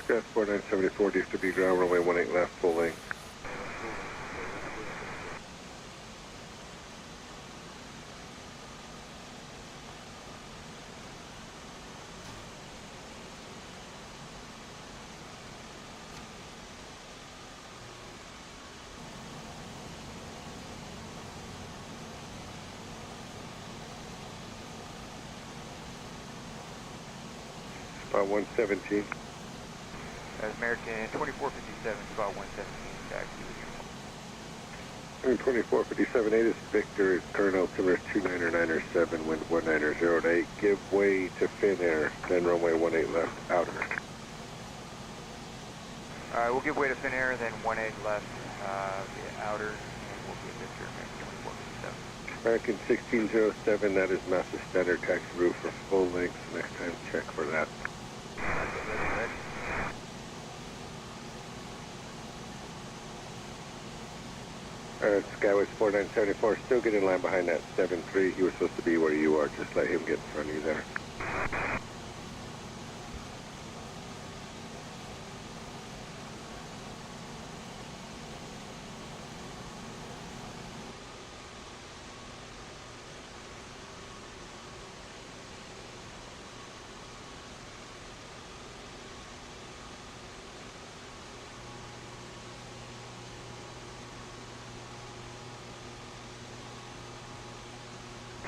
Gas 4974, used to be ground, runway 18 left, full length. Spot 117. That's American 2457, spot 117, taxi. 2457, 8 is Victor, current altimeter is 29er97, wind 1908, give way to Finnair, then runway 18 left, outer. Alright, we'll give way to Finnair, then 18 left, the outer, and we'll give Victor American 2457. American 1607, that is Master Standard taxi route for full length, next time check for that. Ready. Skyway's 4974, still get in line behind that 73. He was supposed to be where you are, just let him get in front of you there.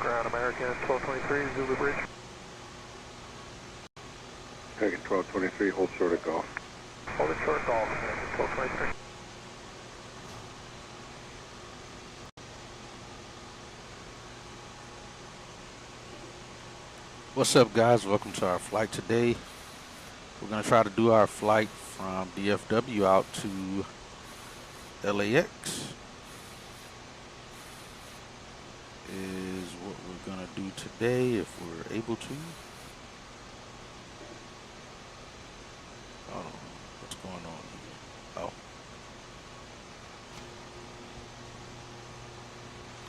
Ground American 1223, Zulu Bridge. American 1223, hold short of golf. Hold it short, golf, American 1223. What's up, guys? Welcome to our flight today. We're going to try to do our flight from DFW out to LAX. Is what we're going to do today if we're able to. Oh, what's going on here? Oh.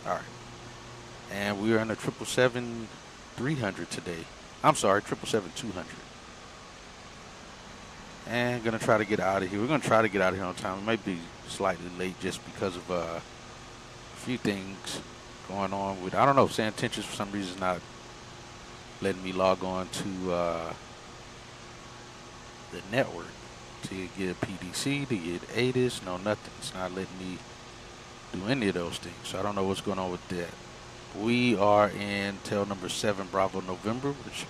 Alright. And we are in a 777-300 today. I'm sorry, 777-200. And going to try to get out of here. We're going to try to get out of here on time. It might be slightly late just because of a few things going on with, I don't know, San Tenches for some reason is not letting me log on to the network to get a PDC, to get ATIS, no nothing. It's not letting me do any of those things, so I don't know what's going on with that. We are in tail number 7 Bravo November, which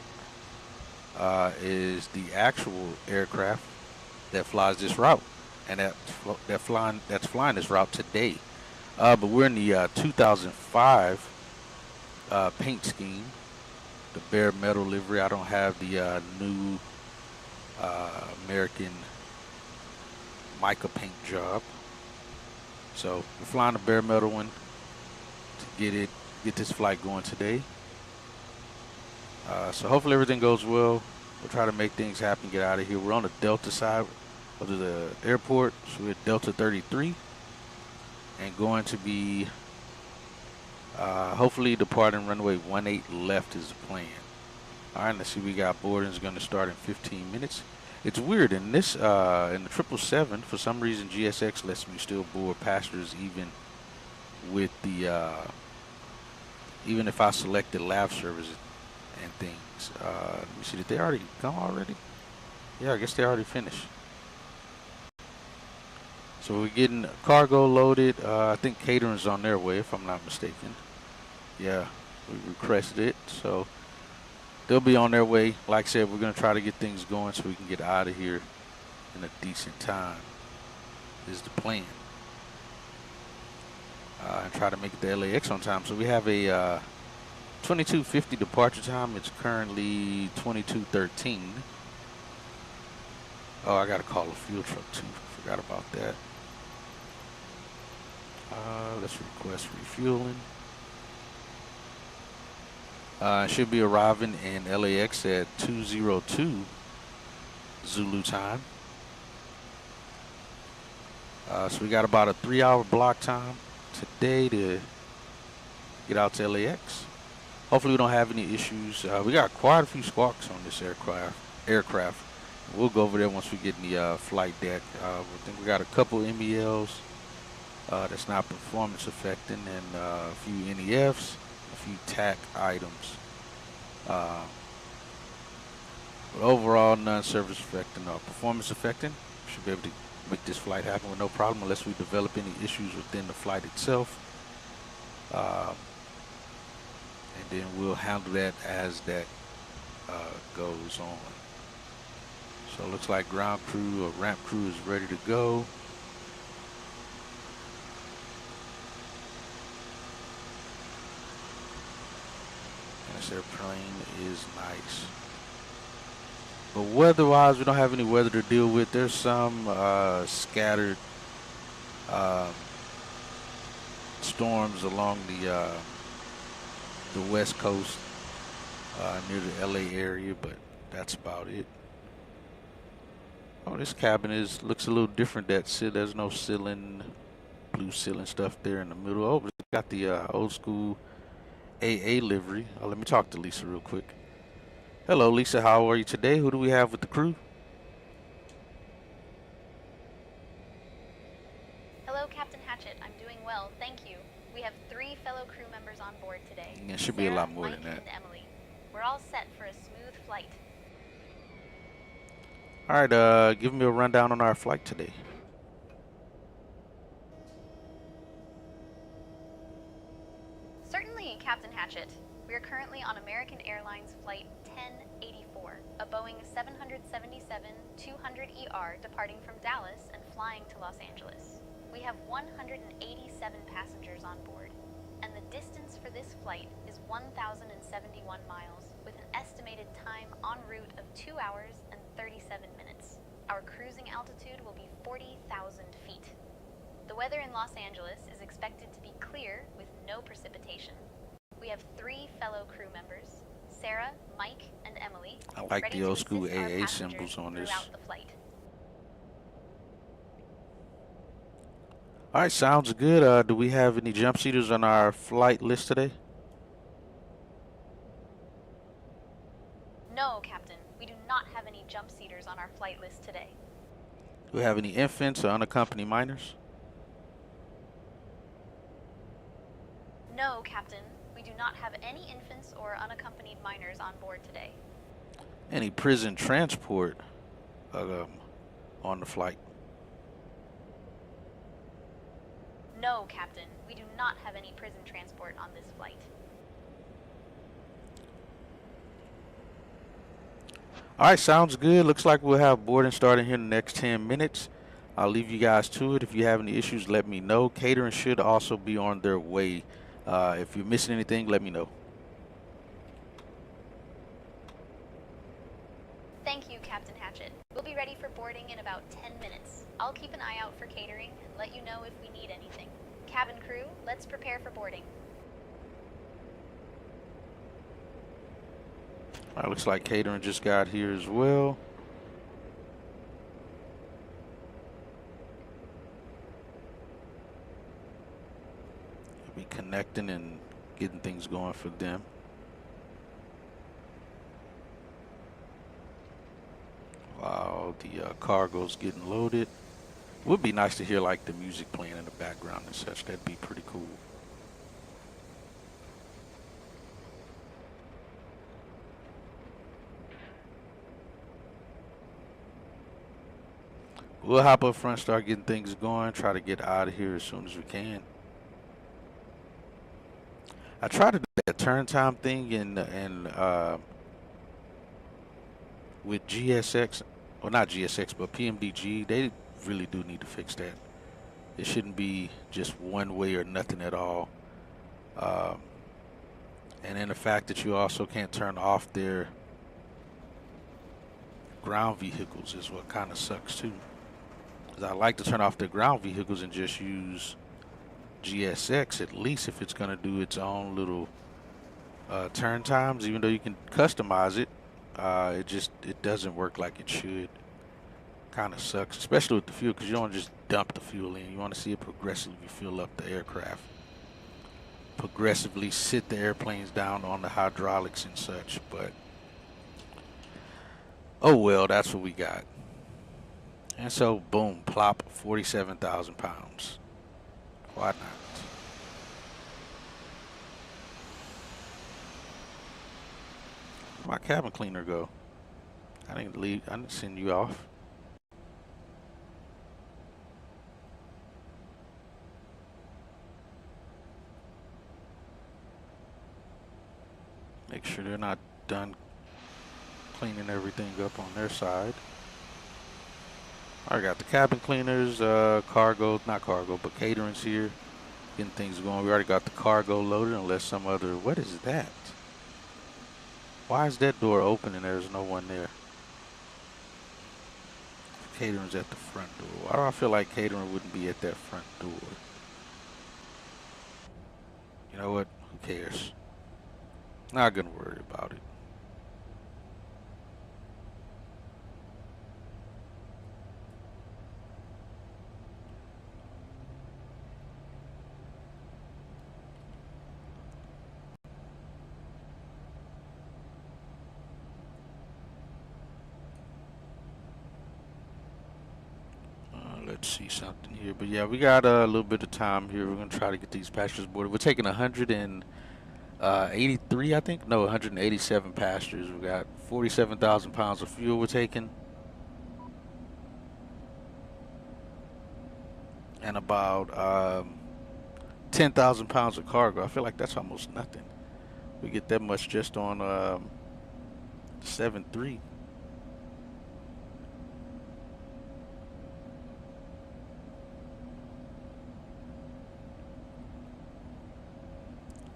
is the actual aircraft that flies this route, and that's flying this route today. But we're in the 2005 paint scheme, the bare metal livery. I don't have the new American mica paint job, so we're flying the bare metal one to get this flight going today. So hopefully everything goes well. We'll try to make things happen, get out of here. We're on the Delta side of the airport, so we're at Delta 33. And going to be hopefully departing runway 18 left is the plan. All right, let's see. We got boarding is going to start in 15 minutes. It's weird in this in the 777. For some reason, GSX lets me still board passengers even with the even if I select the lab service and things. Let me see. Did they already come already? Yeah, I guess they already finished. So we're getting cargo loaded. I think catering's on their way, if I'm not mistaken. Yeah, we requested it, so they'll be on their way. Like I said, we're going to try to get things going so we can get out of here in a decent time is the plan. And try to make it to LAX on time. So we have a 22:50 departure time. It's currently 22:13. Oh, I got to call a fuel truck too. Forgot about that. Let's request refueling. Should be arriving in LAX at 2:02 Zulu time. So we got about a 3-hour block time today to get out to LAX. Hopefully we don't have any issues. We got quite a few squawks on this aircraft. We'll go over there once we get in the flight deck. I think we got a couple MELs that's not performance affecting, and a few NEFs, a few TAC items. But overall, none service affecting or performance affecting. Should be able to make this flight happen with no problem unless we develop any issues within the flight itself. And then we'll handle that as that goes on. So it looks like ground crew or ramp crew is ready to go. And this airplane is nice. But weather-wise, we don't have any weather to deal with. There's some scattered storms along the west coast near the LA area, but that's about it. Oh, this cabin looks a little different. There's no ceiling, blue ceiling stuff there in the middle. Oh, but it's got the old school AA livery. Oh, let me talk to Lisa real quick. Hello, Lisa. How are you today? Who do we have with the crew? Hello, Captain Hatchett. I'm doing well, thank you. We have 3 fellow crew members on board today. Yeah, it should be a lot more than that. Mike, and Emily. We're all set for a smooth flight. All right, give me a rundown on our flight today. Certainly, Captain Hatchett. We are currently on American Airlines Flight 1084, a Boeing 777-200ER departing from Dallas and flying to Los Angeles. We have 187 passengers on board, and the distance for this flight is 1,071 miles, with an estimated time en route of 2 hours and 37 minutes. Our cruising altitude will be 40,000 feet. The weather in Los Angeles is expected to be clear with no precipitation. We have 3 fellow crew members, Sarah, Mike, and Emily. I like the old school AA symbols on this. The flight. All right, sounds good. Do we have any jump seaters on our flight list today? No, Captain. We do not have any jump seaters on our flight list today. Do we have any infants or unaccompanied minors? No, Captain. We do not have any infants or unaccompanied minors on board today. Any prison transport on the flight? No, Captain. We do not have any prison transport on this flight. All right, sounds good. Looks like we'll have boarding starting here in the next 10 minutes. I'll leave you guys to it. If you have any issues, let me know. Catering should also be on their way. If you're missing anything, let me know. Thank you, Captain Hatchett. We'll be ready for boarding in about 10 minutes. I'll keep an eye out for catering and let you know if we need anything. Cabin crew, let's prepare for boarding. All right, looks like catering just got here as well. Be connecting and getting things going for them. While the cargo's getting loaded. Would be nice to hear like the music playing in the background and such. That'd be pretty cool. We'll hop up front, start getting things going, try to get out of here as soon as we can. I tried to do that turn time thing with GSX, well not GSX, but PMDG. They really do need to fix that. It shouldn't be just one way or nothing at all. And then the fact that you also can't turn off their ground vehicles is what kind of sucks too. Because I like to turn off their ground vehicles and just use GSX, at least if it's going to do its own little turn times. Even though you can customize it, it doesn't work like it should. Kind of sucks, especially with the fuel, because you don't just dump the fuel in. You want to see it progressively fill up the aircraft, progressively sit the airplanes down on the hydraulics and such. But Oh well, that's what we got. And so, boom, plop, 47,000 pounds. Why not? Where'd my cabin cleaner go? I didn't leave. I didn't send you off. Make sure they're not done cleaning everything up on their side. I got the cabin cleaners, cargo, not cargo, but caterings here. Getting things going. We already got the cargo loaded unless some other, what is that? Why is that door open and there's no one there? Catering's at the front door. Why do I feel like catering wouldn't be at that front door? You know what? Who cares? Not gonna worry about it. Let's see something here. But yeah, we got a little bit of time here. We're gonna try to get these passengers boarded. We're taking 183, I think. No, 187 passengers. We got 47,000 pounds of fuel we're taking. And about 10,000 pounds of cargo. I feel like that's almost nothing. We get that much just on 7-3.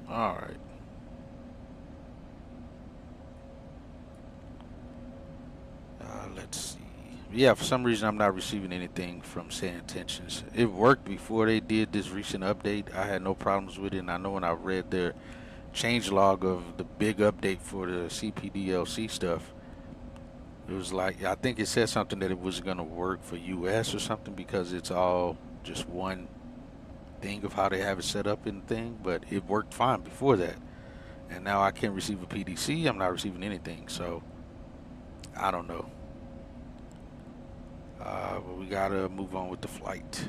All right. Let's see. Yeah, for some reason I'm not receiving anything from Say Intentions. It worked before they did this recent update. I had no problems with it, and I know when I read their changelog of the big update for the CPDLC stuff, it was like, I think it said something that it was going to work for US or something because it's all just one thing of how they have it set up in the thing, but it worked fine before that. And now I can't receive a PDC. I'm not receiving anything, so I don't know. But we gotta move on with the flight.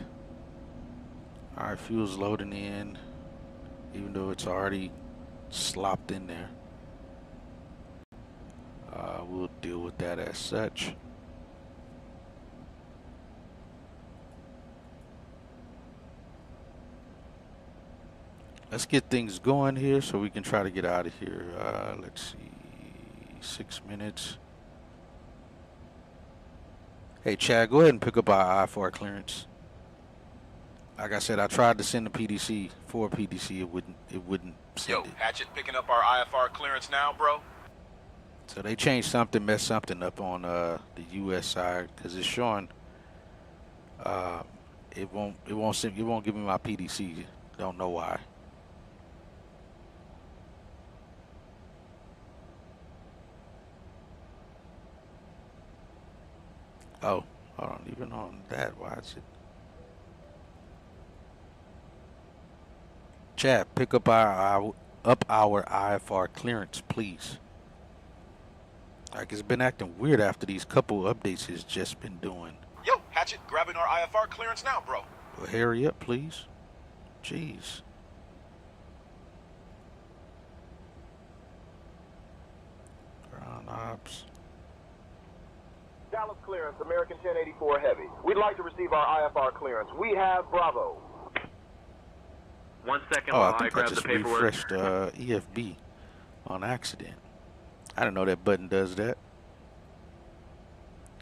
All right, fuel's loading in, even though it's already slopped in there. We'll deal with that as such. Let's get things going here so we can try to get out of here. Let's see, 6 minutes. Hey, Chad, go ahead and pick up our IFR clearance. Like I said, I tried to send the PDC for a PDC. It wouldn't send it. Hatchet picking up our IFR clearance now, bro. So they changed something, messed something up on the US side because it's showing it won't give me my PDC. Don't know why. Oh, hold on. Even on that, why is it? Chad, pick up our IFR clearance, please. Like, it's been acting weird after these couple updates it's just been doing. Yo, Hatchet, grabbing our IFR clearance now, bro. Well, hurry up, please. Jeez. Ground ops. Dallas clearance, American 1084 Heavy. We'd like to receive our IFR clearance. We have Bravo. 1 second Oh, while I think I grab just the paperwork. refreshed EFB on accident. I didn't know that button does that.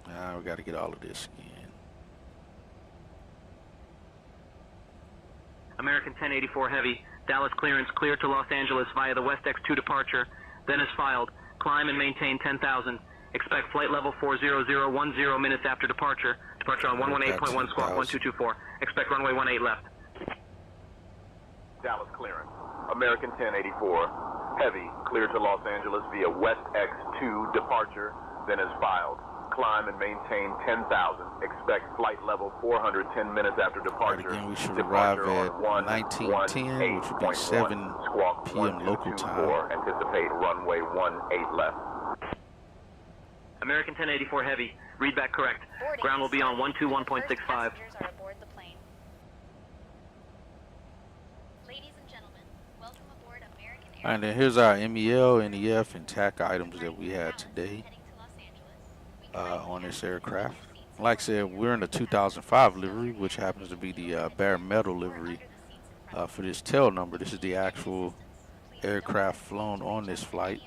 We got to get all of this again. American 1084 Heavy, Dallas clearance clear to Los Angeles via the West X2 departure, then is filed. Climb and maintain 10,000. Expect flight level 40010 minutes after departure. Departure on 118.1 squawk 1224. Expect runway 18 left. Dallas clearance, American 1084 Heavy, clear to Los Angeles via West X2 departure, then is filed. Climb and maintain 10,000. Expect flight level 410 minutes after departure. Right, again, we should arrive at 1910, which would be 7 p.m. local time. Anticipate runway 18 left. American 1084 Heavy, read back correct. Boarding Ground will be on started. 121.65. First passengers are aboard the plane. Ladies and gentlemen, welcome aboard American Airlines. Alright, then here's our MEL, NEF, and TAC items that we had today on this aircraft. Like I said, we're in the 2005 livery, which happens to be the bare metal livery for this tail number. This is the actual aircraft flown on this flight.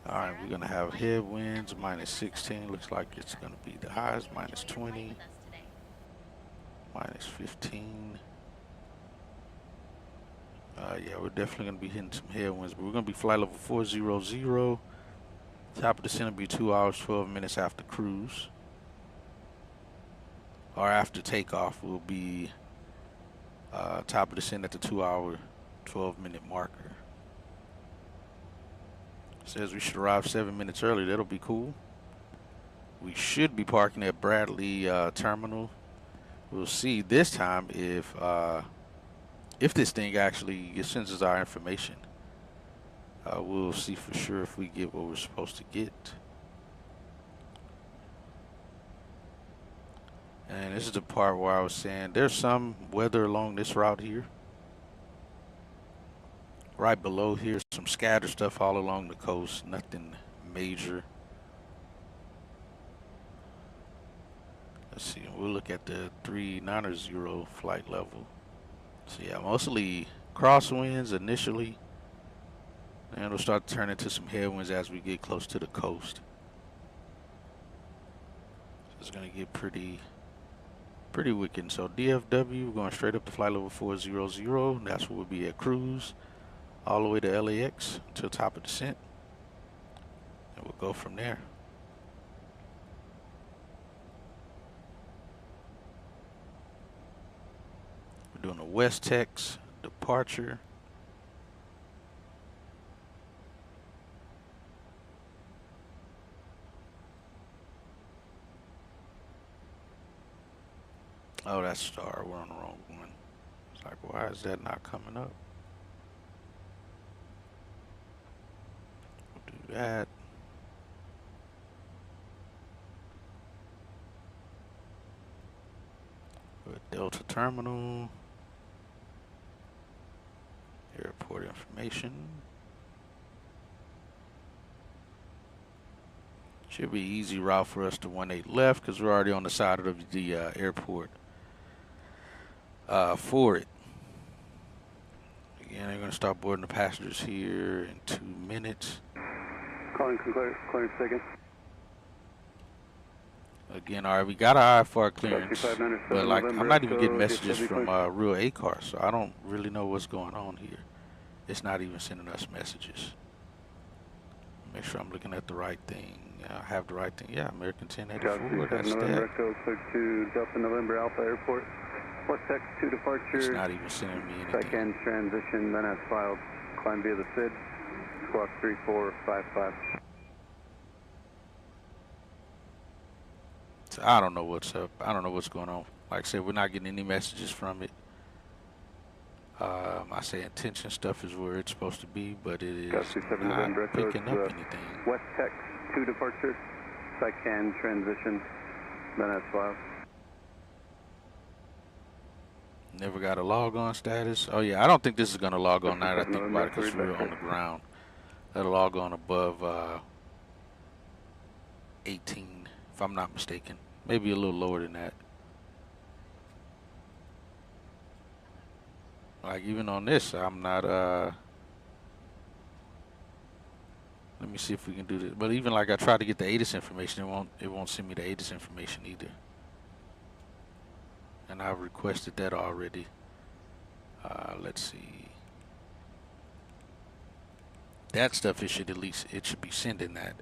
Alright, we're going to have headwinds, minus 16. Looks like it's going to be the highs, minus 20, minus 15. Yeah, we're definitely going to be hitting some headwinds, but we're going to be flight level 400. Top of descent will be 2 hours, 12 minutes after cruise. Or after takeoff will be top of descent at the 2 hour, 12-minute marker. Says we should arrive 7 minutes early. That'll be cool. We should be parking at Bradley Terminal. We'll see this time if this thing actually sends us our information. We'll see for sure if we get what we're supposed to get. And this is the part where I was saying there's some weather along this route here. Right below here, some scattered stuff all along the coast, nothing major. Let's see, we'll look at the 390 flight level. So yeah, mostly crosswinds initially, and it'll start to turn into some headwinds as we get close to the coast. So it's gonna get pretty wicked. So DFW, we're going straight up to flight level 400. That's where we'll be at cruise, all the way to LAX until top of descent, and we'll go from there. We're doing a West Tex departure. Oh, that's star. We're on the wrong one. It's like, why is that not coming up? We'll do that. With Delta Terminal. Airport information. Should be easy route for us to 18 left because we're already on the side of the airport for it. Again, they're going to start boarding the passengers here in 2 minutes. Calling clearance taken. Again, all right, we got our IFR clearance, but like I'm not even getting messages from real ACAR, so I don't really know what's going on here. It's not even sending us messages. Make sure I'm looking at the right thing. I have the right thing. Yeah, American 1084. That's that. Clear to Delta November Alpha Airport. West Tex 2 departure. It's not even sending me anything. Second transition, then as filed. Climb via the SID. Squawk 3455. So I don't know what's up. I don't know what's going on. Like I said, we're not getting any messages from it. I say intention stuff is where it's supposed to be, but it is not picking up anything. West Tex 2 departure, second transition, then as filed. Never got a log on status. Oh yeah, I don't think this is gonna log on now that I think about it because we're on the ground. That'll log on above 18, if I'm not mistaken. Maybe a little lower than that. Like even on this, I'm not let me see if we can do this. But even like I tried to get the ATIS information, it won't send me the ATIS information either. And I've requested that already. Let's see. That stuff it should be sending that.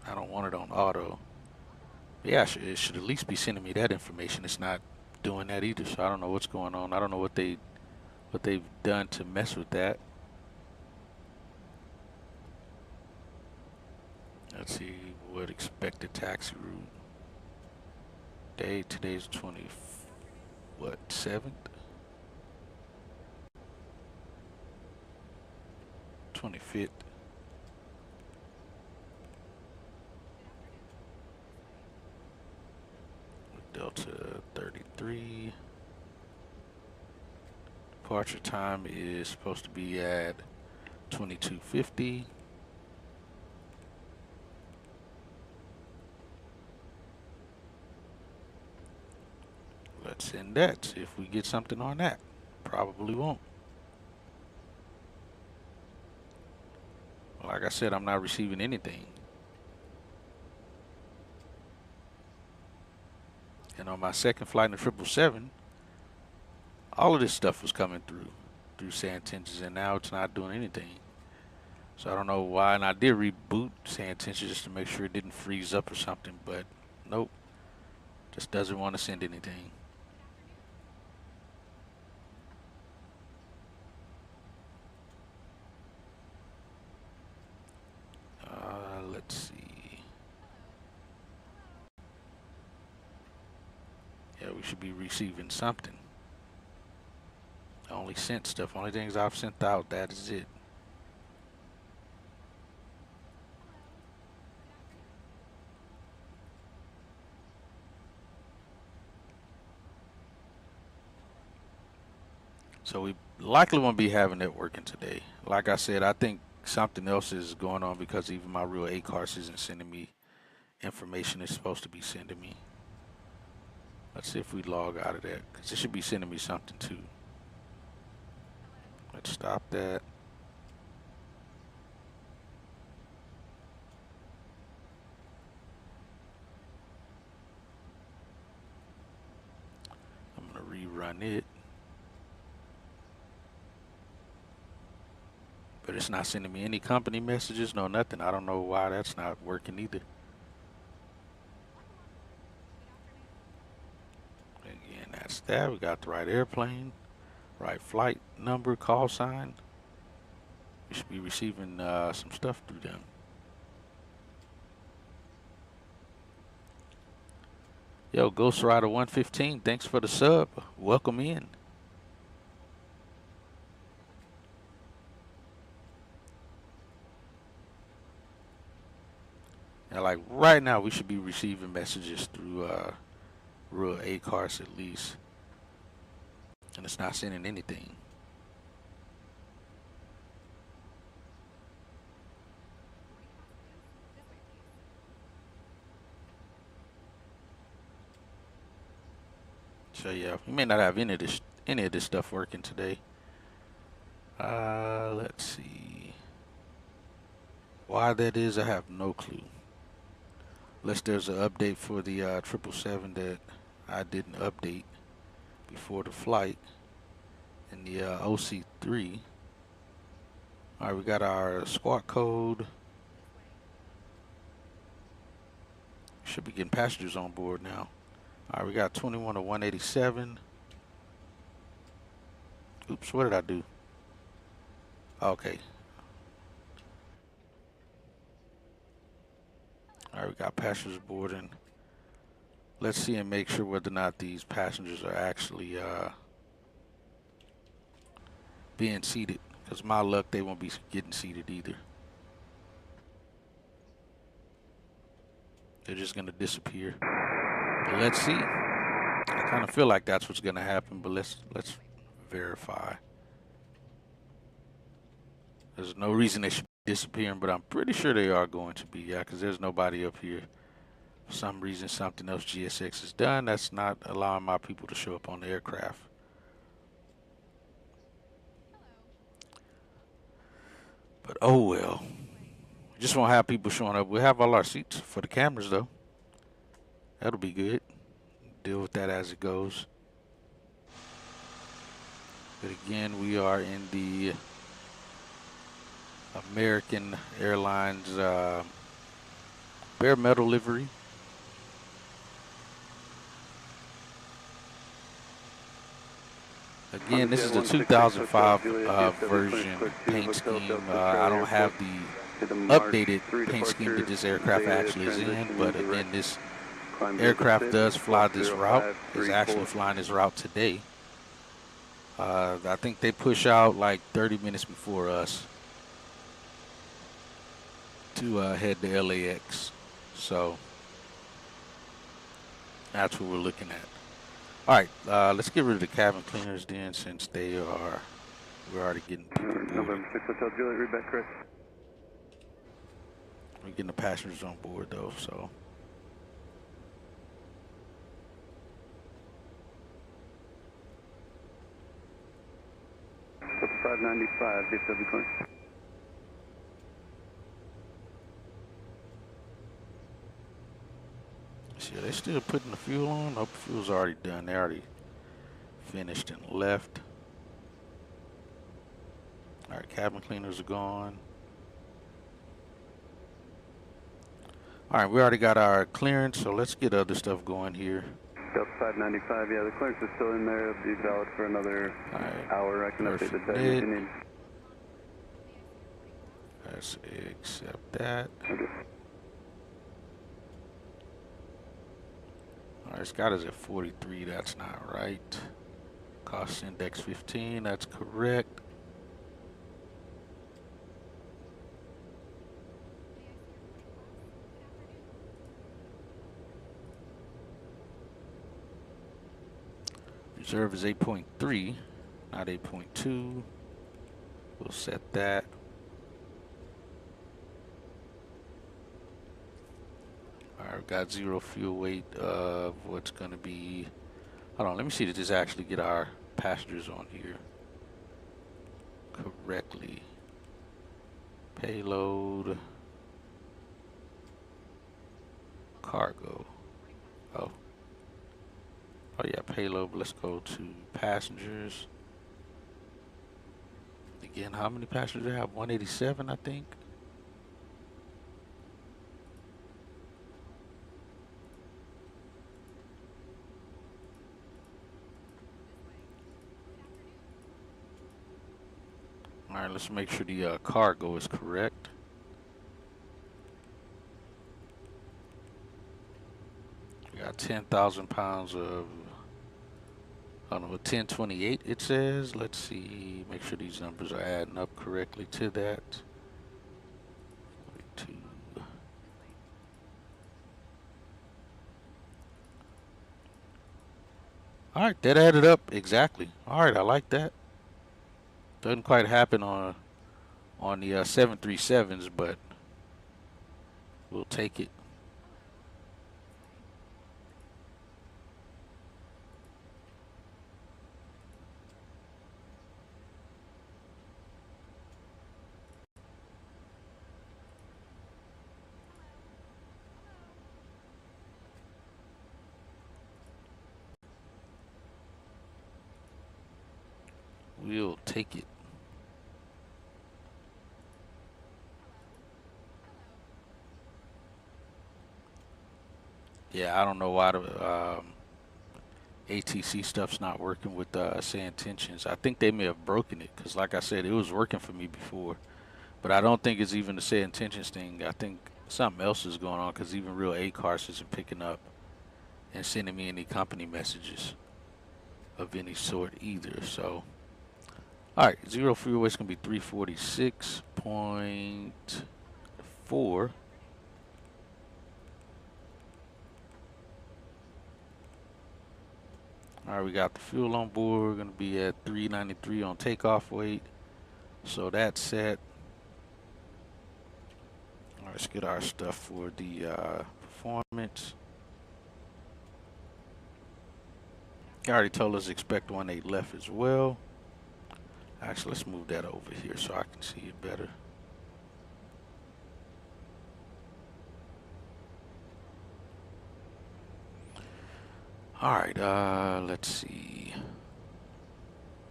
I don't want it on auto. Yeah, it should at least be sending me that information. It's not doing that either, so I don't know what's going on. I don't know what they've done to mess with that. Let's see what expected taxi route. Today's 7th. 25th. Delta 33. Departure time is supposed to be at 22:50. Let's send that, see if we get something on that. Probably won't. Like I said, I'm not receiving anything. And on my second flight in the 777, all of this stuff was coming through Santentions, and now it's not doing anything. So I don't know why, and I did reboot Santentions just to make sure it didn't freeze up or something, but nope, just doesn't want to send anything. Let's see. Yeah, we should be receiving something. I only sent stuff. Only things I've sent out, that is it. So we likely won't be having that working today. Like I said, I think something else is going on because even my real ACARS isn't sending me information it's supposed to be sending me. Let's see if we log out of that, because it should be sending me something too. Let's stop that. I'm going to rerun it. But it's not sending me any company messages, no nothing. I don't know why that's not working either. Again, that's that. We got the right airplane, right flight number, call sign. We should be receiving some stuff through them. Yo, Ghost Rider 115, thanks for the sub. Welcome in. And like right now, we should be receiving messages through real ACARS at least, and it's not sending anything. So yeah, we may not have any of this stuff working today. Let's see why that is. I have no clue. Unless there's an update for the 777 that I didn't update before the flight in the OC3. All right, we got our squawk code. Should be getting passengers on board now. All right, we got 21 to 187. Oops, what did I do? Okay. All right, we got passengers boarding. Let's see and make sure whether or not these passengers are actually being seated. Because my luck, they won't be getting seated either. They're just going to disappear. But let's see. I kind of feel like that's what's going to happen, but let's verify. There's no reason they should be disappearing, but I'm pretty sure they are going to be, yeah, because there's nobody up here. For some reason, something else GSX has done that's not allowing my people to show up on the aircraft. But oh well. We just won't have people showing up. We'll have all our seats for the cameras, though. That'll be good. Deal with that as it goes. But again, we are in the American Airlines bare metal livery. Again, this is the 2005 version paint scheme. I don't have the updated paint scheme that this aircraft actually is in, but again, this aircraft does fly this route. Is actually flying this route today. I think they push out like 30 minutes before us. to head to LAX. So that's what we're looking at. All right, let's get rid of the cabin cleaners then, since we're already getting people boarded. November 6 Hotel Juliet, read back correct. We're getting the passengers on board though, so. That's 595, Kdfw-Klax. See, are they still putting the fuel on? Nope, the fuel's already done. They already finished and left. All right, cabin cleaners are gone. All right, we already got our clearance, so let's get other stuff going here. Delta 595, yeah, the clearance is still in there. It'll be valid for another hour. I can update the tag if you need. Let's accept that. Okay. All right, it's got us at 43. That's not right. Cost index 15. That's correct. Reserve is 8.3, not 8.2. We'll set that. Alright, we've got zero fuel weight of what's going to be. Hold on, let me see, did this actually get our passengers on here correctly? Payload. Cargo. Oh. Oh yeah, payload. Let's go to passengers. Again, how many passengers do we have? 187, I think. All right, let's make sure the cargo is correct. We got 10,000 pounds of, I don't know, 1028 it says. Let's see, make sure these numbers are adding up correctly to that. 42. All right, that added up exactly. All right, I like that. Doesn't quite happen on the 737s, but we'll take it. We'll take it. Yeah, I don't know why the ATC stuff's not working with say intentions. I think they may have broken it because, like I said, it was working for me before. But I don't think it's even the say intentions thing. I think something else is going on because even real ACARS isn't picking up and sending me any company messages of any sort either. So, all right, zero fuel weight is going to be 346.4. All right, we got the fuel on board. We're going to be at 393 on takeoff weight. So that's set. All right, let's get our stuff for the performance. He already told us expect 18 left as well. Actually, let's move that over here so I can see it better. All right, let's see.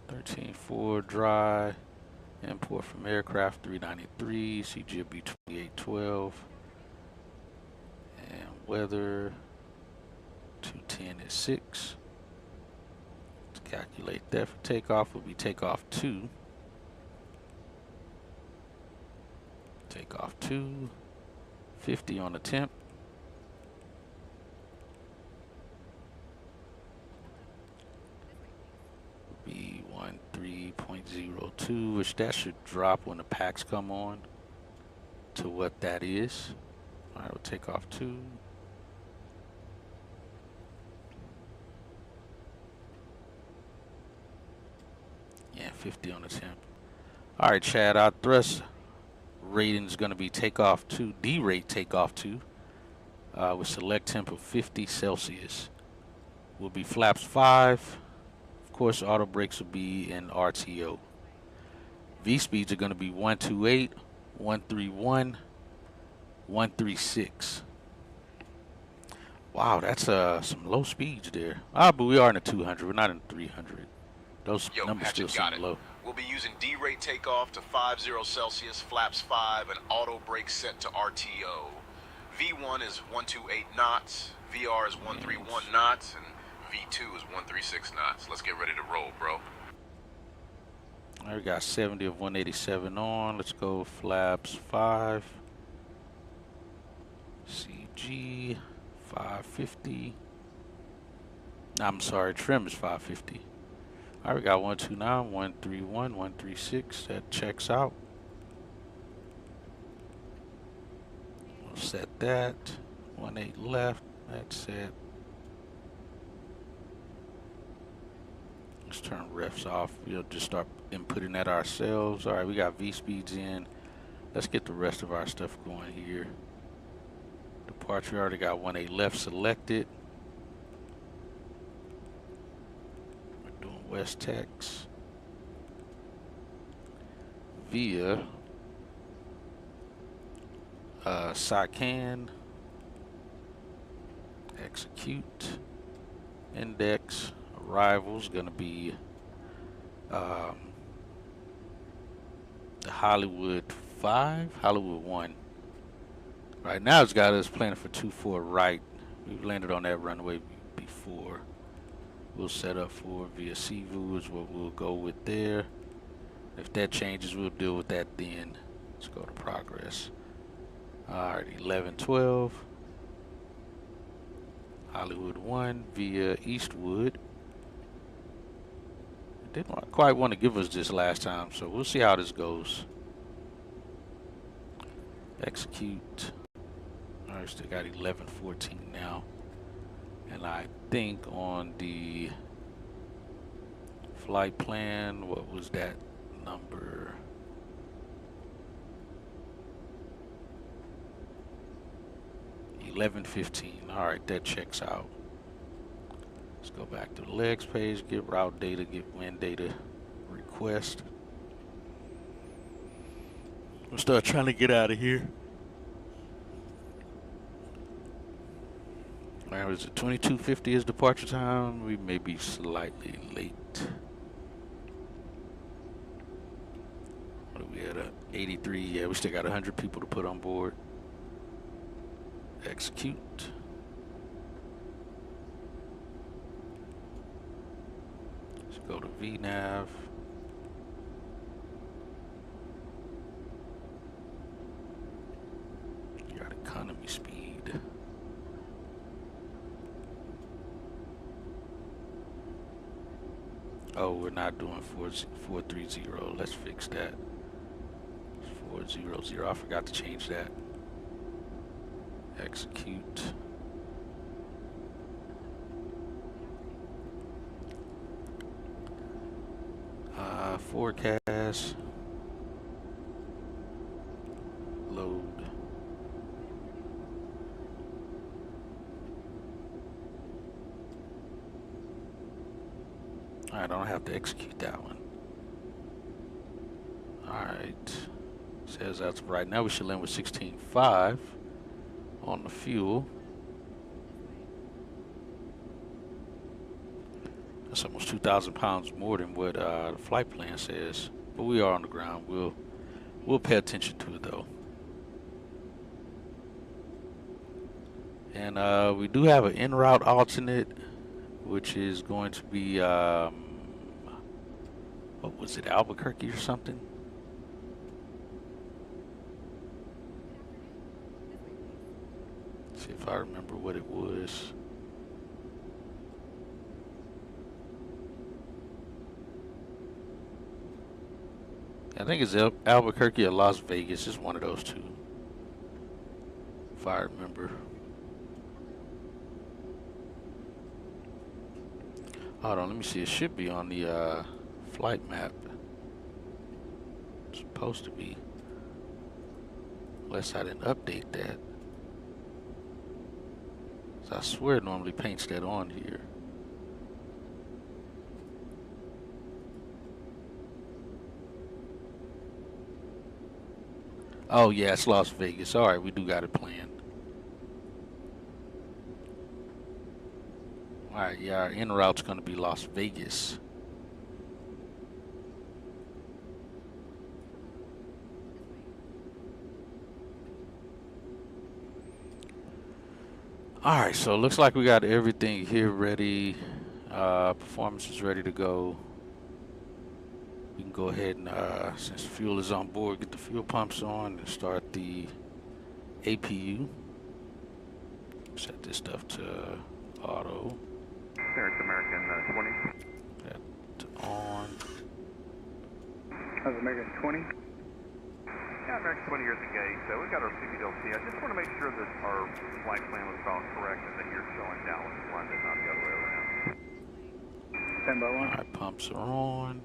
13.4 dry. Import from aircraft 393. CGB 2812. And weather 210 is 6. Let's calculate that for takeoff. Will be takeoff 2. Takeoff 2. 50 on the temp. Be 13.02, which that should drop when the packs come on to what that is. All right, we'll take off 2. Yeah, 50 on the temp. All right, Chad, our thrust rating is going to be takeoff 2, D-rate takeoff 2, with select temp of 50 Celsius. Will be flaps 5. Of course, auto brakes will be in RTO. V speeds are going to be 128, 131, 136. Wow, that's some low speeds there. Ah, but we are in the 200. We're not in the 300. Those numbers still seem low. We'll be using D-rate takeoff to 50 Celsius, flaps 5, and auto brake set to RTO. V1 is 128 knots, VR is 131 knots, and V2 is 136 knots. Let's get ready to roll, bro. All right, we got 70 of 187 on. Let's go flaps 5. CG 550. I'm sorry, trim is 550. All right, we got 129, 131, 136. That checks out. We'll set that. 18 left. That's set. Let's turn refs off. We'll just start inputting that ourselves. All right, we got V speeds in. Let's get the rest of our stuff going here. Departure, we already got 18 left selected. We're doing West Tex via SICAN, execute, index, arrivals gonna be the Hollywood 5, Hollywood 1. Right now it's got us planning for 24 right. We've landed on that runway before. We'll set up for via Sivu is what we'll go with there. If that changes, we'll deal with that then. Let's go to progress. Alright, 1112. Hollywood 1 via Eastwood. It didn't quite want to give us this last time, so we'll see how this goes. Execute. Alright, still got 1114 now. And I think on the flight plan, what was that number? $11.15. All right, that checks out. Let's go back to the legs page, get route data, get wind data request. We'll start trying to get out of here. All right, was it 22:50 is departure time? We may be slightly late. What are we at? 83. Yeah, we still got 100 people to put on board. Execute. Let's go to VNAV. You got economy speed. Oh, we're not doing 430. Let's fix that. 400. I forgot to change that. Execute. Forecast. Load. Alright, I don't have to execute that one. Alright. Says that's right now we should land with 16.5 on the fuel. That's almost 2,000 pounds more than what the flight plan says. But we are on the ground. We'll pay attention to it though. And we do have an en route alternate, which is going to be what was it, Albuquerque or something? Let's see if I remember what it was. I think it's Albuquerque or Las Vegas. It's one of those two. if I remember. Hold on, let me see. It should be on the flight map. It's supposed to be. Unless I didn't update that. So I swear it normally paints that on here. Oh yeah, it's Las Vegas. Alright, we do got it planned. Alright, yeah, our en route's gonna be Las Vegas. Alright, so it looks like we got everything here ready. Performance is ready to go. We can go ahead and, since fuel is on board, get the fuel pumps on and start the APU. Set this stuff to auto. It's American 20. That to on. How's American 20? Yeah, American 20 here at the gate. So we got our CBDLC. I just want to make sure that our flight plan was all correct and that you're showing Dallas to London, not the other way around. 10 by 1. Alright, pumps are on.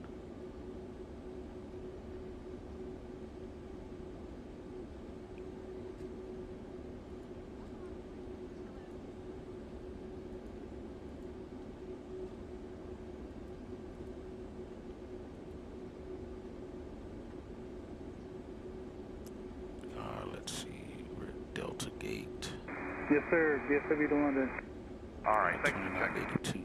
Let's see, we're at Delta Gate. Yes, sir. Kdfw to London. All right, thank you. 2982.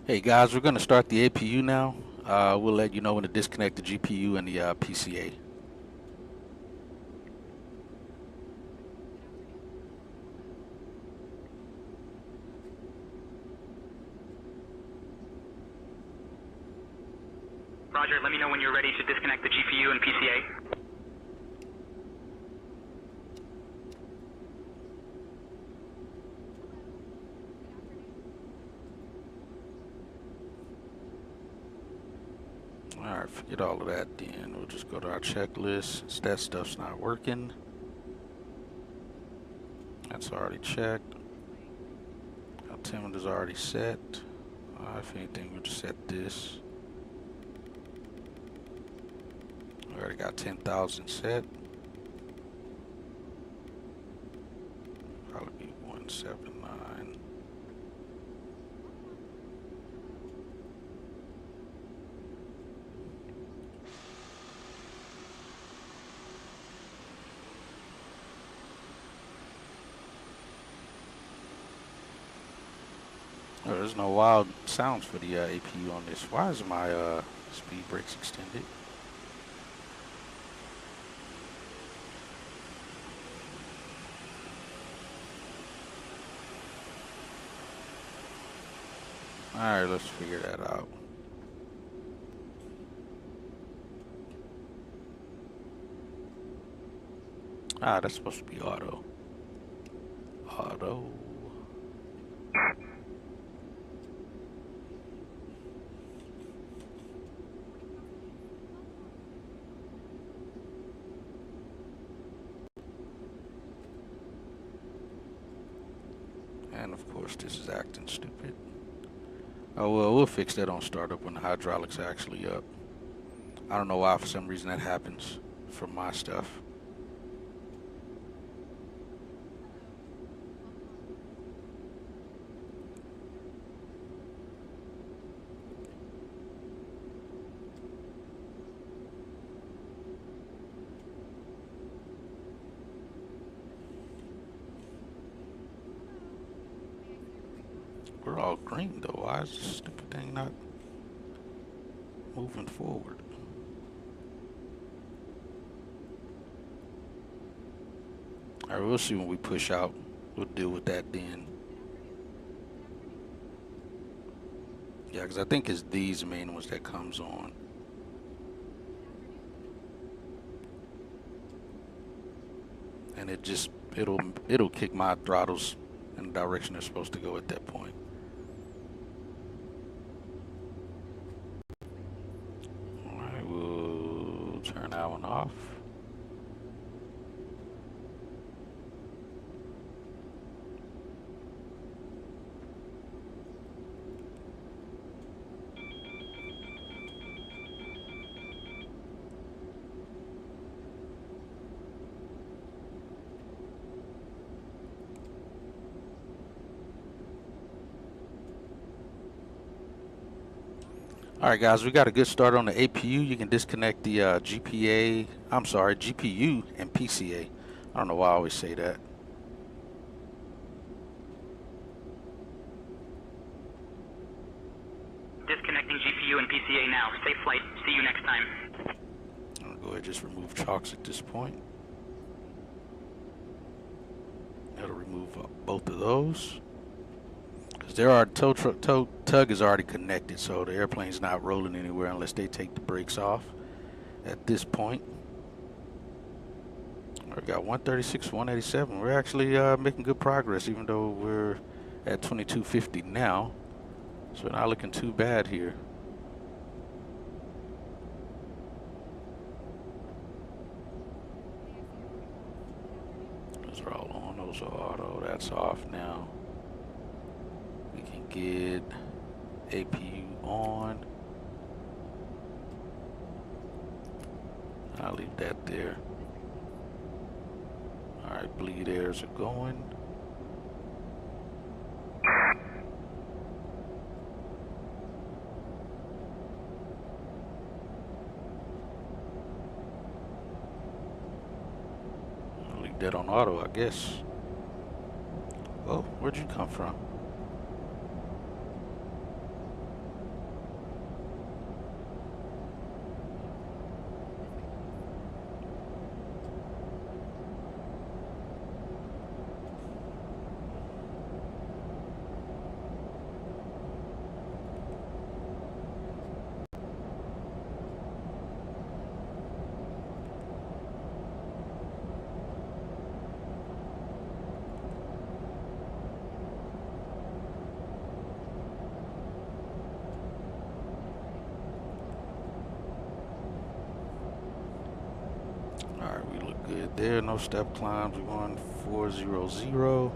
Hey guys, we're going to start the APU now. We'll let you know when to disconnect the GPU and the PCA. Roger, let me know when you're ready to disconnect the GPU and PCA. Alright, forget all of that then. We'll just go to our checklist. Since that stuff's not working. That's already checked. Altimeter's already set. If anything, we'll just set this. We already got 10,000 set. Probably be 179. Oh, there's no wild sounds for the APU on this. Why is my speed brakes extended? Alright, let's figure that out. Ah, that's supposed to be auto. Auto. And of course this is acting stupid. Oh well, we'll fix that on startup when the hydraulics are actually up. I don't know why for some reason that happens for my stuff. We're all green though. Why is this stupid thing not moving forward? All right, we'll see when we push out. We'll deal with that then. Yeah, because I think it's these main ones that comes on. And it just, it'll kick my throttles in the direction they're supposed to go at that point. All right, we'll turn that one off. All right, guys, we got a good start on the APU. You can disconnect the GPU and PCA. I don't know why I always say that. Disconnecting GPU and PCA now. Safe flight. See you next time. I'm going to go ahead and just remove chocks at this point. That'll remove both of those. There are tug is already connected, so the airplane's not rolling anywhere unless they take the brakes off at this point. We got 136, 187. We're actually making good progress, even though we're at 2250 now. So we're not looking too bad here. Those are all on. Those are auto. That's off now. Get APU on. I'll leave that there. All right, bleed airs are going. I'll leave that on auto, I guess. Oh, where'd you come from? Good there, no step climbs. We're going 400.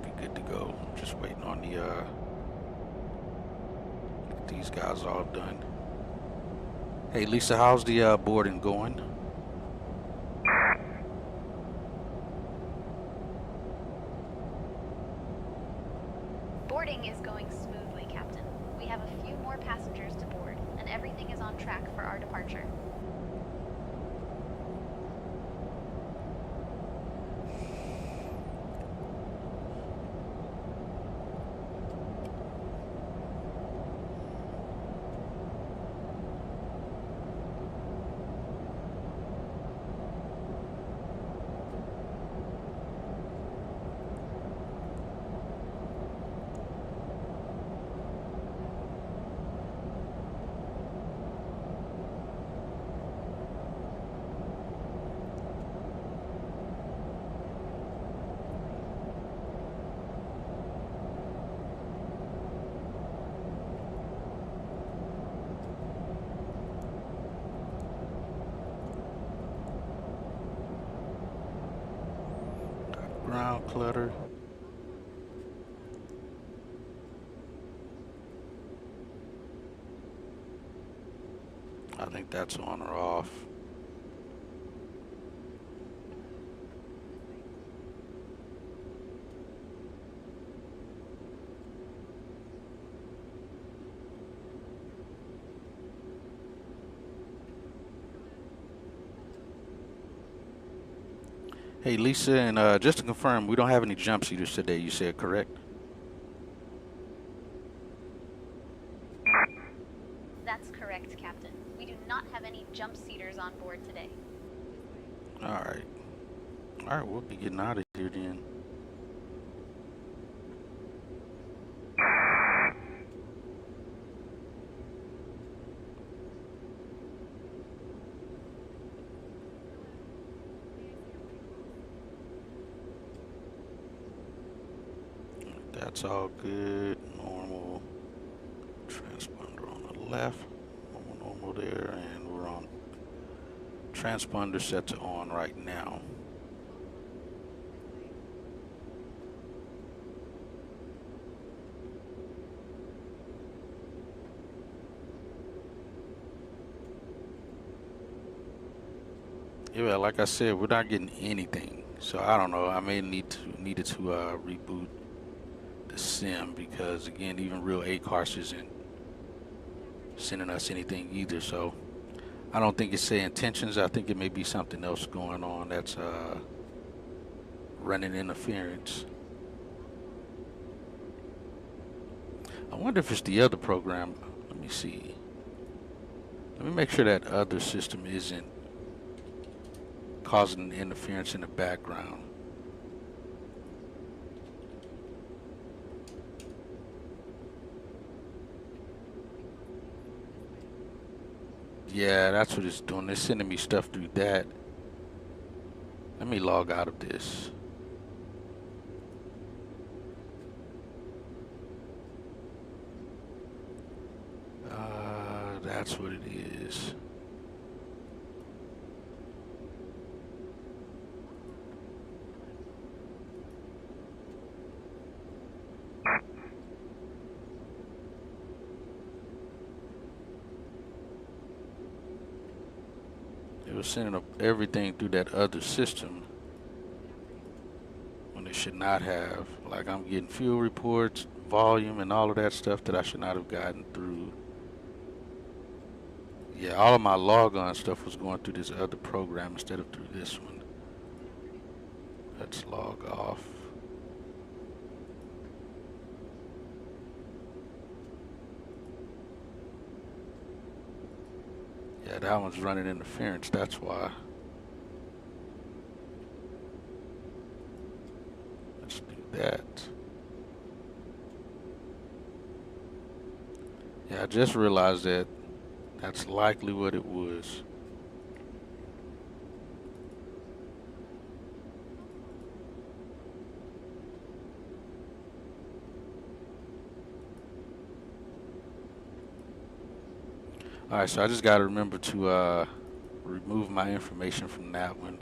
Be good to go. Just waiting on the get these guys all done. Hey Lisa, how's the boarding going? Boarding is going smoothly, Captain. We have a few more passengers to board, and everything is on track for our departure. Ground clutter. I think that's on or off. Hey Lisa, and just to confirm, we don't have any jump seaters today, you said, correct? That's correct, Captain. We do not have any jump seaters on board today. Alright. All right, we'll be getting out of here then. That's all good. Normal. Transponder on the left. Normal there, and we're on transponder set to on right now. Yeah, like I said, we're not getting anything. So I don't know. I may needed to reboot the sim because again, even real ACARS isn't sending us anything either. So I don't think it's say intentions. I think it may be something else going on that's running interference. I wonder if it's the other program. Let me see. Let me make sure that other system isn't causing interference in the background. Yeah, that's what it's doing. They're sending me stuff through that. Let me log out of this. That's what it is. It was sending up everything through that other system when it should not have. Like I'm getting fuel reports, volume, and all of that stuff that I should not have gotten through. Yeah, all of my logon stuff was going through this other program instead of through this one. Let's log off. Yeah, that one's running interference, that's why. Let's do that. Yeah, I just realized that that's likely what it was. Alright, so I just got to remember to remove my information from that one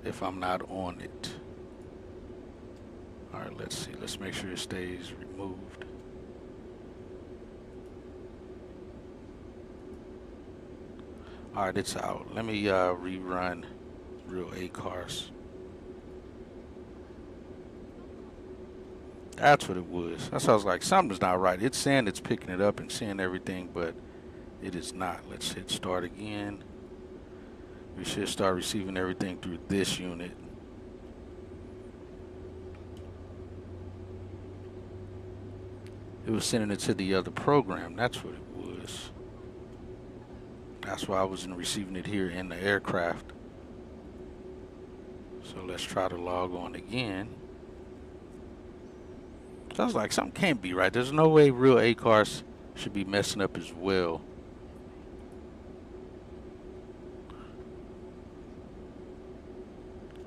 if I'm not on it. Alright, let's see. Let's make sure it stays removed. Alright, it's out. Let me rerun real ACARS. That's what it was. That sounds like something's not right. It's saying it's picking it up and seeing everything, but it is not. Let's hit start again. We should start receiving everything through this unit. It was sending it to the other program. That's what it was. That's why I wasn't receiving it here in the aircraft. So let's try to log on again. Sounds like something can't be right. There's no way real ACARS should be messing up as well.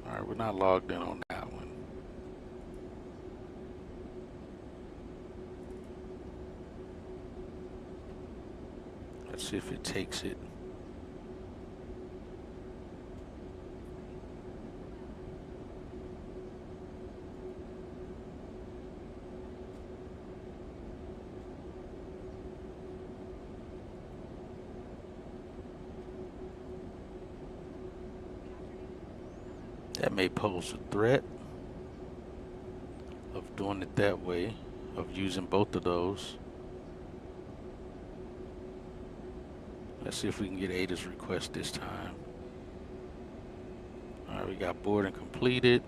Alright, we're not logged in on that one. Let's see if it takes it. That may pose a threat of doing it that way, of using both of those. Let's see if we can get Ada's request this time. Alright, we got boarding completed.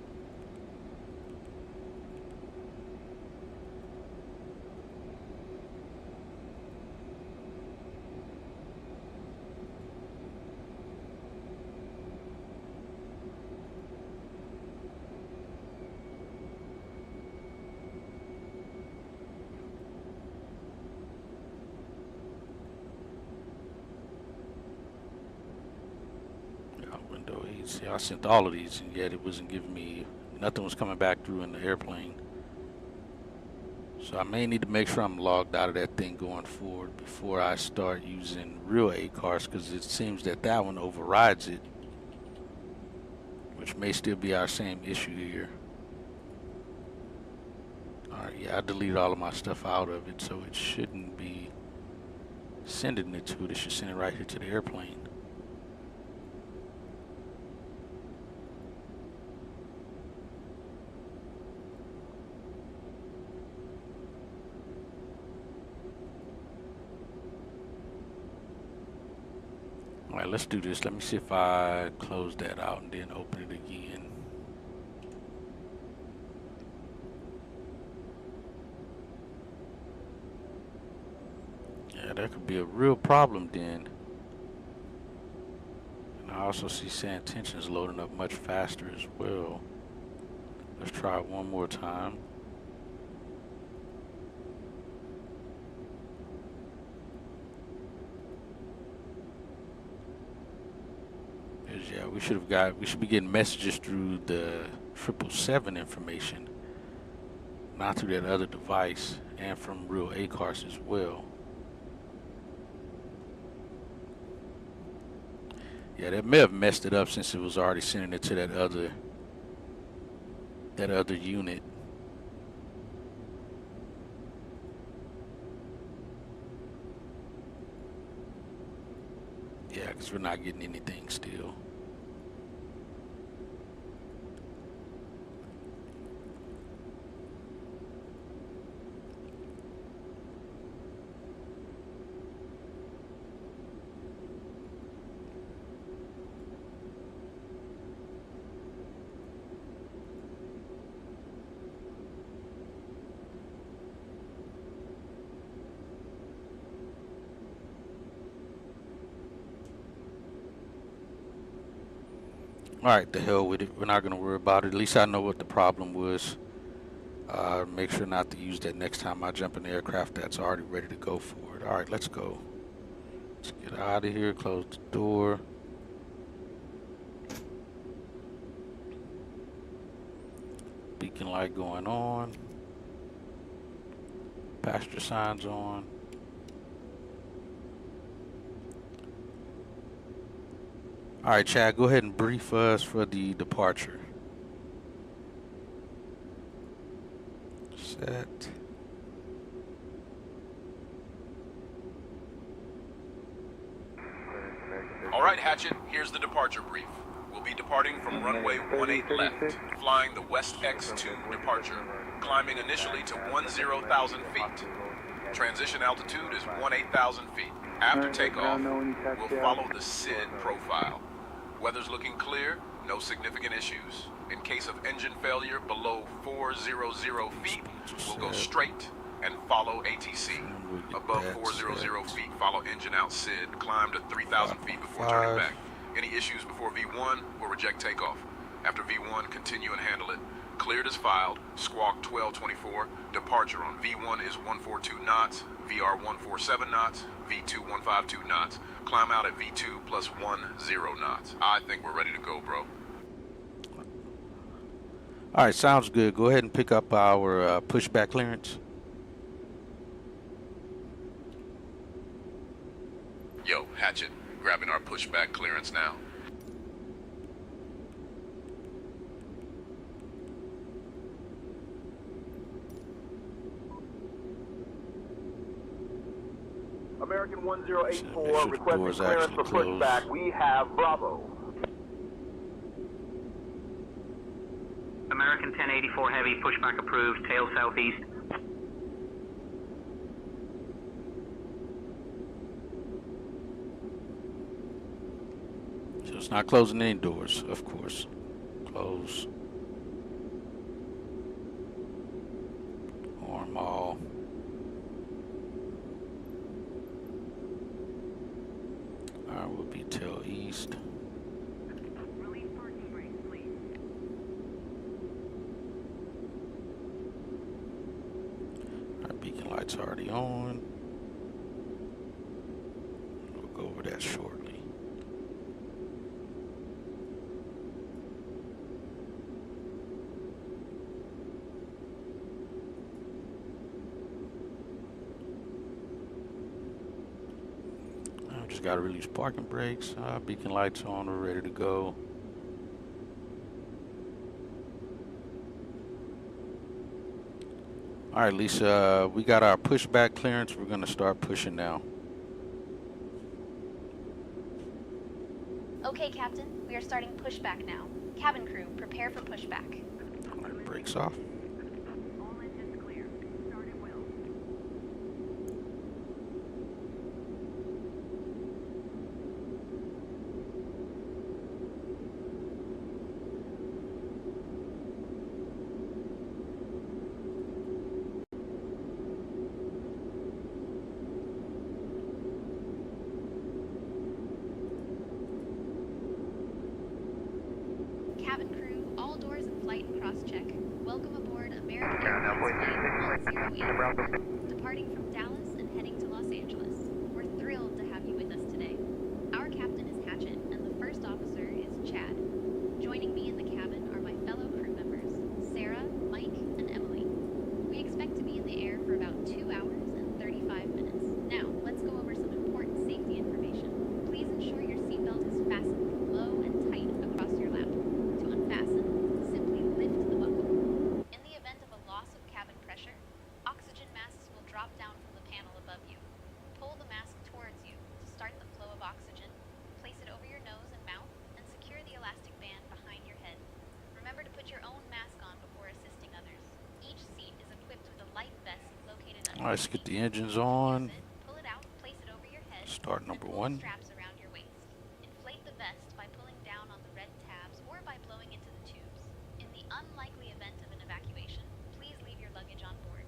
See, I sent all of these, and yet it wasn't giving me, nothing was coming back through in the airplane. So I may need to make sure I'm logged out of that thing going forward before I start using real ACARS, because it seems that that one overrides it, which may still be our same issue here. Alright, yeah, I deleted all of my stuff out of it, so it shouldn't be sending it to it. It should send it right here to the airplane. Alright, let's do this. Let me see if I close that out and then open it again. Yeah, that could be a real problem then. And I also see sand tensions loading up much faster as well. Let's try it one more time. Yeah, we should be getting messages through the 777 information, not through that other device, and from real ACARS as well. Yeah, that may have messed it up since it was already sending it to that other unit. Yeah, because we're not getting anything still. Alright, the hell with it. We're not going to worry about it. At least I know what the problem was. Make sure not to use that next time I jump in the aircraft that's already ready to go for it. Alright, let's go. Let's get out of here. Close the door. Beacon light going on. Passenger signs on. Alright, Chad, go ahead and brief us for the departure. Set. Alright, Hatchet, here's the departure brief. We'll be departing from runway 18 left, flying the West X2 departure, climbing initially to 10,000 feet. Transition altitude is 18,000 feet. After takeoff, we'll follow the SID profile. Weather's looking clear, no significant issues. In case of engine failure below 400 feet, we'll go straight and follow ATC. Above 400 feet, follow engine out SID, climb to 3,000 feet before turning back. Any issues before V1, we'll reject takeoff. After V1, continue and handle it. Cleared as filed, squawk 1224, departure on V1 is 142 knots, VR 147 knots, V2 152 knots. Climb out at V2 plus 10 knots. I think we're ready to go, bro. Alright, sounds good. Go ahead and pick up our pushback clearance. Yo, Hatchet, grabbing our pushback clearance now. American 1084 requesting clearance for pushback. We have Bravo. American 1084 Heavy, pushback approved, tail southeast. So it's not closing any doors, of course. Close. Arm all. Alright, we'll be tail east. Release parking brakes, please. Our beacon light's already on. We'll go over that shortly. just got to release parking brakes. Beacon lights on. We're ready to go. All right, Lisa, we got our pushback clearance. We're going to start pushing now. Okay, Captain. We are starting pushback now. Cabin crew, prepare for pushback. All right, brakes off. All engines clear. Start at will. Cabin crew, all doors in flight and cross-check. Welcome aboard American Airlines Flight 108. Departing from Dallas and heading to Los Angeles. We're thrilled to have you with us today. Our captain is Hatchet, and the first officer is Chad. Joining me in the cabin are my fellow crew members, Sarah, Mike, and Emily. We expect to be in the air for about 2 hours and 35 minutes. Now, let's go over some important safety information. Please ensure your seatbelt is fastened low and tight across your lap. To unfasten, simply lift the buckle. In the event of a loss of cabin pressure, oxygen masks will drop down from the panel above you. Pull the mask towards you to start the flow of oxygen, place it over your nose and mouth, and secure the elastic band behind your head. Remember to put your own mask on before assisting others. Each seat is equipped with a life vest located under All right, let's get the engines on. Pull it out, place it over your head, Start number and pull one. the straps around your waist. Inflate the vest by pulling down on the red tabs or by blowing into the tubes. In the unlikely event of an evacuation, please leave your luggage on board.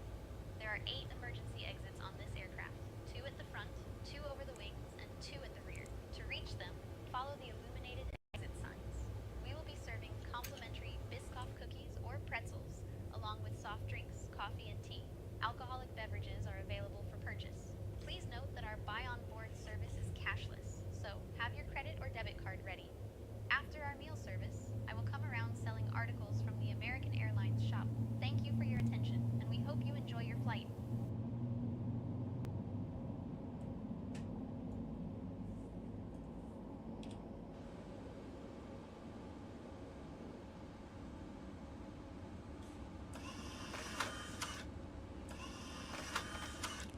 There are 8 emergency exits on this aircraft, 2 at the front, 2 over the wings, and 2 at the rear. To reach them, follow the illuminated exit signs. We will be serving complimentary Biscoff cookies or pretzels, along with soft drinks, coffee, and tea. Alcoholic beverages are available for purchase. Please note that our buy-on-board service is cashless, so have your credit or debit card ready. After our meal service, I will come around selling articles from the American Airlines shop. Thank you for your attention, and we hope you enjoy your flight.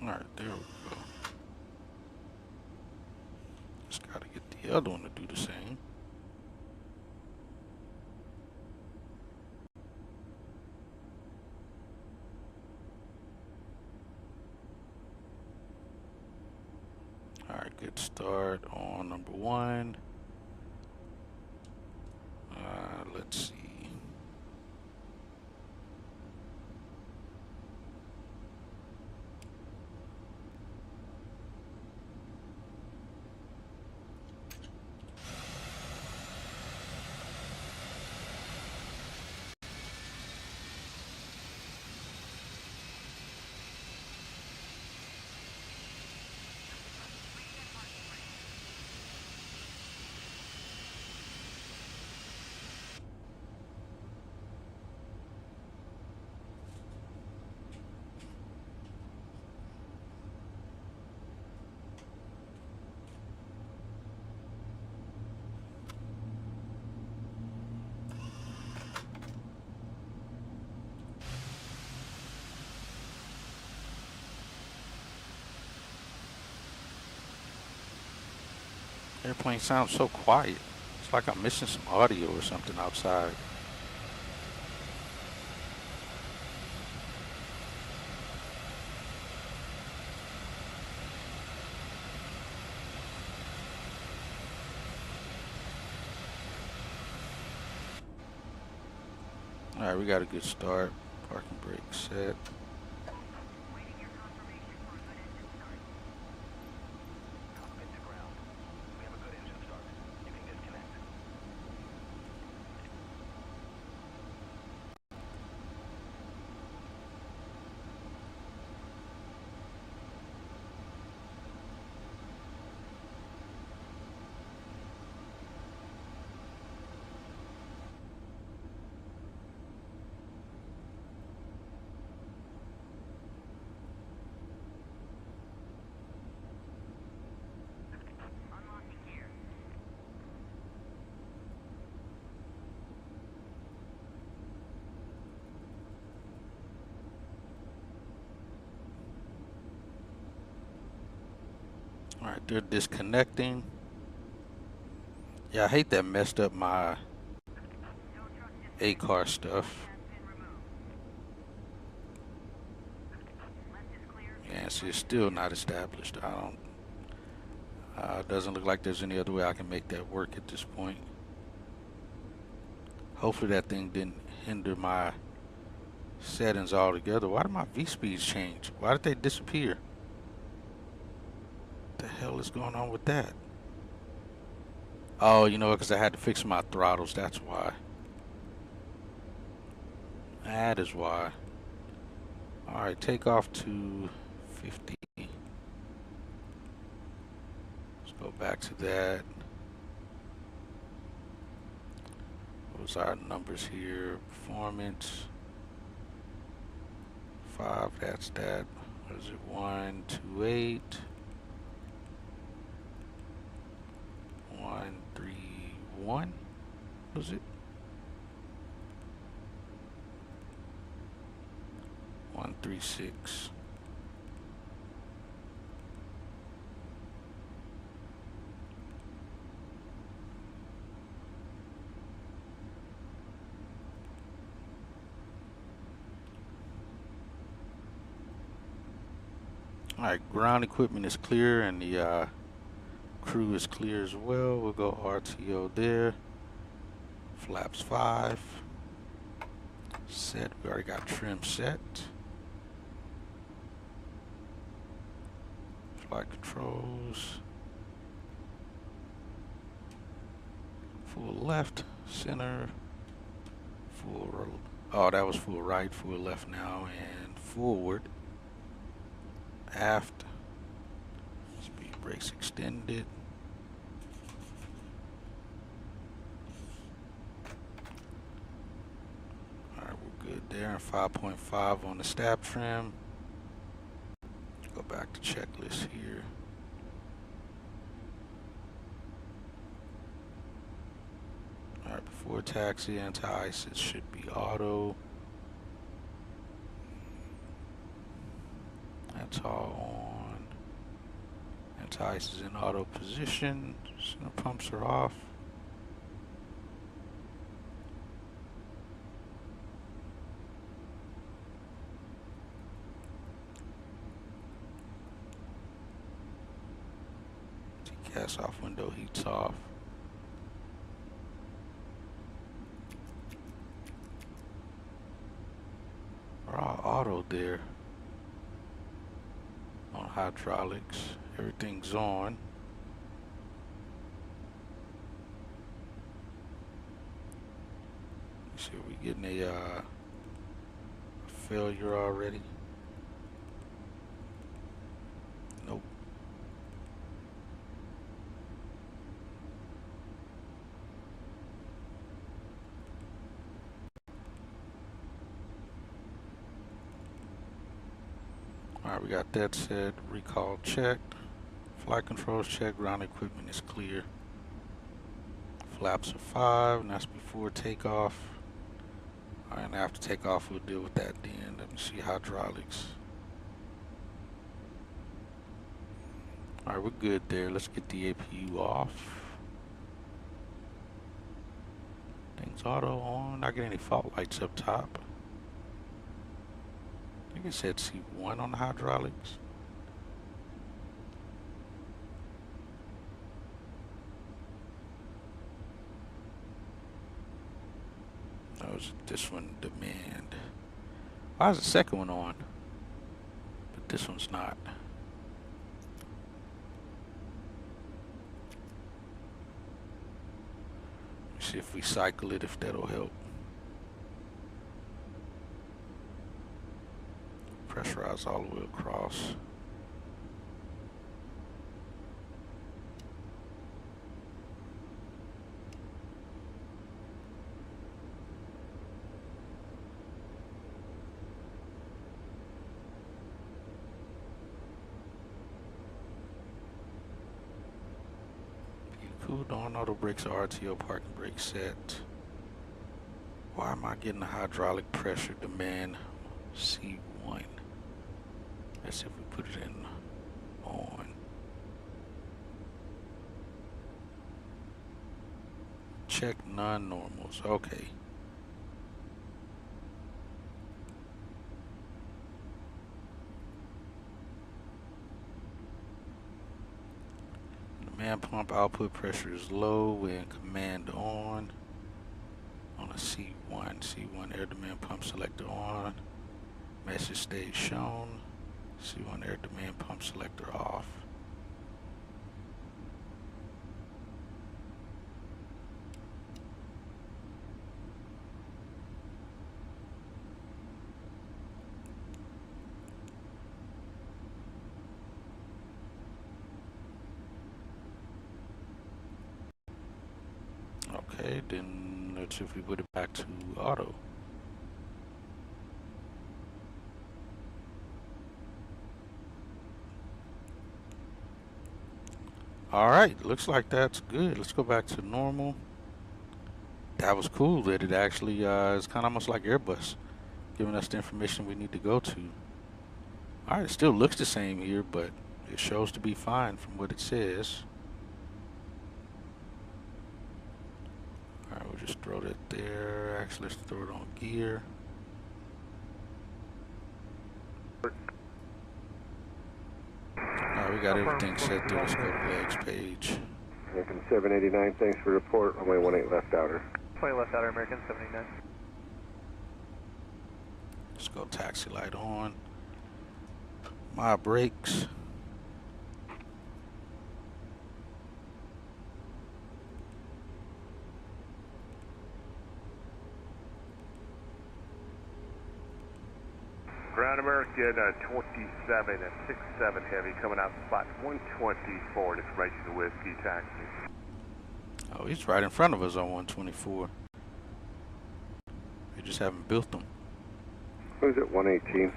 All right, there we go. Just got to get the other one to do the same. All right, good start on number one. Let's see. Airplane sounds so quiet. It's like I'm missing some audio or something outside. All right, we got a good start. Parking brake set. Waiting your confirmation for a good engine start. Cockpit to ground. We have a good engine start. You can disconnect. Alright, they're disconnecting. Yeah, I hate that messed up my A-car stuff. Yeah, see, it's still not established. I don't. It doesn't look like there's any other way I can make that work at this point. Hopefully that thing didn't hinder my settings altogether. Why did my V-speeds change? Why did they disappear? What the hell is going on with that? Oh, you know, because I had to fix my throttles. That's why. That is why. Alright, take off to 50. Let's go back to that. What was our numbers here? Performance. 5, that's that. What is it? 128. 131. What was it? 136. Alright, ground equipment is clear and the crew is clear as well. We'll go RTO there. Flaps 5. Set. We already got trim set. Flight controls. Full left, center, full. Oh, that was full right, full left now, and forward. Aft. Speed brakes extended. Alright, we're good there. 5.5 on the stab trim. Go back to checklist here. Alright, before taxi, anti-ice, it should be auto. That's all on. Anti-ice is in auto position. Center pumps are off. Gas off, window heats off. We're all auto there. On hydraulics, everything's on. Let's see, are we getting a failure already? Nope. Alright, we got that set. Recall checked. Flight controls checked. Ground equipment is clear. Flaps are 5, and that's before takeoff. Alright, and after takeoff, we'll deal with that then. Let me see hydraulics. Alright, we're good there. Let's get the APU off. Things auto on. Not getting any fault lights up top. I think it said C1 on the hydraulics. That was this one, demand. Why is the second one on? But this one's not. Let's see if we cycle it, if that'll help. Pressurize all the way across. Cool, on auto brakes, RTO parking brake set. Why am I getting the hydraulic pressure demand C1? Let's see if we put it in on. check non-normals. Okay. Demand pump output pressure is low when command on a C1. C1 air demand pump selector on. Message state shown. C1 air demand pump selector off. Okay, then let's see if we put it back to auto. Alright, looks like that's good. Let's go back to normal. That was cool that it actually is kind of almost like Airbus, giving us the information we need to go to. Alright, it still looks the same here, but it shows to be fine from what it says. Alright, we'll just throw that there. Actually, let's throw it on gear. Alright, we got everything set there. Let's go to legs page. American 789, thanks for report. Runway 18 left outer. 20 left outer, American 789. Let's go taxi light on. My brakes. Ground American 27 at 67 heavy coming out spot 124 information to Whiskey taxi. Oh, he's right in front of us on 124. We just haven't built them. Who's at 118?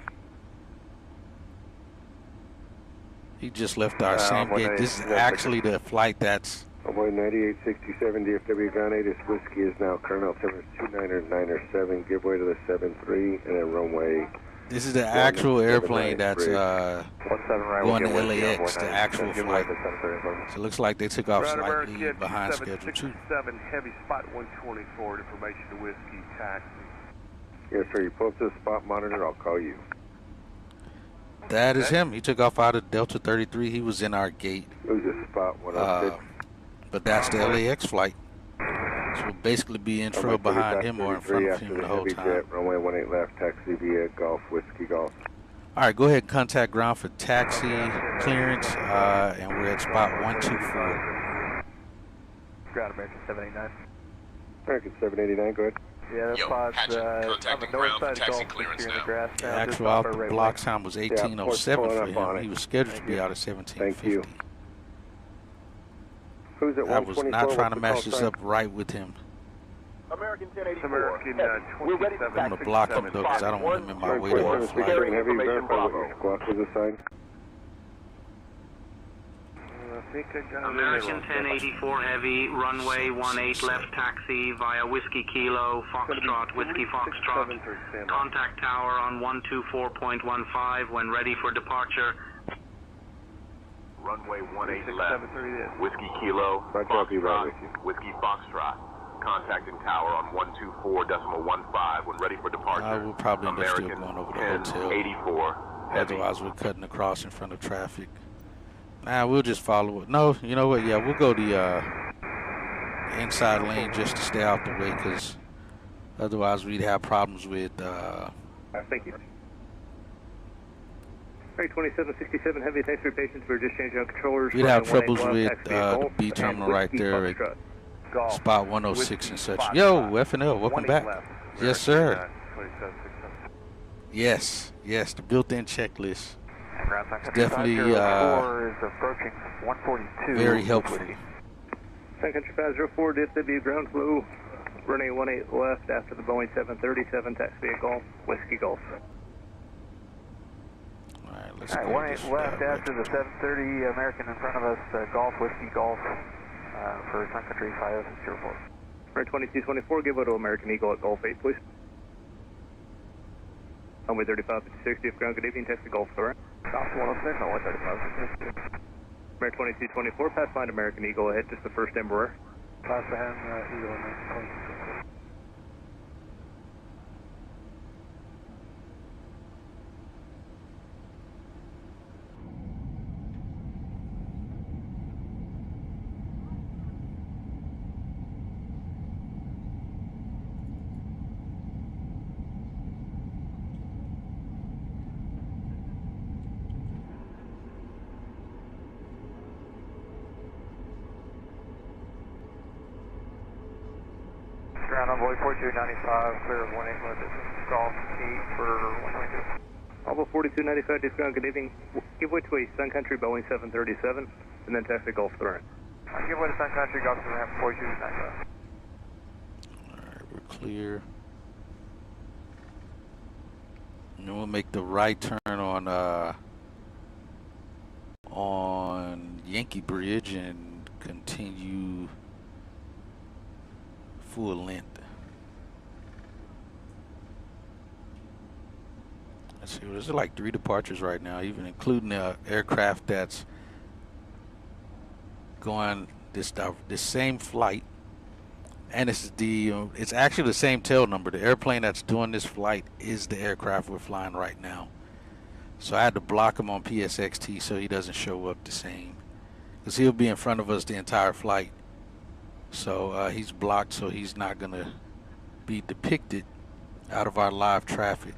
He just left our same gate. This is actually the flight that's... Runway 9867 DFW ground 8 is Whiskey is now Colonel Timbers 299er7, give way to the 73 and then runway... This is the actual airplane that's going to LAX, the actual flight. So it looks like they took off slightly behind schedule too. Heavy spot 124 information to Whiskey taxi. Yes, sir. You pull up to the spot monitor, I'll call you. That is him. He took off out of Delta 33. He was in our gate. Who's the spot 106? But that's the LAX flight. So we'll basically be in trouble behind him or in front of him the whole time. Jet, runway 18 left, taxi via Golf, Whiskey Golf. All right, go ahead and contact ground for taxi clearance, and we're at spot 124. Ground American 789. American 789, go ahead. Yeah, that spot's on the north side of Golf, here in the grass. The actual out block time was 1807 for him. He was scheduled to be out at 1750. Thank you. Who's at I was not trying to match this up right with him. American 1084. American We're ready to I'm going to block him though because I don't want him in my way to my flight. Heavy, verify what your squawk was assigned. American 1084 heavy, runway 18 left taxi via Whiskey Kilo, Foxtrot, Whiskey Foxtrot. Contact tower on 124.15 when ready for departure. Runway 18 left, Whiskey Kilo, Foxtrot, Whiskey Foxtrot. Contacting tower on 124.15 when ready for departure. We'll probably end up still going over the hotel. 84. Otherwise, we're cutting across in front of traffic. Nah, we'll just follow it. No, you know what? Yeah, we'll go the inside lane just to stay out the way, because otherwise we'd have problems with. Thank you. 2767 heavy, thanks for your patience. We're just changing out controllers. We'd have troubles with the B terminal right there at spot 106 and such. Yo, FNL, welcome back. Yes, sir. Yes, the built-in checklist. It's definitely very helpful. Country 504, DFW ground flow, runway 18 left after the Boeing 737, taxi via Golf, Whiskey Golf. Alright, let's go. 18 left after the 730, American in front of us, Golf, Whiskey Golf, for Sun Country 5004. Right 2224, give way to American Eagle at Golf 8, please. Runway 3550, if ground, good evening, taxi Golf, alright. South 106 on 135. American 2224, pass line American Eagle ahead, just the first Embraer. Clapham, Eagle 9. Ground envoy 4295, clear of 18 left at Golf 8 for 122. Bravo 4295, discount, good evening. Give way to a Sun Country Boeing 737, and then taxi Gulf 3. Give way to Sun Country, Golf 3, ramp 4295. Alright, we're clear. And then we'll make the right turn on Yankee Bridge and continue full length. Let's see, there's like 3 departures right now, even including the aircraft that's going this same flight, and it's actually the same tail number. The airplane that's doing this flight is the aircraft we're flying right now. So I had to block him on PSXT so he doesn't show up the same, because he'll be in front of us the entire flight. So he's blocked, so he's not going to be depicted out of our live traffic.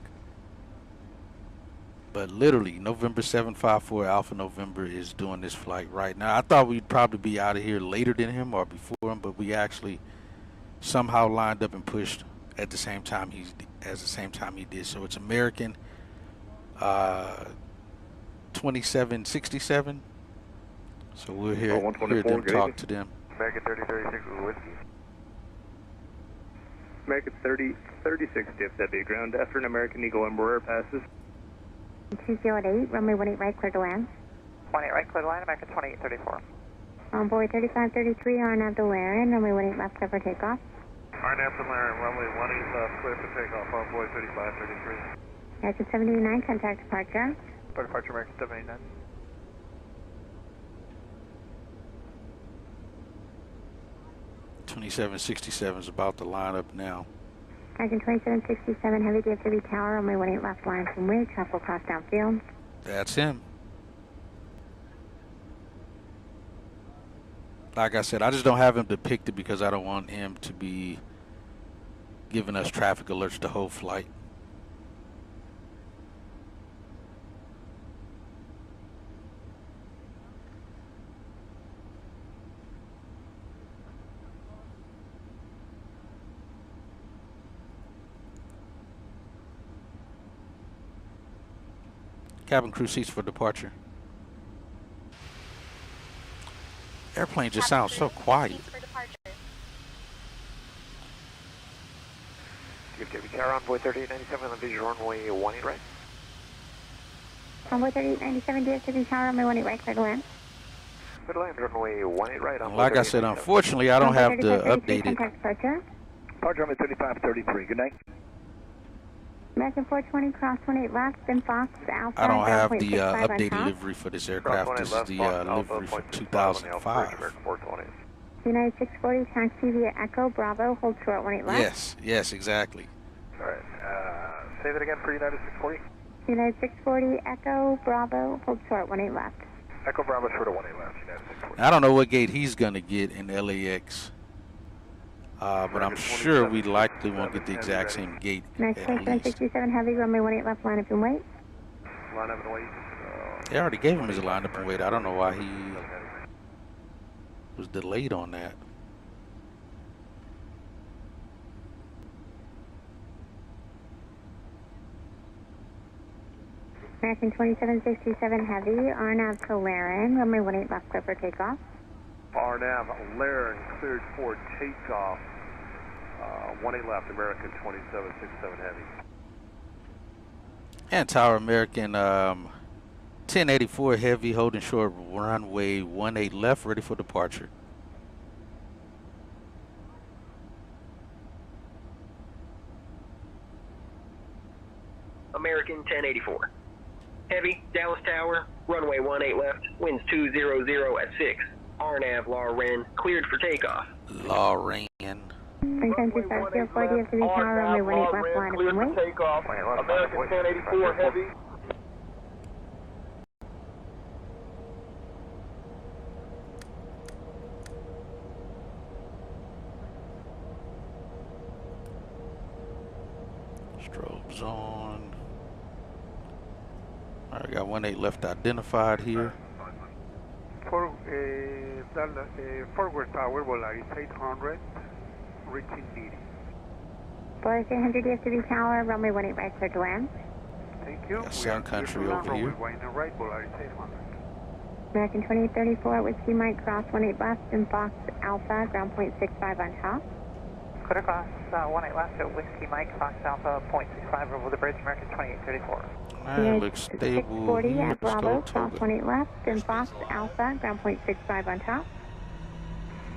But literally, November 754 Alpha November is doing this flight right now. I thought we'd probably be out of here later than him or before him, but we actually somehow lined up and pushed at the same time he did. So it's American 2767. So we're here to talk to them. American 3036 with whiskey. American 3036 DFW, ground after an American Eagle Embraer passes. 208, runway 18 right, clear to land. 18 right, clear to land, American 2834. On board 3533, RNAV to Laren, runway 18 left, clear for takeoff. RNAV to Laren, runway 18 left, clear for takeoff, on board 3533. American 789, contact departure. Departure American 789. .2767 is about to line up now. American 2767, heavy DFW tower, runway 18 left, line from wind, traffic will cross downfield. That's him. Like I said, I just don't have him depicted because I don't want him to be giving us traffic alerts the whole flight. Cabin crew seats for departure. Airplane just sounds so quiet. DFW tower on board 3897 on visual runway 18 right. On board 3897, DFW tower, runway 18 right, clear to land. Clear to land, runway 18 right. On like I said, unfortunately, I don't have the updated. Contact departure. Departure runway 3533, good night. American 420, cross 18 left, then Fox, Alpha. I don't have the updated livery for this aircraft. This is the livery from 2005. United 640, taxi via Echo, Bravo, hold short 18 left. Yes, exactly. All right, say that again for United 640. United 640, Echo, Bravo, hold short 18 left. Echo Bravo short of 18 left, United 640. I don't know what gate he's going to get in LAX. But I'm sure we likely won't get the exact same gate. Next question, 67 heavy, runway 18 left, line up and wait. Line up and wait. They already gave him his line up and wait. I don't know why he was delayed on that. American 2767 heavy, RNAV to Laren, runway 18 left, clear for takeoff. RNAV, Laren, cleared for takeoff. 18 left, American 2767 heavy. And Tower American 1084 heavy, holding short runway 18 left, ready for departure. American 1084. Heavy, Dallas Tower, runway 18 left, winds 200 at 6. RNAV, Laren, cleared for takeoff. Lauren. Franklin 2504 DFW Tower, runway 18 left, line up and wait. Takeoff. American 1084 heavy. Strobes on. All right, got 18 left identified here. Forward tower, Volaris 800, reaching Didi. Volaris 800 DFW Tower, runway 18 right, clear to land. Thank you. Got Sun Country over here. Right, Volaris 800. American 2834, Whiskey Mike, cross 18 left, and Fox Alpha, ground point 65 on top. Clear cross 18 left, so Whiskey Mike, Fox Alpha, 0.65 over the bridge, American 2834. Alright, looks stable 640 here. at Bravo, Let's go cross 18 left, and Fox Alpha, ground point 65 on top.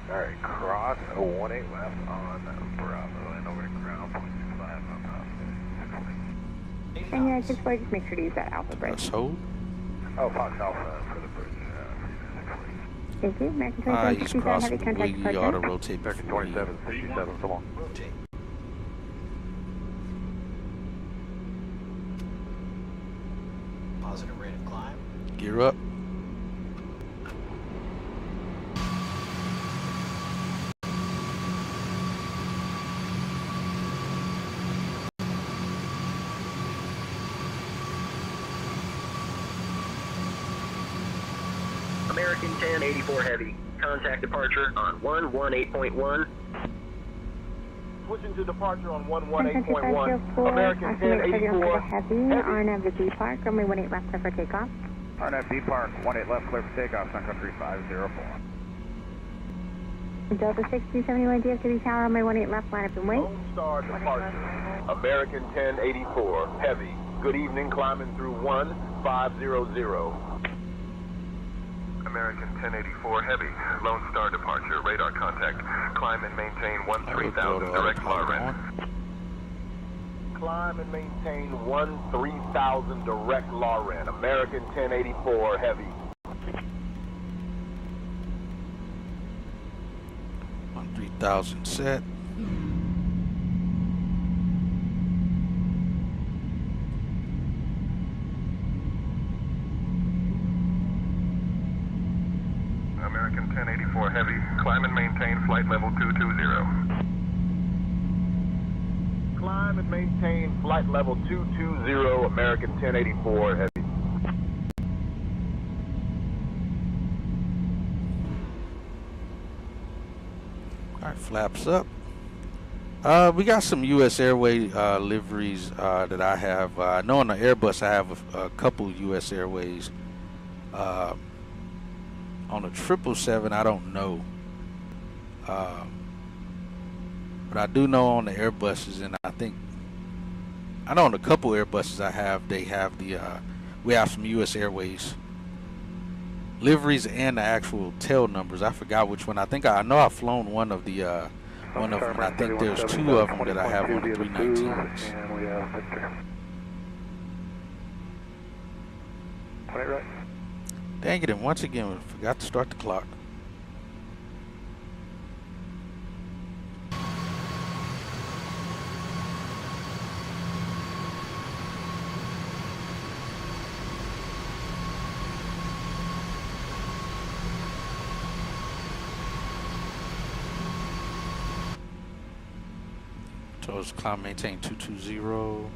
Alright, cross 18 left on Bravo and over to ground point 65 on top. And yeah, 640, just make sure to use that Alpha bridge. Let's hold. Oh, Fox Alpha for the bridge. Thank you. American He's 2767, crossing heavy the contact wing. You ought to departure. rotate American before you 2767, come on. Positive rate of climb. gear up. American 1084 heavy. Contact departure on 118.1. Switching to departure on Franklin 118.1. 2504, American estimate 30 on 1084 for the heavy, RNAV Park, runway 18 left, clear for takeoff. RNFD Park, 18 left, clear for takeoff, Sun Country 504. Delta 6271 DFW Tower, runway 18 left, line up and wait. Lone Star departure. American 1084 heavy. Good evening, climbing through 1500. American 1084 heavy, Lone Star departure, radar contact. Climb and maintain 13,000 direct Lauren. Climb and maintain 13,000 direct Lauren. American 1084 heavy. 13,000 set. American 1084 heavy, climb and maintain flight level 220. Climb and maintain flight level 220, American 1084 heavy. All right, flaps up. We got some U.S. Airway liveries that I have. I know on the Airbus I have a couple U.S. Airways. On the 777, I don't know. But I do know on the Airbuses, and I know on a couple Airbuses I have, they have we have some U.S. Airways liveries and the actual tail numbers. I forgot which one. I know I've flown one of them. And I think there's two of them that I have on the 319s. And we have Victor. Right. Dang it, and once again, we forgot to start the clock. So it's climb maintain 220.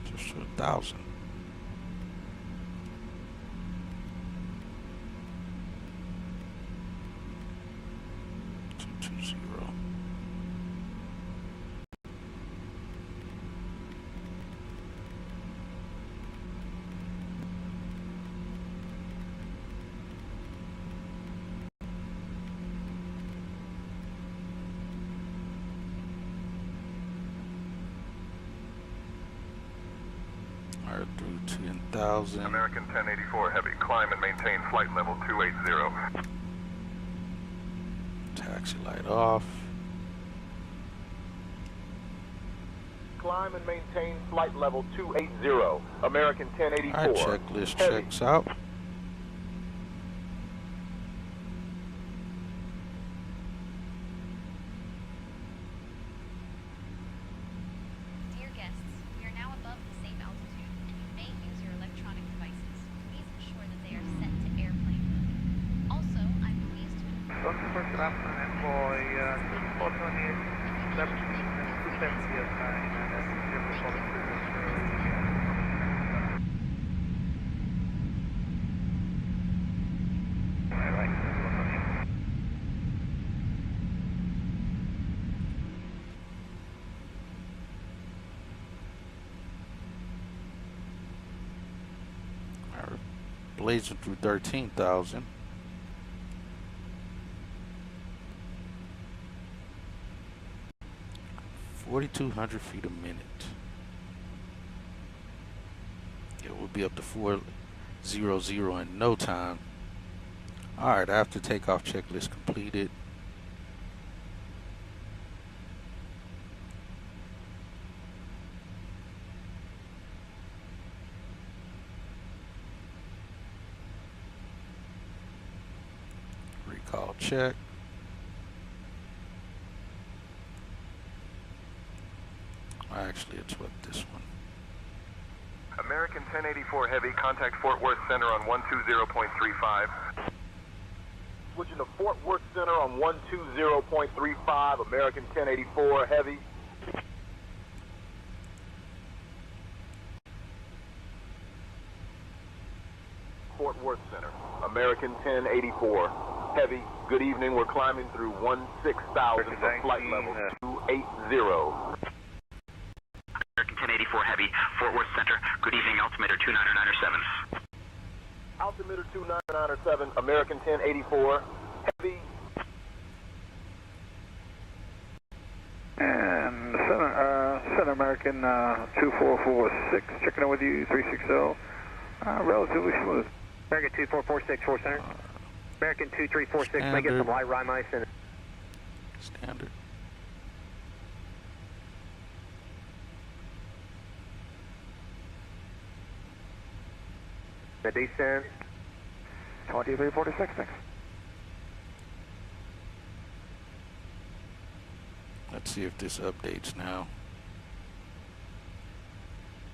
Just to 1,000. Through 10,000. American 1084 heavy, climb and maintain flight level 280. Taxi light off. climb and maintain flight level 280. American 1084. All right, checklist Heavy. checks out. Dear guests, we are now above the safe altitude, and you may use your electronic devices. Please ensure that they are set to airplane mode. Also, I'm pleased to inform Good afternoon, employ 2428, 270 assign, and then Blazing through 13,000. $4,200 feet a minute. Yeah, we'll be up to 400 in no time. Alright, after takeoff checklist completed. Recall check. Actually, it's what this one. American 1084 Heavy, contact Fort Worth Center on 120.35. Switching to Fort Worth Center on 120.35, American 1084 Heavy. Fort Worth Center, American 1084 Heavy. Good evening, we're climbing through 16,000 for flight level 280. American 1084 Heavy, Fort Worth Center. Good evening, altimeter 29907. Altimeter 29907, American 1084 Heavy. And Center American 2446, checking in with you, 360. Relatively smooth. American 2446, 4 Center. American 2346, may get some light rime ice in it. Standard. The descent. 2346, thanks. Let's see if this updates now.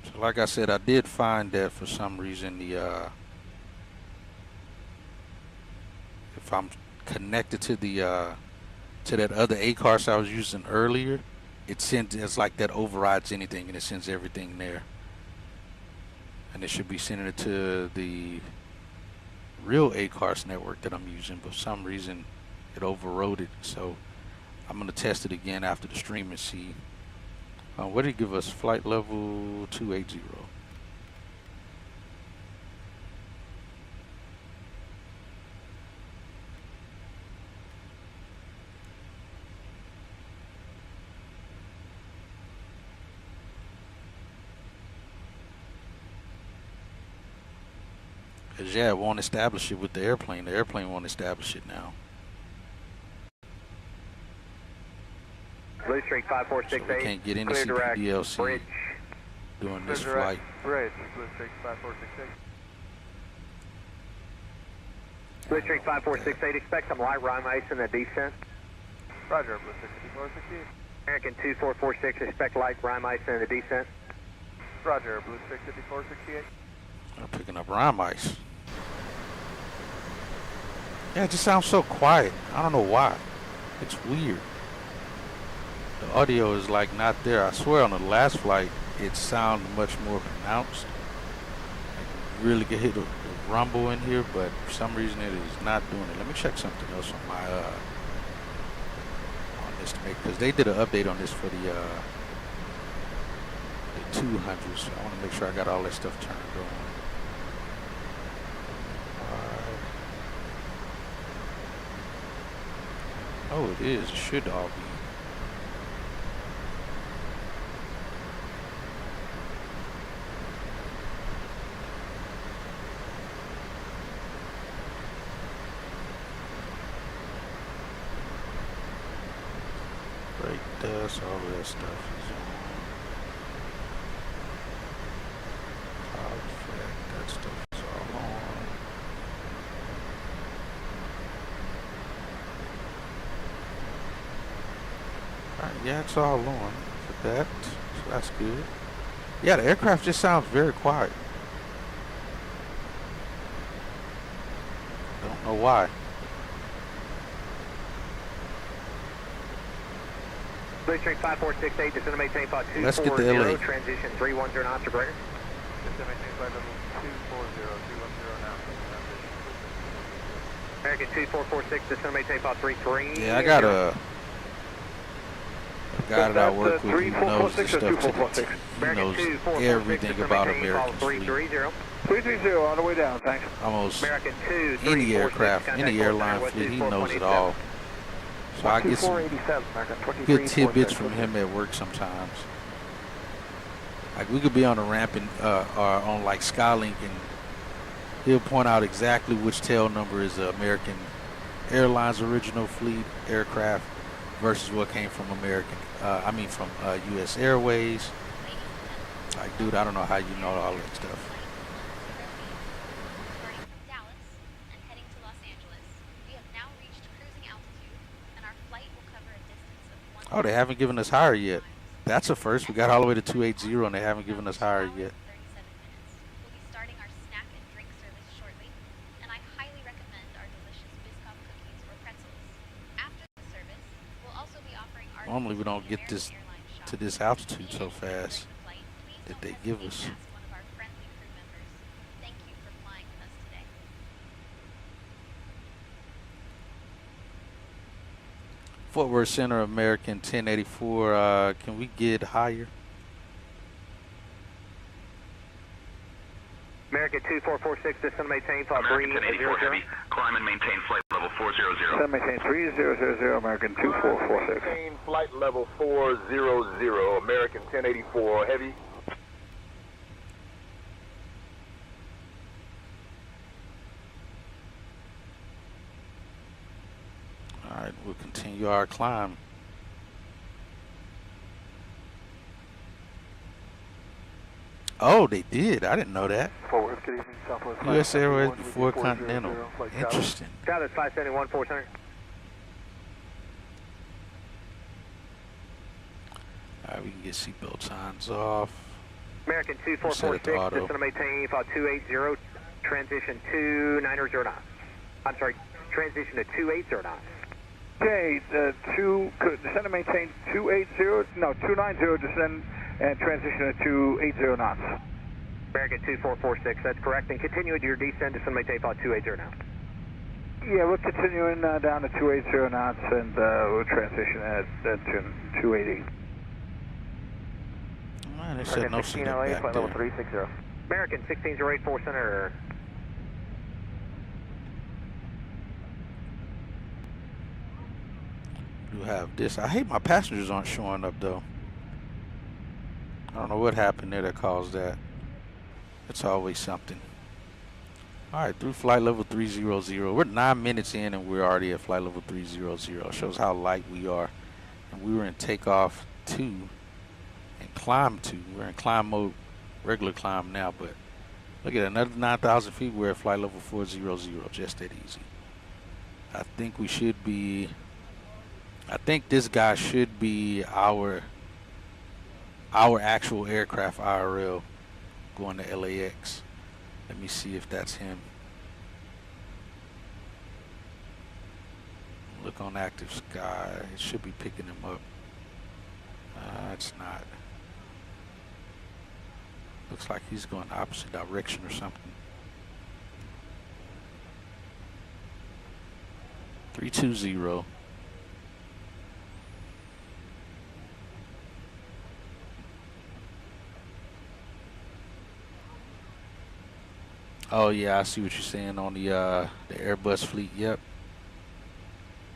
So like I said, I did find that for some reason the if I'm connected to the to that other ACARS I was using earlier, it sends, it's like that overrides anything and it sends everything there. And it should be sending it to the real ACARS network that I'm using, but for some reason it overrode it. So I'm going to test it again after the stream and see. What did it give us? Flight level 280. Because yeah, it won't establish it with the airplane. The airplane won't establish it now. Blue Streak 5468. So we can't get any CPDLC bridge. During this flight. Bridge, Blue Streak 5468. Blue Streak 5468, expect some light rime ice in the descent. Roger, Blue Streak 5468. American 2446, expect light rime ice in the descent. Roger, Blue Streak 5468. I'm picking up rime ice. Yeah, it just sounds so quiet. I don't know why. It's weird. The audio is like not there. I swear on the last flight, it sounded much more pronounced. I really get hit a rumble in here, but for some reason it is not doing it. Let me check something else on my on this to make, because they did an update on this for the 200s. So I want to make sure I got all that stuff turned on. Oh, it is. It should all be. Brake dust, all of that stuff is on. Yeah, it's all on for that. So that's good. Yeah, the aircraft just sounds very quiet. Don't know why. Street 5468, descend to maintain flight 240. Let's get to LA. Transition 310 knots or greater. Descend to maintain flight level 240, 310 knots. American 2446, descend to maintain flight 33. Yeah, I got a guy that I work with who knows this stuff. He knows everything about American fleet. 330 on the way down, thanks. Almost any aircraft, any airline fleet, he knows it all. So I get some good tidbits from him at work sometimes. Like we could be on a ramp and or on like Skylink, and he'll point out exactly which tail number is the American Airlines original fleet aircraft versus what came from from U.S. Airways. Like, dude, I don't know how you know all that stuff. Oh, they haven't given us higher yet. That's a first. We got all the way to 280 and they haven't given us higher yet. We'll be starting our snack and drink service shortly, and I highly recommend our delicious Biscoff cookies or pretzels. After the service, we'll also be offering our Normally we don't get this to this altitude so fast that they give us. one of our friendly crew members. Thank you for flying with us today. Fort Worth Center, American 1084. Can we get higher? American 2446, descend to maintain flight 300. American 1084 heavy, climb and maintain flight level 400. Descend to maintain 3000, American 2446. Maintain flight level 400, American 1084 heavy. All right, we'll continue our climb. Oh, they did. I didn't know that. Forward, good evening, Southwest. U.S. Airways before Continental. Interesting. Dallas 571, 400. All right, we can get seatbelt signs off. American Set it 2446, to auto. descend to maintain flight 280, transition 290 knots. I'm sorry, transition to 280 knots. Okay, descend to maintain 290, descend and transition to 280 knots. American 2446, that's correct. And continue with your descend, descend to maintain flight 280 now. Yeah, we're continuing down to 280 knots, and we'll transition at 280. Man, they said no seatbelt back there. 360. American 16084 center. Do have this. I hate my passengers aren't showing up though. I don't know what happened there that caused that. It's always something. All right, through flight level 300. We're 9 minutes in and we're already at flight level 300. Shows how light we are. And we were in takeoff 2 and climb 2. We're in climb mode, regular climb now, but look at another 9,000 feet. We're at flight level 400. Just that easy. I think we should be. I think this guy should be our actual aircraft IRL going to LAX. Let me see if that's him. Look on active sky. It should be picking him up. It's not. Looks like he's going the opposite direction or something. 320. Oh yeah, I see what you're saying on the Airbus fleet. Yep.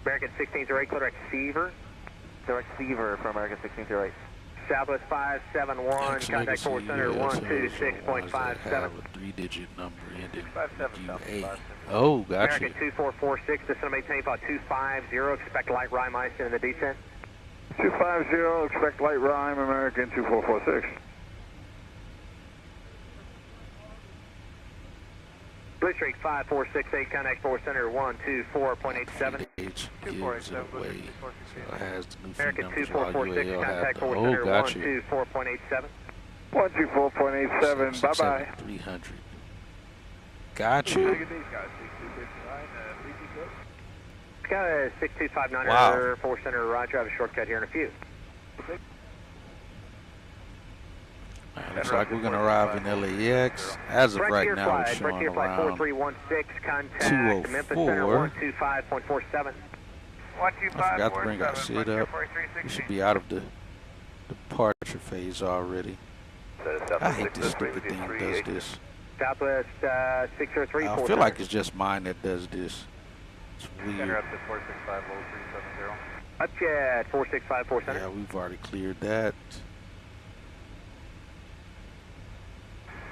American 1608, clear receiver. Direct receiver for American 1608. Southwest 571, contact Fort Center 126.57. Have a 3-digit number ending 577 U8. Oh, gotcha. American 2446, descend to maintain flight 250, expect light rime ice in the descent. 250, expect light rime, American 2446. Blue Streak 5468, contact 4 center 124.87. Gives it away. So it has the new feed American numbers while 2446, UAL have contact the 4 center 124.87. 124.87. 124.87, bye-bye. 300. Got you. Got a 6259er, Wow. 4 center, roger. I have a shortcut here in a few. Looks like we're going to arrive in LAX. As of right now, it's showing around 4316, contact Memphis Center 125.47. I forgot to bring our shit up. We should be out of the departure phase already. I hate this stupid thing that does this. Southwest 603. I feel like it's just mine that does this. It's weird. Up to 465, 0370. Upjet 4654 center. Yeah, we've already cleared that.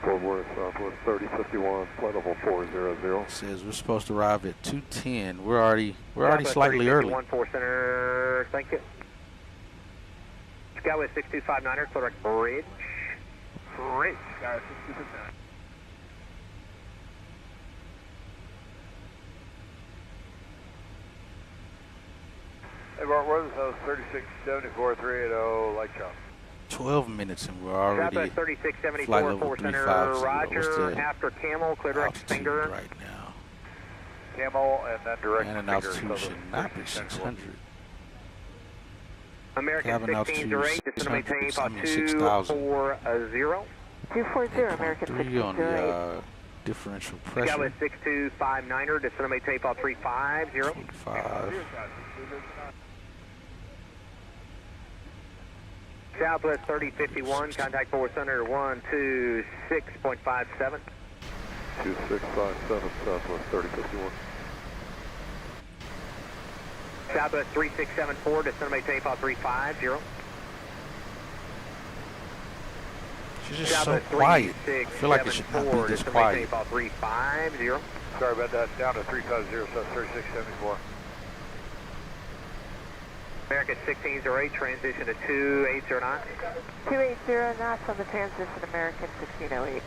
Fort Worth, Southwest 3051, flight level 400. Says we're supposed to arrive at 210. We're already Southwest slightly early. 4 center. Thank you. Skywest 6259er, Clark Bridge. Bridge, Skywest 6259. Hey, Bart, what is those 3674 380 Lake Shop? 12 minutes and we're already Southwest flight 3674, level 4 center, 350. roger. After Camel, clear direct Altitude finger. right now. Camel and then direct And an finger, altitude so should not be 600. American Cabin 1608, altitude just going to maintain 6,000. 240. 240, American 3 on 1608. the differential pressure. Skywest 6259er, just going to maintain about 350. 25. Southwest 3051, contact 4 center 126.57. 2657, Southwest 3051. Southwest 3674, just going to maintain about 350. She's just so quiet. I feel like it should not be this quiet. About 350. Sorry about that, down to 350, so 3674. American 1608, transition to 280 knots. 280 knots on the transition, American 1608.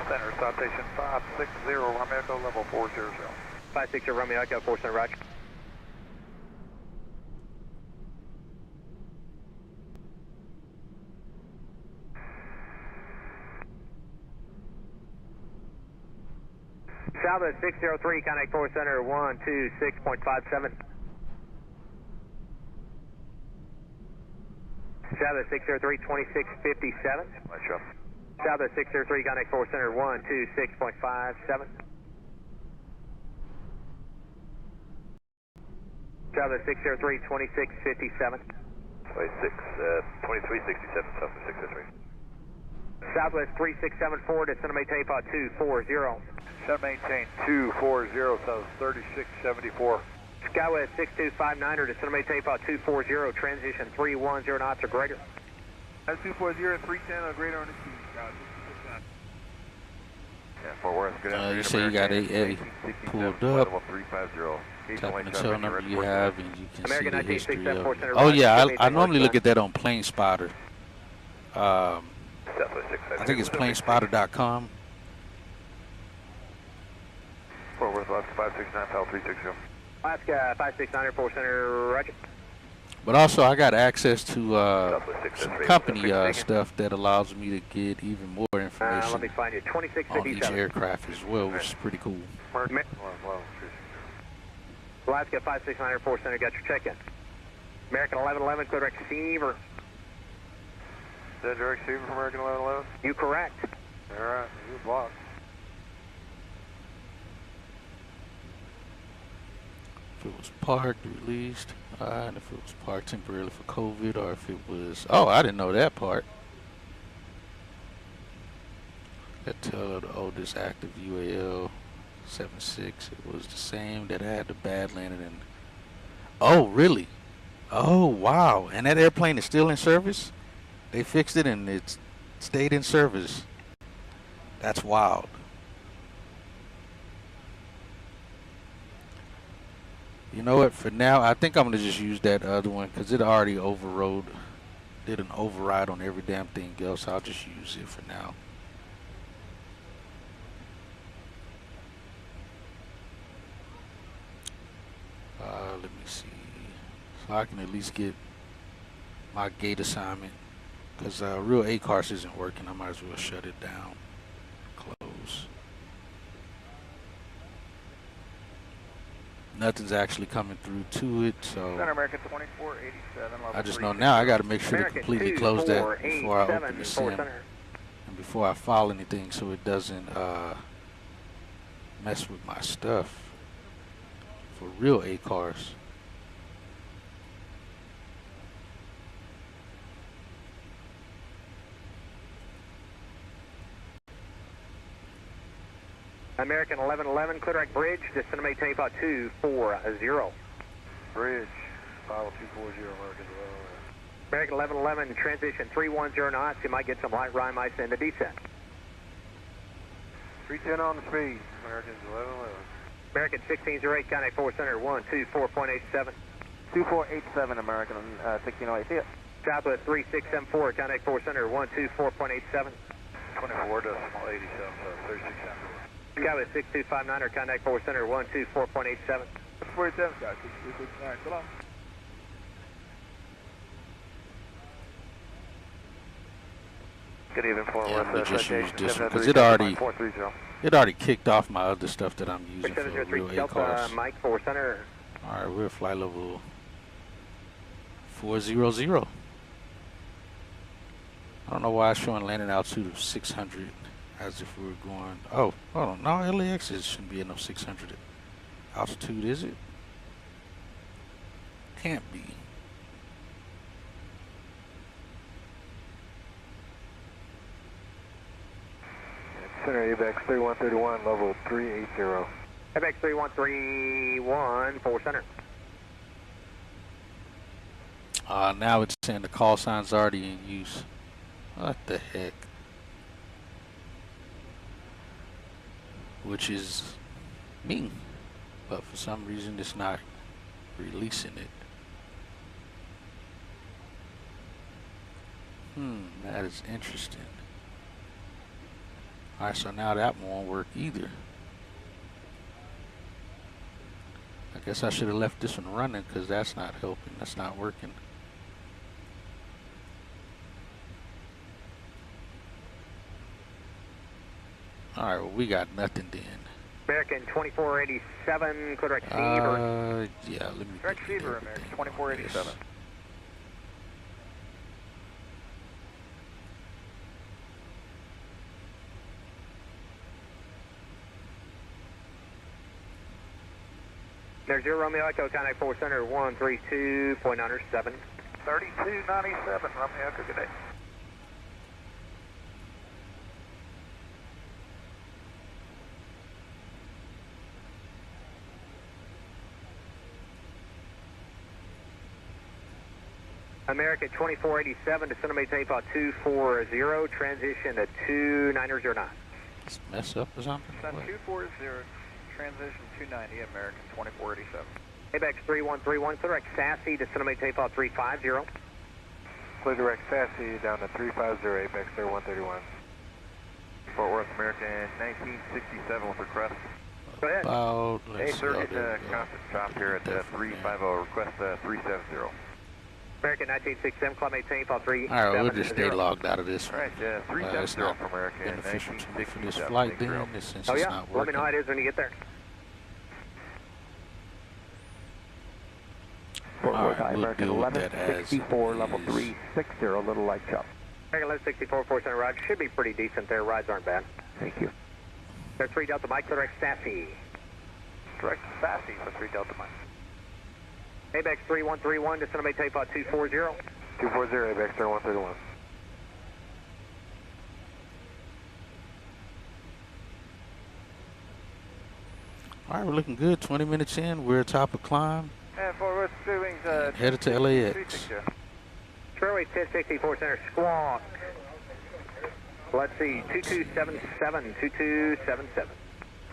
Center, citation 560, Romeo Echo, level 400. 560 Romeo Echo, 4 center, roger. Southwest 603, contact 4 center 126.57. Southwest 603, 2657. Southwest 603, contact 4 center 126.57. Southwest 603, 2657. 2367, Southwest 603. Southwest 3674, descend to maintain pod 240. Descend maintain 240, South 3674. Skywest 6259er, descend to maintain pod 240, transition 310 knots or greater. That's 240 and 310 or greater on the key. Yeah, Fort Worth, good afternoon. You say you got a pulled up. 350. Tap the tail number you have, and you can American see the history of it. Center, Oh yeah, I normally look at that on Plane Spotter. I think it's planespotter.com. Fort Worth, Alaska 569, Pal 360. Alaska 569, 4 center, roger. But also, I got access to some company stuff that allows me to get even more information let me find you. on each 2657. aircraft as well, which is pretty cool. Alaska 569, 4 center, got your check-in. American 1111, clear direct receiver. Is that direct receiver from American 1111? You correct. All right, you blocked. If it was parked, released, and if it was parked temporarily for COVID, or if it was, oh, I didn't know that part. That tell the oldest active UAL 76, it was the same that had the bad landing in. Oh, really? Oh, wow. And that airplane is still in service? They fixed it and it stayed in service. That's wild. You know what? For now, I think I'm going to just use that other one because it already overrode did an override on every damn thing else. I'll just use it for now. Let me see. So I can at least get my gate assignment. Because real ACARS isn't working. I might as well shut it down. Close. Nothing's actually coming through to it, so Center American 2487. I just know now I got to make sure to completely close that before I open the sim and before I file anything, so it doesn't mess with my stuff for real ACARS. American 1111, clear direct bridge, descend to maintain about 240. Bridge, 5240, American 1111. American 1111, transition 310 knots, you might get some light rime ice in the descent. 310 on the speed, American 1111. American 1608, contact 4 center 124.87. 2487, American 1608, see it. Southwest 3674, contact 4 center 124.87. 24.87, 3674. Skyway 6259 or contact 4 center 124.87. 47, guys, 6269, come on. Good evening, Fort Yeah, Worth. we just used this one because it already kicked off my other stuff that I'm using for real ACARS. Mike 4 center. All right, we're at flight level 400. I don't know why it's showing landing altitude of 600 as if we were going. Oh, hold on. No, LAX shouldn't be enough 600 altitude, is it? Can't be. Center ABEX 3131, level 380. ABEX 3131, 4 center. Now it's saying the call sign's already in use. What the heck? Which is me. But for some reason it's not releasing it. That is interesting. Alright, so now that won't work either. I guess I should have left this one running because that's not helping. That's not working. Alright, well, we got nothing then. American 2487, clear direct fever. Yeah, let me direct fever, American 2487. There's your Romeo Echo, contact 4 center 132.97. 3297, Romeo Echo, good day. American 2487, descend to maintain about 240, transition to 290 knots. Let's mess up or something? Descend 240, transition 290, American 2487. ABEX 3131, clear direct Sassy, descend to maintain about 350. Clear direct Sassy down to 350, ABEX 3131. Fort Worth, American 1967 with request. Go ahead. Hey, sir, getting a constant chop here at 350, request 370. American 1967, climb maintain, about 370. Alright, we'll just stay logged out of this one. Alright, 370 for American. Beneficial to me for this flight then, since it's not working. Let me know how it is when you get there. Fort Worth, we'll American deal with that 1164, level 360, little light chop. American 1164, 4 center ride. Should be pretty decent there. Rides aren't bad. Thank you. There's 3 Delta Mike, clear direct Sassy. Direct Sassy for 3 Delta Mike. ABEX 3131, descend to maintain about 240. 240, ABEX 3131. Alright, we're looking good. 20 minutes in, we're atop a climb. And Fort Worth, 2 wings, headed to LAX. Trailway 1064 center, squawk. Let's see, 2277, 2277.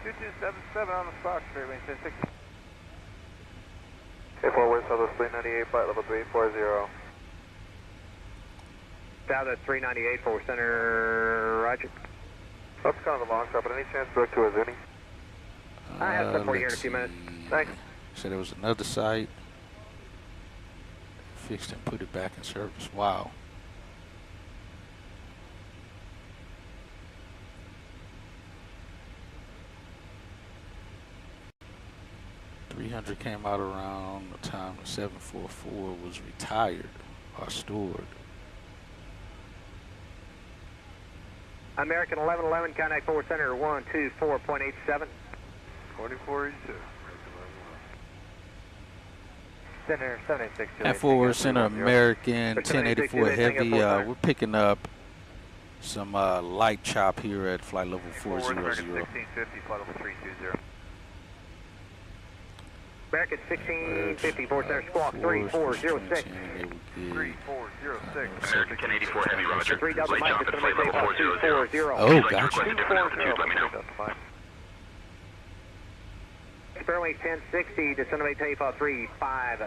2277 on the spot, Trailway 1060. Hey, Fort Worth, Southwest 398, flight level 340. out at 398 for center, roger. That's kind of a long shot, but any chance back to us, any? I have some for you here in a few minutes. Thanks. So there was another site. Fixed and put it back in service. Wow. .300 came out around the time the 744 was retired or stored. American 1111, contact 4 center 124.87. 2482. Center 786. And forward center American 1084 heavy. We're picking up some light chop here at flight level 400. American 1650, flight level 320. American 1650, 4 center squawk 3406. 3406. American 1084 heavy, roger. 3 double Light Mike, chop it's at going flight to level take 400. 240. Oh, gotcha. Different altitude, let me know. Fairway 1060, descend to takeoff 350.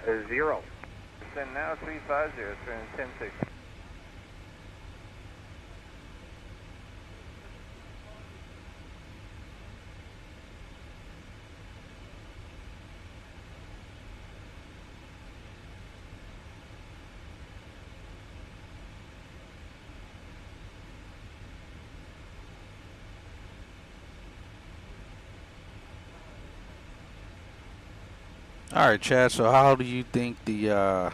Descend now 350, turn 1060. All right, Chad. So how do you think the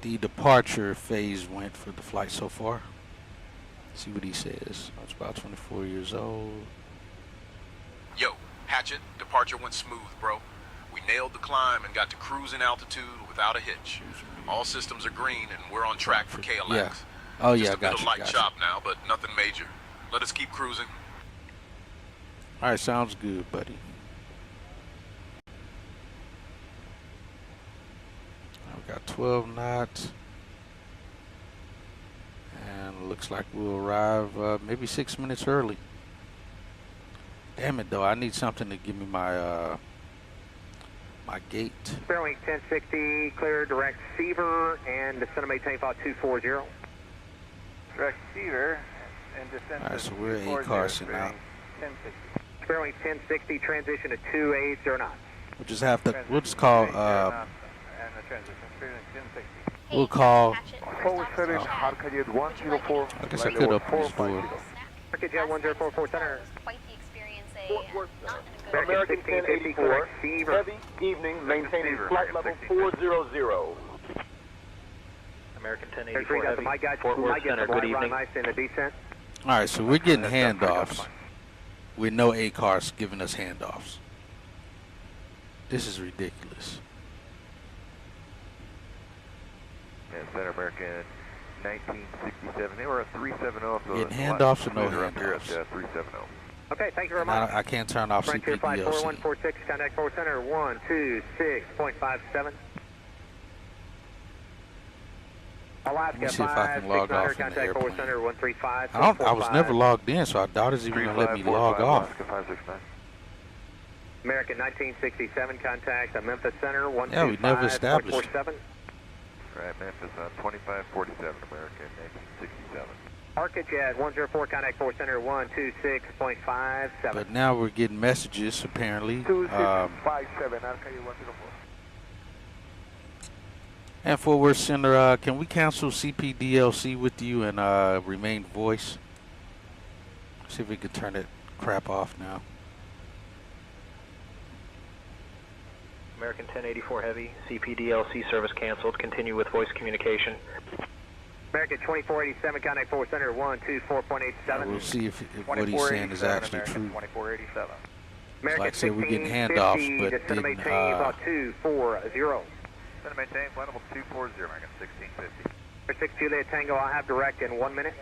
departure phase went for the flight so far? See what he says. It's about 24 years old. Yo, Hatchet, departure went smooth, bro. We nailed the climb and got to cruising altitude without a hitch. All systems are green and we're on track for KLX. Yeah. Oh yeah, Just a bit gotcha. of light chop now, but nothing major. Let us keep cruising. All right, sounds good, buddy. We got 12 knots, and looks like we'll arrive maybe 6 minutes early. Damn it, though! I need something to give me my my gate. Fairway 1060, clear direct receiver and descend to maintain flight 240. Direct receiver and descend. All right, so we're 8 cars now. 1060. Fairway 1060, transition to 280 knots. We'll just have to. We'll just call. And the transition. 1060. We'll call. Forward setting, Arcadia 104. I guess I could open this door. Arcadia 1044 center. Quite the experience, Fort Worth, not in a good American 1084, heavy, evening, maintaining flight level 400. American 1084 heavy. heavy, Fort Worth Center, good evening. Nice in the descent. All right, so we're getting handoffs with no A cars giving us handoffs. This is ridiculous. And Center American 1967. They were at 370. So getting handoffs or no handoffs? Here at 370. Okay, thank you very much. I can't turn off Frontier Flight CPDLC. 4146, contact 4 center 126.57. Alaska Let me see if I can log off from the contact 4 airplane. center 135. I was never logged in, so I doubt it's even gonna let me log off. Alaska 569. American 1967, contact Memphis Center 125.47. Yeah, we never established. Right, Memphis on 2547, American 1967. Arcajet 104, contact 4 center 126.57. But now we're getting messages apparently. 2657, Arcadia 104. And Fort Worth Center, can we cancel CPDLC with you and remain voice? See if we can turn that crap off now. American 1084 heavy, CPDLC service canceled. Continue with voice communication. American 2487, contact 4 center 124.87. We'll see if what he's saying is actually true. 2487. American Like I said, we're getting handoffs, but didn't, maintain about 240. Center maintain, flight level 240, American 1650. 6 Juliet Tango, I'll have direct in 1 minute.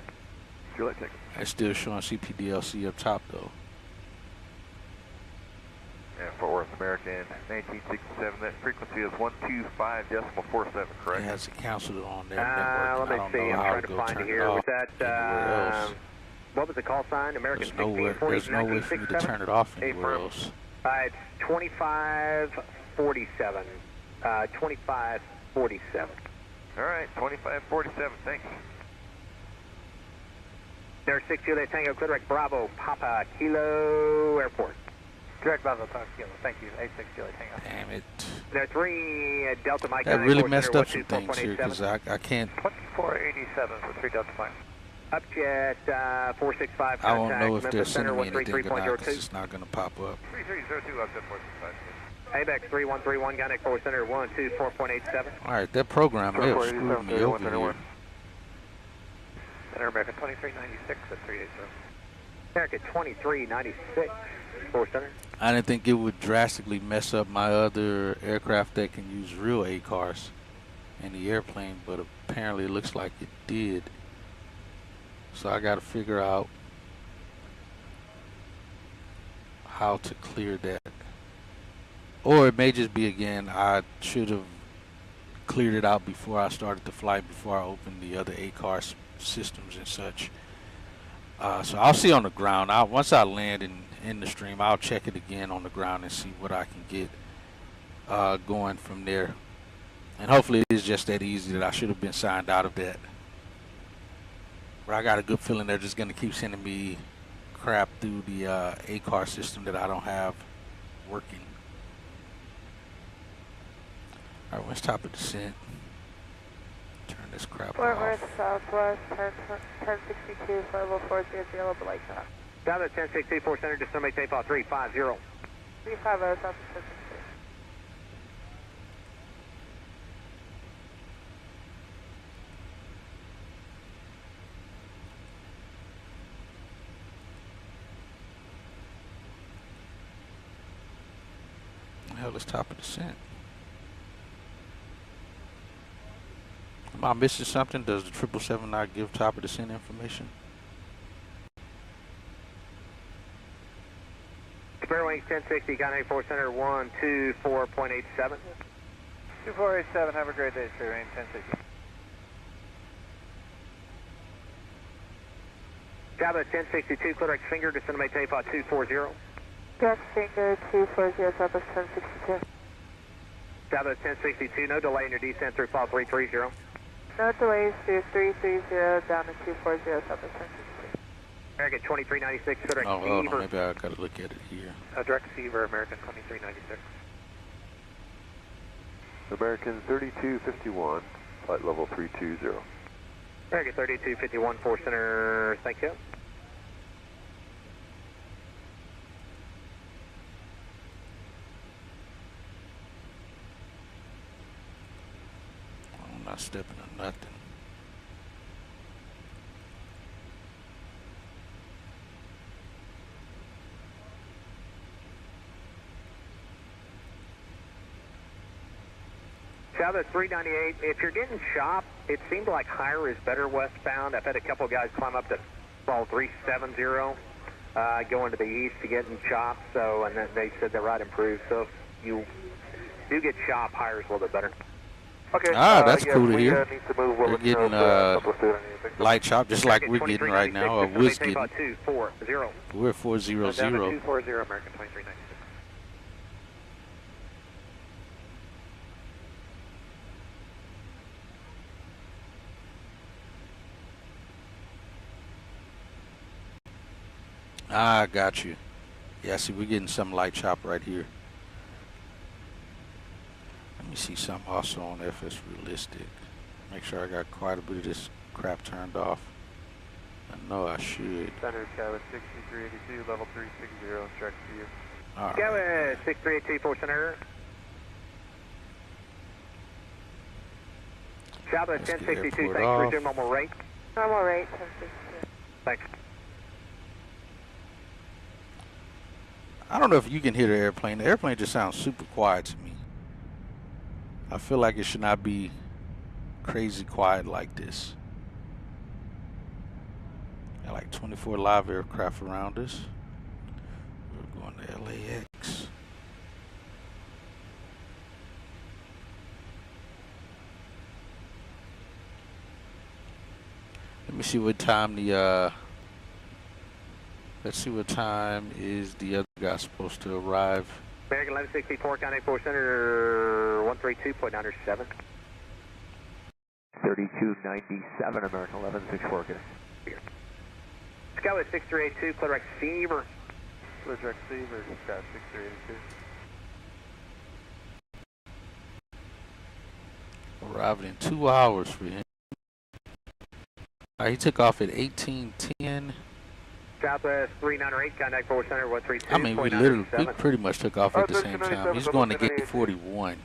Juliet Tango. It's still showing CPDLC up top though. And Fort Worth American 1967, that frequency is 125.47, correct? It has it canceled on their Let network. me I don't see, know I'm how trying to to go find turn it it here. Was off that, anywhere else. what was the call sign? American There's no way for me to turn it off anywhere else. It's 2547. 2547. All right, 2547, thanks. There 6 Juliet Tango, clear direct Bravo, Papa Kilo Airport. Direct Bravo, Papa Kilo, thank you, 86 Juliet Tango. Damn it. There 3 Delta Mike. That really messed up some things here because I can't. 2487 for 3 Delta Mike. Upjet 465. I won't know if they're Memphis sending me Center, anything or not 133.02. because it's not going to pop up. 3302, upset 465. ABEX 3131, Gun 4 Center 124.87. All right, that program may have screwed me over here. Center American 2396 at 387. American 2396, 4 Center. I didn't think it would drastically mess up my other aircraft that can use real ACARs in the airplane, but apparently it looks like it did. So I got to figure out how to clear that. Or it may just be, again, I should have cleared it out before I started the flight, before I opened the other ACAR systems and such. So I'll see on the ground. Once I land in the stream, I'll check it again on the ground and see what I can get going from there. And hopefully it is just that easy that I should have been signed out of that. But I got a good feeling they're just going to keep sending me crap through the ACAR system that I don't have working. All right, let's top of descent. Turn this crap Fort off. Worth Southwest, turn 62, flight level 400, level light shot. Down at 1062, 4 Center, just make takeoff 350. 350, Southwest 1062. Hell, let's top of descent. Am I missing something? Does the 777 not give top of descent information? Spare wings 1060, Gun 4 Center 124.87. 2487, have a great day, Spare wings 1060. Java 1062, clear direct finger, descend to make takeoff 240. Direct finger 240, Southwest 1062. Java 1062, no delay in your descent through fall 330. No delays through 330 down to 240, Southwest 1062. American 2396, clear direct Oh, hold on, Fever. maybe I gotta look at it here. Direct Fever, American 2396. American 3251, flight level 320. American 3251, 4 Center, thank you. I'm not stepping on nothing. Java 398, if you're getting chop, it seems like higher is better westbound. I've had a couple guys climb up to fall 370, going to the east to get in chop, so, and then they said the ride improved. So if you do get chop, higher is a little bit better. Okay. That's yeah, cool to hear. Need to move. They're getting light chop just like we're getting right now, or we're getting. We're 400. Down to 240, American 2396. I got you. Yeah, see, we're getting some light chop right here. Let me see something also on FS Realistic. Make sure I got quite a bit of this crap turned off. I know I should. Center cabin 6382, level 360, direct to you. All right. Cabin 6382, 4 Center. Java 1062, thanks. Resume normal rate. Normal rate, 1062. Thanks. I don't know if you can hear the airplane. The airplane just sounds super quiet to me. I feel like it should not be crazy quiet like this. Got like 24 live aircraft around us. We're going to LAX. Let me see what time the let's see what time is the other guy supposed to arrive. American 1164, County 4 Center 132.97. 3297, American 1164, good. Skyway 6382, clear direct Fever. Clear direct Fever, Sky 6382. Arriving in 2 hours for him. All right, he took off at 1810. Southwest 398, contact 4 center 132. I mean, we pretty much took off at the same time. He's going to gate 41,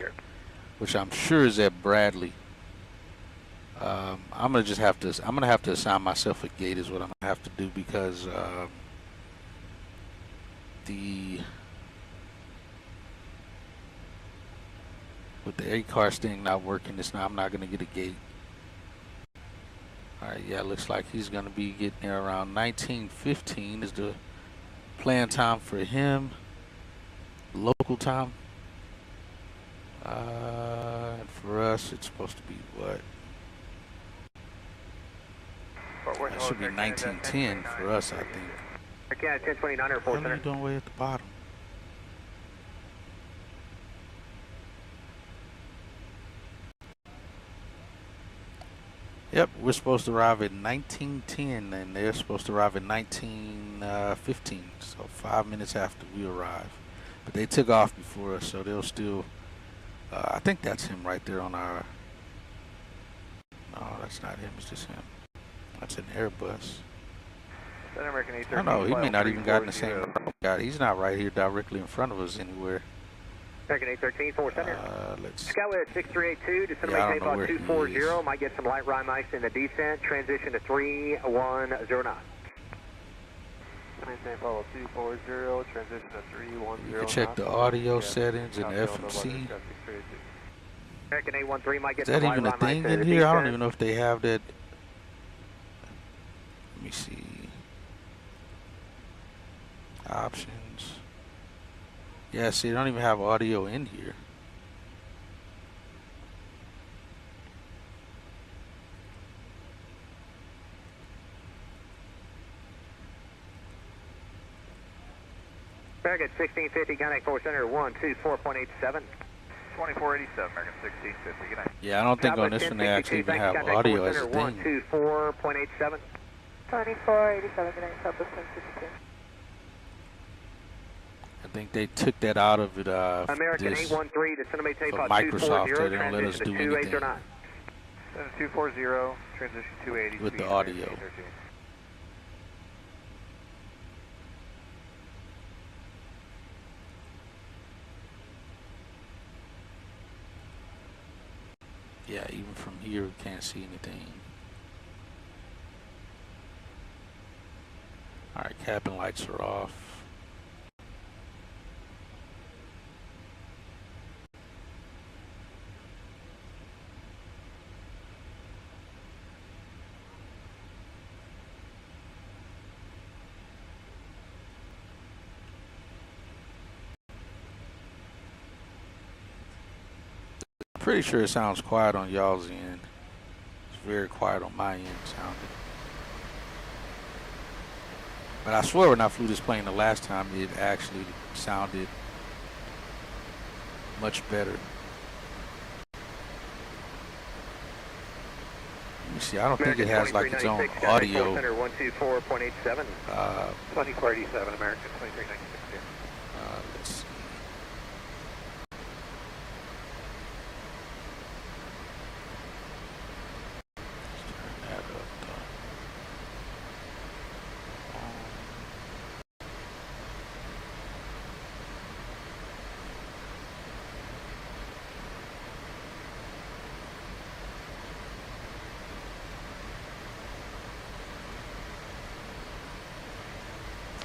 which I'm sure is at Bradley. I'm gonna have to assign myself a gate is what I'm gonna have to do, because with the A-cars thing not working, I'm not gonna get a gate. All right, yeah, looks like he's gonna be getting there around 19:15 is the planned time for him, local time. And for us, it's supposed to be what? That should be 19:10 for us, I think. Okay, 1029 or 4 What are you doing way at the bottom? Yep, we're supposed to arrive at 19:10, and they're supposed to arrive at 19:15, so 5 minutes after we arrive. But they took off before us, so they'll still. I think that's him right there on our. No, that's not him. It's just him. That's an Airbus. American I don't know. He may not even gotten the same. He's not right here directly in front of us anywhere. American 813, 4 center. Let's. Skyway 6382, descending tape on 240. Might get some light rime ice in the descent. Transition to 310 knots. Maintain follow 240, transition to 310. You can check the audio settings and the FMC. American 813 might get Is that some even a light rime thing ice in here? I don't even know if they have that. Let me see. Options. Yeah, see, they don't even have audio in here. American 1650, contact 4 center 124.87. 2487, American 1650, good night. Yeah, I don't think on this one they actually even have audio as a thing. 124.87. 2487, good night, Southwest 1062. I think they took that out of it American this, 813, descending tape for on Microsoft. 240, They don't let us do anything 240, transition 280. with the audio. Yeah, even from here we can't see anything. Alright, cabin lights are off. Pretty sure it sounds quiet on y'all's end. It's very quiet on my end sounding. But I swear when I flew this plane the last time, it actually sounded much better. Let me see, I don't think it has like its own audio. 124.87. 2487, American 2396. Let's see.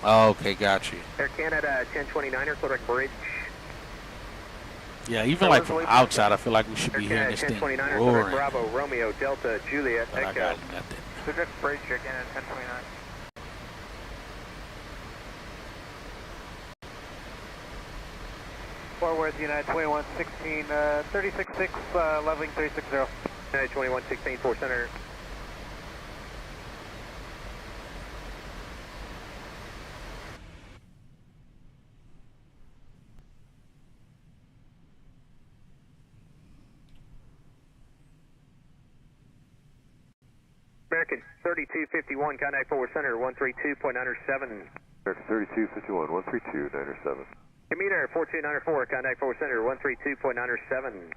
Oh, okay, got you. Air Canada 1029er, Clear Bridge. Yeah, even like from outside, I feel like we should be hearing this thing roaring. Bravo, Romeo, Delta, Juliet, but Echo. I got nothing. Clear Bridge, Air Canada 1029. Forward, United 2116, 366, leveling 360. United 2116, 4 center. American 3251, contact forward center 132.97. American 3251, 132.97. Commuter 4294, contact forward center 132.97.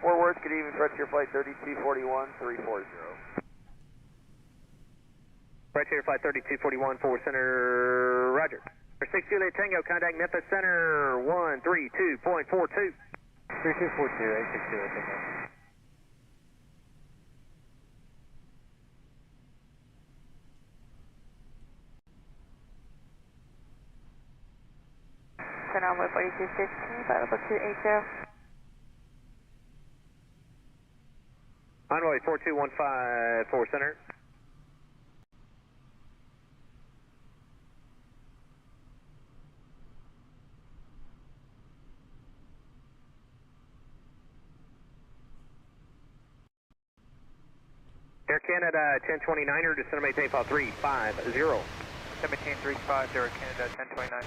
Fort Worth, good evening, Frontier Flight 3241, 340. Frontier Flight 3241, forward center, roger. 6 Juliet Tango, contact Memphis Center 132.42. 3242, 860 Tango. Center Envoy 4215, flight level 280. Envoy 4215, forward center. Air Canada 1029er, descend and maintain file 350. Descend maintain 350, Air Canada 1029.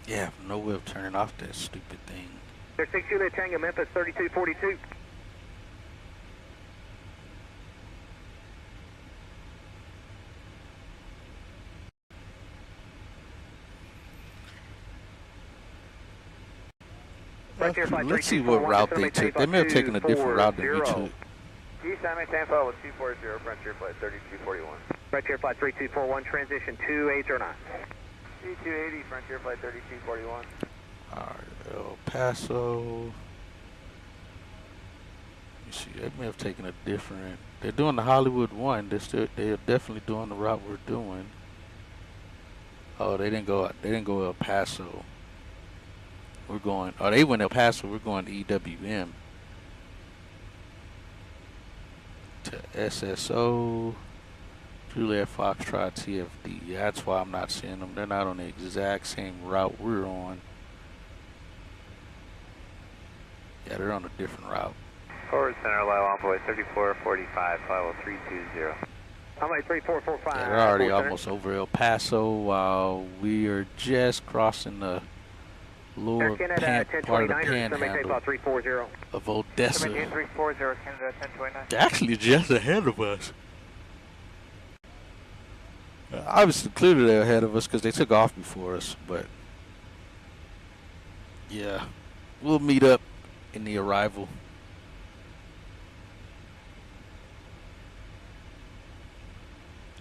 Yeah, no way of turning off that stupid thing. Air 6 Juliet Tango, Memphis 3242. Let's see what route they took. They may have taken a different route than we took. Descend maintain file 240, Frontier Flight 3241. Frontier Flight 3241, transition 2809. C280, Frontier Flight 3241. Alright, El Paso. Let me see, they may have taken a different. They're doing the Hollywood one. They're definitely doing the route we're doing. Oh, they didn't go El Paso. We're going. Oh, they went El Paso. We're going to EWM to SSO. Juliet Foxtrot TFD. That's why I'm not seeing them. They're not on the exact same route we're on. Yeah, they're on a different route. Forward center, level envoy 3445, level 320. Envoy 3445. Yeah, they're already almost over El Paso while we are just crossing the lower part of the panhandle of Odessa. Maintain 340, Canada 1029. They're actually just ahead of us. Obviously, clearly they're ahead of us because they took off before us, but yeah, we'll meet up in the arrival.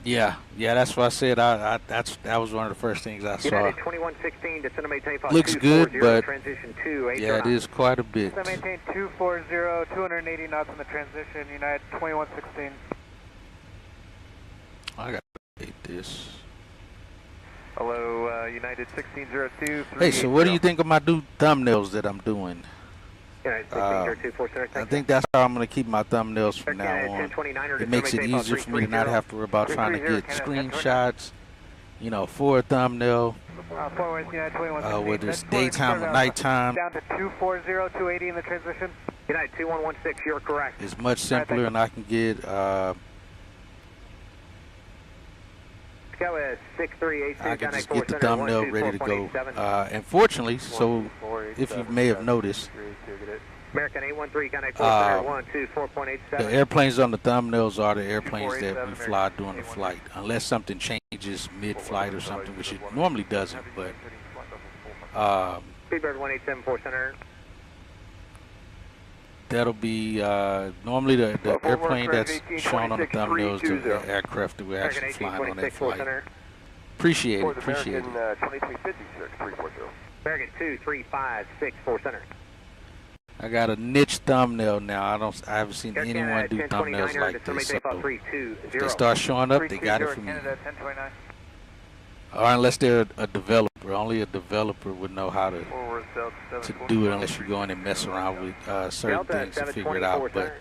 Yeah, that's what I said. That was one of the first things I saw. United 2116, descend and maintain file Looks good, but transition 2809. yeah, it is quite a bit. Descend maintain 240, 280 knots in the transition, United 2116. I got to hate this. Hello, United 1602. Hey, so what do you think of my new thumbnails that I'm doing? United 1602, center, I think that's how I'm going to keep my thumbnails from now on. It makes it easier for me to not have to worry about trying to get screenshots, you know, for a thumbnail, whether it's daytime or nighttime. Down to 240, 280 in the transition. United 2116, you're correct. It's much simpler, and I can get I can just get the thumbnail ready to go. Unfortunately, so if you may have noticed, American 813, connect 4.87. the airplanes on the thumbnails are the airplanes that we fly during the flight, unless something changes mid-flight or something, which it normally doesn't. But Speedbird 1874 center. That'll be normally the airplane that's shown on the thumbnails is the aircraft that we're actually flying on that flight. Appreciate it. American 2356, 340. American 2356 center. I got a niche thumbnail now. I haven't seen anyone do thumbnails like this. So if they start showing up, they got it from me. Or unless they're a developer. Only a developer would know how to do it unless you go in and mess around with certain things to figure it out. But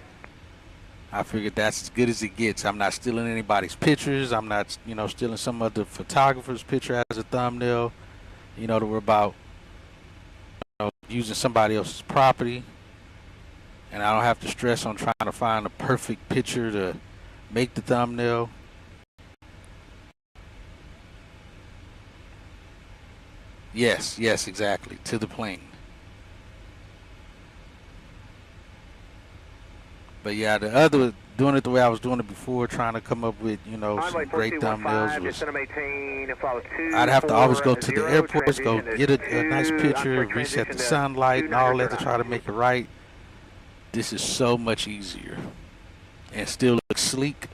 I figured that's as good as it gets. I'm not stealing anybody's pictures. I'm not, you know, stealing some other photographer's picture as a thumbnail. You know, to worry about, you know, using somebody else's property. And I don't have to stress on trying to find a perfect picture to make the thumbnail. Yes, yes, exactly. To the plane. But yeah, the other, doing it the way I was doing it before, trying to come up with, you know, some great thumbnails was, I'd have to always go to the airports, go get a nice picture, reset the sunlight and all that to try to make it right. This is so much easier and still looks sleek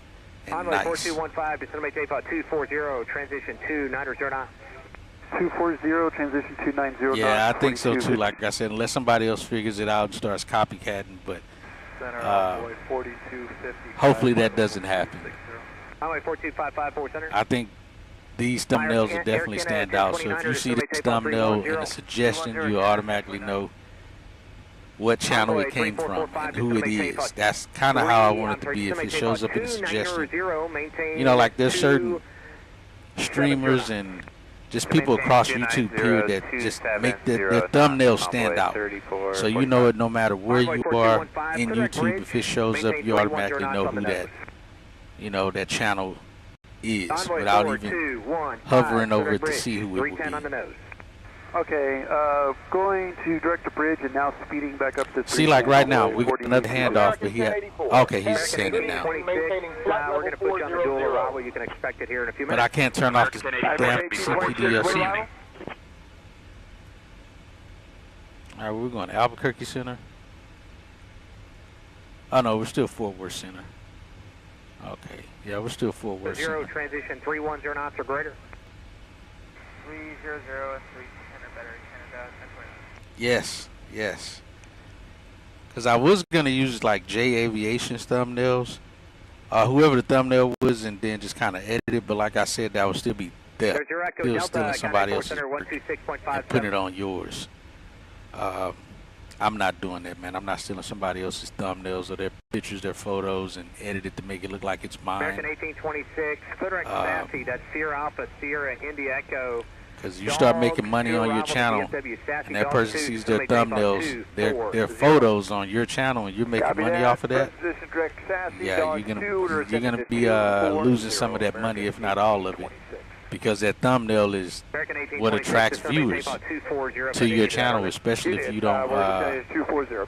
and nice. 4215, descend to 240, transition 2909. 240, transition 290. Yeah, I think so too. Like I said, unless somebody else figures it out and starts copycatting, but hopefully that doesn't happen. I think these thumbnails will definitely stand out. So if you see this thumbnail and a suggestion, you automatically know what channel it came from and who it is. That's kind of how I want it to be. If it shows up in the suggestion, you know, like there's certain streamers and just people across YouTube period that just make their thumbnails stand out. So you know it no matter where you are in YouTube. If it shows up, you automatically know who that, you know, that channel is without even hovering over it to see who it would be. Okay, going to direct to bridge and now speeding back up to 3. See, like right now, we got another handoff, but he had, okay, he's saying it now. We're going to put you on the dual arrival. You can expect it here in a few minutes. But I can't turn off this damn CPDLC. All right, we're going to Albuquerque Center. Oh, no, we're still Fort Worth Center. Okay, yeah, we're still Fort Worth Center. Transition 310 knots or greater. 300 and 310 or better, Canada, 10.9. Yes, yes. Because I was going to use like J Aviation's thumbnails, whoever the thumbnail was, and then just kind of edit it. But like I said, that would still be there. Still stealing somebody else's and putting it on yours. I'm not doing that, man. I'm not stealing somebody else's thumbnails or their pictures, their photos, and edit it to make it look like it's mine. American 1826, Clear Sassy, that's Sierra Alpha, Sierra India Echo. Because you start making money on your channel, and that person sees their thumbnails, their photos on your channel, and you're making money off of that. Yeah, you're gonna be losing some of that money, if not all of it, because that thumbnail is what attracts viewers to your channel, especially if you don't,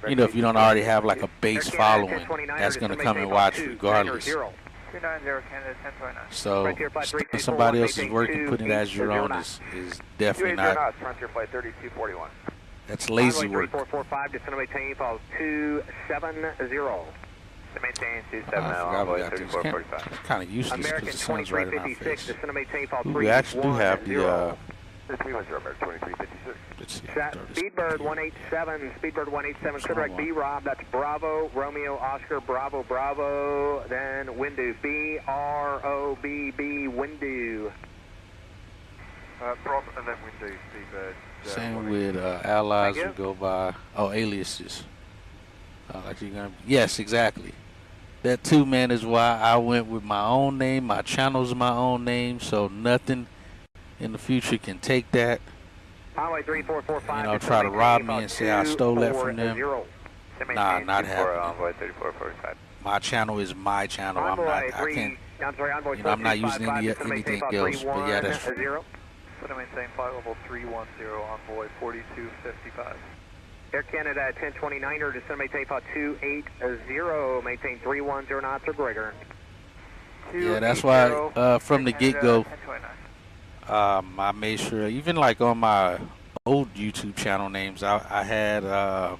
you know, if you don't already have like a base following that's gonna come and watch regardless. 290 Canada, 10.9. So stealing somebody else's work and putting it as your own is definitely not. Frontier flight 3241. That's lazy work. 445, descend to maintain, falls 270. Maintain 270, envoy 3445. It's kind of useless because the sun's right in our face. Descend to maintain, falls 310. We actually do have the 310, American 2356. let's see. Speedbird 187, Speedbird 187, correct B Rob, that's Bravo, Romeo, Oscar, Bravo, Bravo, then Windu, B-R-O-B-B, Windu. And then Windu, Speedbird. Same with allies we go by, aliases. Like you're gonna, yes, exactly. That too, man, is why I went with my own name. My channel's my own name, so nothing in the future can take that. Highway 3445. You know, try to rob me and say I stole that from them. Nah, not happening. My channel is my channel. I'm not. I can't. You know, I'm not using anything else. But yeah, that's. Put maintain flight level 310, envoy 4255. Air Canada 1029er, descend maintain flight 280, maintain 310 knots or greater. Yeah, that's why from the get-go, I made sure, even like on my old YouTube channel names, I had, I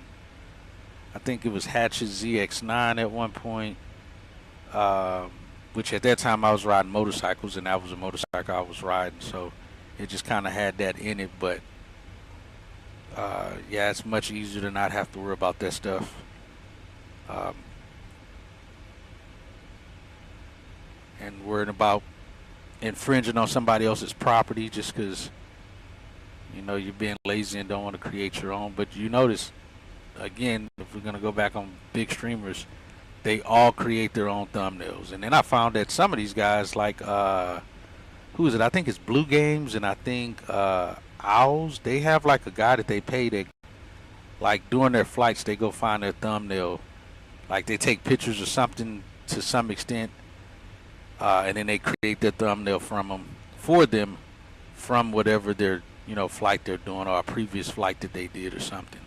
think it was Hatchet ZX9 at one point, which at that time I was riding motorcycles, and that was a motorcycle I was riding, so it just kind of had that in it. But yeah, it's much easier to not have to worry about that stuff. And worrying about infringing on somebody else's property just because, you know, you're being lazy and don't want to create your own. But you notice, again, if we're going to go back on big streamers, they all create their own thumbnails. And then I found that some of these guys, like who is it? I think it's Blue Games, and I think Owls. They have like a guy that they pay that, like during their flights, they go find their thumbnail. Like they take pictures or something to some extent, and then they create their thumbnail for them from whatever their flight they're doing, or a previous flight that they did or something.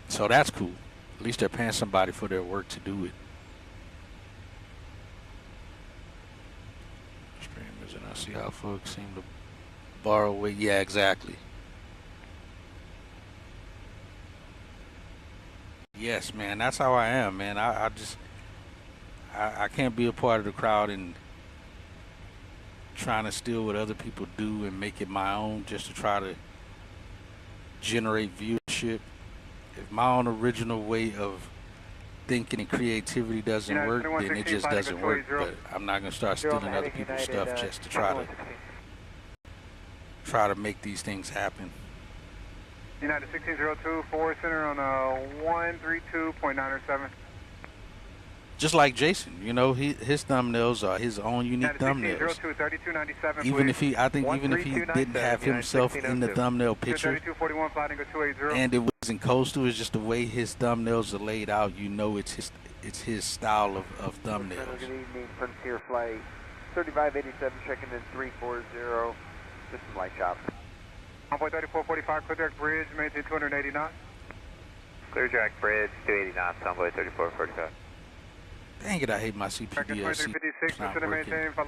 So that's cool. At least they're paying somebody for their work to do it. Streamers, and I see how folks seem to borrow away. Yeah, exactly. Yes, man, that's how I am, man. I can't be a part of the crowd and trying to steal what other people do and make it my own just to try to generate viewership. If my own original way of thinking and creativity doesn't work, then it just doesn't work. But I'm not gonna start stealing other people's stuff just to try to make these things happen. United 1602, 4 center on 132.907. Just like Jason, his thumbnails are his own unique thumbnails. Even if I think even if he didn't have himself in the thumbnail picture, and it wasn't coastal, it's just the way his thumbnails are laid out. It's his style of thumbnails. Good evening, Frontier Flight 3587, checking in 340, just some light shops. Envoy 3445, clear direct bridge, maintain 280 knots. Clear direct bridge, 280 knots, Envoy 3445. Dang it, I hate my CPDLC. It's not working. Like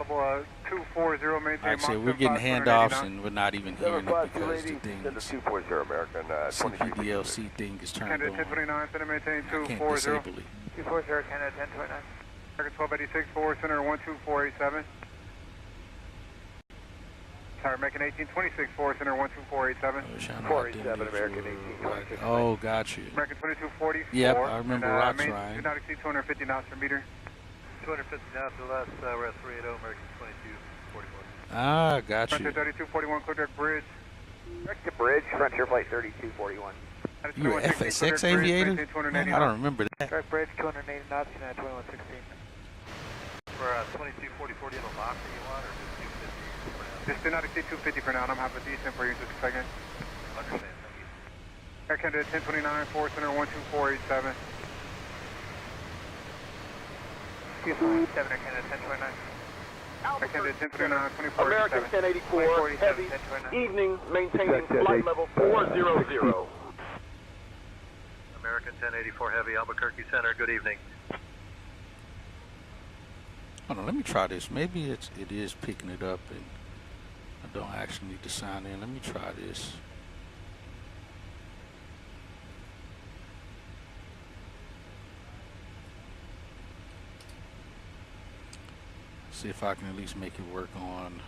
I said, we're getting handoffs and we're not even hearing it because the thing CPDLC thing is turned on. I can't disable it. 240, Canada 1029. American 1286, 4 center 12487. Sorry, American 1826, 4 center 12487. 487, American 1826. Oh, got you. American 2240. Yep, I remember Rock's Do ride. not exceed 250 knots per meter. 250 knots or less, we're at 380, American 2241. Ah, got you. Frontier 3241, clear direct bridge. Direct to bridge, Frontier Flight 3241. You an FSX aviator? Man, I don't remember that. Direct bridge, 280 knots, United 2116. We're 2240 in a lock that you want, or just 250? Just do not exceed 250 for now, and I'm having a descent for you in just a second. Understand, thank you. Air Canada 1029, 4 center 12487. Excuse me, 7 Air Canada 1029. Air Canada 1029, 2487. American 1084, heavy, evening, maintaining flight level 400. American 1084 Heavy, Albuquerque Center, good evening. Hold on, let me try this. Maybe it is picking it up and I don't actually need to sign in. Let me try this. See if I can at least make it work on.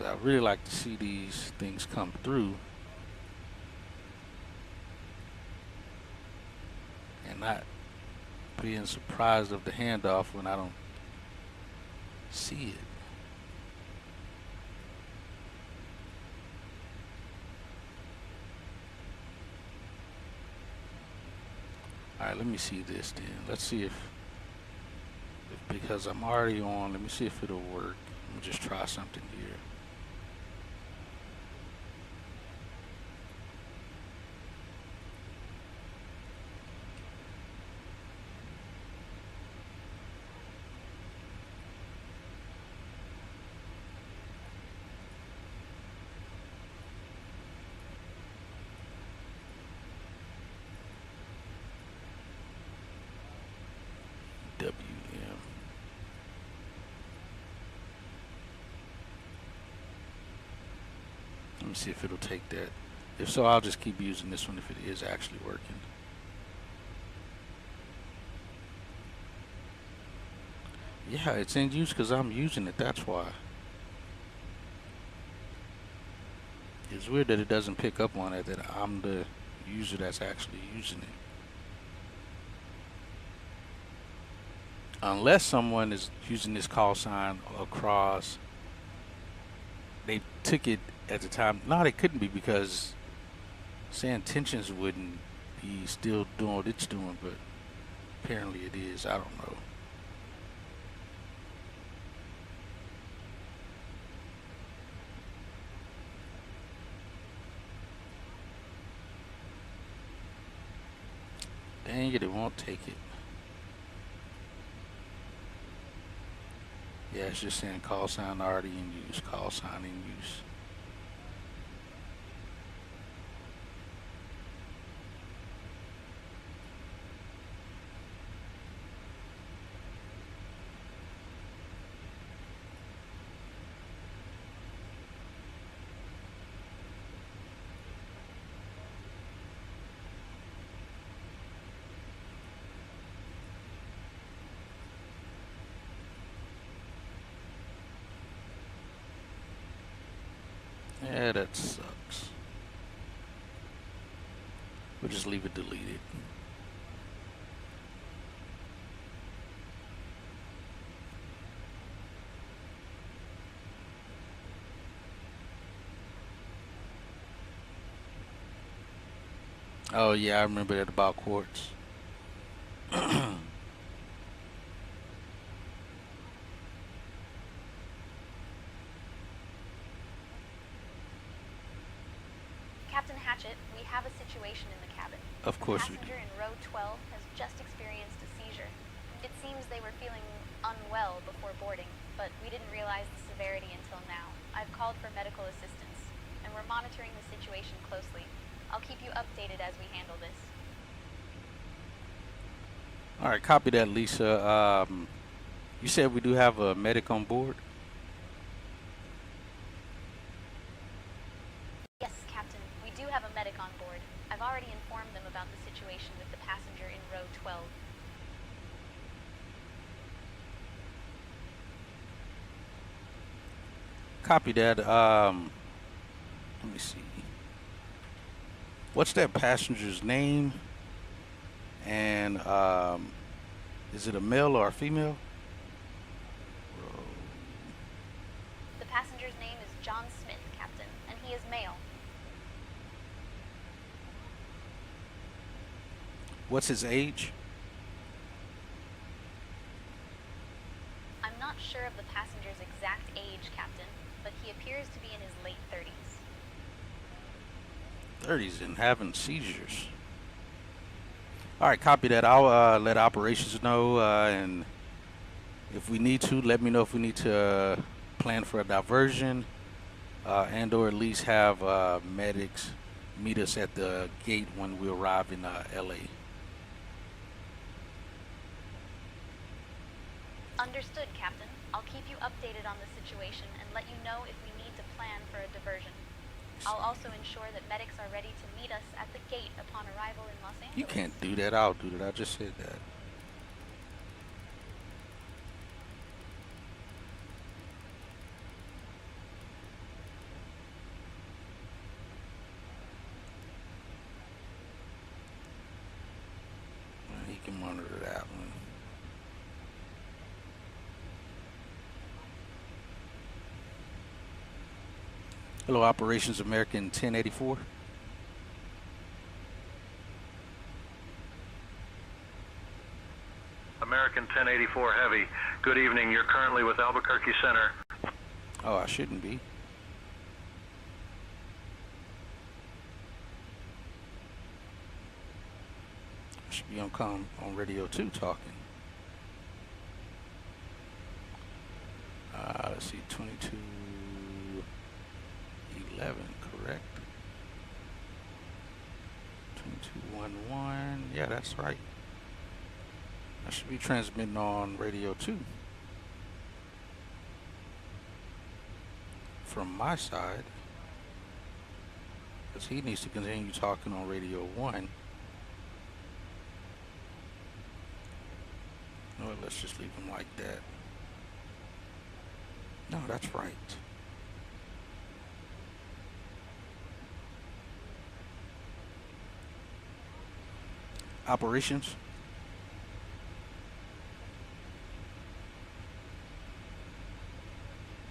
I really like to see these things come through and not being surprised of the handoff when I don't see it. Alright, let me see this then. Let's see if because I'm already on, let me see if it'll work. Let me just try something here. Let me see if it'll take that. If so, I'll just keep using this one if it is actually working. Yeah, it's in use because I'm using it, that's why. It's weird that it doesn't pick up on it, that I'm the user that's actually using it. Unless someone is using this call sign across took it at the time. No, they couldn't be, because saying tensions wouldn't be still doing what it's doing, but apparently it is. I don't know. Dang it, it won't take it. Yeah, it's just saying call sign already in use, call sign in use. Yeah, that sucks. We'll just leave it deleted. Oh yeah, I remember that about quartz. Captain Hatchett, we have a situation in the cabin. Of course we do. The passenger in row 12 has just experienced a seizure. It seems they were feeling unwell before boarding, but we didn't realize the severity until now. I've called for medical assistance, and we're monitoring the situation closely. I'll keep you updated as we handle this. All right, copy that, Lisa. You said we do have a medic on board? Yes, Captain. We do have a medic on board. I've already informed them about the situation with the passenger in row 12. Copy that. Let me see. What's that passenger's name? And is it a male or a female? The passenger's name is John Smith, Captain, and he is male. What's his age? I'm not sure of the passenger's exact age, Captain, but he appears to be in his late 30s. 30s and having seizures. All right, copy that. I'll let operations know, and if we need to, let me know if we need to plan for a diversion, and or at least have medics meet us at the gate when we arrive in LA. Understood, Captain. I'll keep you updated on the situation and let you know if we need to plan for a diversion. I'll also ensure that medics are ready to meet us at the gate upon arrival in Los Angeles. You can't do that. I'll do that. I just said that. He can monitor that one. Hello, Operations American 1084. American 1084 Heavy. Good evening. You're currently with Albuquerque Center. Oh, I shouldn't be. I should be on radio 2 talking. Let's see, 2211, correct? 2211, yeah, that's right. I should be transmitting on radio 2. From my side, because he needs to continue talking on radio 1. No, let's just leave him like that. No, that's right. Operations.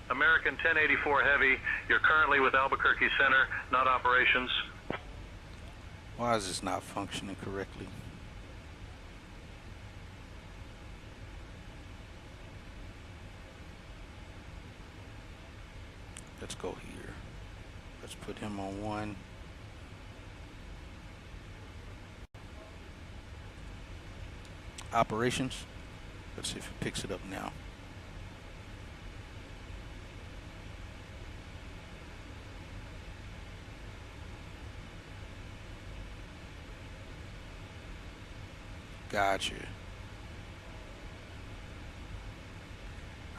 American American 1084 Heavy, you're currently with Albuquerque Center, not operations. Why is this not functioning correctly? Let's go here. Let's put him on 1. Operations. Let's see if it picks it up now. Gotcha.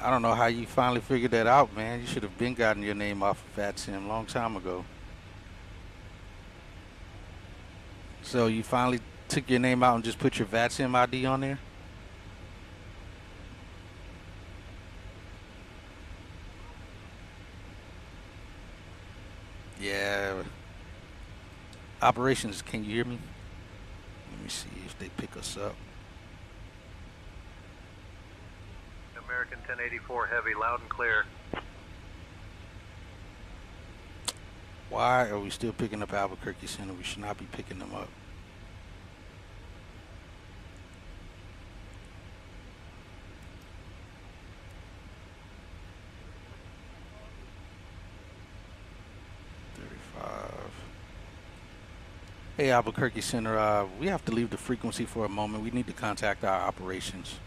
I don't know how you finally figured that out, man. You should have been gotten your name off of VATSIM a long time ago. So you finally took your name out and just put your VATSIM ID on there? Yeah. Operations, can you hear me? Let me see if they pick us up. American 1084 Heavy, loud and clear. Why are we still picking up Albuquerque Center? We should not be picking them up. Hey, Albuquerque Center, we have to leave the frequency for a moment. We need to contact our operations.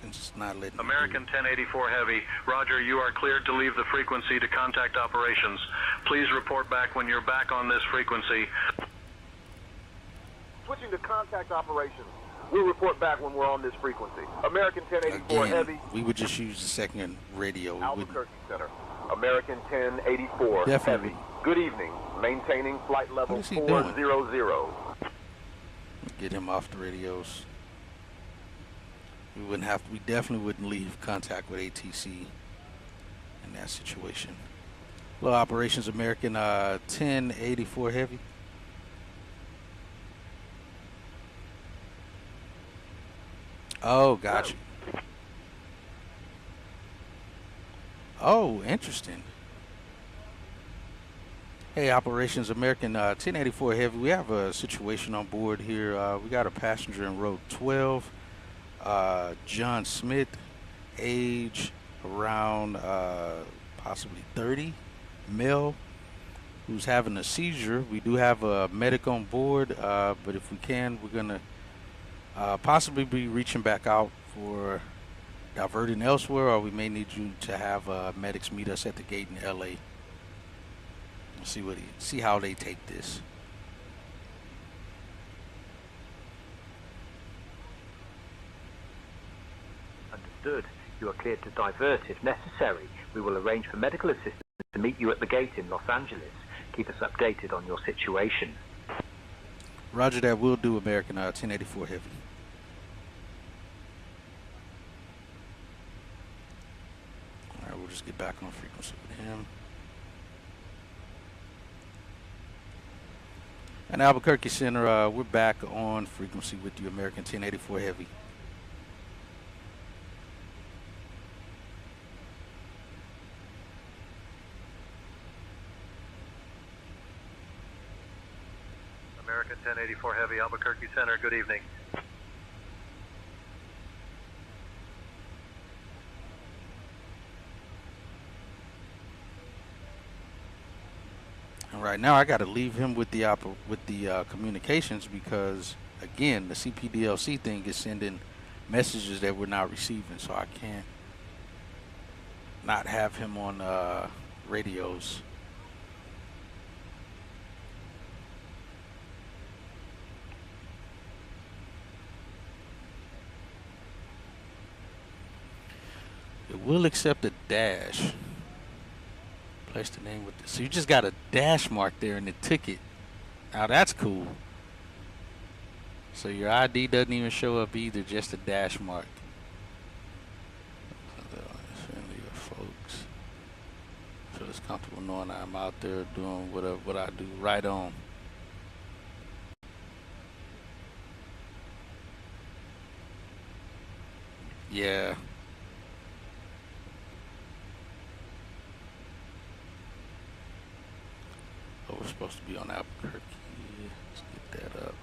It's just not letting American 1084 Heavy, Roger, you are cleared to leave the frequency to contact operations. Please report back when you're back on this frequency. Switching to contact operations. We'll report back when we're on this frequency. American 1084 Again, Heavy. we would just use the second radio. Albuquerque Center. American 1084 Definitely. Heavy. Good evening. Maintaining flight level 400. Get him off the radios. We definitely wouldn't leave contact with ATC in that situation. Hello, Operations American 1084 Heavy. Oh, gotcha. Oh, interesting. Hey, Operations American 1084 Heavy. We have a situation on board here. We got a passenger in row 12, John Smith, age around possibly 30, male, who's having a seizure. We do have a medic on board, but if we can, we're going to possibly be reaching back out for diverting elsewhere, or we may need you to have medics meet us at the gate in LA. We'll see how they take this. Understood. You are cleared to divert if necessary. We will arrange for medical assistance to meet you at the gate in Los Angeles. Keep us updated on your situation. Roger that. We'll do, American 1084 Heavy. All right, we'll just get back on frequency with him. And Albuquerque Center, we're back on frequency with you, American 1084 Heavy. American 1084 Heavy, Albuquerque Center, good evening. And right now, I got to leave him with the communications because, again, the CPDLC thing is sending messages that we're not receiving, so I can't not have him on radios. It will accept a dash. Place the name with this. So you just got a dash mark there in the ticket. Now that's cool. So your ID doesn't even show up either, just a dash mark. Friendly folks. Feel it's comfortable knowing I'm out there doing what I do. Right on. Yeah. Oh, we're supposed to be on Albuquerque. Let's get that up.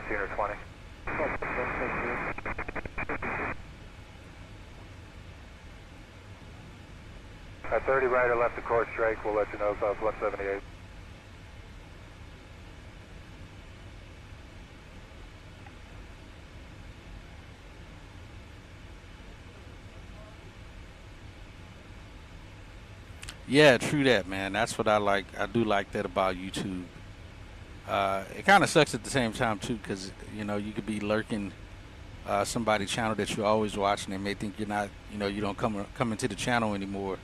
Or 20. At 30 right or left of course Drake, we'll let you know, south 178. Yeah, true that, man. That's what I like. I do like that about YouTube. It kind of sucks at the same time too, because you know you could be lurking somebody's channel that you're always watching. They may think you're not, you know, you don't come into the channel anymore.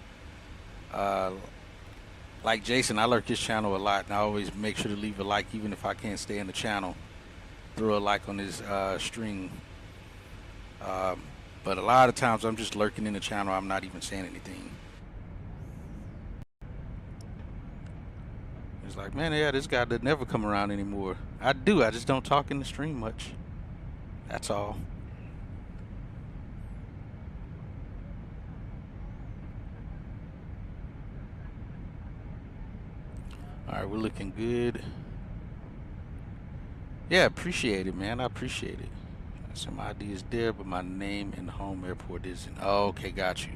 Like Jason, I lurk his channel a lot, and I always make sure to leave a like, even if I can't stay in the channel. Throw a like on his stream. But a lot of times I'm just lurking in the channel. I'm not even saying anything. It's like, man, yeah, this guy doesn't never come around anymore. I do. I just don't talk in the stream much. That's all. All right, we're looking good. Yeah, appreciate it, man. I appreciate it. So my ID is there, but my name and home airport isn't. Oh, okay, got you.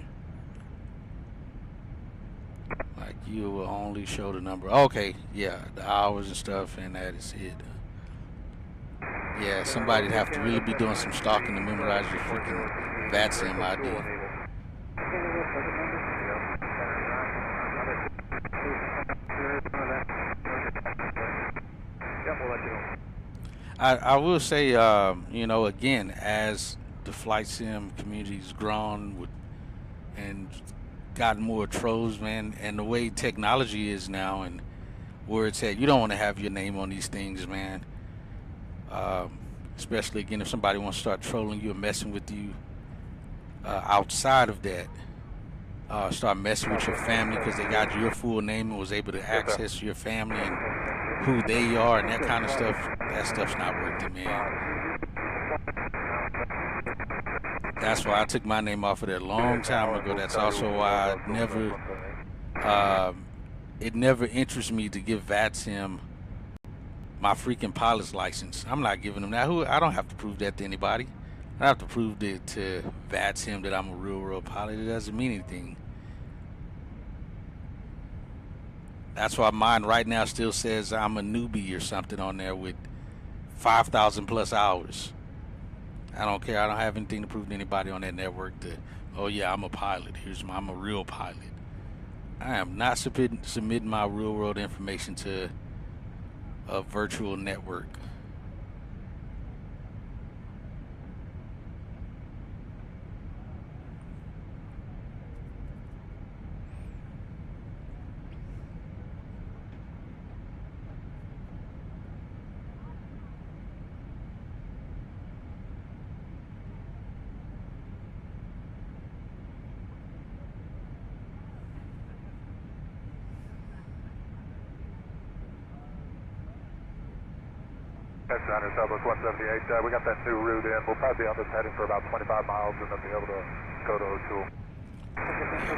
Like, you will only show the number. Okay, yeah, the hours and stuff, and that is it. Yeah, somebody'd have to really be doing some stalking to memorize your freaking VATSIM ID. I will say, you know, again, as the flight sim community's grown and gotten more trolls, man, and the way technology is now and where it's at, you don't want to have your name on these things, man. Especially, again, if somebody wants to start trolling you and messing with you outside of that. Start messing with your family because they got your full name and was able to access your family and who they are and that kind of stuff. That stuff's not worth it, man. That's why I took my name off of there a long time ago. That's also why I never, it never interests me to give VATSIM my freaking pilot's license. I'm not giving them that. I don't have to prove that to anybody. I have to prove to VATSIM that I'm a real world pilot. It doesn't mean anything. That's why mine right now still says I'm a newbie or something on there with 5,000 plus hours. I don't care. I don't have anything to prove to anybody on that network that, oh yeah, I'm a pilot. I'm a real pilot. I am not submitting my real world information to a virtual network. That's Center, Southwest 178. We got that new route in. We'll probably be on this heading for about 25 miles and then be able to go to O'Toole.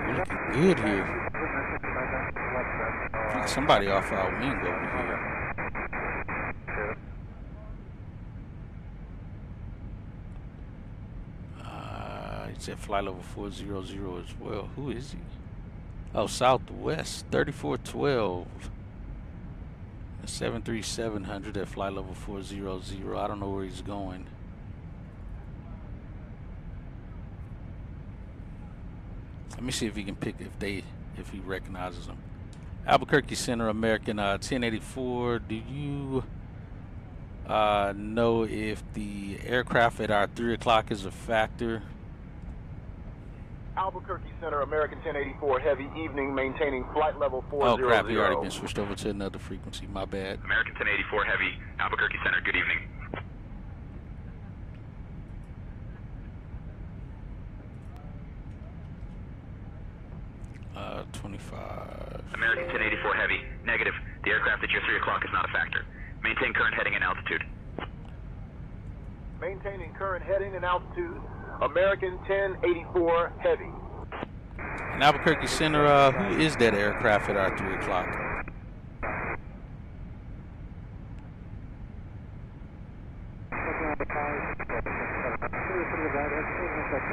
We're looking good here. Somebody off our wing over here. He said flight level 400 as well. Who is he? Oh, Southwest 3412. 73700 at flight level 400. I don't know where he's going. Let me see if he can pick if he recognizes them. Albuquerque Center, American 1084. Do you know if the aircraft at our 3 o'clock is a factor? Albuquerque Center, American 1084 Heavy, evening, maintaining flight level 400. Oh crap, you already been switched over to another frequency, my bad. American 1084 Heavy, Albuquerque Center, good evening. 25. American 1084 Heavy, negative. The aircraft at your 3 o'clock is not a factor. Maintain current heading and altitude. Maintaining current heading and altitude, American 1084 Heavy. In Albuquerque Center, who is that aircraft at our 3 o'clock?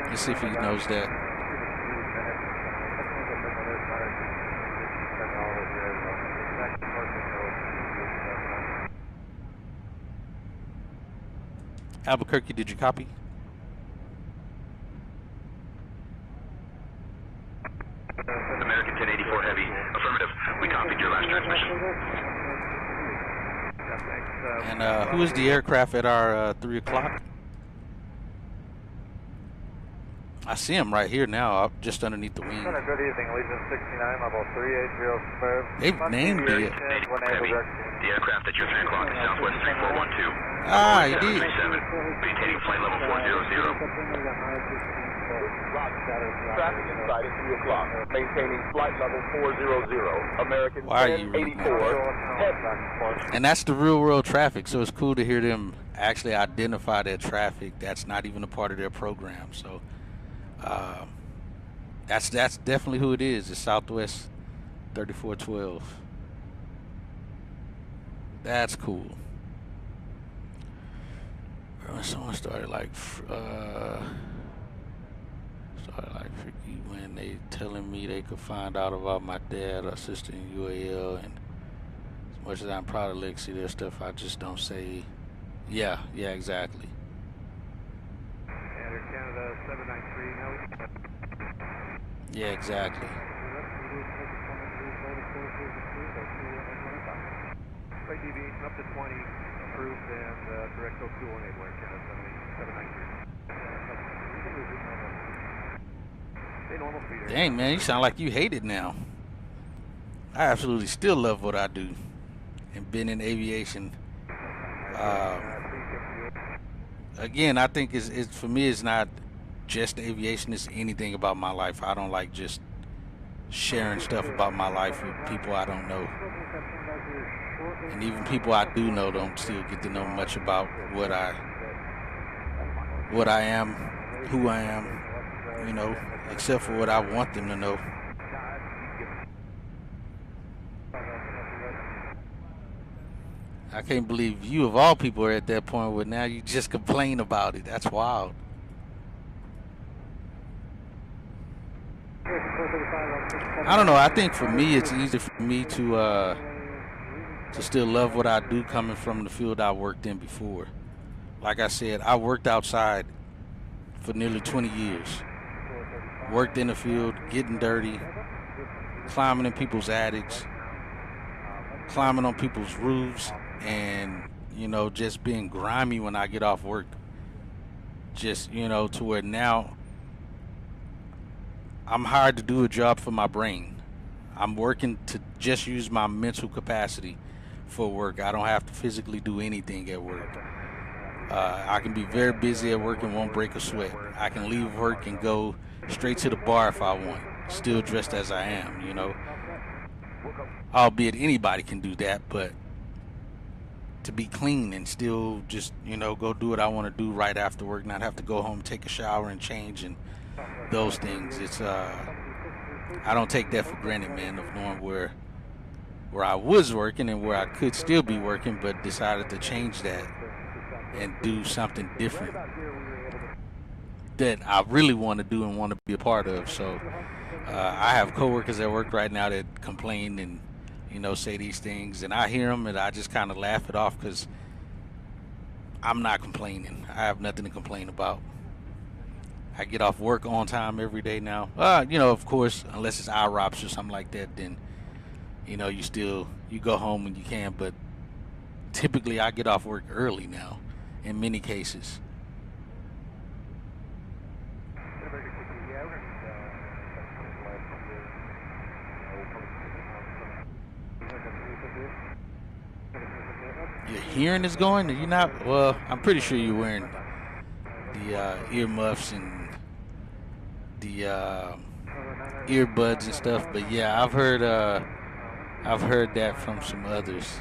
Let's see if he knows that. Albuquerque, did you copy? American 1084 Heavy, affirmative. We copied your last transmission. And who is the aircraft at our 3 o'clock? I see him right here now, just underneath the wing. Good evening, Legion 69, level 3805. They've named it. Heavy. The aircraft at your 3 o'clock is Southwest 3412. Ah, he did. Maintaining flight level 400. Traffic inside at 3 o'clock. Maintaining flight level 400. American 1084 Heavy. And that's the real world traffic, so it's cool to hear them actually identify that traffic that's not even a part of their program. So that's definitely who it is. It's Southwest 3412. That's cool. Someone started like freaky when they telling me they could find out about my dad or sister in UAL, and as much as I'm proud of Lexi, there's stuff I just don't say. Yeah, exactly. Canada 793. Yeah, exactly. Flight deviation up to 20, approved, and direct 0218, Air Canada 793. Normal speed. Dang, man, you sound like you hate it now. I absolutely still love what I do and been in aviation. Again, I think it's for me, it's not just aviation, it's anything about my life. I don't like just sharing stuff about my life with people I don't know. And even people I do know don't still get to know much about what I am, who I am, you know, except for what I want them to know. I can't believe you of all people are at that point where now you just complain about it. That's wild. I don't know. I think for me, it's easier for me to still love what I do coming from the field I worked in before. Like I said, I worked outside for nearly 20 years. Worked in the field, getting dirty, climbing in people's attics, climbing on people's roofs, and, you know, just being grimy when I get off work. Just, you know, to where now I'm hired to do a job for my brain. I'm working to just use my mental capacity for work. I don't have to physically do anything at work. I can be very busy at work and won't break a sweat. I can leave work and go straight to the bar if I want, still dressed as I am, you know. Albeit anybody can do that, but to be clean and still just, you know, go do what I want to do right after work, not have to go home, take a shower and change and those things. It's I don't take that for granted, man, of knowing where I was working and where I could still be working, but decided to change that and do something different that I really want to do and want to be a part of. So I have coworkers at work right now that complain and, you know, say these things, and I hear them and I just kind of laugh it off because I'm not complaining. I have nothing to complain about. I get off work on time every day now. You know, of course, unless it's IROPS or something like that, then, you know, you go home when you can, but typically I get off work early now in many cases. your hearing is going? Are you not? Well, I'm pretty sure you're wearing the earmuffs and the earbuds and stuff. But yeah, I've heard that from some others.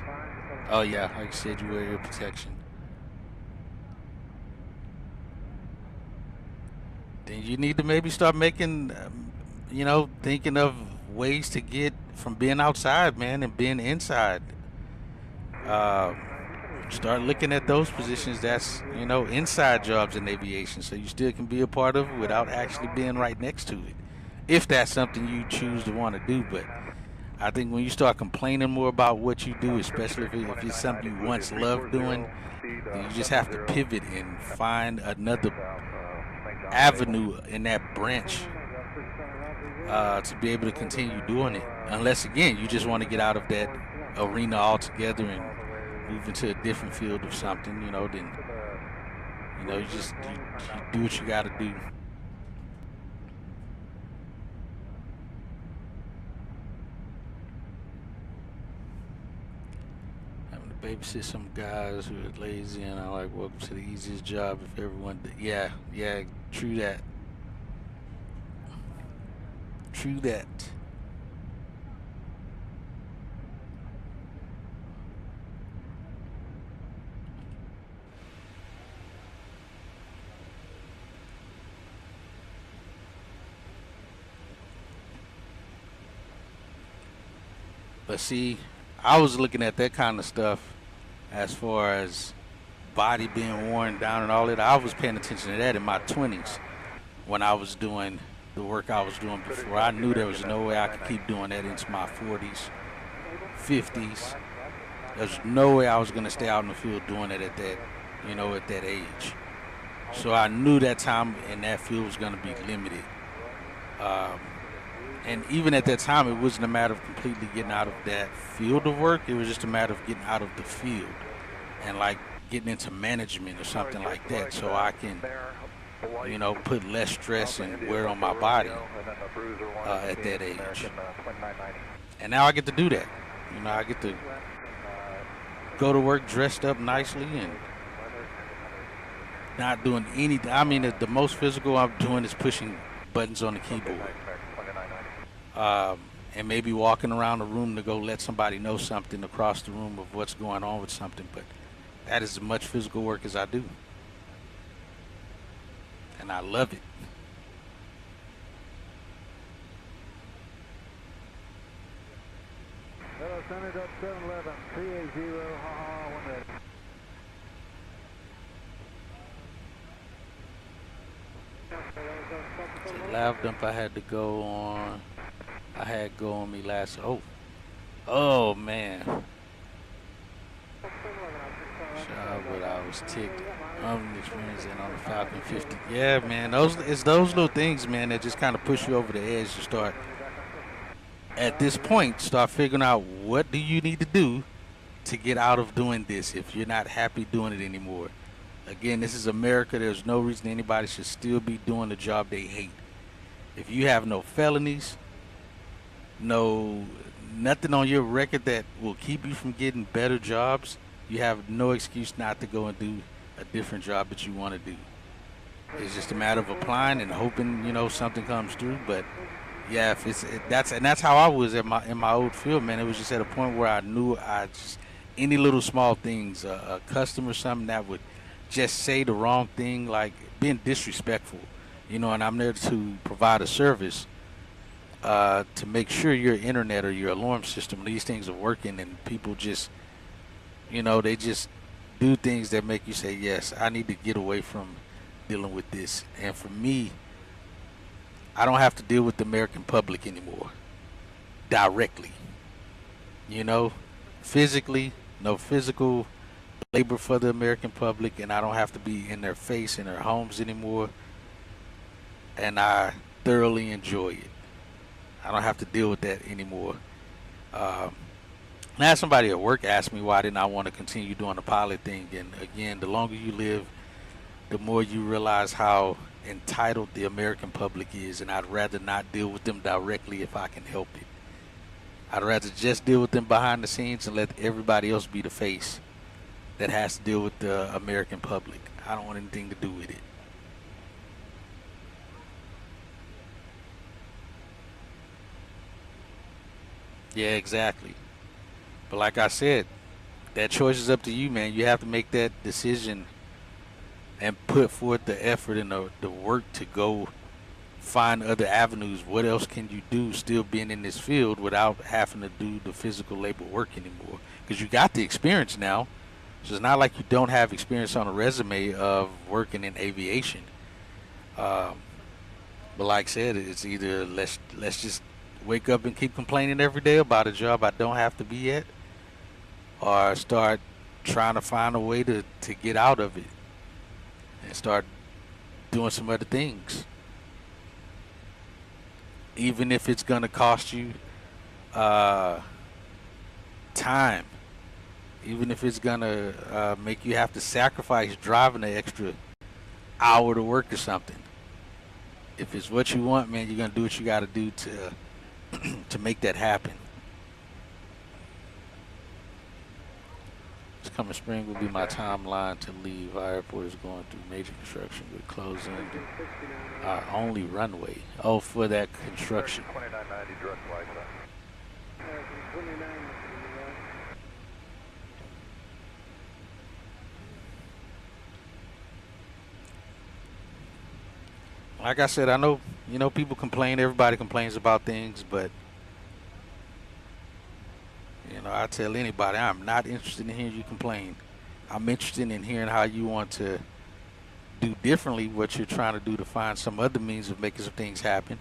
Oh yeah, like I said, you wear ear protection. Then you need to maybe start making, thinking of ways to get from being outside, man, and being inside. Start looking at those positions that's, inside jobs in aviation, so you still can be a part of it without actually being right next to it, if that's something you choose to want to do. But I think when you start complaining more about what you do, especially if it's something you once loved doing, then you just have to pivot and find another avenue in that branch to be able to continue doing it. Unless, again, you just want to get out of that arena altogether and move into a different field of something, then, you do what you got to do. Having to babysit some guys who are lazy, and I like, welcome to the easiest job if everyone yeah, true that. True that. But see, I was looking at that kind of stuff as far as body being worn down and all that. I was paying attention to that in my 20s when I was doing the work I was doing before. I knew there was no way I could keep doing that into my 40s, 50s. There's no way I was going to stay out in the field doing it at that, at that age. So I knew that time in that field was going to be limited. And even at that time, it wasn't a matter of completely getting out of that field of work. It was just a matter of getting out of the field and like getting into management or something like that, so I can, put less stress and wear on my body at that age. And now I get to do that. I get to go to work dressed up nicely and not doing anything. I mean, the most physical I'm doing is pushing buttons on the keyboard. And maybe walking around the room to go let somebody know something across the room of what's going on with something. But that is as much physical work as I do. And I love it. Hello, Center, up 711, 380, ha-ha, 1 ready. The lav dump I had to go on. I had go on me last. Oh man. But I was ticked. I'm experiencing on the Falcon 50. Yeah, man. It's those little things, man, that just kind of push you over the edge to start. At this point, start figuring out what do you need to do to get out of doing this if you're not happy doing it anymore. Again, this is America. There's no reason anybody should still be doing the job they hate. If you have no felonies, nothing on your record that will keep you from getting better jobs, you have no excuse not to go and do a different job that you want to do. It's just a matter of applying and hoping, something comes through. But yeah, that's how I was in my old field, man. It was just at a point where I knew any little small things, a customer, something that would just say the wrong thing, like being disrespectful, and I'm there to provide a service to make sure your internet or your alarm system, these things are working, and people just, they just do things that make you say, yes, I need to get away from dealing with this. And for me, I don't have to deal with the American public anymore directly. Physically, no physical labor for the American public, and I don't have to be in their face in their homes anymore. And I thoroughly enjoy it. I don't have to deal with that anymore. I had somebody at work ask me why didn't I want to continue doing the pilot thing. And again, the longer you live, the more you realize how entitled the American public is, and I'd rather not deal with them directly if I can help it. I'd rather just deal with them behind the scenes and let everybody else be the face. that has to deal with the American public. I don't want anything to do with it. Yeah, exactly. But like I said, that choice is up to you, man. You have to make that decision and put forth the effort and the work to go find other avenues. What else can you do still being in this field without having to do the physical labor work anymore? Because you got the experience now. So it's not like you don't have experience on a resume of working in aviation. But like I said, it's either let's just wake up and keep complaining every day about a job I don't have to be at, or start trying to find a way to get out of it and start doing some other things. Even if it's going to cost you time, even if it's going to make you have to sacrifice driving an extra hour to work or something. If it's what you want, man, you're going to do what you got to do to make that happen. This coming spring will be my timeline to leave. Our airport is going through major construction with closing our only runway. Oh, for that construction. 2990 direct flight, sir. Like I said, I know, people complain. Everybody complains about things, but I tell anybody, I'm not interested in hearing you complain. I'm interested in hearing how you want to do differently what you're trying to do to find some other means of making some things happen.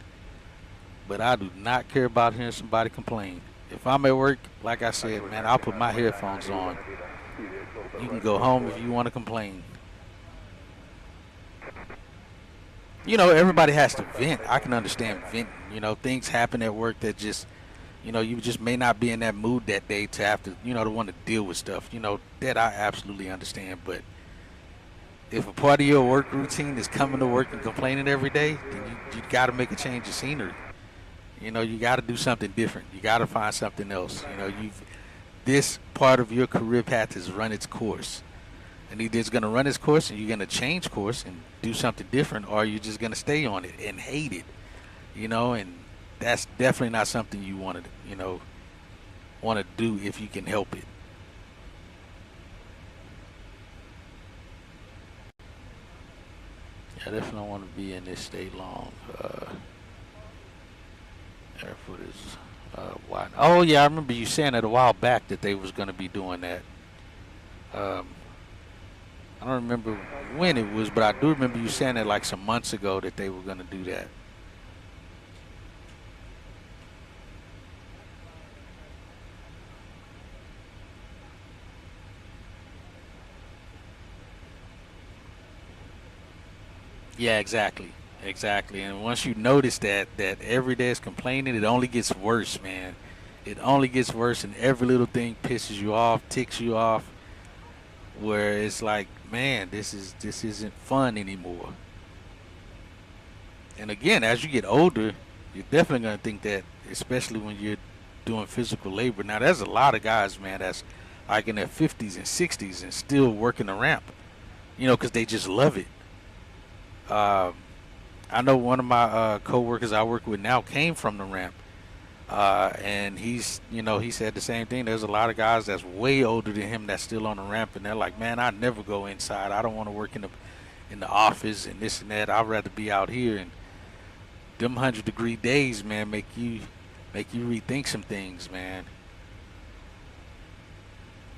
But I do not care about hearing somebody complain. If I'm at work, like I said, man, I'll put my headphones on. You can go home if you want to complain. Everybody has to vent. I can understand venting. Things happen at work that just, you just may not be in that mood that day to have to, to want to deal with stuff. That I absolutely understand. But if a part of your work routine is coming to work and complaining every day, then you got to make a change of scenery. You got to do something different. You got to find something else. This part of your career path has run its course. And either it's going to run its course and you're going to change course and do something different, or you're just going to stay on it and hate it, and that's definitely not something you want to do if you can help it. I definitely don't want to be in this state long. Airport is wide. Oh yeah, I remember you saying it a while back that they was going to be doing that. I don't remember when it was, but I do remember you saying it like some months ago that they were going to do that. Yeah, exactly. And once you notice that every day is complaining, it only gets worse, man. It only gets worse, and every little thing pisses you off, ticks you off, where it's like, man, this isn't fun anymore. And again, as you get older, you're definitely going to think that, especially when you're doing physical labor. Now, there's a lot of guys, man, that's like in their 50s and 60s and still working the ramp, because they just love it. I know one of my co-workers I work with now came from the ramp, and he said the same thing. There's a lot of guys that's way older than him that's still on the ramp, and they're like, man, I never go inside. I don't want to work in the office and this and that. I'd rather be out here. And them 100-degree days, man, make you rethink some things, man.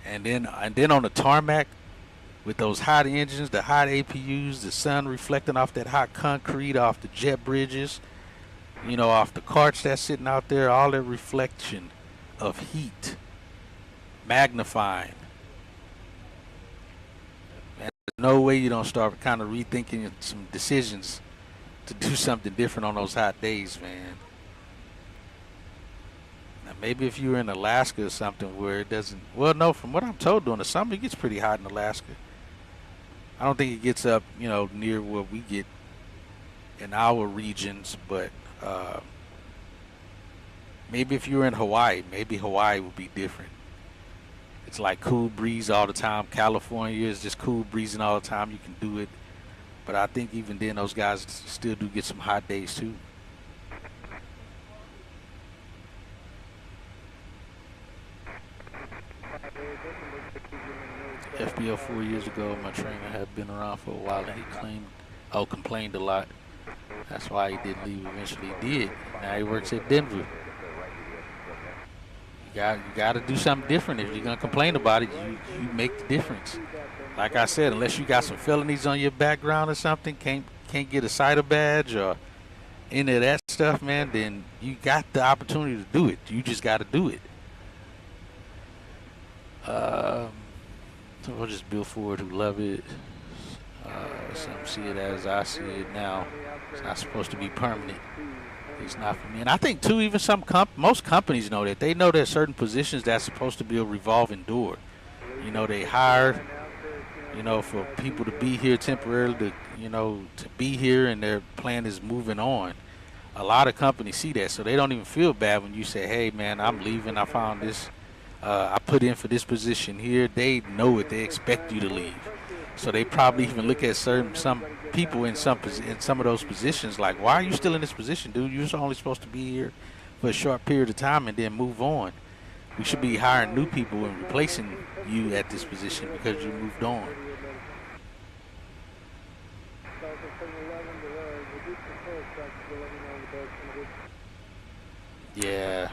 And then on the tarmac, with those hot engines, the hot APUs, the sun reflecting off that hot concrete, off the jet bridges, off the carts that's sitting out there, all that reflection of heat, magnifying. Man, there's no way you don't start kind of rethinking some decisions to do something different on those hot days, man. Now, maybe if you were in Alaska or something where it doesn't, well, no, from what I'm told, during the summer it gets pretty hot in Alaska. I don't think it gets up, near where we get in our regions, but maybe if you were in Hawaii, maybe Hawaii would be different. it's like cool breeze all the time. California is just cool breezing all the time. You can do it. But I think even then those guys still do get some hot days too. FBO 4 years ago, my trainer had been around for a while and he complained a lot. That's why he didn't leave. Eventually he did. Now he works at Denver. You got to do something different. If you're going to complain about it, you make the difference. Like I said, unless you got some felonies on your background or something, can't get a cider badge or any of that stuff, man, then you got the opportunity to do it. You just got to do it. So we'll just build forward who love it. Some see it as I see it now. It's not supposed to be permanent. It's not for me. And I think too, even most companies know that. They know there's certain positions that's supposed to be a revolving door. You know, they hire, you know, for people to be here temporarily, to be here, and their plan is moving on. A lot of companies see that, so they don't even feel bad when you say, hey man, I'm leaving, I found this, I put in for this position here. They know it, they expect you to leave. So they probably even look at some people in some of those positions like, why are you still in this position, dude? You're only supposed to be here for a short period of time and then move on. We should be hiring new people and replacing you at this position because you moved on. Yeah.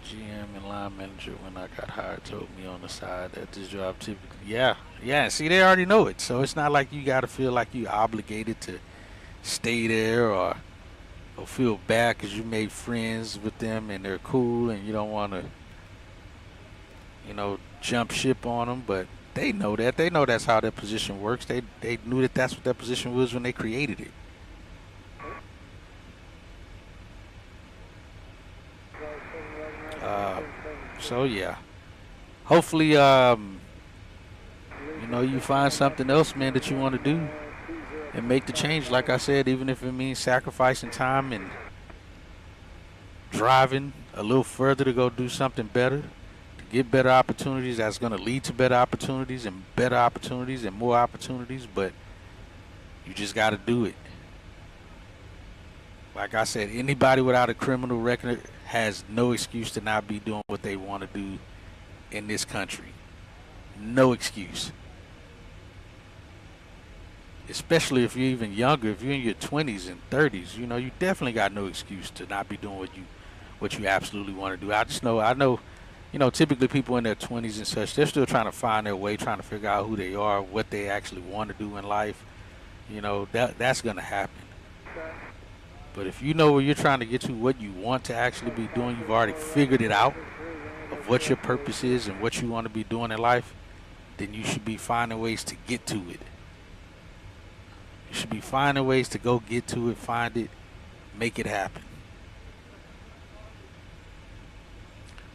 GM and line manager when I got hired told me on the side that this job typically, yeah, see, they already know it, so it's not like you got to feel like you obligated to stay there or feel bad because you made friends with them and they're cool and you don't want to, jump ship on them. But they know that. They know that's how their position works. They knew that that's what their position was when they created it. So yeah, hopefully, you find something else, man, that you want to do and make the change. Like I said, even if it means sacrificing time and driving a little further to go do something better, to get better opportunities, that's going to lead to better opportunities and more opportunities, but you just got to do it. Like I said, anybody without a criminal record has no excuse to not be doing what they want to do in this country. No excuse. Especially if you're even younger, if you're in your 20s and 30s, you definitely got no excuse to not be doing what you absolutely want to do. I know, typically people in their 20s and such, they're still trying to find their way, trying to figure out who they are, what they actually want to do in life. That's going to happen. But if you know where you're trying to get to, what you want to actually be doing, you've already figured it out of what your purpose is and what you want to be doing in life, then you should be finding ways to get to it. You should be finding ways to go get to it, find it, make it happen.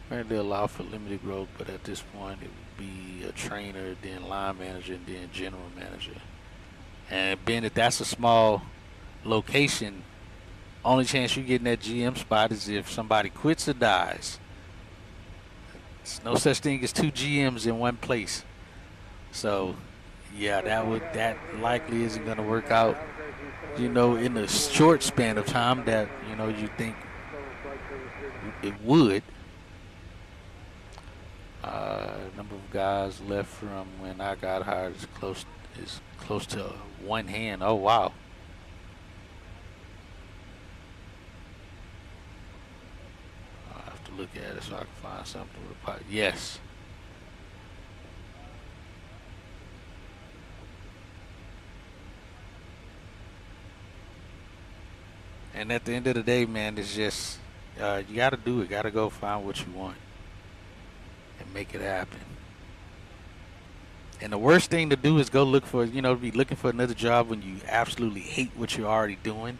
They allow for limited growth, but at this point it would be a trainer, then line manager, and then general manager. And being that that's a small location, only chance you get in that GM spot is if somebody quits or dies. There's no such thing as two GMs in one place. So, yeah, that likely isn't going to work out, in a short span of time that, you think it would. Number of guys left from when I got hired is close to one hand. Oh, wow. Look at it so I can find something with a pot. Yes. And at the end of the day, man, it's just you got to do it. Got to go find what you want and make it happen. And the worst thing to do is go look for, be looking for another job when you absolutely hate what you're already doing.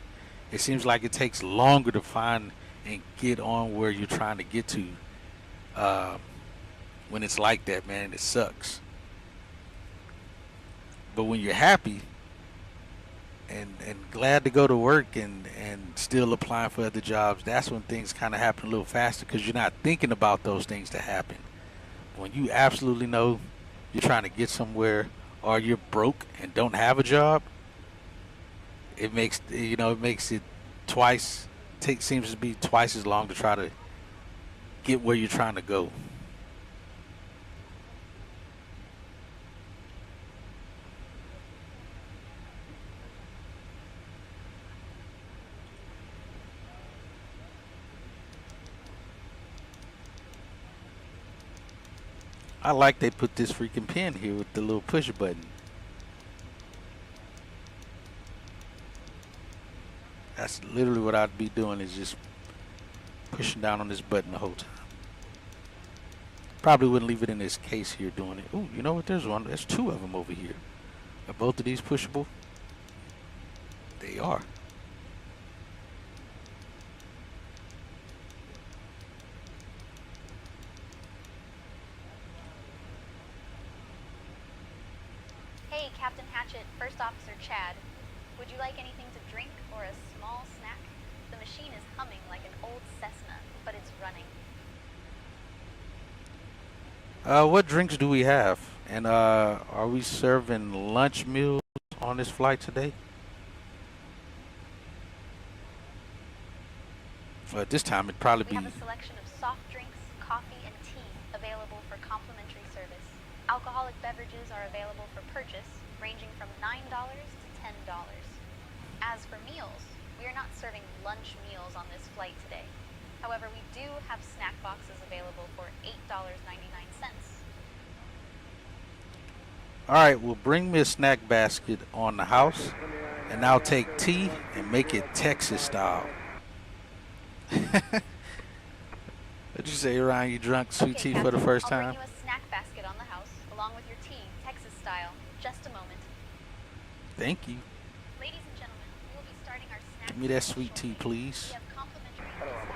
It seems like it takes longer to find and get on where you're trying to get to when it's like that, man. It sucks. But when you're happy, and glad to go to work and still applying for other jobs. That's when things kind of happen a little faster because you're not thinking about those things to happen. When you absolutely know you're trying to get somewhere or you're broke and don't have a job, it makes it twice seems to be twice as long to try to get where you're trying to go. I like they put this freaking pin here with the little push button. That's literally what I'd be doing, is just pushing down on this button the whole time. Probably wouldn't leave it in this case here doing it. Oh, you know what? There's two of them over here. Are both of these pushable? They are. Hey, Captain Hatchet, First Officer Chad. Would you like anything to drink or a small snack? The machine is humming like an old Cessna, but it's running. What drinks do we have? And are we serving lunch meals on this flight today? At this time, it'd probably be... We have a selection of soft drinks, coffee, and tea available for complimentary service. Alcoholic beverages are available for purchase, ranging from $9 to $10. As for meals, we are not serving lunch meals on this flight today. However, we do have snack boxes available for $8.99. All right, well, bring me a snack basket on the house, and I'll take tea and make it Texas style. What'd you say, Ryan? You drunk sweet tea for the first time? I'll bring you a snack basket on the house, along with your tea, Texas style. Just a moment. Thank you. Ladies and gentlemen, we will be starting our snack. Give me that sweet tea, please. Hello, I'm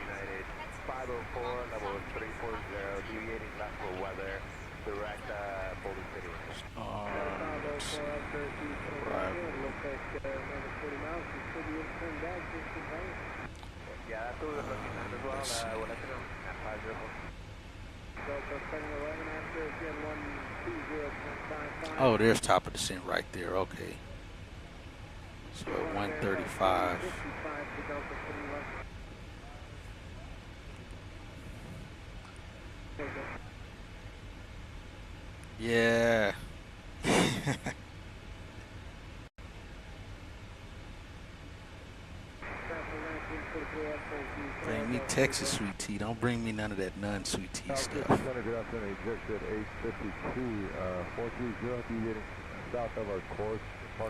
United 504, level 340, deviating left for weather, direct Boulder City. Yeah, that's what we're looking at as well. We'll let you know at 504. Oh, there's top of descent right there. Okay. So at 135. Yeah. Bring me Texas sweet tea. Don't bring me none of that non-sweet tea stuff.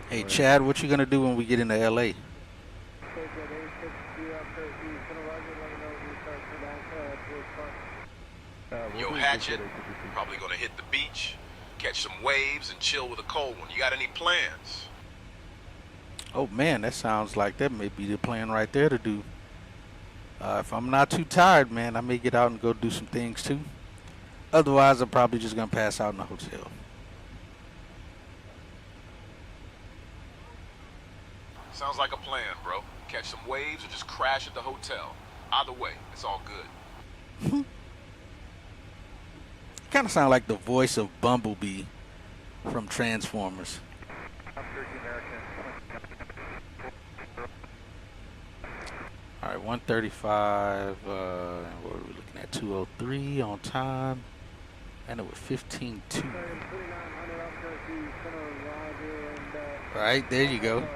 Hey, Chad, what you gonna do when we get into LA? Yo, Hatchet, probably gonna hit the beach, catch some waves, and chill with a cold one. You got any plans? Oh man, that sounds like that may be the plan right there to do. If I'm not too tired, man, I may get out and go do some things too. Otherwise, I'm probably just gonna pass out in the hotel. Sounds like a plan, bro. Catch some waves or just crash at the hotel. Either way, it's all good. Kind of sound like the voice of Bumblebee from Transformers. All right, 135. What are we looking at? 203 on time. And it was 15-2. All right, there you go.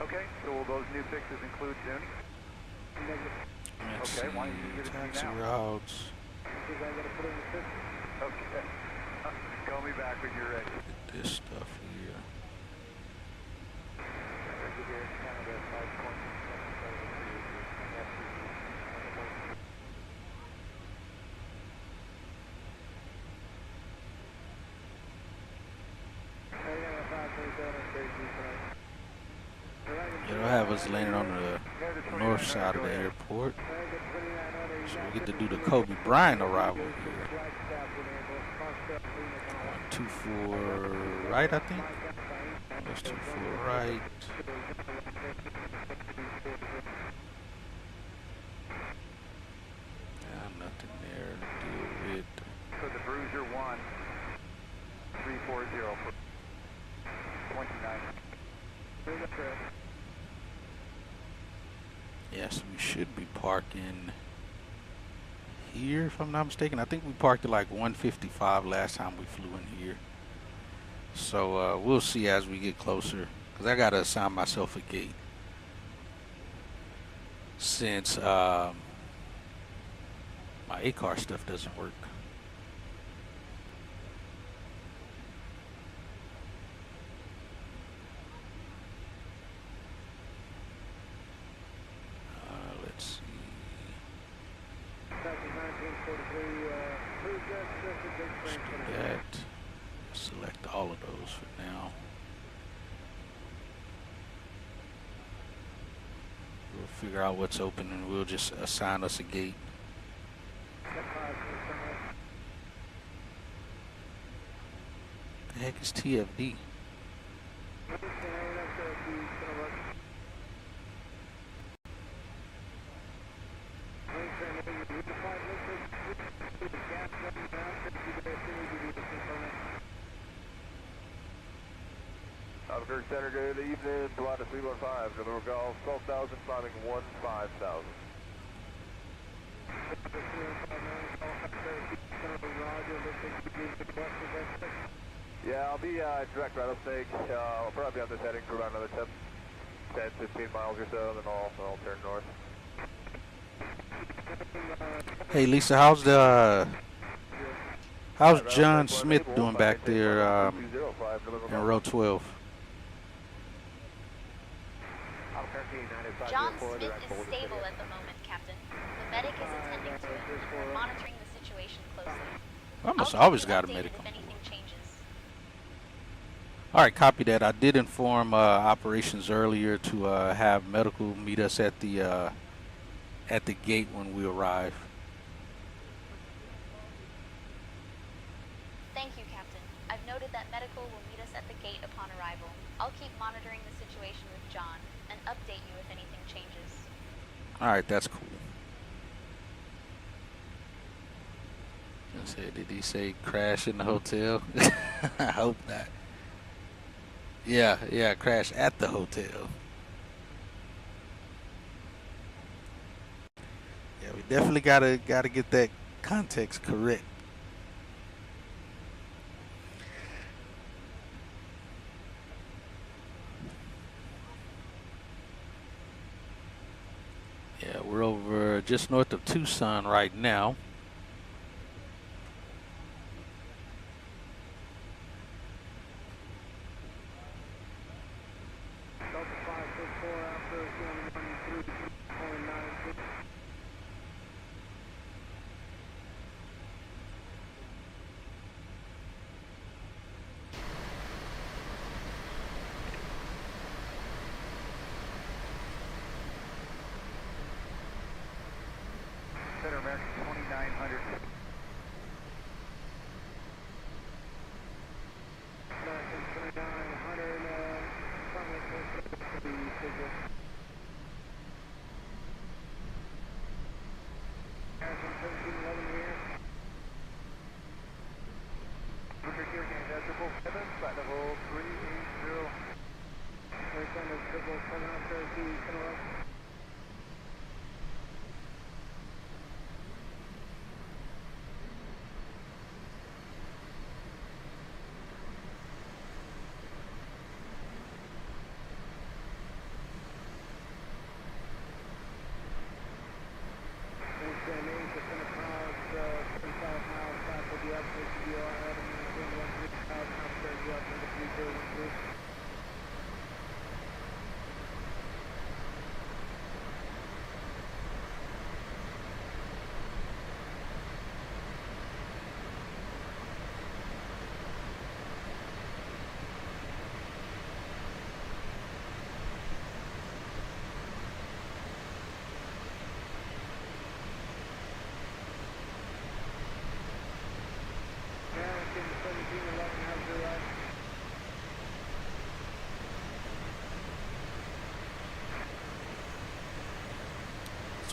Okay, so will those new fixes include Zuni? Let's okay, why don't you give it to me taxi now? routes. Okay. Call me back when you're ready. Get this stuff here. It'll have us landing on the north side of the airport. So we get to do the Kobe Bryant arrival here. 124 right, I think. That's 24 right. Nothing there to deal with. For the Bruiser 1, 340 for 29. Yes, we should be parking here, if I'm not mistaken. I think we parked at like 155 last time we flew in here. So we'll see as we get closer, because I got to assign myself a gate. Since my ACAR stuff doesn't work. Let's see. Let's do that. Select all of those for now. We'll figure out what's open and we'll just assign us a gate. The heck is TFD? Albuquerque Center, good evening. Delta 315, November Golf, 12,000, climbing 15,000. Yeah, I'll be direct rattlesnake. I'll probably be on this heading for about another 10, 15 miles or so, then I'll turn north. Hey Lisa, how's John Smith doing back there in row 12? John Smith is stable at the moment, Captain. The medic is attending to it, and we're monitoring the situation closely. I almost always got a medic. If anything changes. All right, copy that. I did inform operations earlier to have medical meet us at the gate when we arrive. Thank you, Captain. I've noted that medical will meet us at the gate upon arrival. I'll keep monitoring the situation with John and update you if anything changes. All right, that's cool. Did he say crash in the hotel? I hope not. Yeah, crash at the hotel. Yeah, we definitely gotta get that context correct. Yeah, we're over just north of Tucson right now. Center American 2900. American 2900, somewhere close to the figure. American 1311 here. Booker here, again, triple 7, flight level 380. Center 777 out there, Center.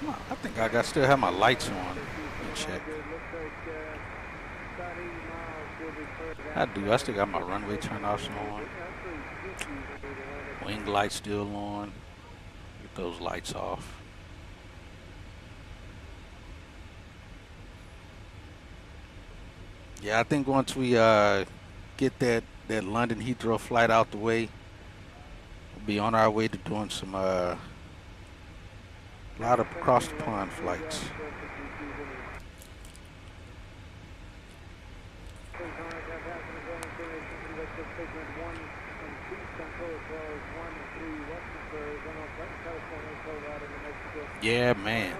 I think I still have my lights on. Let me check. I do. I still got my runway turn-offs on. Wing lights still on. Get those lights off. Yeah, I think once we get that London Heathrow flight out the way, we'll be on our way to doing some a lot of across the pond flights. Yeah, man.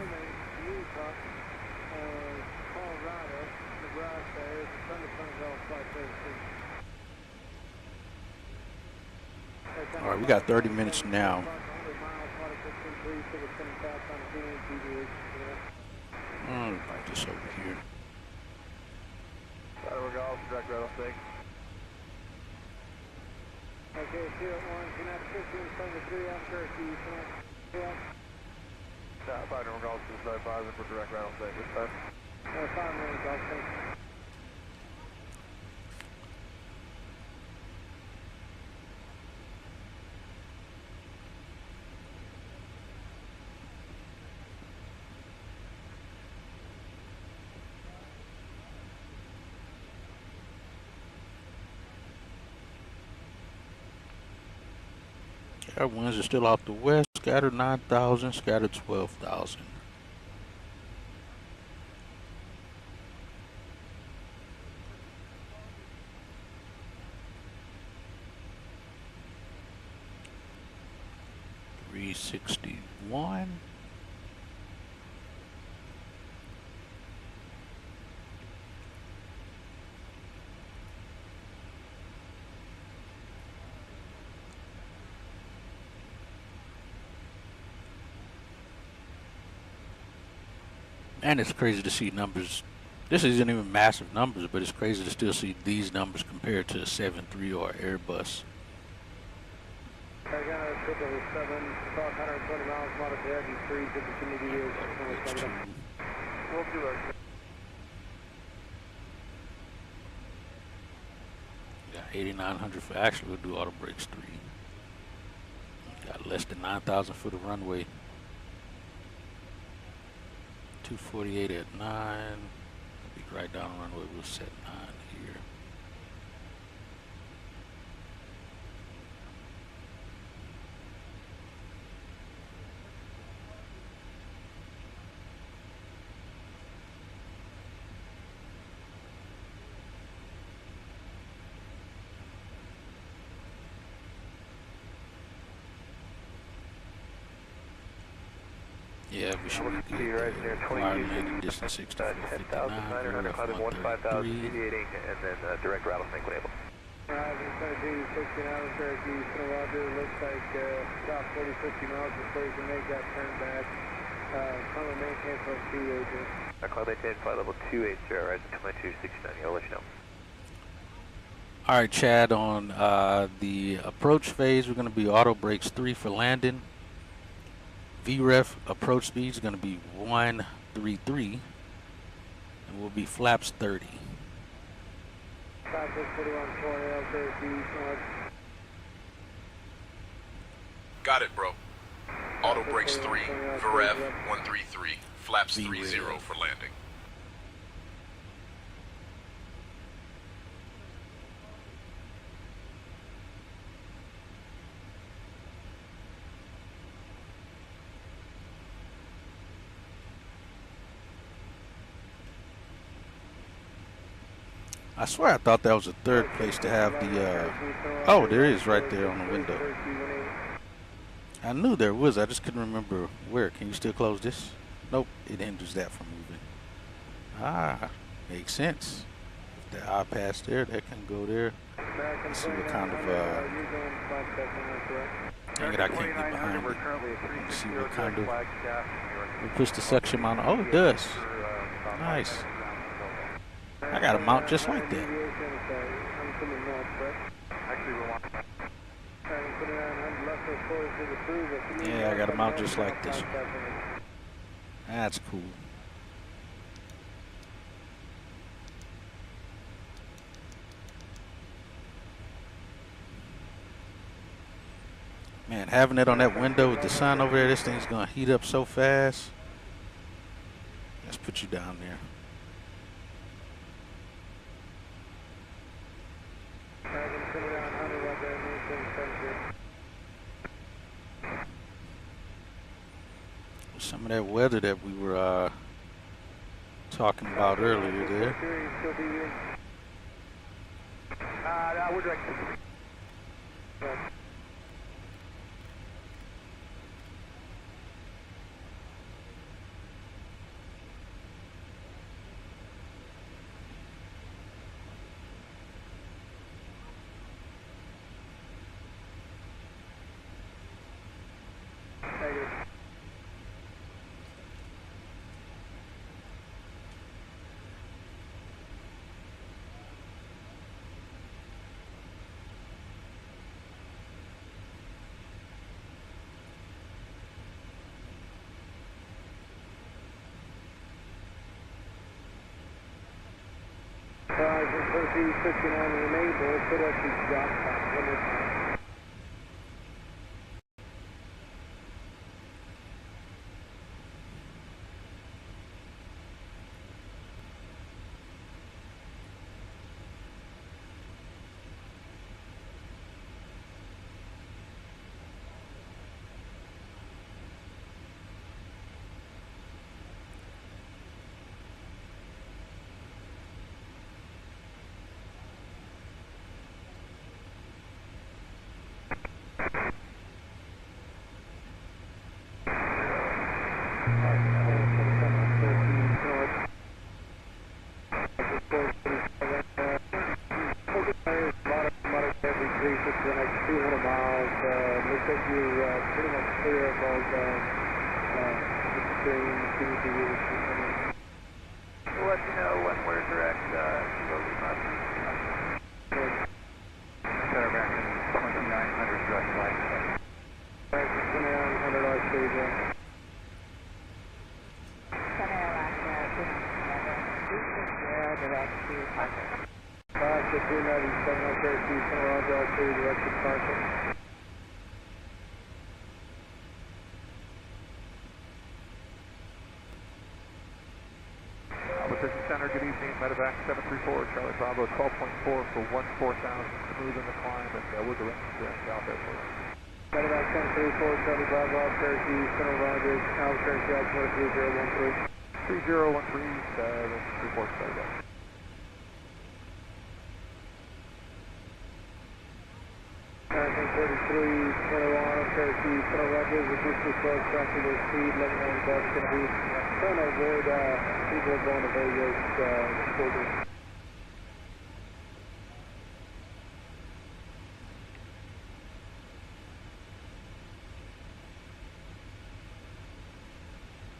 All right, we got 30 minutes now. Right this over here. Direct rattle 6. Okay, 281, Connect 1573 on Turkey. Fire Normal Golf to the side positive for direct rattle 6. This time. Fire Normal Golf 6. Our winds are still out the west. Scattered 9,000, scattered 12,000. $361. And it's crazy to see numbers. This isn't even massive numbers, but it's crazy to still see these numbers compared to a 737 or Airbus. I got a 777, about 120 miles, motor to heavy 3, 52 deviation. We'll do our... Got 8,900 for, actually we'll do auto brakes 3. Got less than 9,000 foot of runway. 248 at 9. Be right down the runway. We'll set 9 here. Yeah, we should be good. Right near 22, distance 64, 59, 153, deviating, and then direct rattlesnake label. Rising 22, 69, Cherokee, Roger, looks like about 40, 50 miles before you can make that turn back. Climb and maintain for 280. Climb maintain flight level 280, rising 2269, I'll let you know. All right, Chad, on the approach phase, we're going to be auto brakes 3 for landing. VREF approach speed is going to be 133, and we'll be flaps 30. Got it, bro. Auto brakes 3, VREF 133, flaps 30 for landing. I swear I thought that was the third place to have the, oh, there is right there on the window. I knew there was, I just couldn't remember where. Can you still close this? Nope, it hinders that from moving. Ah, makes sense. If the eye pass there, that can go there. Let's see what kind of, dang it, I can't get behind it. Let's see what kind of, we push the suction mount. Oh, it does. Nice. I got a mount just like that. Yeah, I got a mount just like this. That's cool. Man, having it on that window with the sun over there, this thing's gonna heat up so fast. Let's put you down there. Some of that weather that we were talking about earlier there. We're direct. Proceed 59 and enable, put up the drop top one more time. Center, good evening. Medevac 734, Charlie Bravo 12.4 for 14,000, smooth in the climb, and we're directing to South Airport. Medevac 734, Charlie Bravo, Albuquerque, Center Rogers, Albuquerque, Altimeter 3013. 3013, that's report started up. American 33, 21, Albuquerque, Center Rogers, reduce the slow traffic to speed, 11 on Gulf, going to be trying to avoid people going to Vegas, quarter.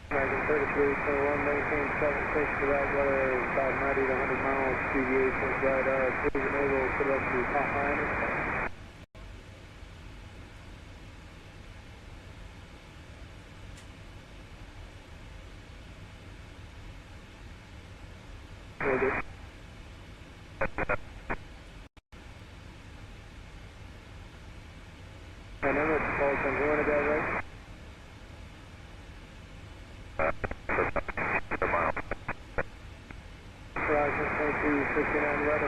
American 33, 21, maintain 76 for that weather, about 90 to 100 miles, deviations right, cruise enable, put up to top line.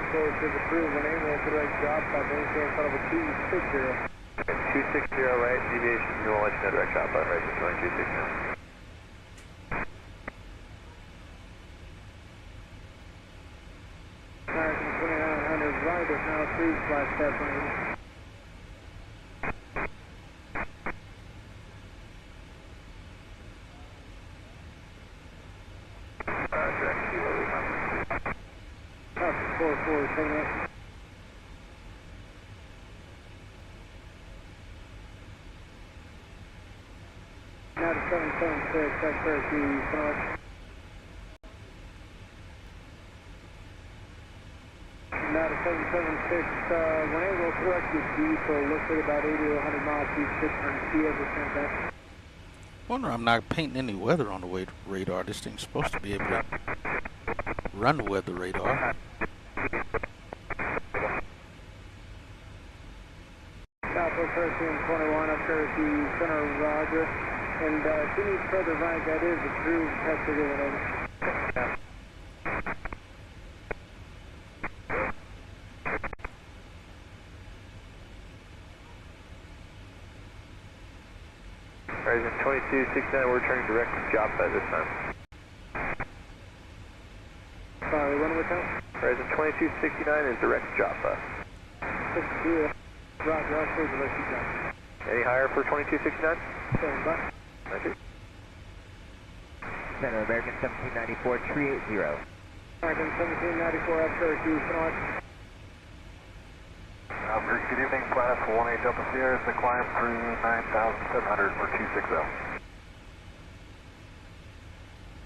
To the crew, when able to direct drop by maintain in front of a 260. 260 right, deviation, you will let you know direct drop by right, just going 260. American 2900 right is now 3 flash tap range. Now to 776, Albuquerque, South. Now to 776, when able to correct your diesel, looks like about 80 to 100 miles, 600 feet over 10. Wonder I'm not painting any weather on the radar. This thing's supposed to be able to run the weather radar. Southwest Hurricane 21 up Cherokee Center, roger. And if you need further right, that is the crew tested in. Horizon 2269, we're turning direct to Joppa this time. Sorry, when was that? Horizon 2269 is direct to Joppa. 62. Roger, I'll clear direct to Joppa. Any higher for 2269? Stand by. Roger. Center, American 1794, 380. American 1794 up Cherokee, North. Good evening, Planet 18 Delta Sierra, it's a climb through 9,700 for 260.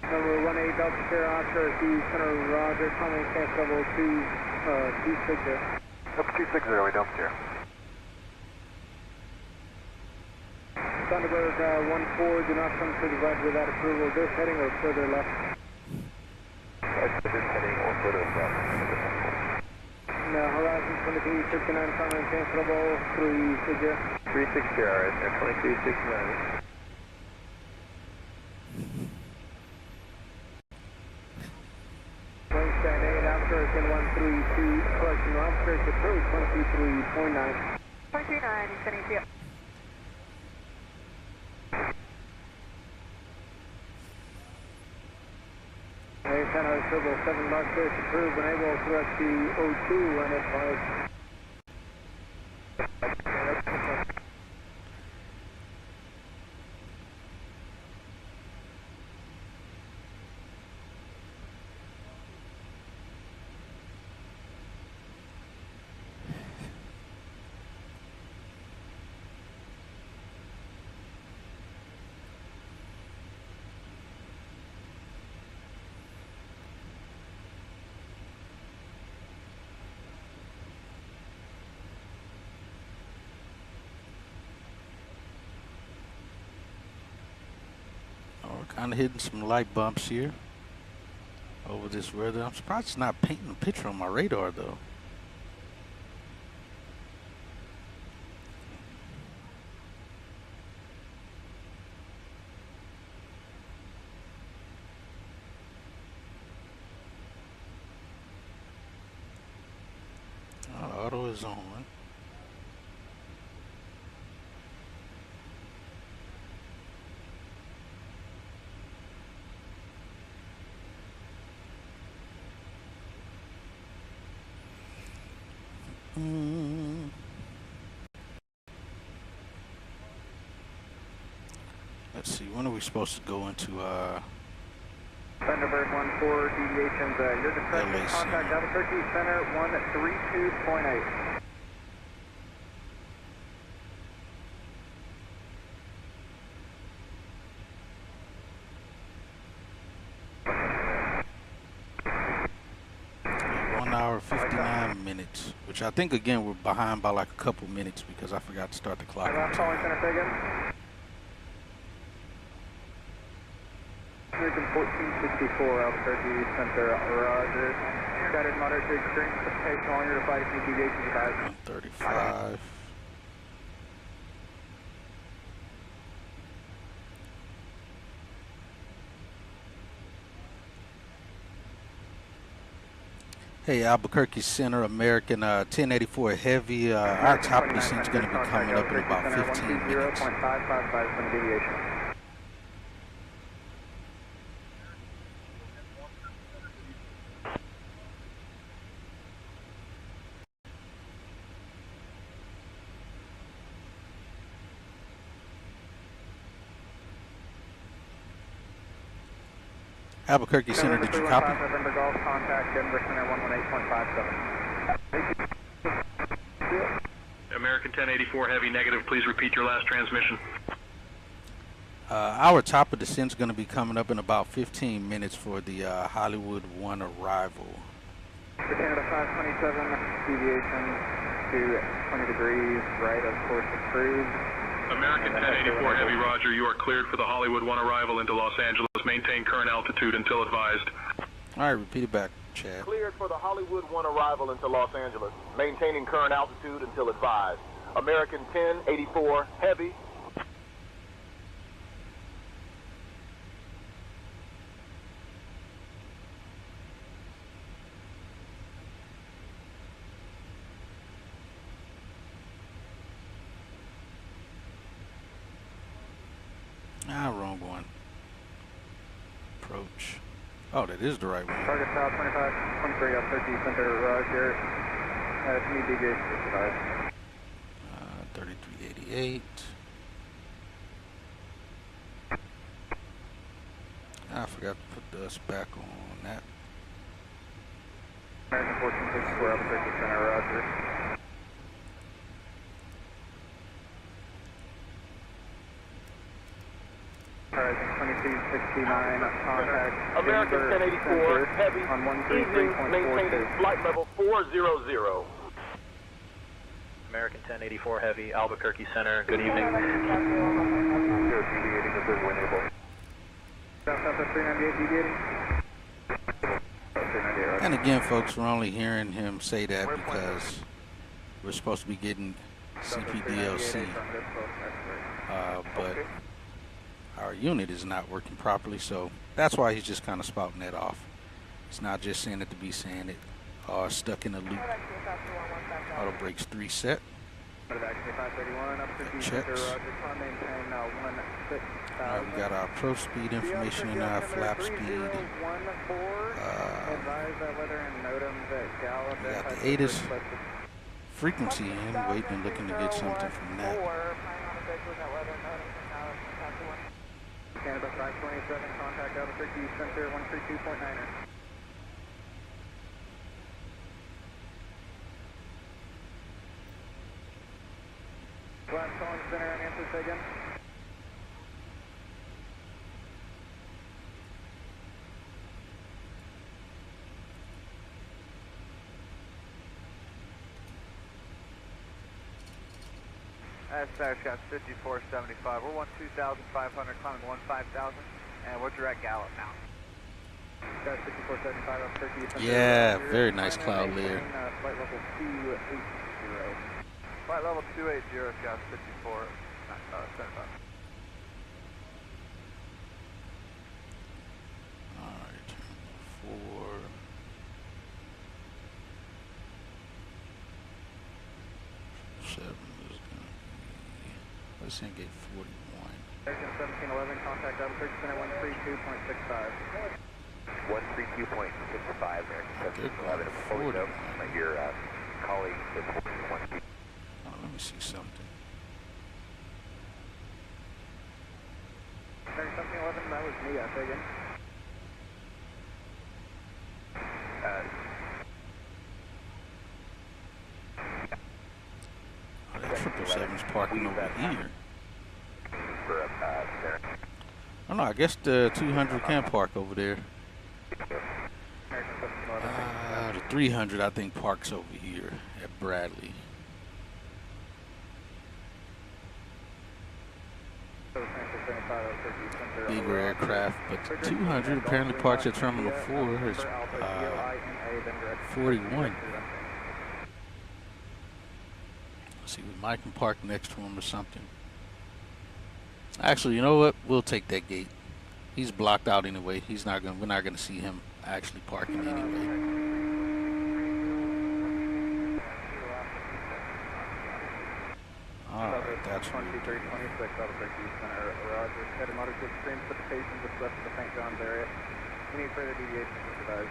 Number 18 Delta Sierra off Cherokee Center, roger, climbing camp level 260. Up 260, we Delta Sierra. Thunderbird 14, do not come to the right without approval. This heading or further left? This heading or further left. Now, Horizon 2269, climbing cancelable, 360. 360, alright, 2269. Wingspan 8, Albuquerque 132, correction, Albuquerque approach 123.9. 129, descending to you. Antenna Turbo 7 Mark 6 approved and able to rescue O2 and advise. Kind of hitting some light bumps here over this weather. I'm surprised it's not painting a picture on my radar though. Auto is on. Let's see, when are we supposed to go into Thunderbird 14, deviations, your discretion, contact Albuquerque Center 132.8. hour 59 minutes, which I think again we're behind by like a couple minutes because I forgot to start the clock. Last calling center taken. American 1464 Albuquerque Center, roger. Scattered moderate to extreme precipitation along your flight if you deviations advised. 135. Hey, Albuquerque Center, American 1084 Heavy. Our top of the scene's going to be coming up in about 15 minutes. 0.555 deviation. Albuquerque Center, did you copy? November Golf, contact Denver Center 118.57. American 1084 Heavy, negative. Please repeat your last transmission. Our top of the descent's going to be coming up in about 15 minutes for the Hollywood 1 arrival. For Canada 527, deviation to 20 degrees, right of course approved. American 1084 Heavy, roger. You are cleared for the Hollywood 1 arrival into Los Angeles. Maintain current altitude until advised. All right, repeat it back, Chad. Cleared for the Hollywood 1 arrival into Los Angeles. Maintaining current altitude until advised. American 1084 Heavy. Ah, wrong one. Approach. Oh, that is the right one. Target south 2523 up 30 center, roger. To me, DJ 65. 3388. I forgot to put the dust back on that. American 1464 up 30 center, roger. Horizon 2269, contact. American 1084 Heavy. On Evening, maintaining 133.42. flight level 400. American 1084 Heavy, Albuquerque Center. Good evening. Deviating a bit when able. South 398 deviating. And again, folks, we're only hearing him say that because we're supposed to be getting CPDLC. But our unit is not working properly, so that's why he's just kind of spouting that off. He's not just saying it to be saying it. Stuck in a loop. Auto brakes 3 set. Checks. Alright, we got our approach speed information and our flap speed. We got the ATIS frequency in, waiting and looking to get something from that. Canada 527, contact Albuquerque Center 132.9er. Last calling center and answer, say again. Status got 5475. We're 12,500, climbing 15,000, and we're direct gallop now. Got 5475 up Turkey. Yeah, very nice cloud layer. Flight level 280. Flight level 280, got 54. 75. Alright, 4 7 is gonna be, let's say gate 41. American 1711, contact Albuquerque Center 132.65. 132.65, American 1711. Forward up, your colleague is 1. Oh, let me see something. American 1711, that was me, I think. Oh, that 777's parking over here. Oh no, I guess the 200 can park over there. The 300 I think parks over here at Bradley. Bigger aircraft, but the 200 apparently parks at Terminal 4. It's 41. Let's see, we might can park next to him or something. Actually, you know what? We'll take that gate. He's blocked out anyway. He's not gonna. We're not gonna see him actually parking anyway. Alright, that's what we're doing. 2326 Albuquerque Center, roger. Headed moderate to extreme precipitation just west of the St. John's area. We need further deviation to advise.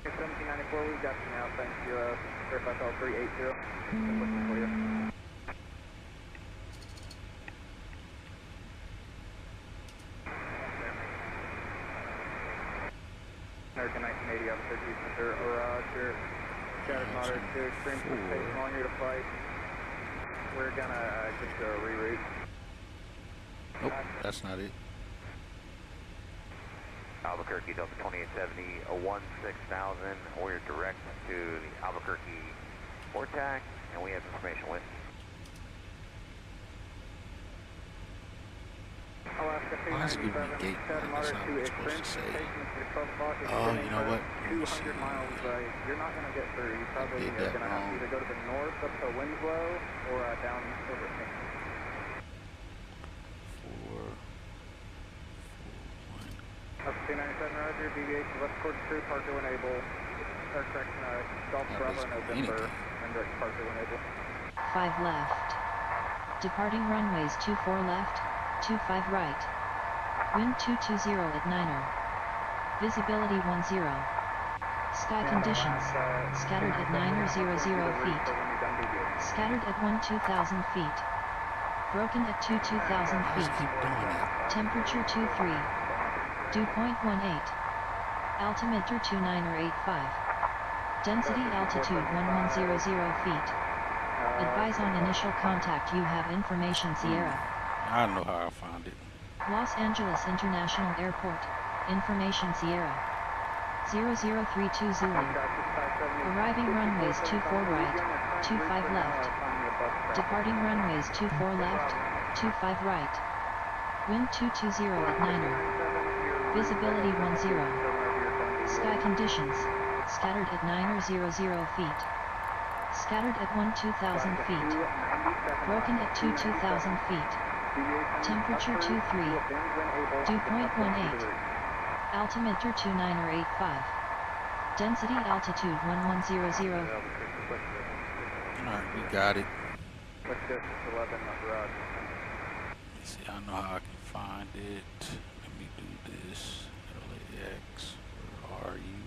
1794, we've got you now, thank you. Verify call 380. Looking for you. American 1980 Albuquerque Center, roger. Scattered moderate to extreme precipitation along here to flight. We're gonna just reroute. Nope, that's not it. Albuquerque Delta 2870, 16,000. We're direct to the Albuquerque Vortex, and we have information with. Why is it giving me gate one? That's not what it's supposed to say. Oh, you know what? 200 miles. You're not going to get through. You probably are going to have to either go to the north up to Winslow or down over King. 4, 4, 1. Up to 297, Roger. Deviation left course crew, Parker when able. Or correction, Golf Bravo November. And direct Parker when able. 5 left. Departing runways 24 left, 25 right. Wind 220 at 9er. Visibility 10. Sky conditions, scattered at 9000 feet. Scattered at 2000 feet. Broken at 2000 feet. Temperature 23. Dew point 18. Altimeter 2985. Density altitude 1100 feet. Advise on initial contact. You have information, Sierra. I know how I found it. Los Angeles International Airport. Information, Sierra. 00320. Arriving runways 24 right, 25 left. Departing runways 24 left, 25 right. Wind 220 at 9er. Visibility 10. Sky conditions, scattered at 9000 feet. Scattered at 2000 feet. Broken at 2000 feet. Temperature 23. Dew point 18. Altimeter 2985. Density altitude 1100. Alright, we got it. Let's go 11, Roger. Let's see, I know how I can find it. Let me do this. LAX, where are you?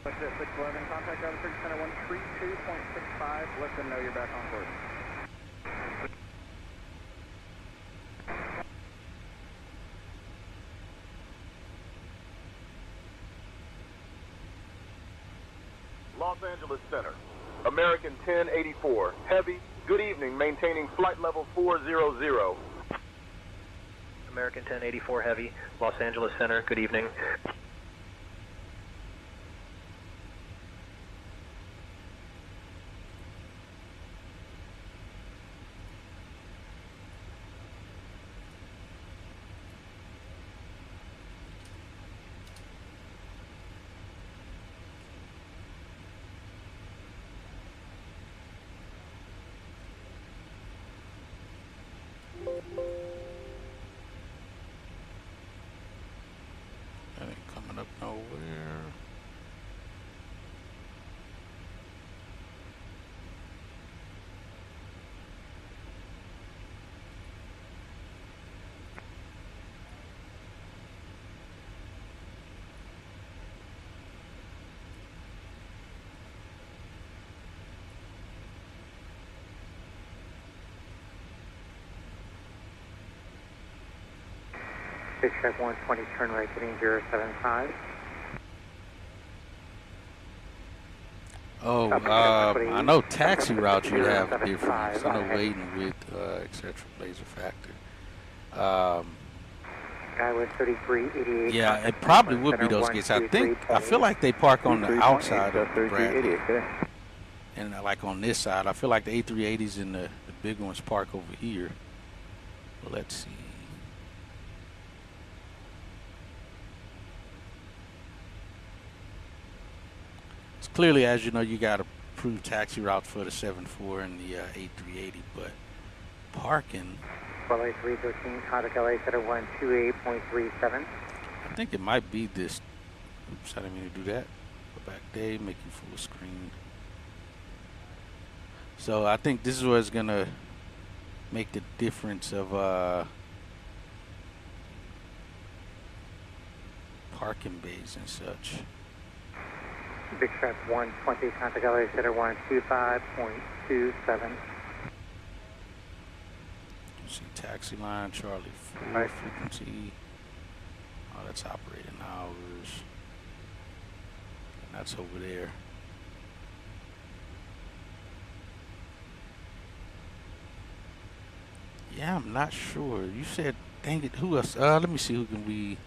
Let's go 611, contact Albuquerque Center 132.65. Let them know you're back on course. Los Angeles Center, American 1084, heavy, good evening, maintaining flight level 400. American 1084 heavy, Los Angeles Center, good evening. That ain't coming up nowhere. Big Track 120, turn right, getting 075. Oh, I know taxi routes you have different. I know waiting with, etc. Laser factor. Skywest 3388. Yeah, it probably would be those gates. I feel like they park on the outside of the Bradley. And like on this side, I feel like the A380s and the big ones park over here. Well, let's see. Clearly, as you know, you got approved taxi routes for the 7.4 and the A380, but parking. LA 313, contact LA Center 128.37. I think it might be this. Oops, I didn't mean to do that. Go back there, make you full screen. So I think this is what's gonna make the difference of parking bays and such. Big Track 120, contact LA Center 125.27. See taxi line, Charlie 4 frequency. Oh, that's operating hours. And that's over there. Yeah, I'm not sure. You said, dang it, who else? Let me see who can we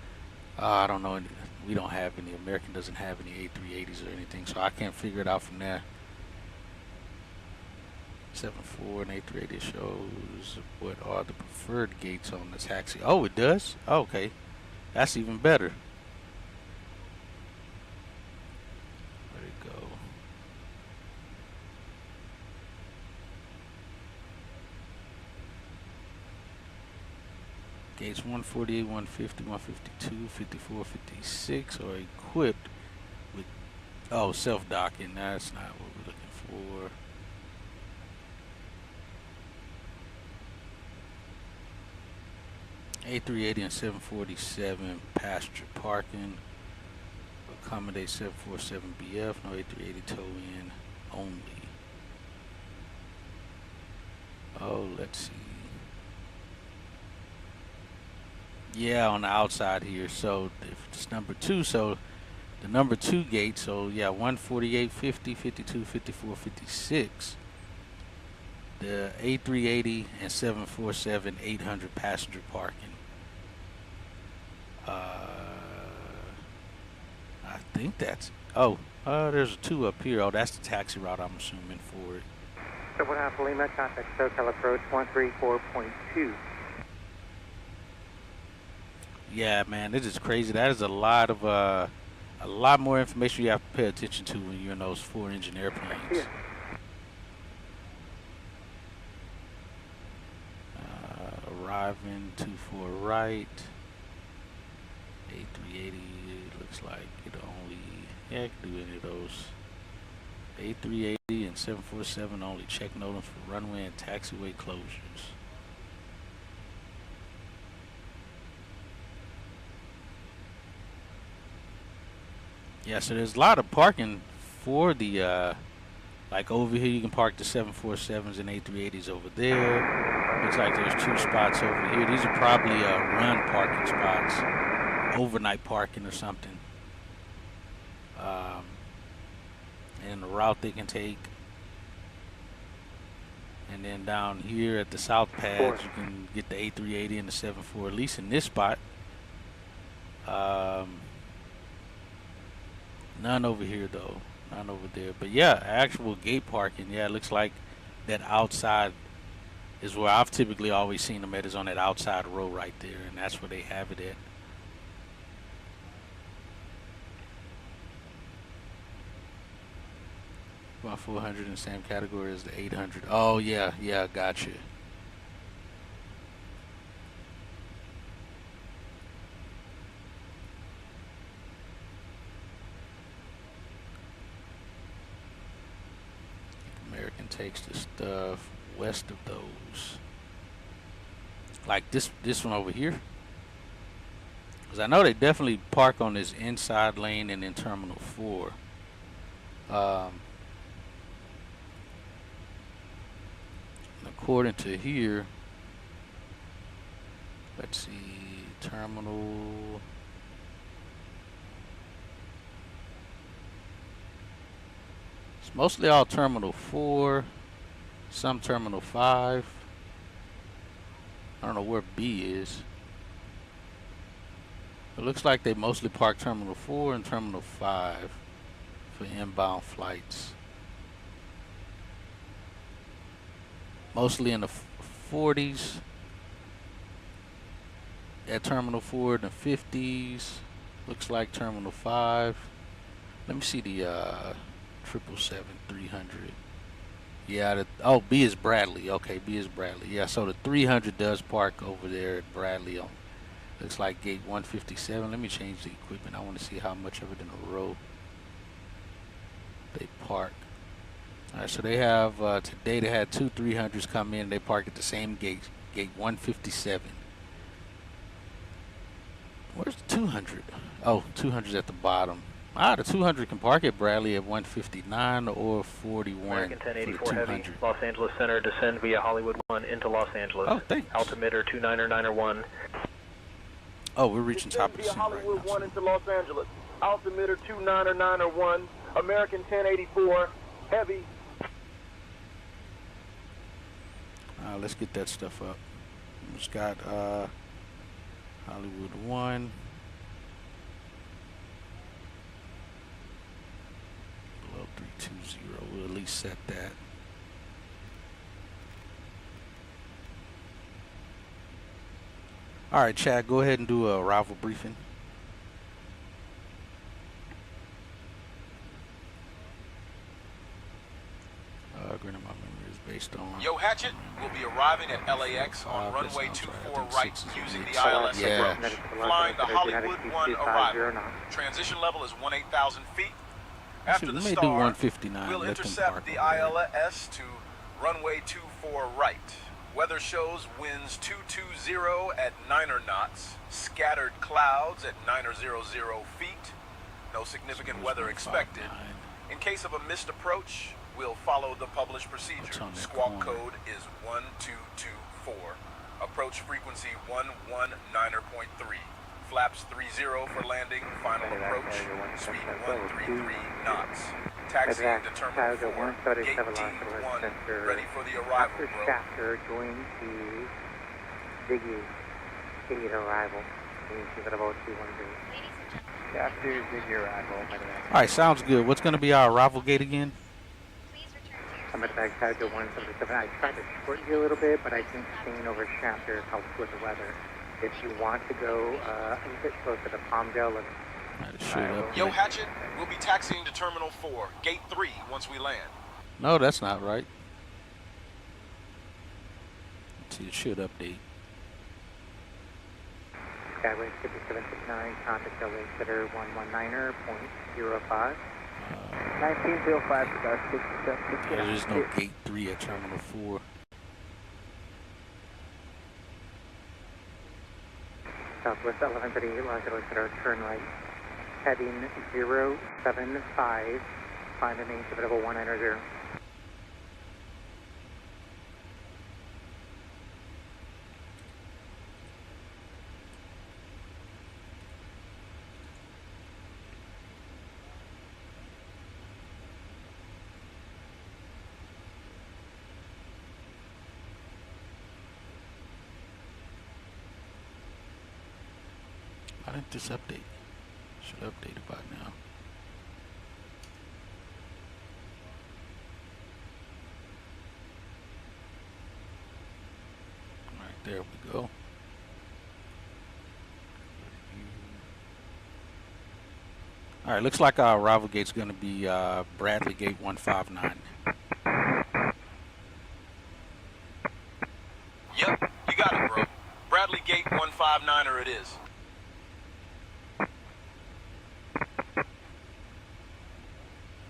I don't know. We don't have any. American doesn't have any A380s or anything, so I can't figure it out from there. 74 and A380 shows what are the preferred gates on the taxi. Oh, it does? Oh, okay. That's even better. Where'd it go? Gates 148, 150, 152, 54, 56 are equipped with, oh, self-docking. That's not what we're looking for. A380 and 747 passenger parking. Accommodate 747 BF. No A380 tow-in only. Oh, let's see. Yeah, on the outside here. So if it's number 2, so the number 2 gate. So yeah, 148, 50, 52, 54, 56. The A380 and 747 800 passenger parking. I think that's, there's a 2 up here. Oh, that's the taxi route, I'm assuming, for it. 7.5 Lima, contact SoCal approach 134.2. Yeah, man, this is crazy. That is a lot more information you have to pay attention to when you're in those 4-engine airplanes. Yeah. Arriving 24 right. A380 looks like it only, yeah, it can do any of those. A380 and 747 only check noting for runway and taxiway closures. Yeah, so there's a lot of parking for the, like over here you can park the 747s and A380s over there. Looks like there's 2 spots over here. These are probably run parking spots, overnight parking or something. And the route they can take. And then down here at the south pads, you can get the A380 and the 74, at least in this spot. None over here though, none over there. But yeah, actual gate parking. Yeah, it looks like that outside is where I've typically always seen them at, is on that outside row right there, and that's where they have it at. About 400 in the same category as the 800. Oh yeah, yeah, gotcha. American takes the stuff west of those. Like this one over here. Because I know they definitely park on this inside lane and in Terminal 4. According to here, let's see, Terminal... It's mostly all Terminal 4, some Terminal 5. I don't know where B is. It looks like they mostly park Terminal 4 and Terminal 5 for inbound flights. Mostly in the 40s at Terminal 4, in the 50s. Looks like Terminal 5. Let me see the 777-300. Yeah, B is Bradley. Okay, B is Bradley. Yeah, so the 300 does park over there at Bradley on, looks like gate 157. Let me change the equipment. I want to see how much of it in a row they park. All right, so they have, today they had 2 300s come in. They park at the same gate, gate 157. Where's the 200? Oh, 200's at the bottom. The 200 can park at Bradley at 159 or 41. American 1084 Heavy, Los Angeles Center, descend via Hollywood 1 into Los Angeles. Oh, thanks. Altimeter 299er1. Oh, we're reaching top of the center Hollywood right now, 1 into Los Angeles. Altimeter 299er1. American 1084 Heavy. Let's get that stuff up. Just got Hollywood 1. reset that. All right, Chad, go ahead and do a arrival briefing. Granted, my memory is based on. Yo, Hatchet, we'll be arriving at LAX on runway 24 right using the ILS approach. Flying the Hollywood 1 arrival. Transition level is 18,000 feet. After the star, we'll intercept the ILS to runway 24 right. Weather shows winds 220 at 9 knots, scattered clouds at 900 feet. No significant weather expected. In case of a missed approach, we'll follow the published procedure. Squawk code is 1224. Approach frequency 119.3. Flaps 30 for landing. Final approach. Speed 133 knots. Taxiing to Terminal 4. Gate T1. Ready for the arrival, bro. Chapter going to Diggy. Diggy arrival. About 213. Chapter Diggy arrival. All right, sounds good. What's going to be our arrival gate again? I'm at back Chapter 177. I tried to shorten you a little bit, but I think staying over Chapter helps with the weather. If you want to go a bit closer to Palmdale, Yo, Hatchet, we'll be taxiing to Terminal 4, Gate 3, once we land. No, that's not right. Let's see, it should update. Skyway 5769, contact LA Center 119.05. 1905, star 67. There's no Gate 3 at Terminal 4. Southwest 1138, Los Angeles Center, turn right. Heading 075, climb to main level 190. Why didn't this update? Should update it by now. Alright, there we go. Alright, looks like our arrival gate's going to be Bradley Gate 159. Yep, you got it, bro. Bradley Gate 159er it is.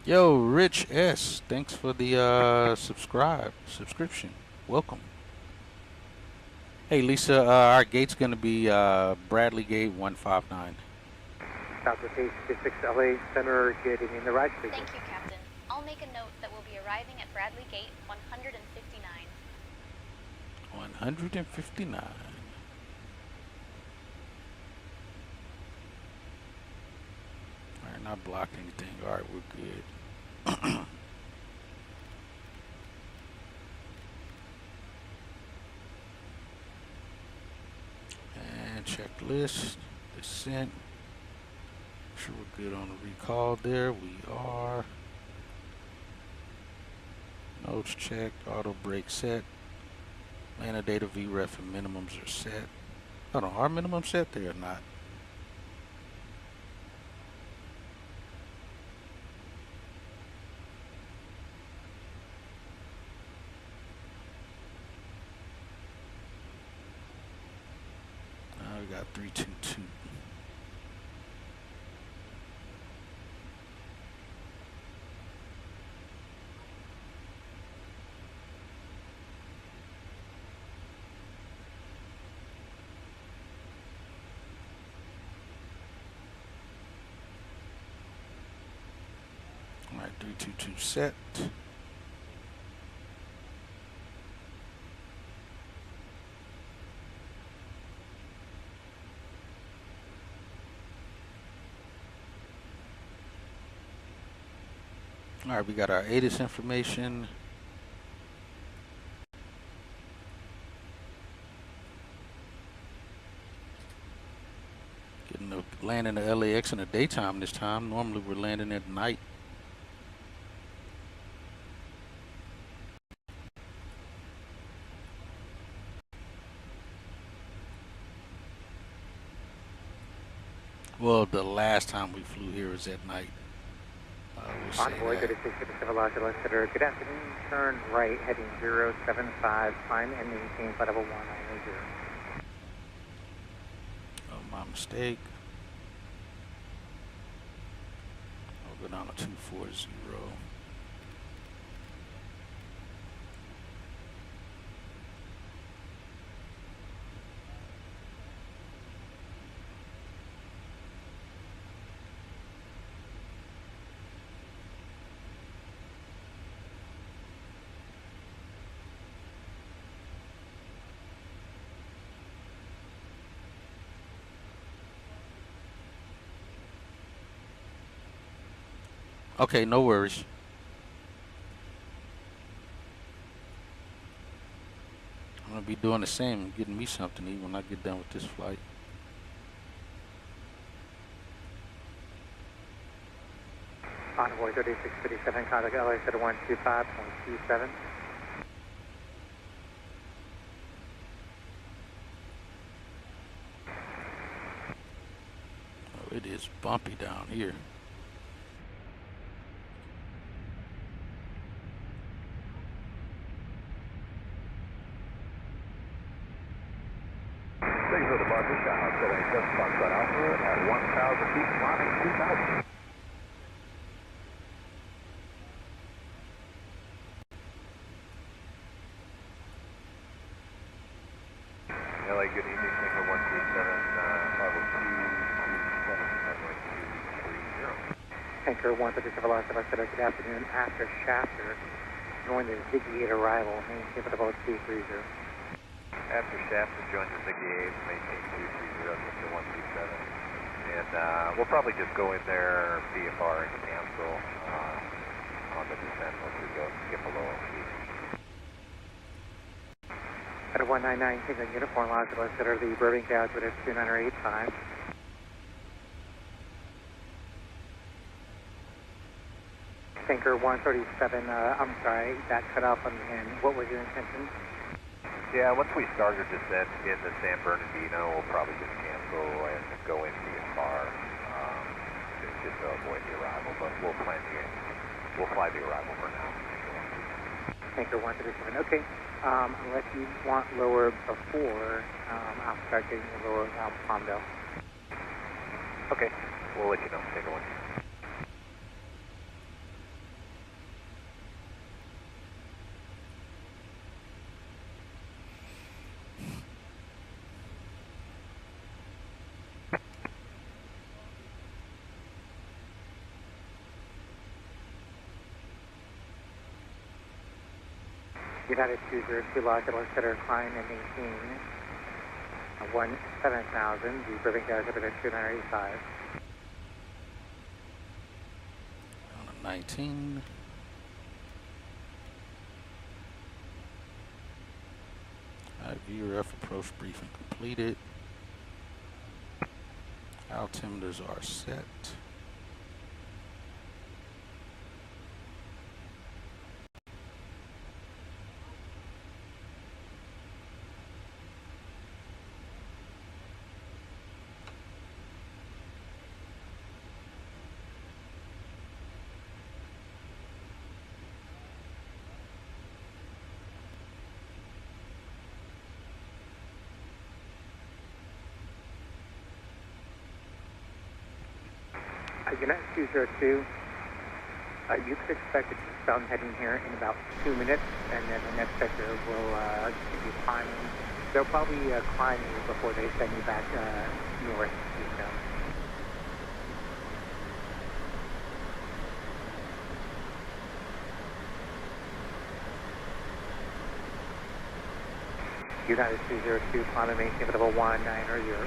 Yo, Rich S, thanks for the subscription. Welcome. Hey, Lisa, our gate's going to be Bradley Gate 159. Southwest 866 LA Center, getting in the right sequence. Thank you, Captain. I'll make a note that we'll be arriving at Bradley Gate 159. 159. Alright, not blocked anything. Alright, we're good. And checklist, descent. Sure we're good on the recall there. We are. Notes checked, auto brake set. Atlanta data VREF and minimums are set. Hold on, are minimums set there or not? We got 322. All right, 322 set. All right, we got our ATIS information. Getting the landing to LAX in the daytime this time. Normally we're landing at night. Well, the last time we flew here was at night. We'll say Envoy that. 3657 Los Angeles Center. Good afternoon. Turn right, heading 075. Climb and maintain flight level 1900. Oh, my mistake. I'll go down to 240. Okay, no worries. I'm gonna be doing the same, getting me something to eat when I get done with this flight. Envoy 3657, contact LA Center 125.27. Oh, it is bumpy down here. Thanks for the departure. Shout today. Just Foxtrot Alpha at 1,000 feet, climbing 2,000. LA, good evening. Tanker 137, Bravo 227, runway 230. Tanker 137 Los Angeles Center. Good afternoon. After Shafter, join the Ziggy 8 arrival. Maintain flight level 230. After Shafter, join the Ziggy 8, maintain 230, Tanker 127. And we'll probably just go in there, VFR, and cancel on the descent once we go get below LP. At 199, Tanker Uniform Los Angeles Center. The Burbank altitude is 2985. Tanker 137, I'm sorry, that cut off on the end. What was your intention? Yeah, once we start our descent in the San Bernardino, we'll probably just cancel and go in VFR just to avoid the arrival. But we'll fly the arrival for now. Tanker 137, okay. Unless you want lower before, I'll start getting you lower now, Palmdale. Okay, we'll let you know. Tanker 1. United 202 Los Angeles Center, climb and maintain 17,000. The Burbank altitude is 2985. On a 19. VRF approach briefing completed. Altimeters are set. United 202, you could expect a southbound heading here in about 2 minutes, and then the next sector will give you climbing. They'll probably climb you before they send you back north eastbound. United 202, climb and maintain level 190.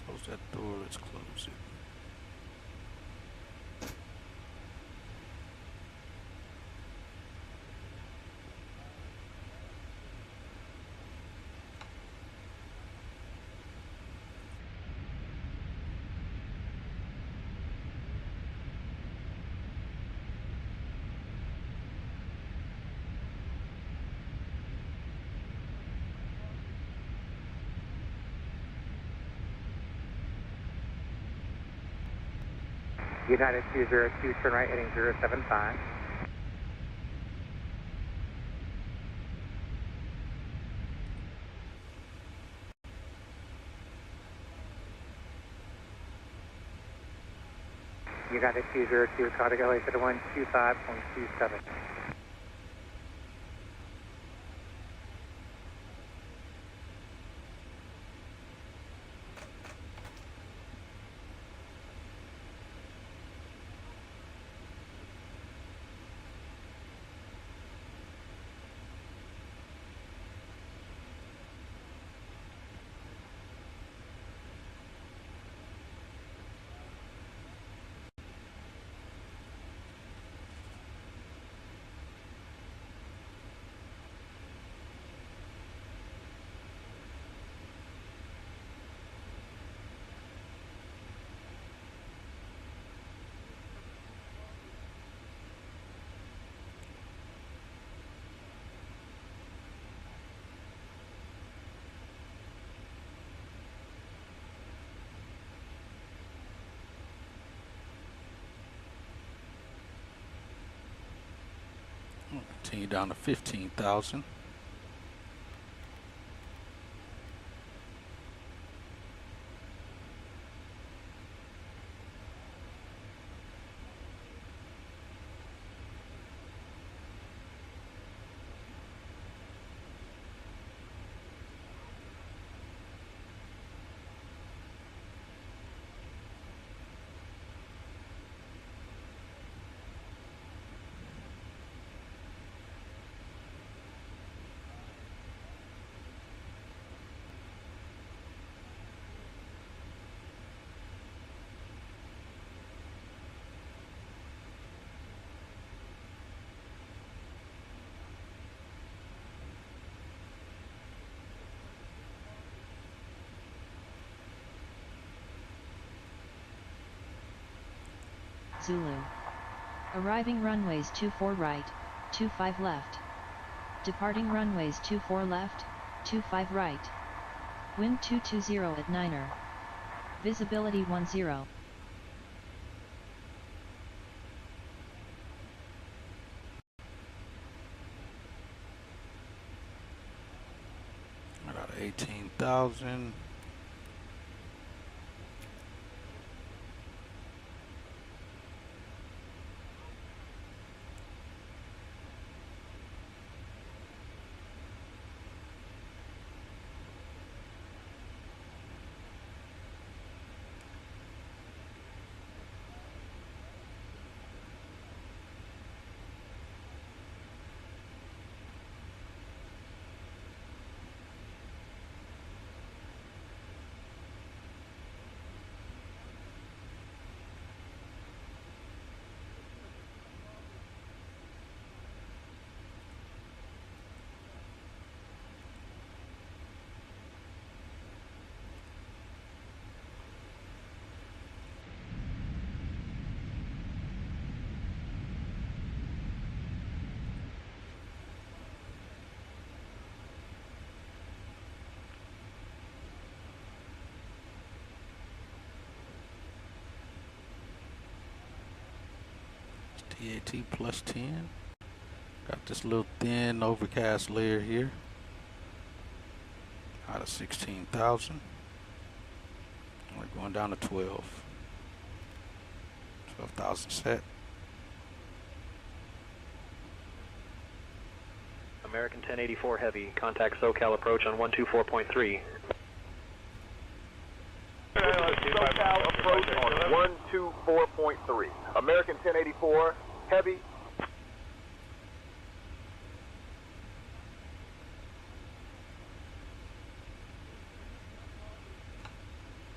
Close that door, let's close it. United 202, turn right heading 075. United 202, contact LA 125.27. Continue down to 15,000. Zulu. Arriving runways 24 right, 25 left. Departing runways 24 left, 25 right. Wind 220 at 9er. Visibility 10. I got 18,000. TAT plus 10. Got this little thin overcast layer here. Out of 16,000. We're going down to 12. 12,000 set. American 1084 Heavy, contact SoCal approach on 124.3. SoCal approach on 124.3. American 1084 Heavy.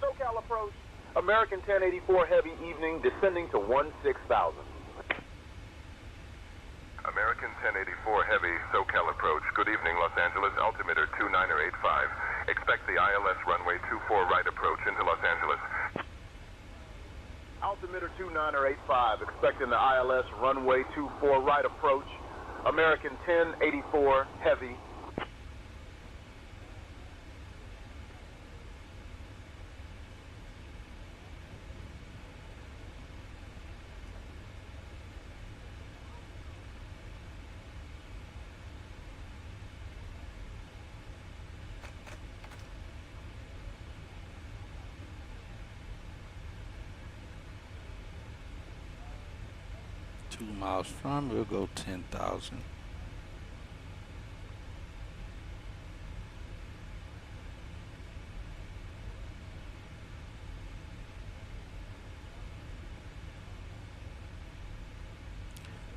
SoCal approach. American 1084 Heavy evening descending to 16,000. American 1084 Heavy, SoCal approach. Good evening, Los Angeles. Altimeter 2985. Expect the ILS runway 24 right approach into Los Angeles. Altimeter 2985. Expecting the ILS runway 24 right approach. American 1084 Heavy. 2 miles from, we'll go 10,000.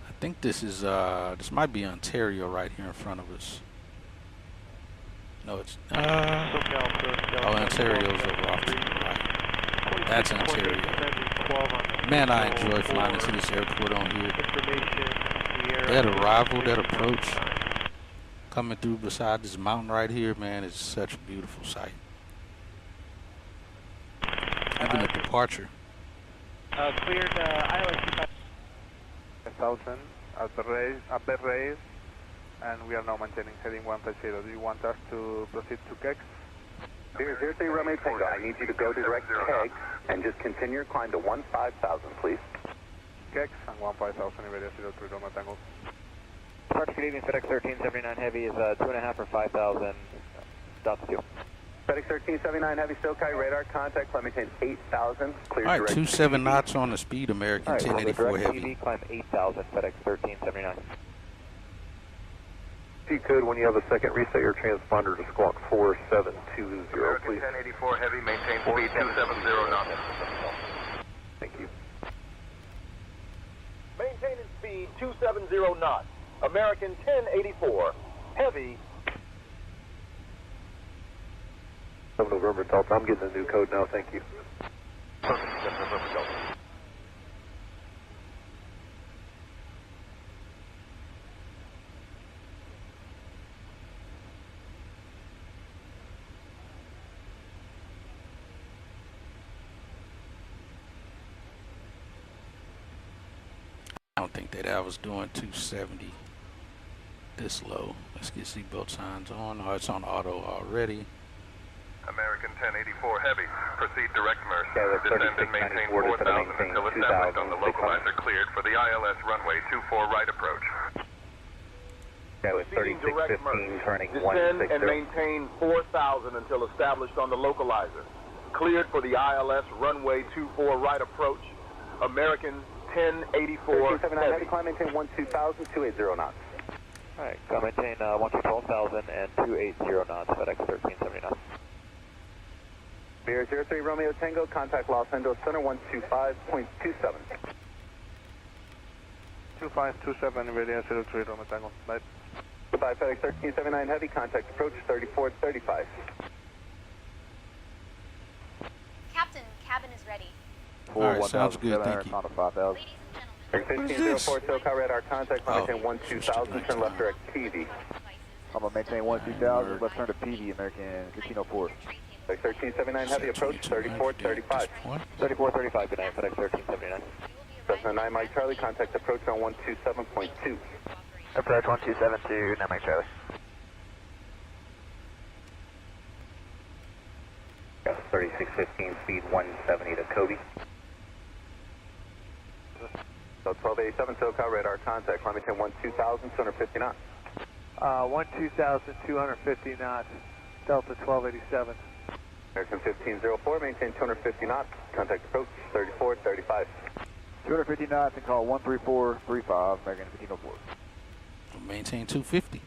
I think this is this might be Ontario right here in front of us. No, it's oh, Ontario's over off to the right. That's Ontario. Man, I enjoy flying into this airport on here. That arrival, that approach, coming through beside this mountain right here, man, is such a beautiful sight. Even the departure. Cleared ILS 1000 at the raise, and we are now maintaining heading 150. Do you want us to proceed to Kdfw-Klax? 003 Romeo Tango, I need you to go direct to Kdfw-Klax and just continue your climb to 15,000, please. Kdfw-Klax and 15,000, Iberia 03 Romeo Tango. Departure, good evening, FedEx 1379 Heavy is 2.5 or 5,000, dots 2. FedEx 1379 Heavy SoCal, radar contact, climb maintain 8,000, clear All right, direct 27 knots on the speed, American 1084 Heavy. TV, climb 8,000, FedEx 1379. If you could, when you have a second, reset your transponder to squawk 4720, American please. 1084 Heavy, maintain speed 270 knots. Thank you. Maintaining speed 270 knots. American 1084 Heavy. 7 November Delta, I'm getting a new code now, thank you. Perfect, 7 November Delta. I don't think that I was doing 270 this low. Let's get seatbelt signs on. Oh, it's on auto already. American 1084 Heavy, proceed direct MERS. Yeah, Descend and maintain 4,000 until established on the localizer cleared for the ILS runway 24 right approach. Yeah, with Proceeding direct 3615 turning Descend 160. and maintain 4,000 until established on the localizer. Cleared for the ILS runway 24 right approach. American 1084 1379 Heavy, climb maintain 12,000, 280 knots. Alright, climb maintain 12,000 and 280 knots, FedEx 1379. Beer 03 Romeo Tango, contact Los Angeles Center 125.27. 2527, Iberia 03 Romeo Tango. Bye. Goodbye, FedEx 1379 Heavy, contact approach 3435. Captain, cabin is ready. All right, sounds good, thank you. 5,000. 1504 SoCal radar contact, maintain 12,000, turn left direct TV. I'm going to maintain 12,000, left turn to PV, American 1504. FedEx 1379 Heavy, approach 3435. 3435, good night, FedEx 1379. Cessna 9 Mike Charlie, contact approach on 127.2. Approach 1272, 9 Mike Charlie. 3615, speed 170 to Kobe. So 1287 SoCal radar contact, climb maintain 12,000, 250 knots. 12,250 knots, Delta 1287. American 1504, maintain 250 knots, contact approach 3435. 250 knots and call 13435, American 1504. Maintain 250.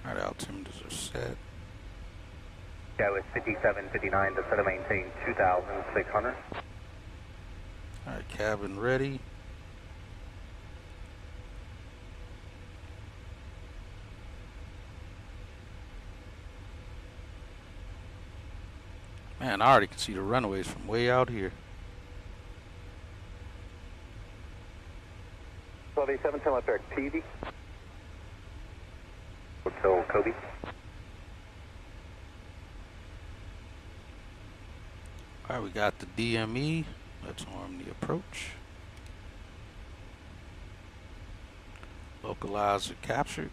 All right, altimeters are set. Yeah, with 5759 to set a maintain 2,600. All right, cabin ready. Man, I already can see the runways from way out here. 1287, turn left direct TV. Hotel Kobe. All right, we got the DME. Let's arm the approach. Localizer captured.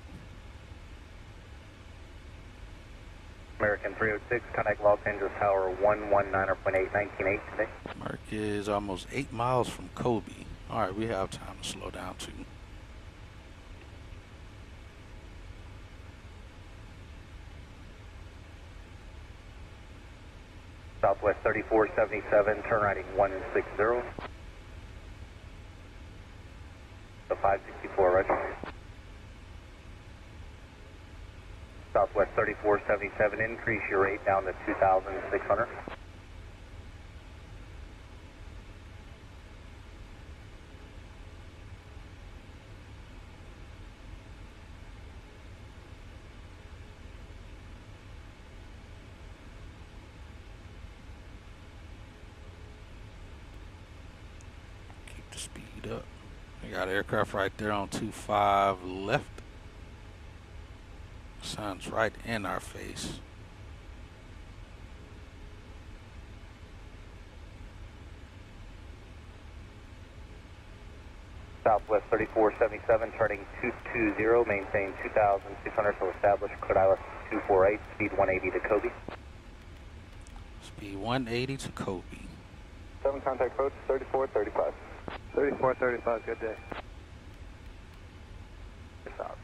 American 306, contact Los Angeles Tower 119.8, 19.8 today. Mark is almost 8 miles from Kobe. All right, we have time to slow down too. Southwest 3477, turn righting 160. The 564, roger. Southwest 3477, increase your rate down to 2,600. Keep the speed up. We got aircraft right there on 25 left. Sun's right in our face. Southwest 3477, turning 220, maintain 2,600, so establish cleared ILS 248, speed 180 to Kobe. Speed 180 to Kobe. 7 contact approach, 3435. 3435, good day. South.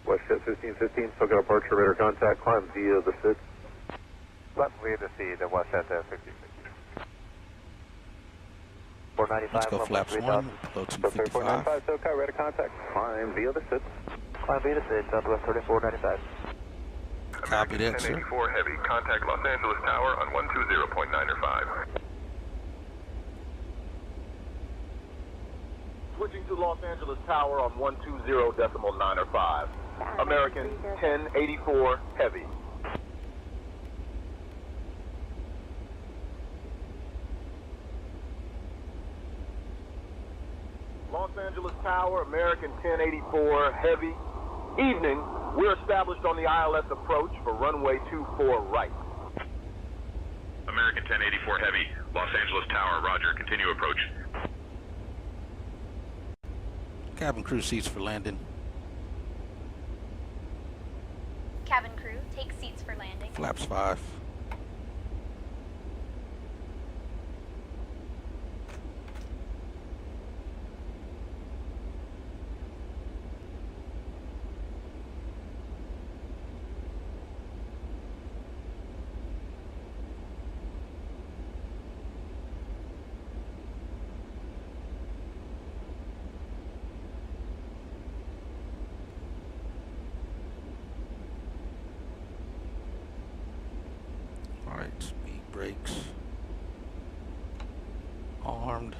WestJet 1515, still got departure radar contact, climb via the SID. Climb via the SID, the WestJet 1515. 495. Let's go flaps 1, below 255. 495, SoCal, radar contact. Climb via the SID. Climb via the SID, Southwest 3495. Copy that, sir. 1084 Heavy, contact Los Angeles Tower on 120.905. Switching to Los Angeles Tower on 120.905. American 1084 Heavy. Los Angeles Tower, American 1084 Heavy. Evening, we're established on the ILS approach for runway 24 right. American 1084 Heavy, Los Angeles Tower, roger, continue approach. Cabin crew seats for landing. Cabin crew, take seats for landing. Flaps 5. Alright, speed brakes. Armed.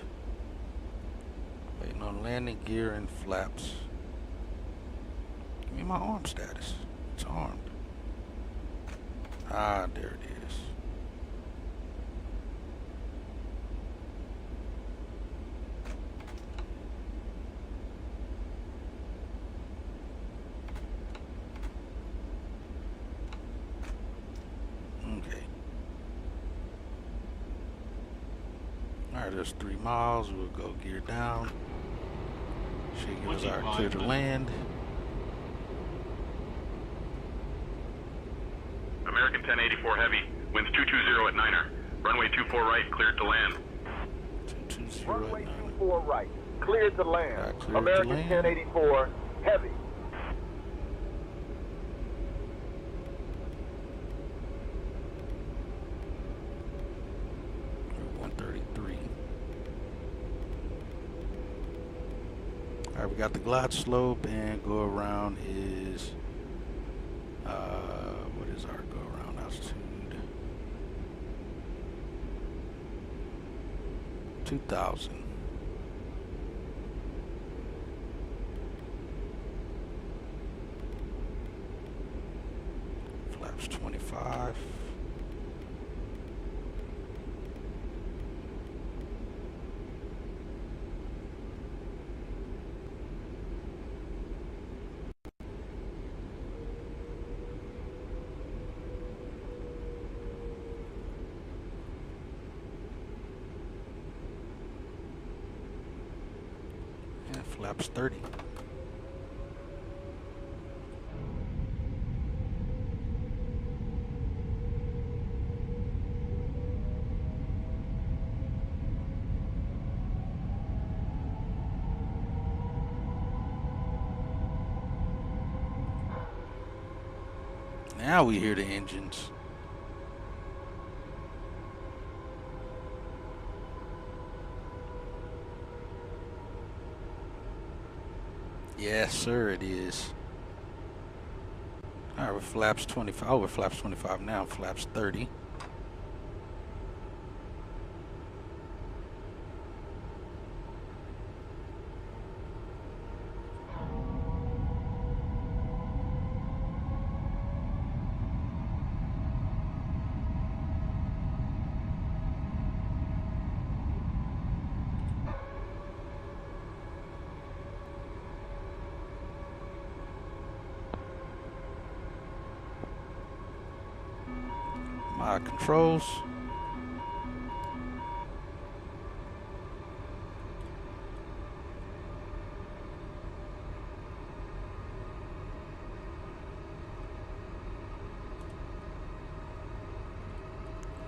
Waiting on landing gear and flaps. Give me my arm status. It's armed. Ah, there it is. Alright, there's 3 miles. We'll go gear down. Should give us our clear to land. American 1084 Heavy, winds 220 at Niner. Runway 24 right, cleared to land. 220 Runway 24 right, cleared to land. American 1084 Heavy. Alright, we got the glide slope, and go around is what is our go around altitude? 2,000. Flaps 25. Flaps 30. Now we hear the engines. Yes, sir, it is. All right, we're flaps 25. Oh, we're flaps 25 now. Flaps 30. My controls.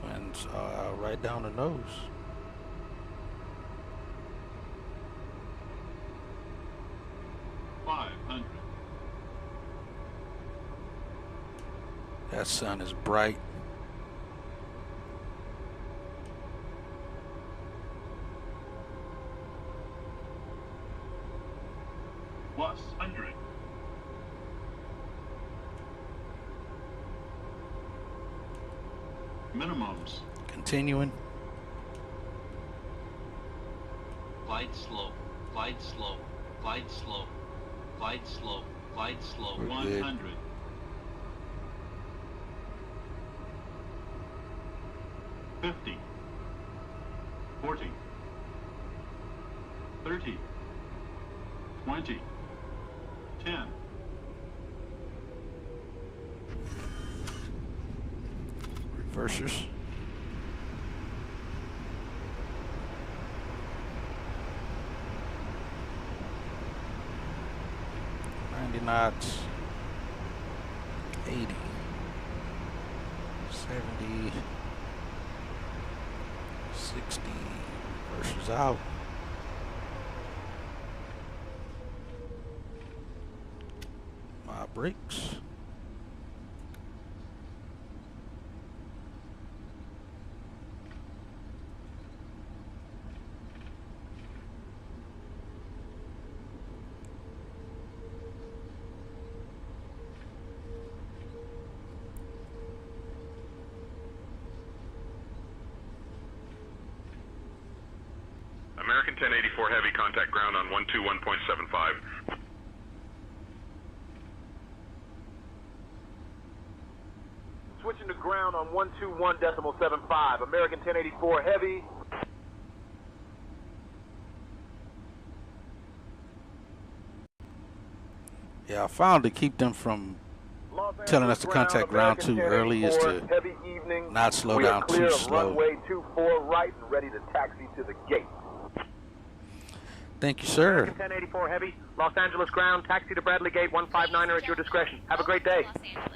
And right down the nose. That sun is bright. Plus 100. Minimums. Continuing. Glide slope. Glide slope. Glide slope. Glide slope. Glide slope. We're 100. good. 50. 40. 30. 20. 10. Reversers. Knots, 80, 70, 60, reversers out. My brakes. American 1084 Heavy, contact ground on 121.75. Switching to ground on 121.75. American 1084 Heavy. Yeah, I found to keep them from telling us to contact ground too early is to not slow down too slow. Runway 24 right and ready to taxi to the gate. Thank you, sir. American 1084 Heavy, Los Angeles ground, taxi to Bradley Gate 159er at your discretion. Have a great day. Los Angeles.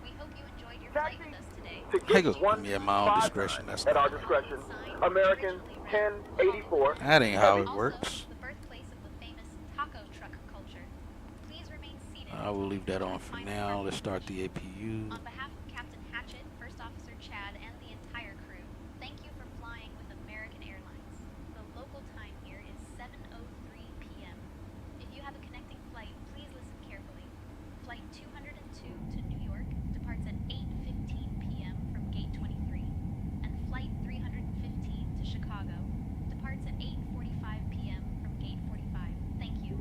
We hope you enjoyed your flight with us today. I go, yeah, my own discretion. That's at our not discretion. American 1084. That ain't how it works. The birthplace of the famous taco truck culture. Please remain seated. I will leave that on for now. Let's start the APU. On behalf of Captain Hatchett, First Officer Chad, and the entire crew, thank you for flying with American Airlines. The local time here is 7:03 p.m. If you have a connecting flight, please listen carefully. Flight 202 to New York departs at 8:15 p.m. from Gate 23, and Flight 315 to Chicago departs at 8:45 p.m. from Gate 45. Thank you.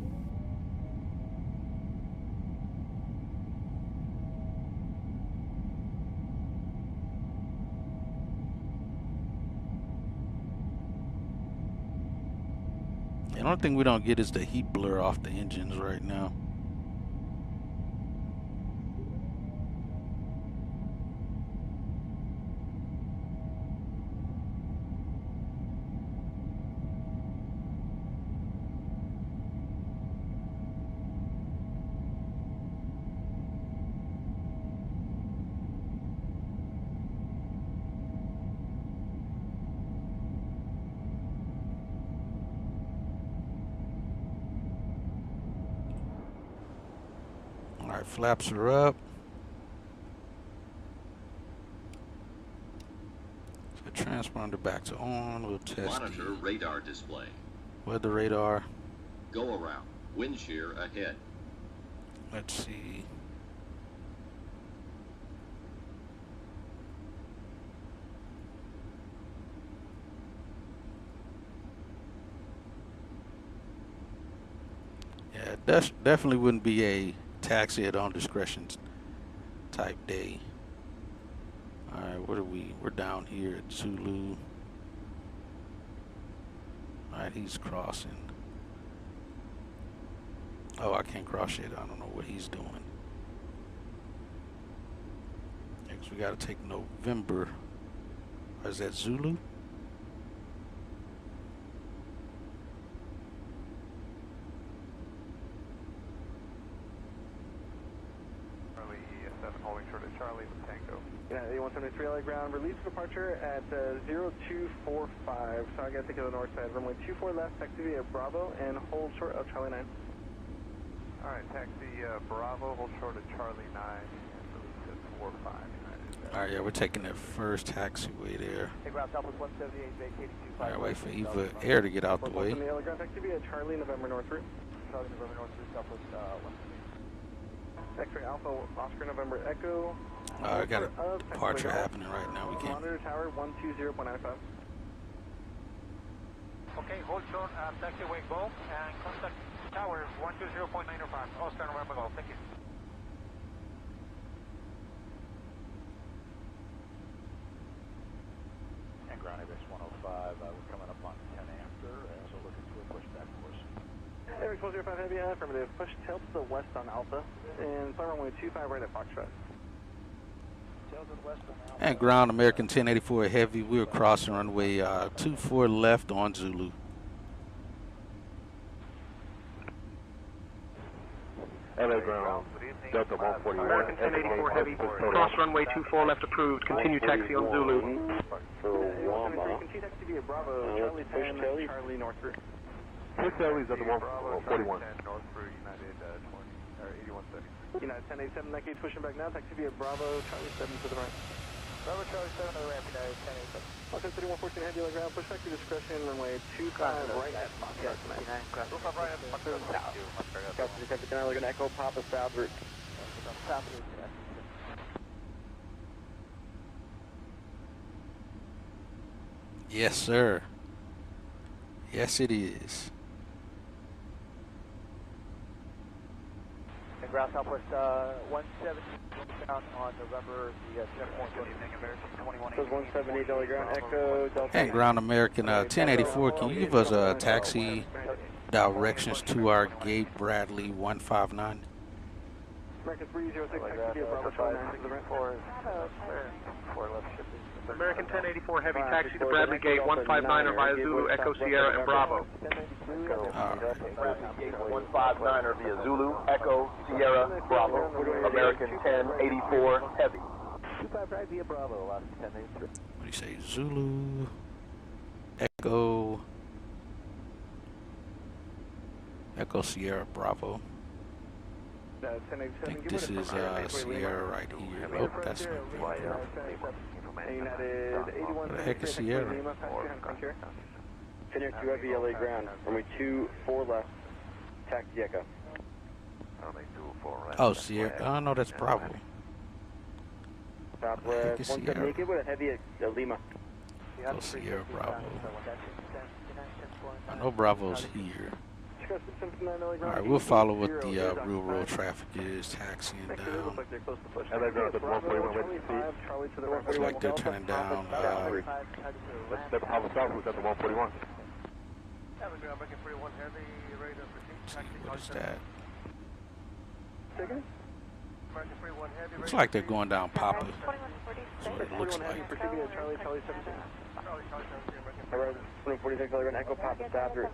The only thing we don't get is the heat blur off the engines right now. All right, flaps are up. So transponder back to on. We'll test Monitor radar display. weather radar. Go around. Wind shear ahead. Let's see. Yeah, definitely wouldn't be a taxi at on discretion type day. All right, what are we? We're down here at Zulu. All right, he's crossing. Oh, I can't cross yet. I don't know what he's doing. Next, we got to take November. Or is that Zulu? Charlie 7 holding short of Charlie with Tango. United 173 LA ground, release departure at 0245. So I got to take the north side. Runway 24 left, taxi via Bravo, and hold short of Charlie 9. All right, taxi Bravo, hold short of Charlie 9, and release at 45. All right, yeah, we're taking that first taxiway there. Take route Southwest 178, vacating 25. All right, wait for Eva Air to get out the way. LA ground, taxi via Charlie November North route. Charlie November North route, Southwest 178. X-ray Alpha, Oscar November Echo. I got a departure happening right now. We can't. Monitor tower 120.95. Okay, hold short, taxiway go, and contact tower 120.95. Oscar November Golf, thank you. And ground Airbus 105, we're coming up on 10 after, so looking to a pushback course. Airbus 105 Heavy, affirmative. Push tail to the west on Alpha, and fly runway 25 right at Foxtrot. And ground American 1084 Heavy. We're crossing runway 24 left on Zulu. LA ground, Delta 141. American 1084 Heavy, cross runway 24 left approved. Continue taxi on Zulu. Continue taxi via Bravo, Charlie 10, Charlie North route. Push Charlie's at the 141. North through United 8130. United 1087, that gauge pushing back now. Taxi via Bravo, Charlie 7 to the right. Bravo, Charlie 7 to the ramp, United 1087. Okay, 3114 Heavy on ground, push back to discretion, runway 25 right at Foxtrot tonight. 25 right at Foxtrot. Captain Detective Canal, we're going to echo Papa South route. South route, Yes, sir. Yes, it is. And ground Southwest 170 down on November the 10.1. 170 Delta ground, echo Delta. And ground American 1084. Can you give us a taxi directions to our gate Bradley 159? American 306, taxi via Bravo, Charlie 9 to the right. 4 left shift. American 1084 Heavy, taxi to Bradley Gate 159 or via Zulu, Echo Sierra, and Bravo. Bradley Gate 159 or via Zulu, Echo Sierra, Bravo. American 1084 Heavy. 25 right via Bravo, last 1083. What do you say? Zulu, Echo Sierra, Bravo. I think this is Sierra right here. Oh, that's not What the heck is Sierra? Finish 2 Heavy LA ground, runway 24 left, taxi Echo. Oh, Sierra. Oh, no, that's Bravo. Southwest 170, with a Heavy at Lima. Oh, Sierra, Bravo. I know Bravo's here. Alright, we'll follow what the real world traffic is, taxiing down. Looks like they're turning down. Let's have a south route at the 141. What is that? Looks like they're going down Papa. That's what it looks like. Alright, 146 Echo Papa South route.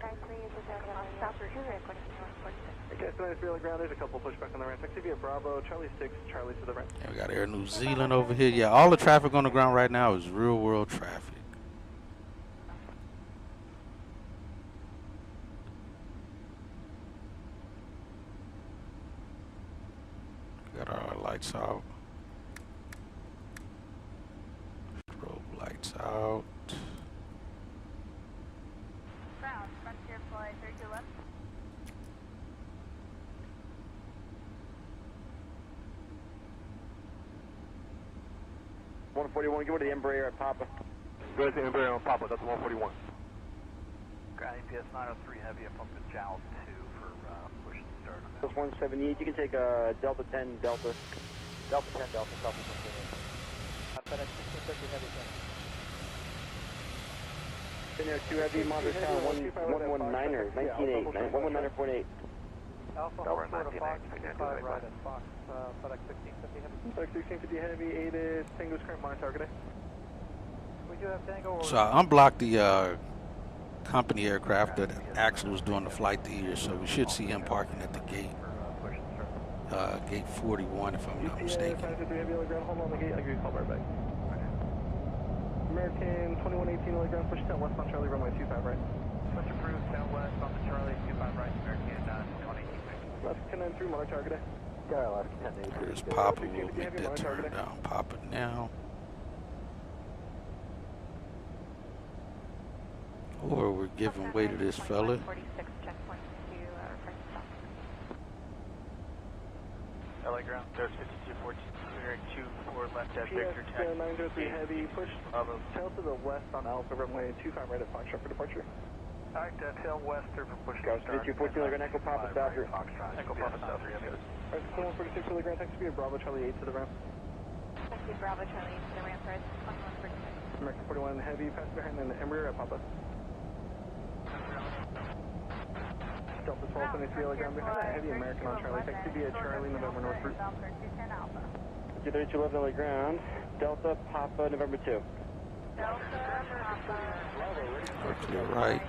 Okay, so nice real ground. There's a couple pushback on the right. Taxi via Bravo, Charlie 6, Charlie to the right. Yeah, we got Air New Zealand over here. Yeah, all the traffic on the ground right now is real world traffic. Got our lights out. Strobe lights out. Ground, frontier flight 32 left. 141, give her the Embraer at Papa. Go ahead to Embraer on Papa, Delta 141. Ground EPS 903 Heavy, I'm pumping JAL 2 for push and start on that. That's 178, you can take Delta 10 Delta. Delta 10 Delta, copy 178. FedEx 1650 Heavy 10. There, 2 Heavy, monitor town 119er, 19.8, 119er 48. Alpha Over 4 to Fox, 5 right at Fox, FedEx 1650 Heavy. FedEx 1650 Heavy, 8 is Tango's current monitor targeting. We do have Tango. So I unblocked the company aircraft that Axel was doing the flight to here, so we should see him parking at the gate. Gate 41, if I'm not mistaken. Hold on the gate, I'll give you a call right back. American 2118 milligram, push 10 west on Charlie, runway 25 right. Push approved, 10 west on the Charlie, 25 right, American 2118. Alaska 1093, monitor target. Yeah, Alaska 1083. There's Papa, we'll make that turn down. Papa now. Or we're giving way to this fella. 46 checkpoint to reference stop. LA ground, there's 5214, 24 left at Victor taxi. 903 Heavy, push tail to the west on Alpha, runway 25 right at Foxtrot for departure. Alright, tail west through for push. Go, 5214, Grand Echo Papa South here. Echo Papa South here. Alright, 146 to the ground, taxi via Bravo Charlie 8 to the ramp. Taxi Bravo Charlie 8 to the ramp, first, 1146. American 41 Heavy, pass behind and the Embraer at Papa. Delta 1273 LA ground behind that Heavy, American on Charlie, taxi via Charlie, November North route. 3211 LA ground, Delta Papa November 2. To the right.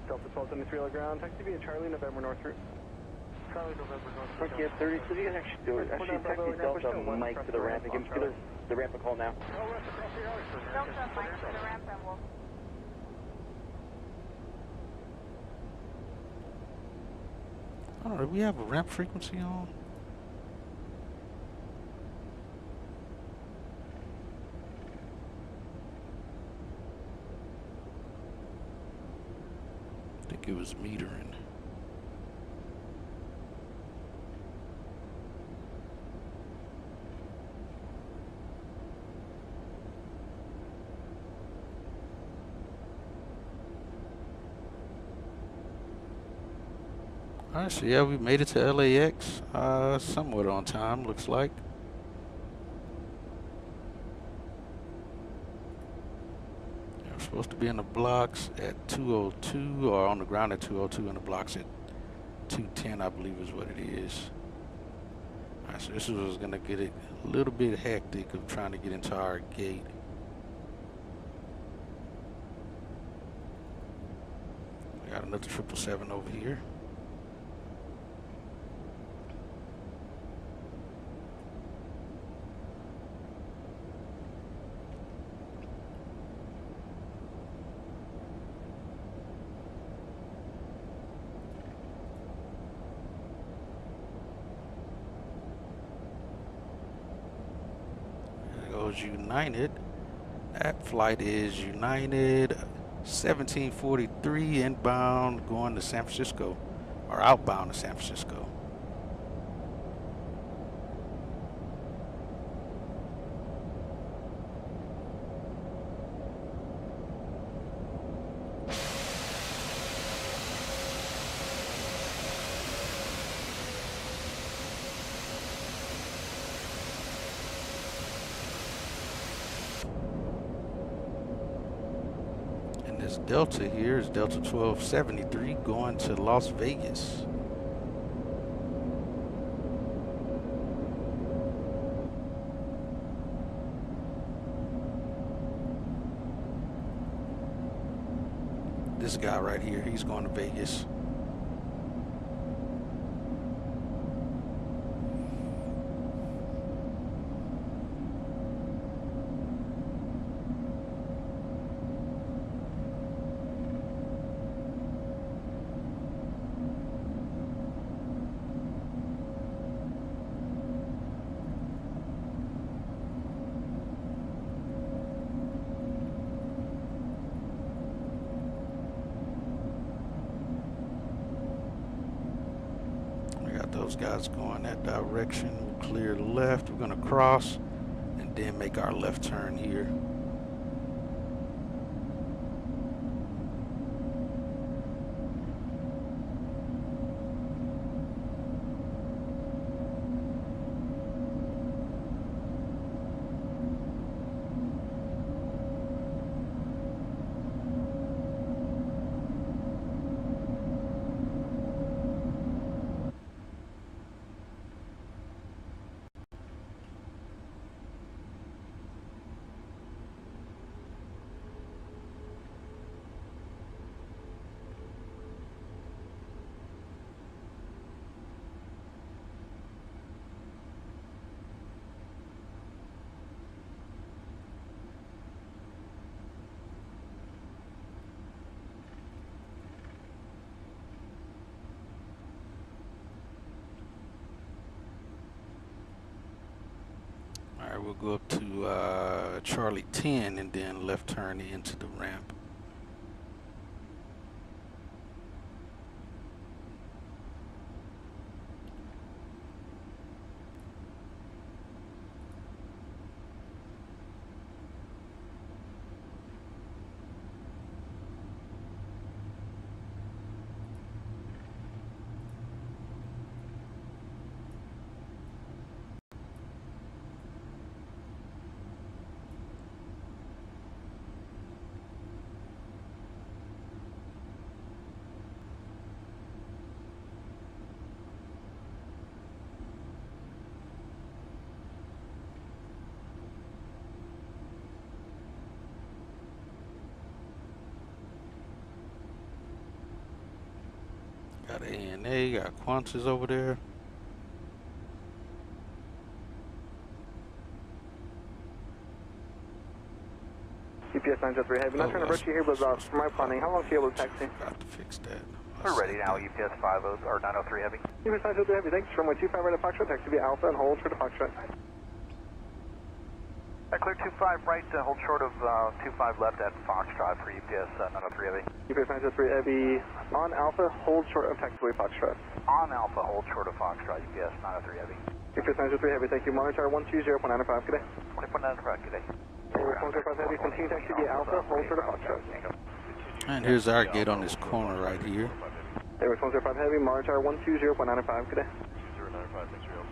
Delta 1273 LA ground, taxi via Charlie, November North route. Charlie, November North route. Okay, 30, so you can actually do it. Actually, taxi Delta Mike to the ramp and give the ramp a call now. Delta Mike to the ramp and we'll... I don't know, do we have a ramp frequency on? I think it was metering. Alright, so yeah, we made it to LAX, somewhat on time, looks like. Yeah, we're supposed to be in the blocks at 202, or on the ground at 202, and the blocks at 210, I believe is what it is. Alright, so this was gonna get it a little bit hectic of trying to get into our gate. We got another 777 over here. United. That flight is United 1743 inbound going to San Francisco, or outbound to San Francisco. Delta here is Delta 1273 going to Las Vegas. This guy right here, he's going to Vegas. Those guys going that direction. We'll clear left. We're going to cross and then make our left turn here. Alright, we'll go up to Charlie 10 and then left turn into the ramp. Got ANA, got Qantas over there. UPS 903 Heavy. Not trying to rush you here, but for my planning, how long do you able to taxi? Got to fix that. We're ready now, UPS 50 or 903 Heavy. UPS 903 Heavy, thanks. Runway 25 right at Foxtrot, taxi via Alpha and hold short of Foxtrot. Clear 25 right, hold short of 25 left at Foxtrot for UPS 903 Heavy. UPS 903 Heavy on Alpha, hold short of taxiway Foxtrot. On Alpha, hold short of Foxtrot, UPS 903 Heavy. UPS 903 Heavy, thank you. Monitor 120.95, good day. 20.95, good day. 105 Heavy, continue taxi via Alpha, hold short of Foxtrot. And here's our gate on this corner right here. Airways 105 Heavy, monitor 120.95, good day. 095, thanks for your help.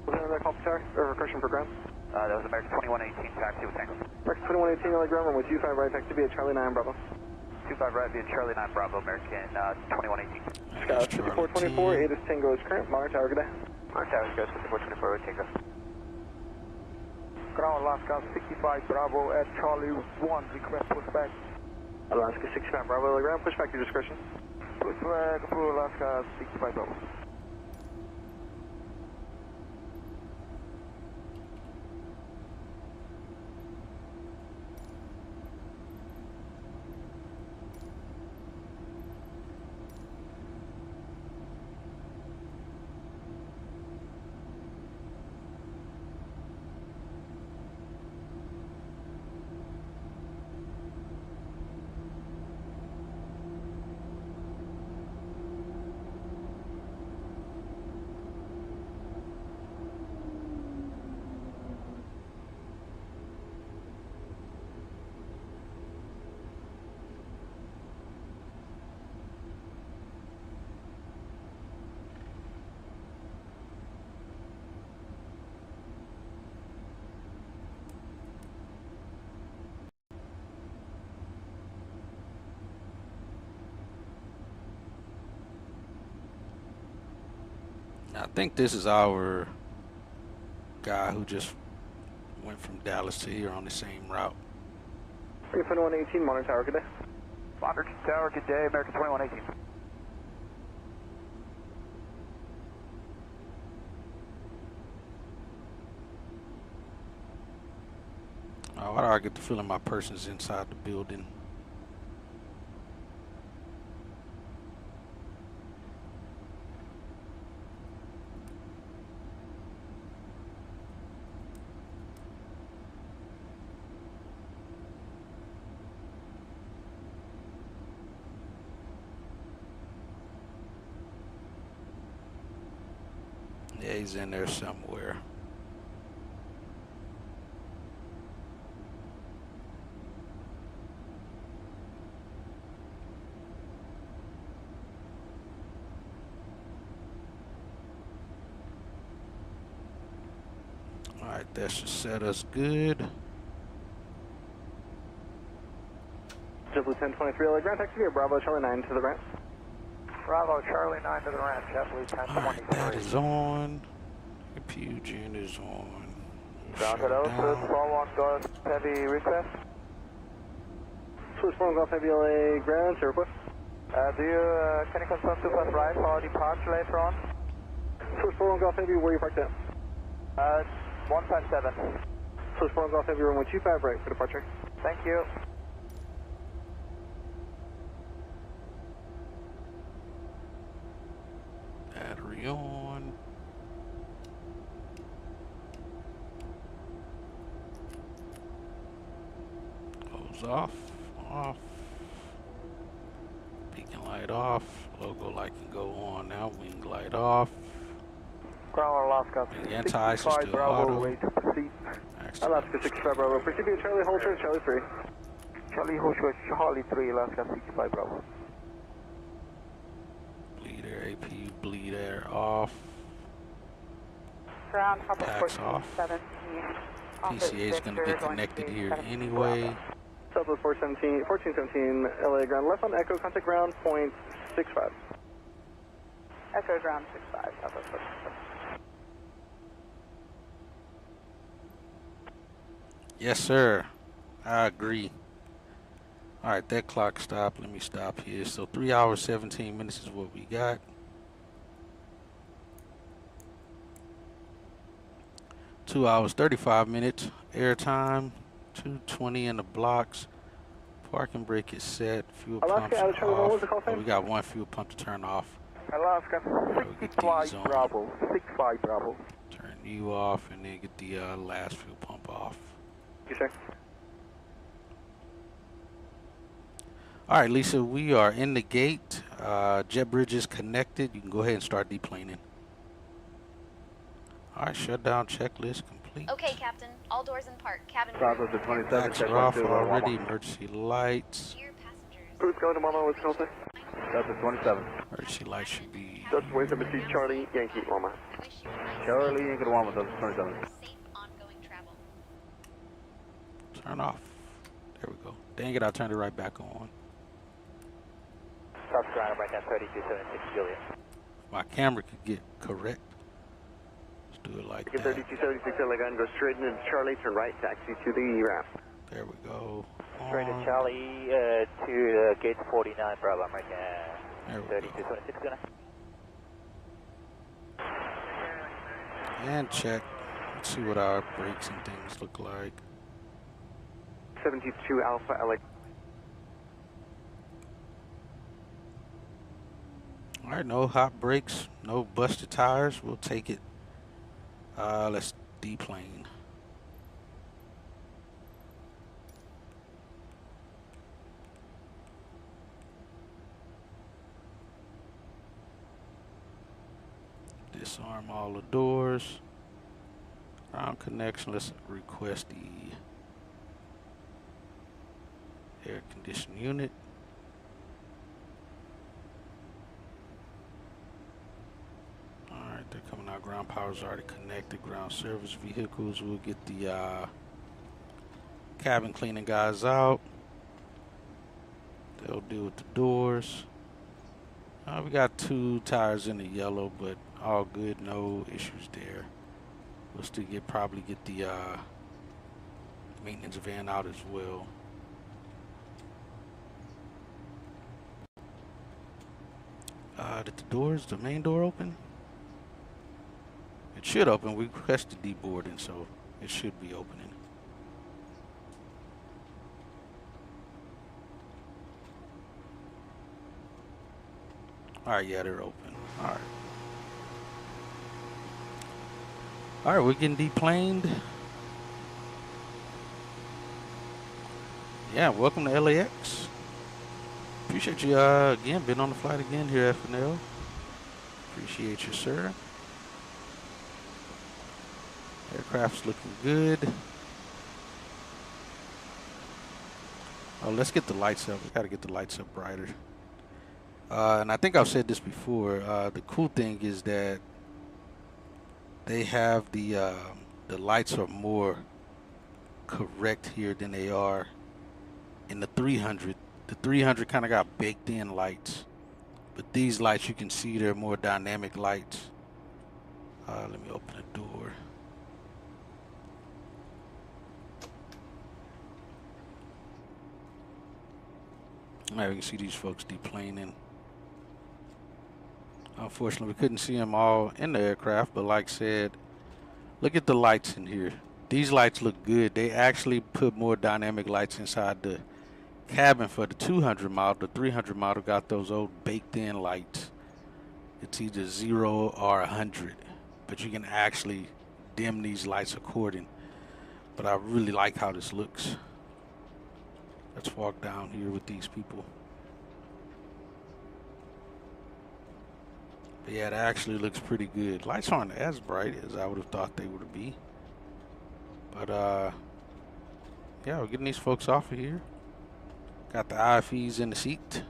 Was there another call for tower, or question for ground? That was American 2118 taxi with Tango. American 2118 LA ground, runway 25 right, taxi via Charlie 9 Bravo. 25 right via Charlie 9 Bravo, American 2118. Sky 5424, 8 is Tango is current, monitor tower, good day. Monitor tower, Sky 5424 with Tango. Ground Alaska 65 Bravo at Charlie 1, request pushback. Alaska 65 Bravo, LA ground, pushback your discretion. Pushback for Alaska 65 Bravo. I think this is our guy who just went from Dallas to here on the same route. American 2118, monitor tower, good day. Monitor tower, good day, American 2118. Why do I get the feeling my person's inside the building? Yeah, he's in there somewhere. Alright, that should set us good. JetBlue 1023 LA ground taxi via Bravo Charlie 9 to the ramp. Bravo Charlie 9 to the ramp, JetBlue 1023. That is on. The Puget is on. Ground at Ocean, 41 Golf Heavy request. Swiss 41 Golf Heavy LA ground, to request. Can you confirm 25 right for departure later on? Swiss 41 Golf Heavy, where are you parked at? 157. Swiss 41 Golf Heavy, runway 25 right for departure. Thank you. Battery on. Close off. Off. Beacon light off. Logo light can go on now. Wing light off. Ground Alaska. The anti-ice is still auto. Ready to proceed. Alaska 65 Bravo. Proceed via Charlie hold short, Charlie 3. Charlie hold short, Charlie 3, Alaska 65 Bravo. Bleed air AP, bleed air off. Ground Papa Packs off. 1417. PCA is going to get connected here anyway. Southwest 1417 LA ground. Left on Echo, contact ground, point 65. Echo ground 65, Southwest 1417. Yes, sir. I agree. Alright, that clock stopped. Let me stop here. So 3 hours, 17 minutes is what we got. Two hours, 35 minutes. Airtime, 220 in the blocks. Parking brake is set. Fuel pumps are off. Oh, we got one fuel pump to turn off. Alaska 65 Bravo. 65 Bravo. Turn you off and then get the last fuel pump off. Yes, sir. All right, Lisa, we are in the gate. Jet bridge is connected. You can go ahead and start deplaning. All right, shutdown checklist complete. Okay, Captain. All doors in park. Cabin. Bravo the 27. Backs are off already. Emergency lights. Who's going to Mama? What's going to say? That's the 27. Emergency lights should be. That's 27. See Charlie Yankee Mama. Charlie Yankee Mama. That's 27. Turn off. There we go. Dang it, I turned it right back on. South ground right now, 3276 Juliet. My camera could get correct. Let's do it like that. 3276 LA gun, go straight into Charlie, turn right, taxi to the ramp. There we go. Straight to Charlie to gate 49, Bravo, I'm right there. 3226 gonna. And check. Let's see what our brakes and things look like. 72 Alpha LA. All right, no hot brakes, no busted tires. We'll take it. Let's deplane. Disarm all the doors. Ground connection. Let's request the air conditioning unit. Alright, they're coming out. Ground power is already connected. Ground service vehicles. We'll get the cabin cleaning guys out. They'll deal with the doors. We got 2 tires in the yellow, but all good. No issues there. We'll still probably get the maintenance van out as well. Did the main door open? It should open. We requested deboarding, so it should be opening. Alright, yeah, they're open. Alright. Alright, we're getting deplaned. Yeah, welcome to LAX. Appreciate you again being on the flight again here at FNL. Appreciate you, sir. Aircraft's looking good. Oh, let's get the lights up. We gotta get the lights up brighter. And I think I've said this before. The cool thing is that they have the the lights are more correct here than they are in the 300. The 300 kind of got baked in lights, but these lights, you can see they're more dynamic lights. Let me open the door. Now we can see these folks deplaning. Unfortunately, we couldn't see them all in the aircraft, but like I said, look at the lights in here. These lights look good. They actually put more dynamic lights inside the cabin for the 200 model. The 300 model got those old baked in lights. It's either 0 or 100, but you can actually dim these lights according. But I really like how this looks. Let's walk down here with these people. But yeah, it actually looks pretty good. Lights aren't as bright as I would have thought they would be. But yeah, we're getting these folks off of here. Got the IFEs in the seat.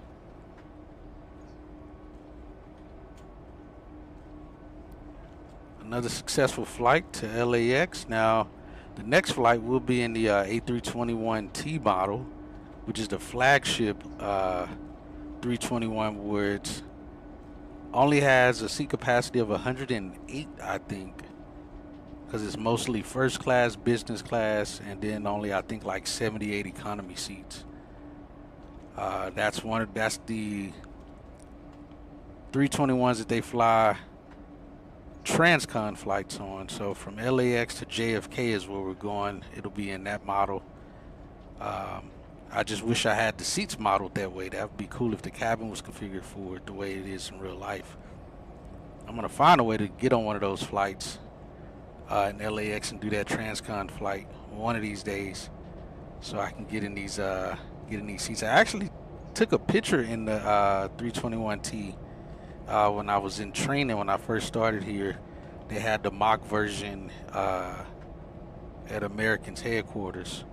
Another successful flight to LAX. Now, the next flight will be in the A321T model, which is the flagship 321, where it only has a seat capacity of 108, I think, because it's mostly first class, business class, and then only, I think, like 78 economy seats. That's the 321s that they fly transcon flights on. So from LAX to JFK is where we're going. It'll be in that model. I just wish I had the seats modeled that way. That would be cool if the cabin was configured for it the way it is in real life. I'm going to find a way to get on one of those flights in LAX and do that transcon flight one of these days, so I can get in these seats. I actually took a picture in the 321T when I was in training. When I first started here, they had the mock version at American's headquarters,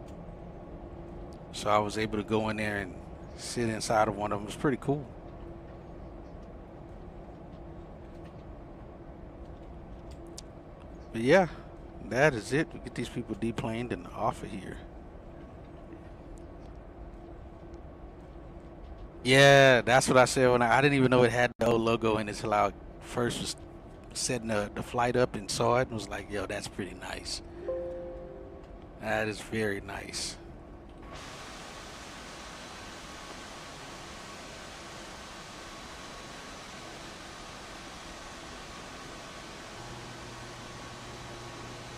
so I was able to go in there and sit inside of one of them. It was pretty cool. But yeah, that is it. We get these people deplaned and off of here. Yeah, that's what I said when I didn't even know it had the old logo in it until I first was setting the flight up and saw it and was like, yo, that's pretty nice. That is very nice.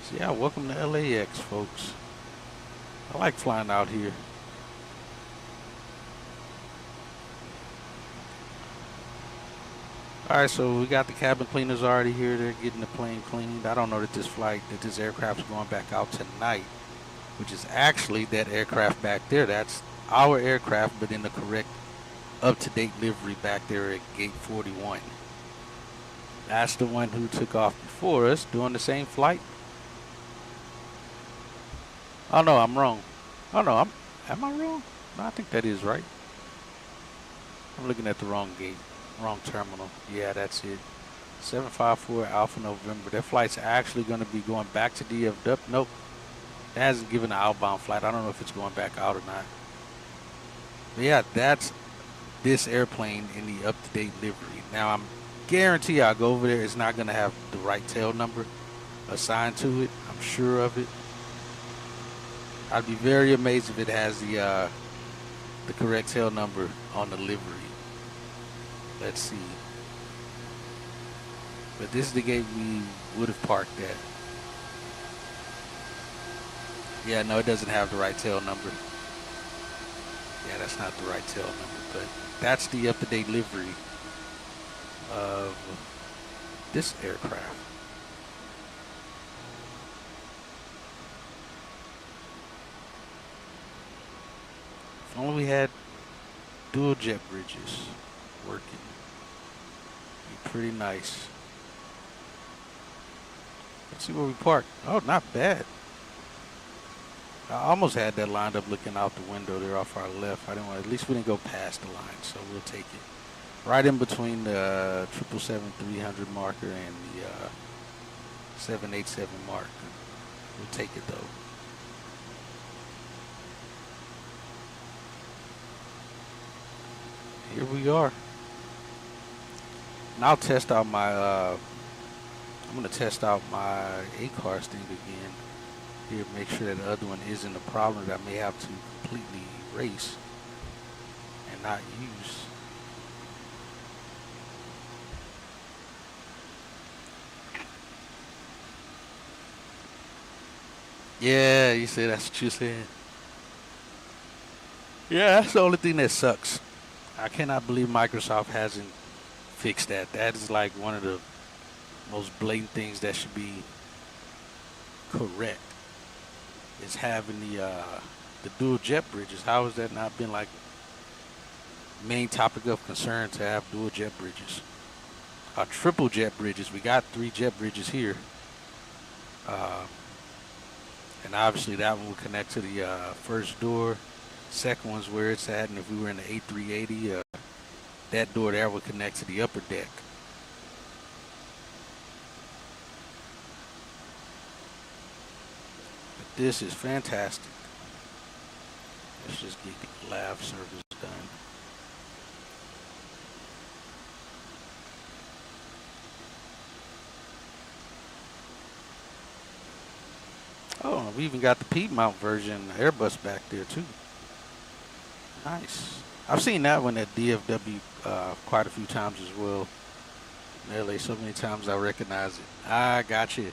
So yeah, welcome to LAX, folks. I like flying out here. Alright, so we got the cabin cleaners already here. They're getting the plane cleaned. I don't know that this aircraft's going back out tonight, which is actually that aircraft back there. That's our aircraft, but in the correct up-to-date livery back there at gate 41. That's the one who took off before us doing the same flight. Oh no, I'm wrong. Oh no, am I wrong? No, I think that is right. I'm looking at the wrong gate. Wrong terminal. Yeah, that's it. 754 Alpha November. That flight's actually going to be going back to DFW. Nope. It hasn't given an outbound flight. I don't know if it's going back out or not. But yeah, that's this airplane in the up-to-date livery. Now, I'm guarantee I'll go over there. It's not going to have the right tail number assigned to it. I'm sure of it. I'd be very amazed if it has the correct tail number on the livery. Let's see. But this is the gate we would have parked at. Yeah, no, it doesn't have the right tail number. Yeah, that's not the right tail number, but that's the up-to-date livery of this aircraft. If only we had dual jet bridges working. Pretty nice. Let's see where we parked. Oh, not bad. I almost had that lined up looking out the window there off our left. I didn't want. At least we didn't go past the line, so we'll take it. Right in between the 777-300 marker and the 787 marker. We'll take it though. Here we are. And I'll test out my, I'm going to test out my ACARS thing again. Here, make sure that the other one isn't a problem that I may have to completely erase and not use. Yeah, you say that's what you said. Yeah, that's the only thing that sucks. I cannot believe Microsoft hasn't fixed that. That is like one of the most blatant things that should be correct. Is having the dual jet bridges. How has that not been like main topic of concern to have dual jet bridges? Triple jet bridges. We got 3 jet bridges here. And obviously that one will connect to the first door. Second one's where it's at, and if we were in the A380, that door there would connect to the upper deck. But this is fantastic. Let's just get the lav service done. Oh, we even got the Piedmont version Airbus back there too. Nice. I've seen that one at DFW quite a few times as well. In LA, so many times I recognize it. I got you.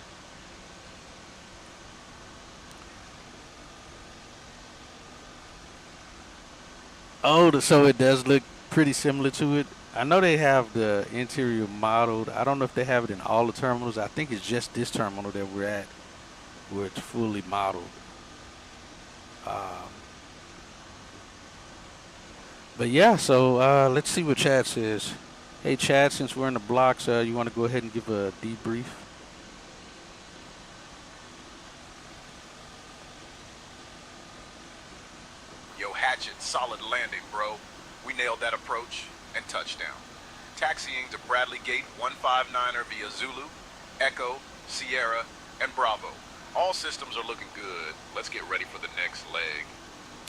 Oh, so it does look pretty similar to it. I know they have the interior modeled. I don't know if they have it in all the terminals. I think it's just this terminal that we're at where it's fully modeled. But yeah, so let's see what Chad says. Hey Chad, since we're in the blocks, you want to go ahead and give a debrief? Yo, Hatchet, solid landing, bro. We nailed that approach and touchdown. Taxiing to Bradley Gate 159er via Zulu, Echo, Sierra, and Bravo. All systems are looking good. Let's get ready for the next leg.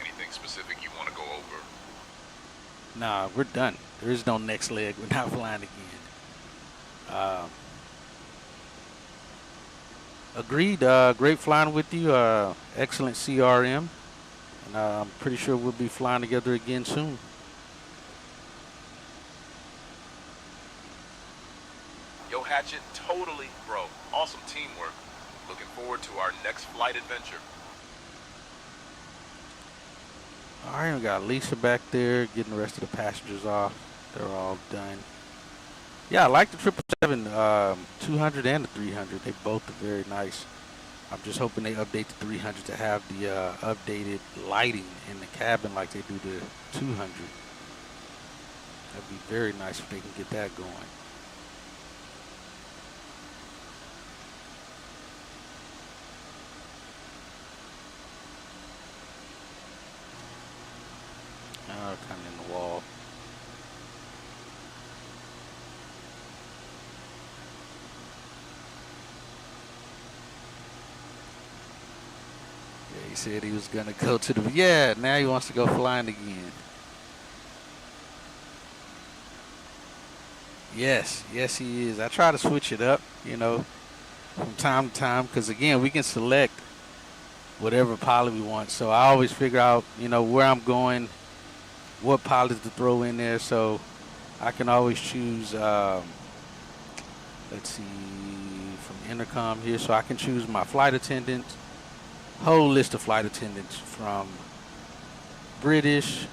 Anything specific you want to go over? Nah, we're done. There is no next leg. We're not flying again. Agreed. Great flying with you. Excellent CRM. And I'm pretty sure we'll be flying together again soon. Yo, Hatchet, totally, bro. Awesome teamwork. Looking forward to our next flight adventure. All right, we got Lisa back there getting the rest of the passengers off. They're all done. Yeah, I like the 777, 200 and the 300. They both are very nice. I'm just hoping they update the 300 to have the updated lighting in the cabin like they do the 200. That'd be very nice if they can get that going. Kind of in the wall. Yeah, he said he was gonna go to the. Yeah, now he wants to go flying again. Yes, yes, he is. I try to switch it up, you know, from time to time, because again, we can select whatever pilot we want. So I always figure out, you know, where I'm going, what pilots to throw in there, so I can always choose, let's see, from intercom here, so I can choose my flight attendants, whole list of flight attendants from British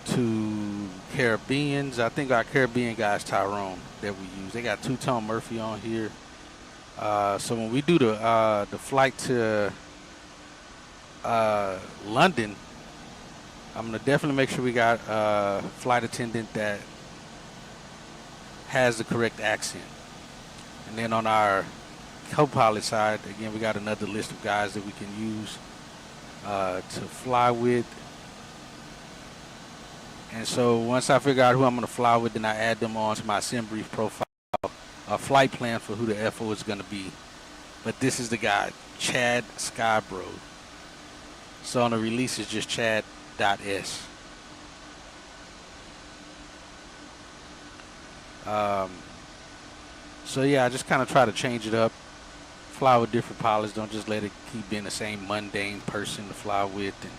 to Caribbeans. I think our Caribbean guy is Tyrone that we use. They got Two-Tone Murphy on here. So when we do the flight to London, I'm going to definitely make sure we got a flight attendant that has the correct accent. And then on our co-pilot side, again, we got another list of guys that we can use to fly with. And so once I figure out who I'm going to fly with, then I add them on to my SimBrief profile, a flight plan for who the FO is going to be. But this is the guy, Chad Skybro. So on the release, it's just Chad.S. So yeah, I just kind of try to change it up. Fly with different pilots. Don't just let it keep being the same mundane person to fly with and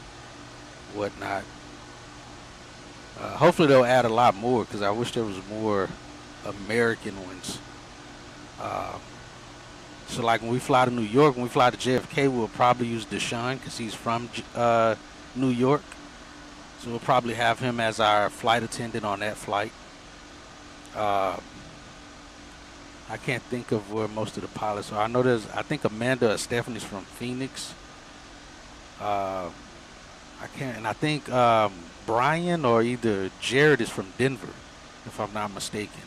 whatnot. Hopefully they'll add a lot more, because I wish there was more American ones. So like when we fly to New York, when we fly to JFK, we'll probably use Deshaun because he's from New York. So we'll probably have him as our flight attendant on that flight. I can't think of where most of the pilots are. I know I think Amanda or Stephanie's from Phoenix. I think Brian or either Jared is from Denver, if I'm not mistaken.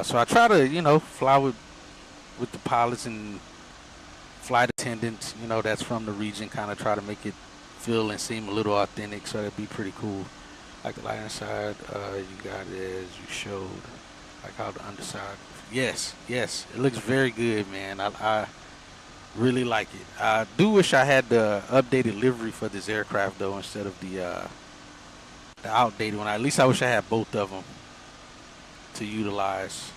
So I try to, fly with the pilots and flight attendants, that's from the region, kind of try to make it feel and seem a little authentic, so that'd be pretty cool. Like the light inside, you got it as you showed, like how the underside. Yes, it looks very good, man. I really like it. I do wish I had the updated livery for this aircraft, though, instead of the outdated one. At least I wish I had both of them to utilize.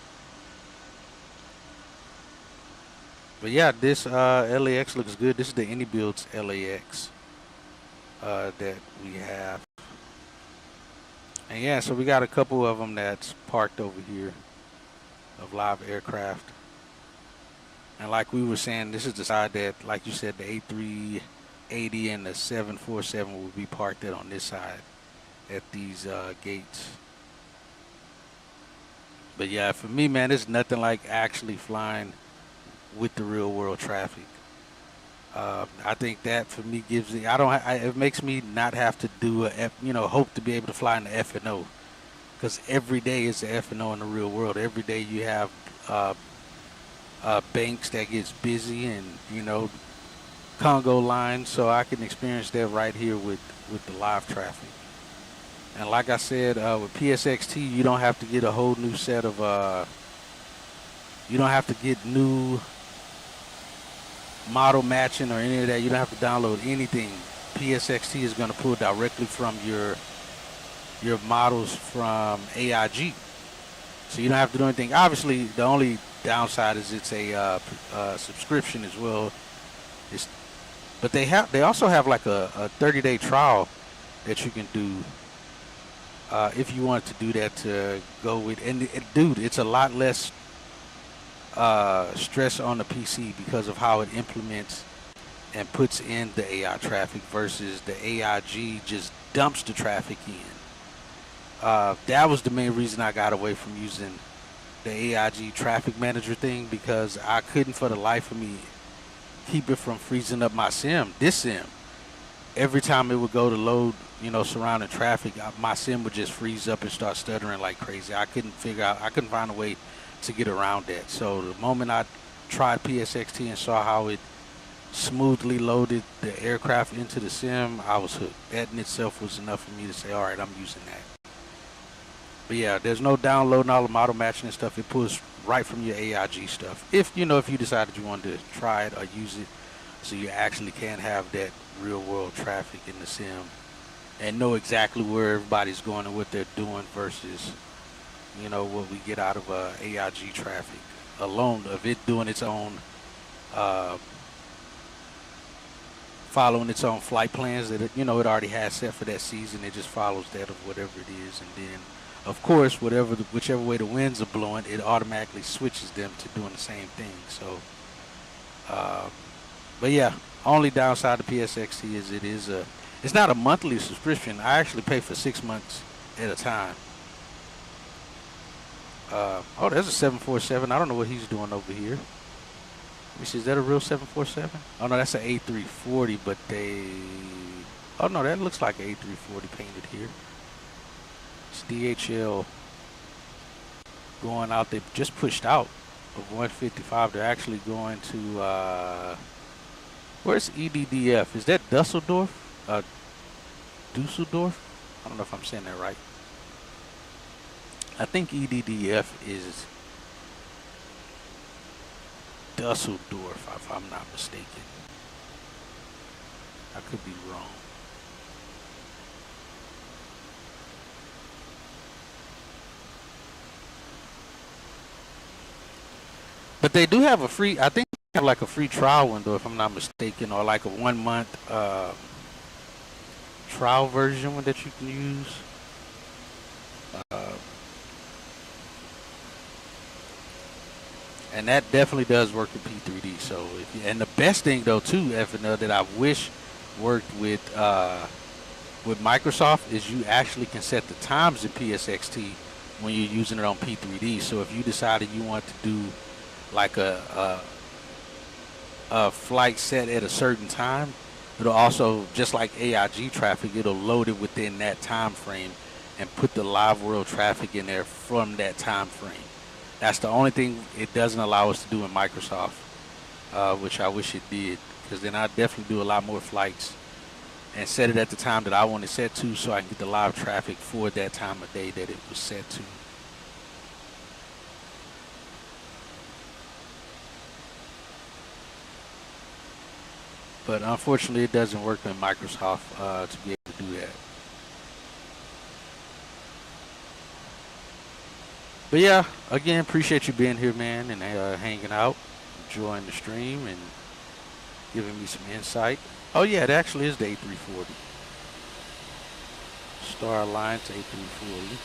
But yeah, this LAX looks good. This is the AnyBuilds LAX that we have. And yeah, so we got a couple of them that's parked over here of live aircraft. And like we were saying, this is the side that, like you said, the A380 and the 747 will be parked at on this side at these gates. But yeah, for me, man, it's nothing like actually flying with the real world traffic. I think that for me gives it. It makes me not have to do hope to be able to fly in the F&O, because every day is the F&O in the real world. Every day you have banks that gets busy and Congo lines, so I can experience that right here with the live traffic. And like I said, with PSXT, you don't have to get a whole new set of you don't have to get new model matching or any of that. You don't have to download anything. PSXT is going to pull directly from your models from AIG, so you don't have to do anything. Obviously, the only downside is it's a subscription as well. But they also have like a 30-day trial that you can do if you want to do that, to go with. And dude, it's a lot less stress on the PC because of how it implements and puts in the AI traffic versus the AIG just dumps the traffic in. That was the main reason I got away from using the AIG traffic manager thing, because I couldn't for the life of me keep it from freezing up my sim. This sim, every time it would go to load, surrounding traffic, my sim would just freeze up and start stuttering like crazy. I couldn't find a way to get around that. So the moment I tried PSXT and saw how it smoothly loaded the aircraft into the sim, I was hooked. That in itself was enough for me to say, all right, I'm using that. But yeah, there's no downloading all the model matching and stuff. It pulls right from your AIG stuff. If you decided you wanted to try it or use it, so you actually can have that real world traffic in the sim and know exactly where everybody's going and what they're doing versus what we get out of AIG traffic alone, of it doing its own following its own flight plans that it already has set for that season. It just follows that of whatever it is, and then of course whichever way the winds are blowing, it automatically switches them to doing the same thing. So but yeah, only downside to PSXT is it's not a monthly subscription. I actually pay for 6 months at a time. Oh, there's a 747. I don't know what he's doing over here. Let me see, is that a real 747? Oh no, that's an A340, but oh no, that looks like an A340 painted here. It's DHL going out. They just pushed out of 155. They're actually going to, where's EDDF? Is that Dusseldorf? Dusseldorf? I don't know if I'm saying that right. I think EDDF is Dusseldorf, if I'm not mistaken. I could be wrong. But they do have a free, I think they have like a free trial window, if I'm not mistaken, or like a 1 month trial version that you can use. And that definitely does work with P3D. So, and the best thing though too, FNL, that I wish worked with Microsoft is you actually can set the times in PSXT when you're using it on P3D. So if you decided you want to do like a flight set at a certain time, it'll also, just like AIG traffic, it'll load it within that time frame and put the live world traffic in there from that time frame. That's the only thing it doesn't allow us to do in Microsoft, which I wish it did, because then I'd definitely do a lot more flights and set it at the time that I want it set to, so I can get the live traffic for that time of day that it was set to. But unfortunately, it doesn't work in Microsoft to be able to do that. But yeah, again, appreciate you being here, man, and hanging out, enjoying the stream, and giving me some insight. Oh yeah, it actually is the A340. Star Alliance A340.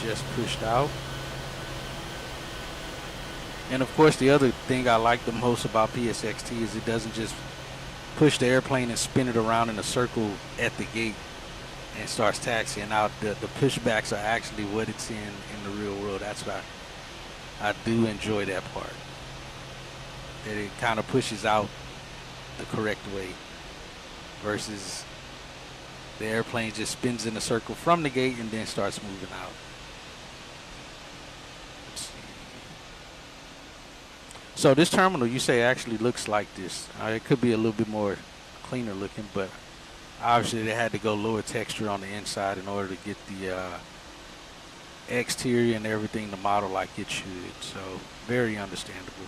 Just pushed out. And of course, the other thing I like the most about PSXT is it doesn't just push the airplane and spin it around in a circle at the gate and starts taxiing out. The pushbacks are actually what it's in the real world. That's why I do enjoy that part. That it kind of pushes out the correct way versus the airplane just spins in a circle from the gate and then starts moving out. Let's see. So this terminal, you say, actually looks like this. It could be a little bit more cleaner looking, but obviously they had to go lower texture on the inside in order to get the exterior and everything to model like it should. So very understandable.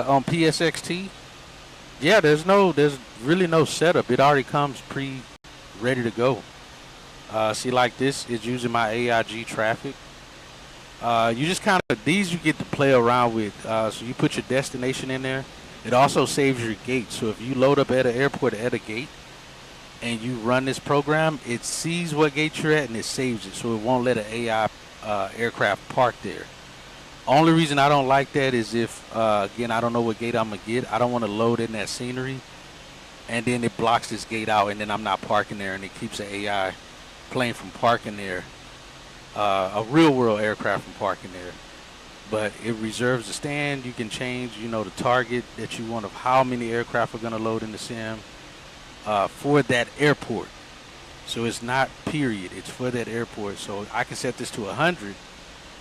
On PSXT, yeah, there's really no setup. It already comes ready to go. See, like this is using my AIG traffic. You just kind of, these you get to play around with. So you put your destination in there. It also saves your gate. So if you load up at an airport at a gate and you run this program, it sees what gate you're at and it saves it. So it won't let an AI aircraft park there. Only reason I don't like that is if, again, I don't know what gate I'm going to get. I don't want to load in that scenery, and then it blocks this gate out, and then I'm not parking there, and it keeps the AI plane from parking there, a real-world aircraft from parking there. But it reserves the stand. You can change, the target that you want of how many aircraft are going to load in the sim for that airport. So it's not period. It's for that airport. So I can set this to 100.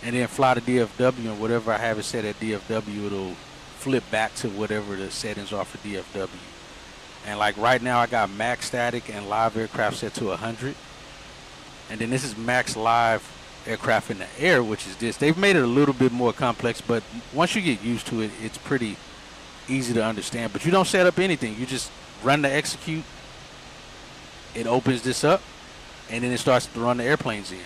And then fly to DFW, and whatever I have it set at DFW, it'll flip back to whatever the settings are for DFW. And like right now, I got max static and live aircraft set to 100. And then this is max live aircraft in the air, which is this. They've made it a little bit more complex, but once you get used to it, it's pretty easy to understand. But you don't set up anything. You just run the execute. It opens this up, and then it starts to run the airplanes in.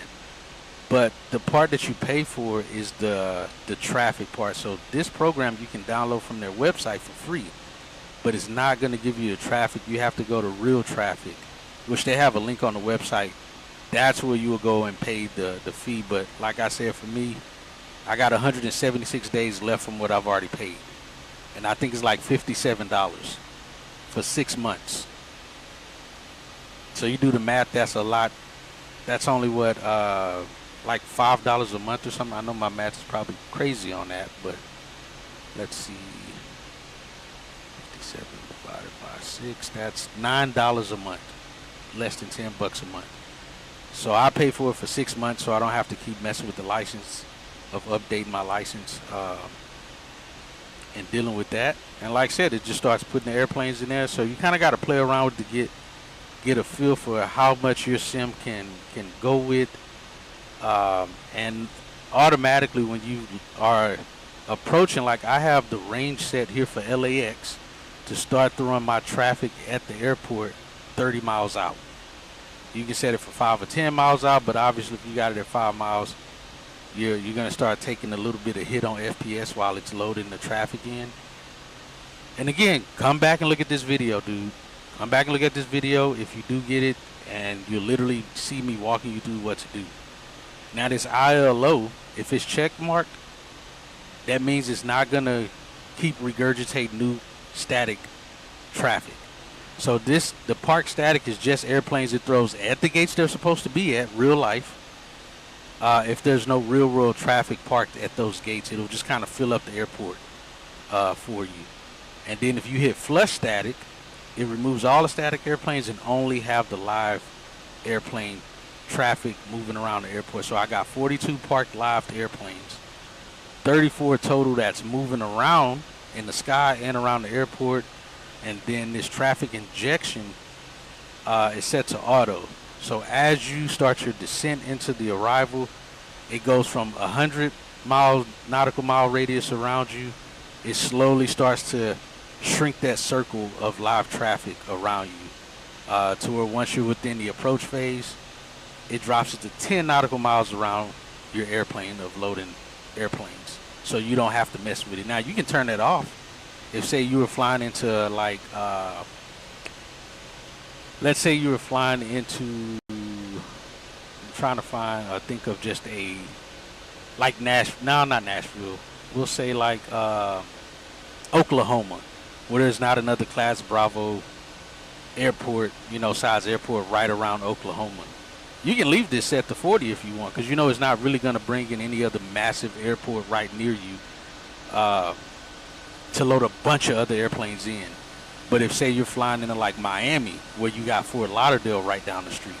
But the part that you pay for is the traffic part. So this program you can download from their website for free, but it's not going to give you the traffic. You have to go to Real Traffic, which they have a link on the website. That's where you will go and pay the fee. But like I said, for me, I got 176 days left from what I've already paid. And I think it's like $57 for 6 months. So you do the math, that's a lot. That's only what, like $5 a month or something. I know my math is probably crazy on that, but let's see. 57 divided by 6, that's $9 a month, less than $10 a month. So I pay for it for 6 months, so I don't have to keep messing with the license, of updating my license and dealing with that. And like I said, it just starts putting the airplanes in there. So you kind of got to play around with to get a feel for how much your sim can go with. And automatically when you are approaching, like I have the range set here for LAX to start throwing my traffic at the airport 30 miles out. You can set it for 5 or 10 miles out, but obviously if you got it at 5 miles, you're going to start taking a little bit of hit on FPS while it's loading the traffic in. And again, come back and look at this video, dude. Come back and look at this video if you do get it, and you'll literally see me walking you through what to do. Now this ILO, if it's check marked, that means it's not going to keep regurgitating new static traffic. So the park static is just airplanes it throws at the gates they're supposed to be at, real life. If there's no real world traffic parked at those gates, it'll just kind of fill up the airport for you. And then if you hit flush static, it removes all the static airplanes and only have the live airplane traffic moving around the airport. So I got 42 parked live airplanes, 34 total that's moving around in the sky and around the airport. And then this traffic injection is set to auto. So as you start your descent into the arrival, it goes from 100 nautical mile radius around you. It slowly starts to shrink that circle of live traffic around you to where once you're within the approach phase, it drops it to 10 nautical miles around your airplane of loading airplanes. So you don't have to mess with it. Now you can turn that off. If say you were flying into like, let's say you were flying into, I'm trying to think of just a, like not Nashville, we'll say like Oklahoma, where there's not another Class Bravo airport, size airport right around Oklahoma. You can leave this set to 40 if you want, because it's not really going to bring in any other massive airport right near you to load a bunch of other airplanes in. But if say you're flying into like Miami, where you got Fort Lauderdale right down the street,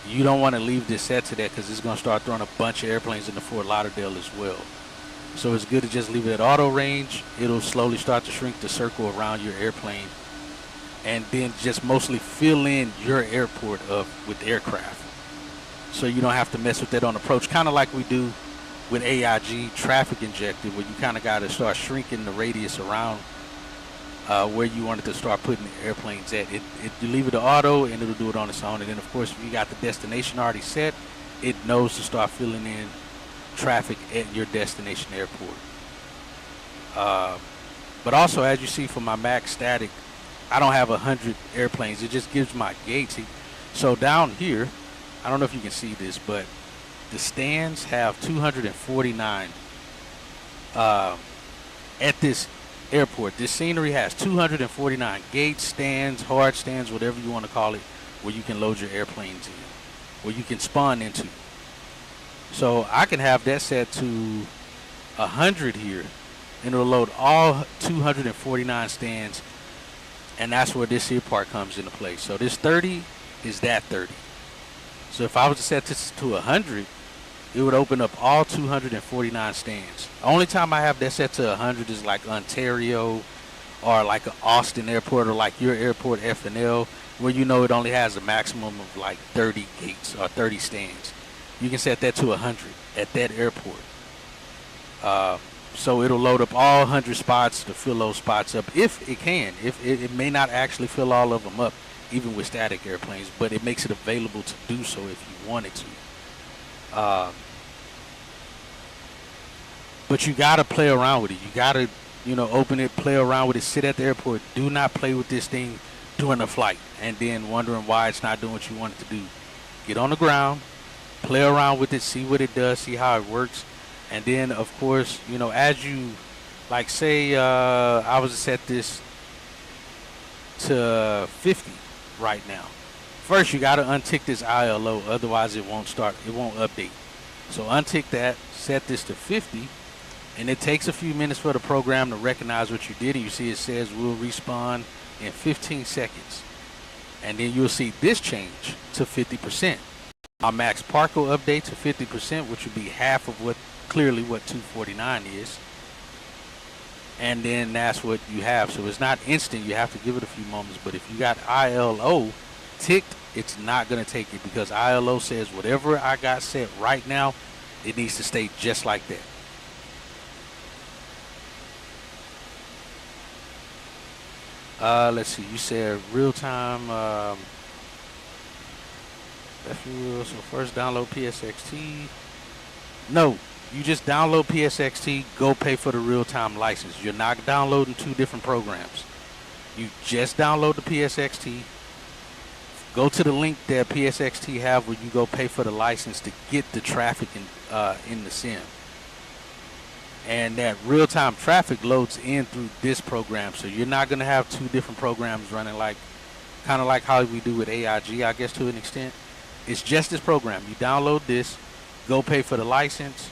you don't want to leave this set to that, because it's going to start throwing a bunch of airplanes into Fort Lauderdale as well. So it's good to just leave it at auto range. It'll slowly start to shrink the circle around your airplane, and then just mostly fill in your airport with aircraft, so you don't have to mess with that on approach, kind of like we do with AIG traffic injected, where you kind of got to start shrinking the radius around where you wanted to start putting the airplanes at. You leave it to auto, and it'll do it on its own. And then of course, if you got the destination already set, it knows to start filling in traffic at your destination airport. But also, as you see from my max static, I don't have 100 airplanes. It just gives my gates. So down here, I don't know if you can see this, but the stands have 249 at this airport. This scenery has 249 gates, stands, hard stands, whatever you want to call it, where you can load your airplanes in, where you can spawn into. So I can have that set to 100 here, and it'll load all 249 stands, and that's where this here part comes into play. So this 30 is that 30. So if I was to set this to 100, it would open up all 249 stands. The only time I have that set to 100 is like Ontario, or like an Austin airport, or like your airport FNL, where it only has a maximum of like 30 gates or 30 stands. You can set that to 100 at that airport. So it'll load up all 100 spots to fill those spots up, if it can. If it may not actually fill all of them up, even with static airplanes, but it makes it available to do so if you wanted to. But you gotta play around with it. You gotta, open it, play around with it, sit at the airport. Do not play with this thing during the flight and then wondering why it's not doing what you want it to do. Get on the ground, play around with it, see what it does, see how it works. And then, of course, as you, like, say, I was to set this to 50 right now. First, you got to untick this ILO, otherwise it won't update. So untick that, set this to 50, and it takes a few minutes for the program to recognize what you did. And you see it says we'll respawn in 15 seconds. And then you'll see this change to 50%. Our max park will update to 50%, which would be half of what 249 is. And then that's what you have. So it's not instant. You have to give it a few moments. But if you got ILO ticked, it's not going to take it, because ILO says whatever I got set right now, it needs to stay just like that. Let's see. You said real time. So first download PSXT. No, you just download PSXT. Go pay for the real time license. You're not downloading two different programs. You just download the PSXT. Go to the link that PSXT have where you go pay for the license to get the traffic in the sim. And that real-time traffic loads in through this program. So you're not going to have two different programs running, like kind of like how we do with AIG, I guess, to an extent. It's just this program. You download this, go pay for the license,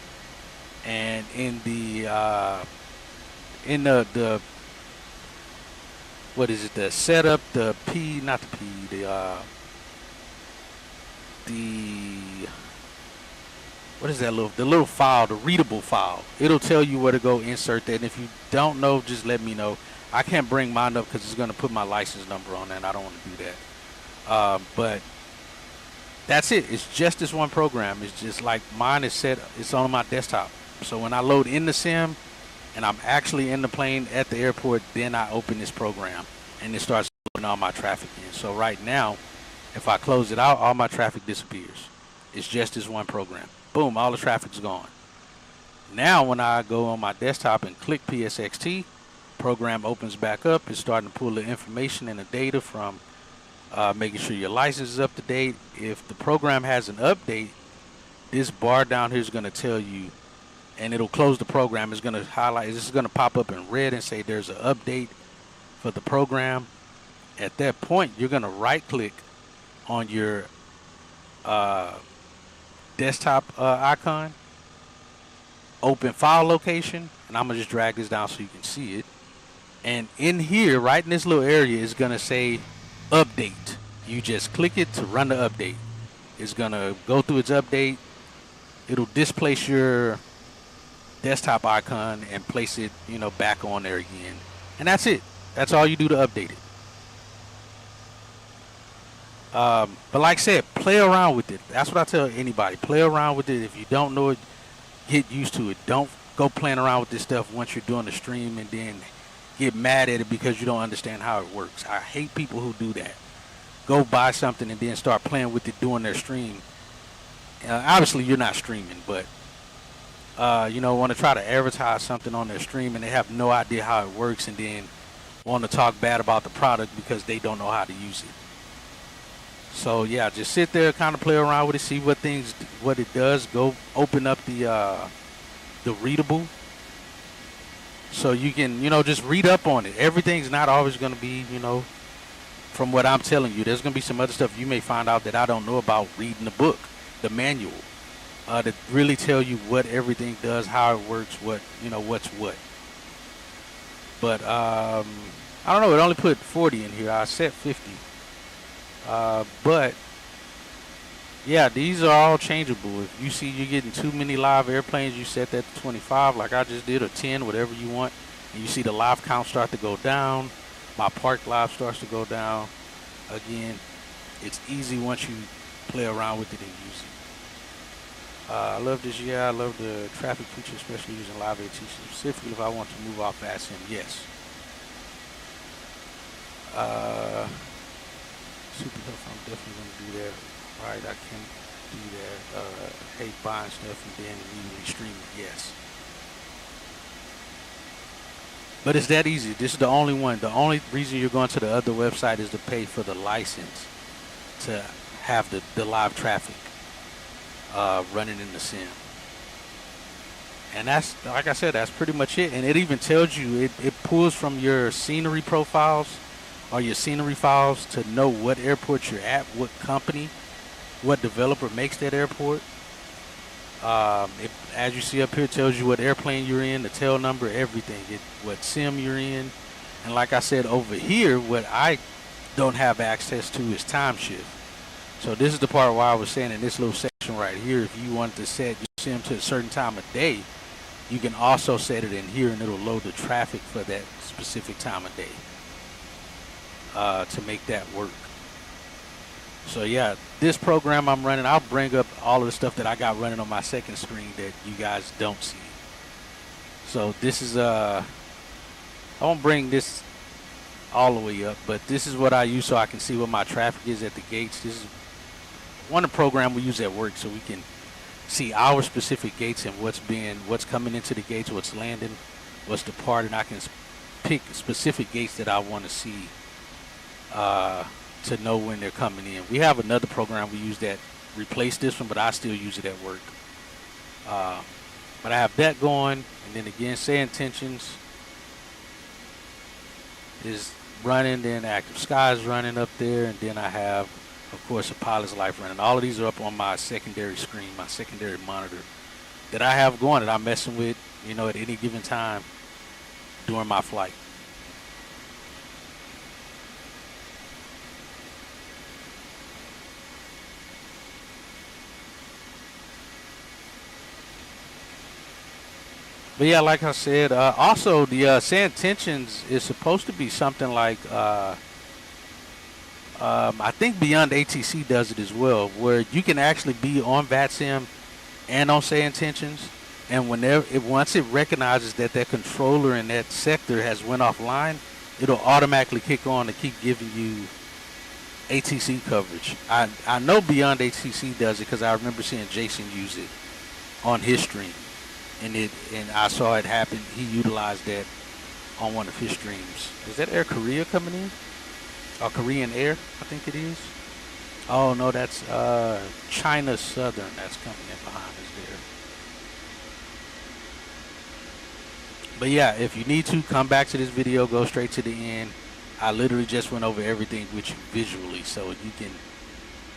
and in the what is it? The setup, the what is that the little file, the readable file. It'll tell you where to go insert that. And if you don't know, just let me know. I can't bring mine up because it's going to put my license number on that, and I don't want to do that. But that's it. It's just this one program. It's just like mine is set. It's on my desktop. So when I load in the sim and I'm actually in the plane at the airport, then I open this program and it starts loading all my traffic in. So right now, if I close it out, all my traffic disappears. It's just this one program. Boom, all the traffic's gone. Now when I go on my desktop and click PSXT, program opens back up. It's starting to pull the information and the data from making sure your license is up to date. If the program has an update, this bar down here is going to tell you, and it'll close the program. It's going to highlight, this is going to pop up in red and say there's an update for the program. At that point, you're going to right click on your desktop icon, open file location, and I'm going to just drag this down so you can see it. And in here, right in this little area, is going to say update. You just click it to run the update. It's going to go through its update. It'll displace your desktop icon and place it, back on there again. And that's it. That's all you do to update it. But like I said, play around with it. That's what I tell anybody. Play around with it. If you don't know it, get used to it. Don't go playing around with this stuff once you're doing the stream and then get mad at it because you don't understand how it works. I hate people who do that. Go buy something and then start playing with it during their stream. Obviously, you're not streaming, but want to try to advertise something on their stream and they have no idea how it works and then want to talk bad about the product because they don't know how to use it. So yeah, just sit there, kind of play around with it, see what it does. Go open up the readable, so you can just read up on it. Everything's not always going to be from what I'm telling you. There's going to be some other stuff you may find out that I don't know about reading the book, the manual, to really tell you what everything does, how it works, what's what. But I don't know. It only put 40 in here. I set 50. But yeah, these are all changeable. If you see you're getting too many live airplanes, you set that to 25 like I just did, or 10, whatever you want, and you see the live count start to go down, my park live starts to go down again. It's easy once you play around with it and use it. I love this. Yeah, I love the traffic feature, especially using live AT, specifically if I want to move off fast sim. Yes. Super helpful. I'm definitely going to do that. Right, I can do that. Hate buying stuff and then immediately stream it. Yes. But it's that easy. This is the only one. The only reason you're going to the other website is to pay for the license to have the live traffic running in the sim. And that's, like I said, that's pretty much it. And it even tells you, it pulls from your scenery profiles or your scenery files to know what airport you're at, what company, what developer makes that airport. As you see up here, it tells you what airplane you're in, the tail number, everything. What sim you're in. And like I said, over here, what I don't have access to is time shift. So this is the part where I was saying in this little section right here, if you wanted to set your sim to a certain time of day, you can also set it in here and it'll load the traffic for that specific time of day to make that work. So yeah, this program I'm running, I'll bring up all of the stuff that I got running on my second screen that you guys don't see. So this is I won't bring this all the way up, but this is what I use so I can see what my traffic is at the gates. This is one of the program we use at work so we can see our specific gates and what's coming into the gates, what's landing, what's departing. I can pick specific gates that I want to see to know when they're coming in. We have another program we use that replaced this one, but I still use it at work. But I have that going, and then again, say intentions is running, then active sky is running up there, and then I have, of course, a pilot's life running. All of these are up on my secondary screen, my secondary monitor that I have going that I'm messing with, you know, at any given time during my flight. But yeah, like I said, also the say intentions is supposed to be something like I think Beyond ATC does it as well, where you can actually be on VATSIM and on say intentions, and once it recognizes that that controller in that sector has went offline, it'll automatically kick on to keep giving you ATC coverage. I know Beyond ATC does it because I remember seeing Jason use it on his stream. And I saw it happen. He utilized that on one of his streams. Is that Air Korea coming in? Or Korean Air, I think it is. Oh no, that's China Southern that's coming in behind us there. But yeah, if you need to, come back to this video, go straight to the end. I literally just went over everything with you visually, so you can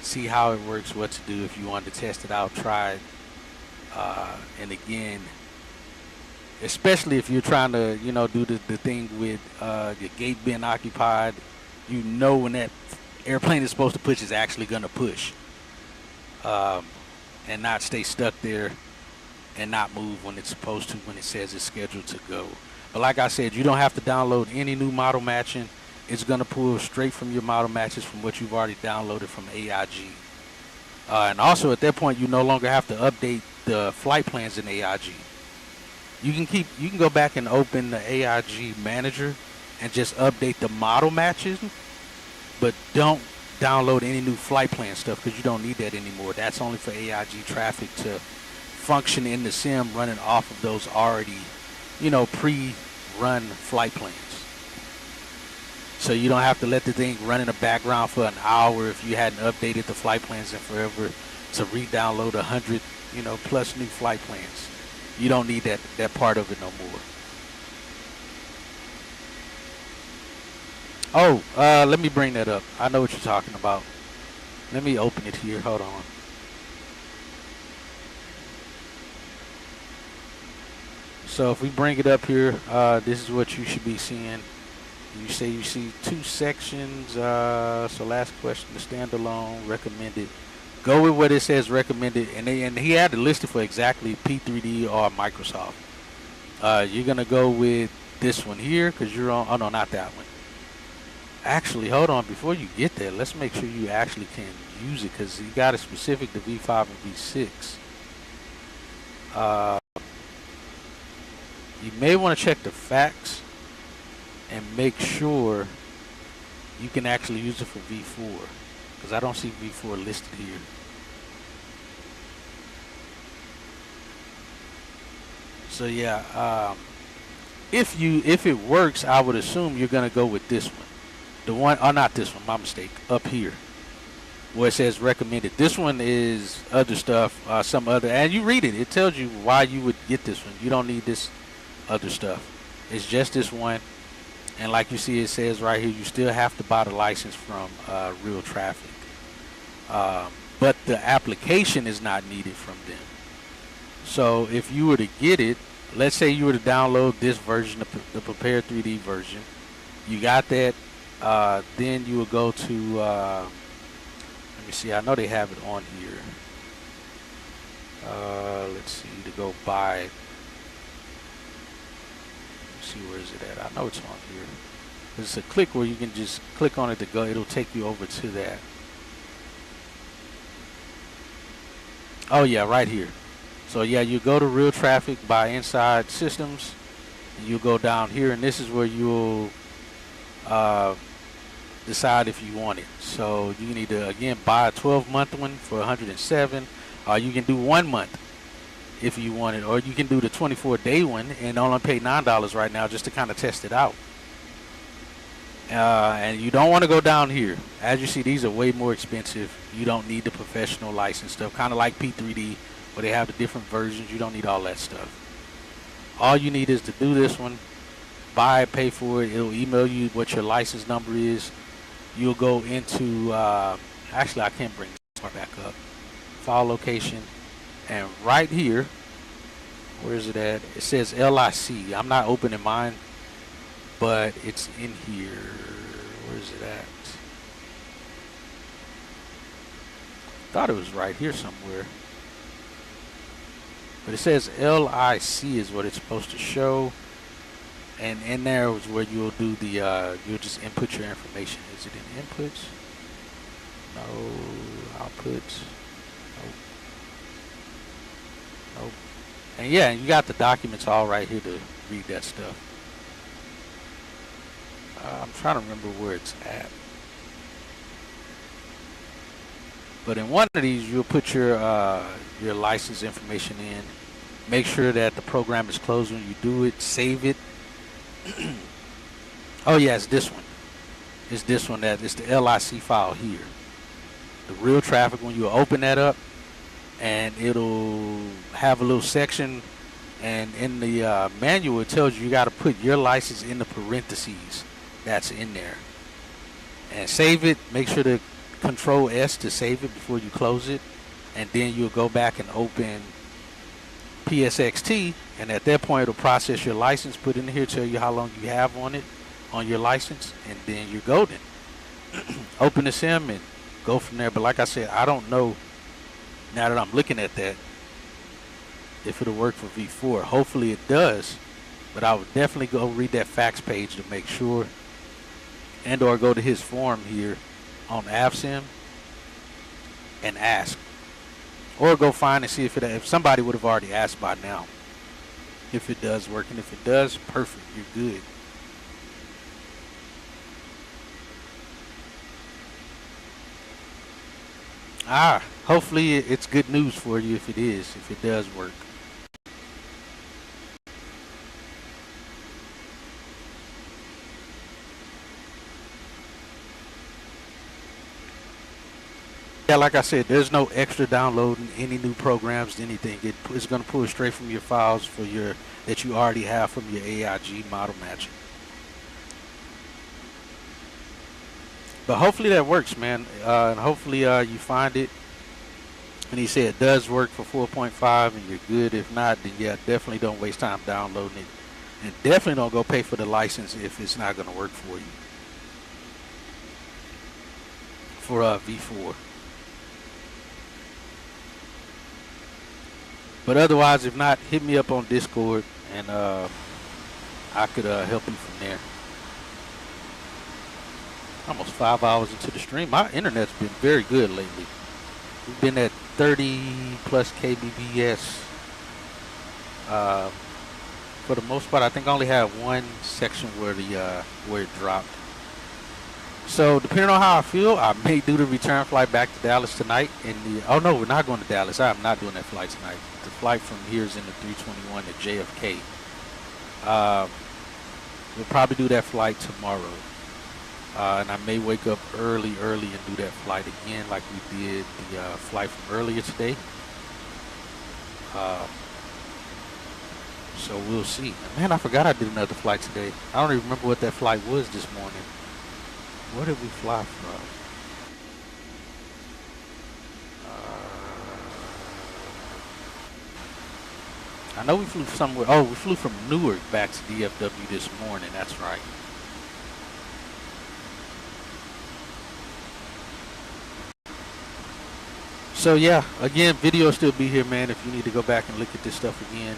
see how it works, what to do if you wanted to test it out, try it. And again, especially if you're trying to, you know, do the thing with your gate being occupied, you know when that airplane is supposed to push is actually going to push, and not stay stuck there and not move when it's supposed to, when it says it's scheduled to go. But like I said, you don't have to download any new model matching. It's going to pull straight from your model matches from what you've already downloaded from AIG. And also at that point, you no longer have to update the flight plans in AIG. You can go back and open the AIG manager and just update the model matches, but don't download any new flight plan stuff because you don't need that anymore. That's only for AIG traffic to function in the sim running off of those already, you know, pre-run flight plans. So you don't have to let the thing run in the background for an hour if you hadn't updated the flight plans in forever to re-download 100, you know, plus new flight plans. You don't need that part of it no more. Oh, let me bring that up. I know what you're talking about. Let me open it here. Hold on. So if we bring it up here, this is what you should be seeing. You say you see two sections. So last question, the standalone, recommended. Go with what it says recommended, and he had it listed for exactly P3D or Microsoft. You're gonna go with this one here because you're on. Oh no, not that one. Actually, hold on. Before you get there, let's make sure you actually can use it because you got it specific to V5 and V6. You may want to check the facts and make sure you can actually use it for V4 because I don't see V4 listed here. So yeah, if it works, I would assume you're gonna go with this one. The one, oh, not this one, my mistake, up here where it says recommended. This one is other stuff, some other, and you read it, it tells you why you would get this one. You don't need this other stuff. It's just this one. And like you see, it says right here, you still have to buy the license from Real Traffic. But the application is not needed from them. So if you were to get it, let's say you were to download this version, the Prepared 3D version, You got that. Then you will go to, let me see, I know they have it on here. Let's see, to go buy it. Let's see, where is it at? I know it's on here. It's a click where you can just click on it to go. It'll take you over to that. Oh yeah, right here. So yeah, you go to real traffic, buy inside systems, and you go down here, and this is where you'll decide if you want it. So you can either, again, buy a 12-month one for 107, or you can do 1 month if you want it, or you can do the 24-day one and only pay $9 right now just to kind of test it out. And you don't want to go down here. As you see, these are way more expensive. You don't need the professional license stuff, kind of like P3D, where they have the different versions. You don't need all that stuff. All you need is to do this one, buy it, pay for it. It'll email you what your license number is. You'll go into, actually I can't bring this back up, file location, and right here, where is it at? It says LIC. I'm not opening mine, but it's in here. Where is it at? Thought it was right here somewhere. But it says LIC is what it's supposed to show. And in there is where you'll do the, you'll just input your information. Is it in inputs? No. Outputs? Nope. Nope. And yeah, you got the documents all right here to read that stuff. I'm trying to remember where it's at. But in one of these, you'll put your license information in. Make sure that the program is closed when you do it. Save it. Oh yeah, it's this one. It's this one. It's the LIC file here. The real traffic, when you open that up, and it'll have a little section, and in the manual it tells you got to put your license in the parentheses that's in there. And save it. Make sure to Control S to save it before you close it, and then you'll go back and open PSXT, and at that point it'll process your license, put in here, tell you how long you have on it, on your license, and then you're golden. Open the sim and go from there. But like I said, I don't know, now that I'm looking at that, if it'll work for V4. Hopefully it does, but I would definitely go read that facts page to make sure, and or go to his forum here on AvSim and ask, or go find and see if somebody would have already asked by now if it does work. And if it does, perfect, you're good. Hopefully it's good news for you if it does work. Yeah, like I said, there's no extra downloading any new programs, anything. It's going to pull straight from your files that you already have from your AIG model matching. But hopefully that works, man. And hopefully you find it. And he said it does work for 4.5 and you're good. If not, then yeah, definitely don't waste time downloading it. And definitely don't go pay for the license if it's not going to work for you. For V4. But otherwise, if not, hit me up on Discord, and I could help you from there. Almost 5 hours into the stream. My internet's been very good lately. We've been at 30 plus kbps. For the most part, I think I only had one section where it dropped. So depending on how I feel, I may do the return flight back to Dallas tonight. Oh no, we're not going to Dallas. I'm not doing that flight tonight. The flight from here is in the 321 to JFK. We'll probably do that flight tomorrow. And I may wake up early and do that flight again like we did the flight from earlier today. So we'll see. Man, I forgot I did another flight today. I don't even remember what that flight was this morning. Where did we fly from? I know we flew somewhere. Oh, we flew from Newark back to DFW this morning. That's right. So yeah, again, video will still be here, man, if you need to go back and look at this stuff again.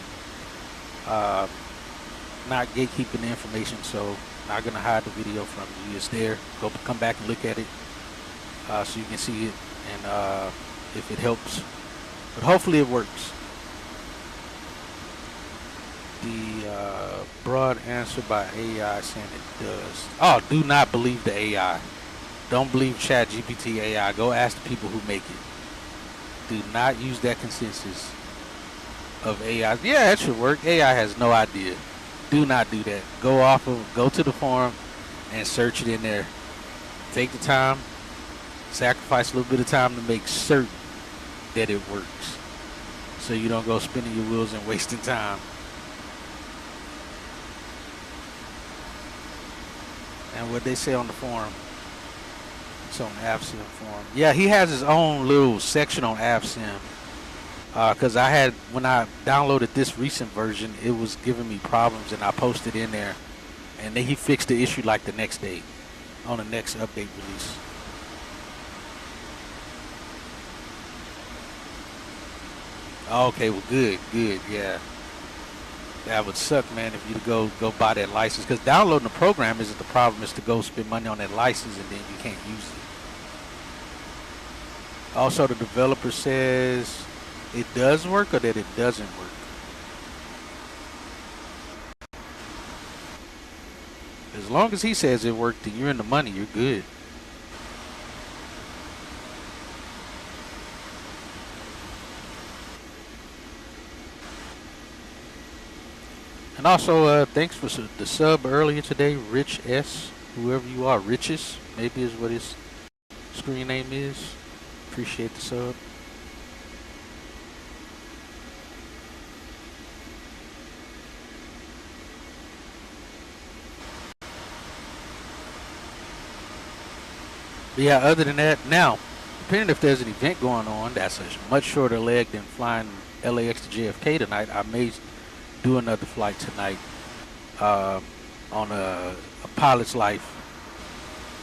Not gatekeeping the information, so not gonna hide the video from you. It's there. Come back and look at it, so you can see it, and if it helps. But hopefully it works. The broad answer by AI saying it does. Oh, do not believe the AI. Don't believe ChatGPT AI. Go ask the people who make it. Do not use that consensus of AI. Yeah, it should work. AI has no idea. Do not do that. Go to the forum and search it in there. Take the time, sacrifice a little bit of time to make certain that it works, so you don't go spinning your wheels and wasting time. And what they say on the forum, it's on the AvSim forum. Yeah, he has his own little section on AvSim. Because when I downloaded this recent version, it was giving me problems, and I posted in there, and then he fixed the issue like the next day on the next update release. Okay, well, good, yeah. That would suck, man, if you go buy that license. Because downloading the program isn't the problem. It's to go spend money on that license, and then you can't use it. Also, the developer says it does work or that it doesn't work. As long as he says it worked and you're in the money, you're good. And also, thanks for the sub earlier today, Rich S. Whoever you are, Riches, maybe is what his screen name is. Appreciate the sub. But yeah, other than that, now, depending if there's an event going on that's a much shorter leg than flying LAX to JFK tonight, I may do another flight tonight on a pilot's life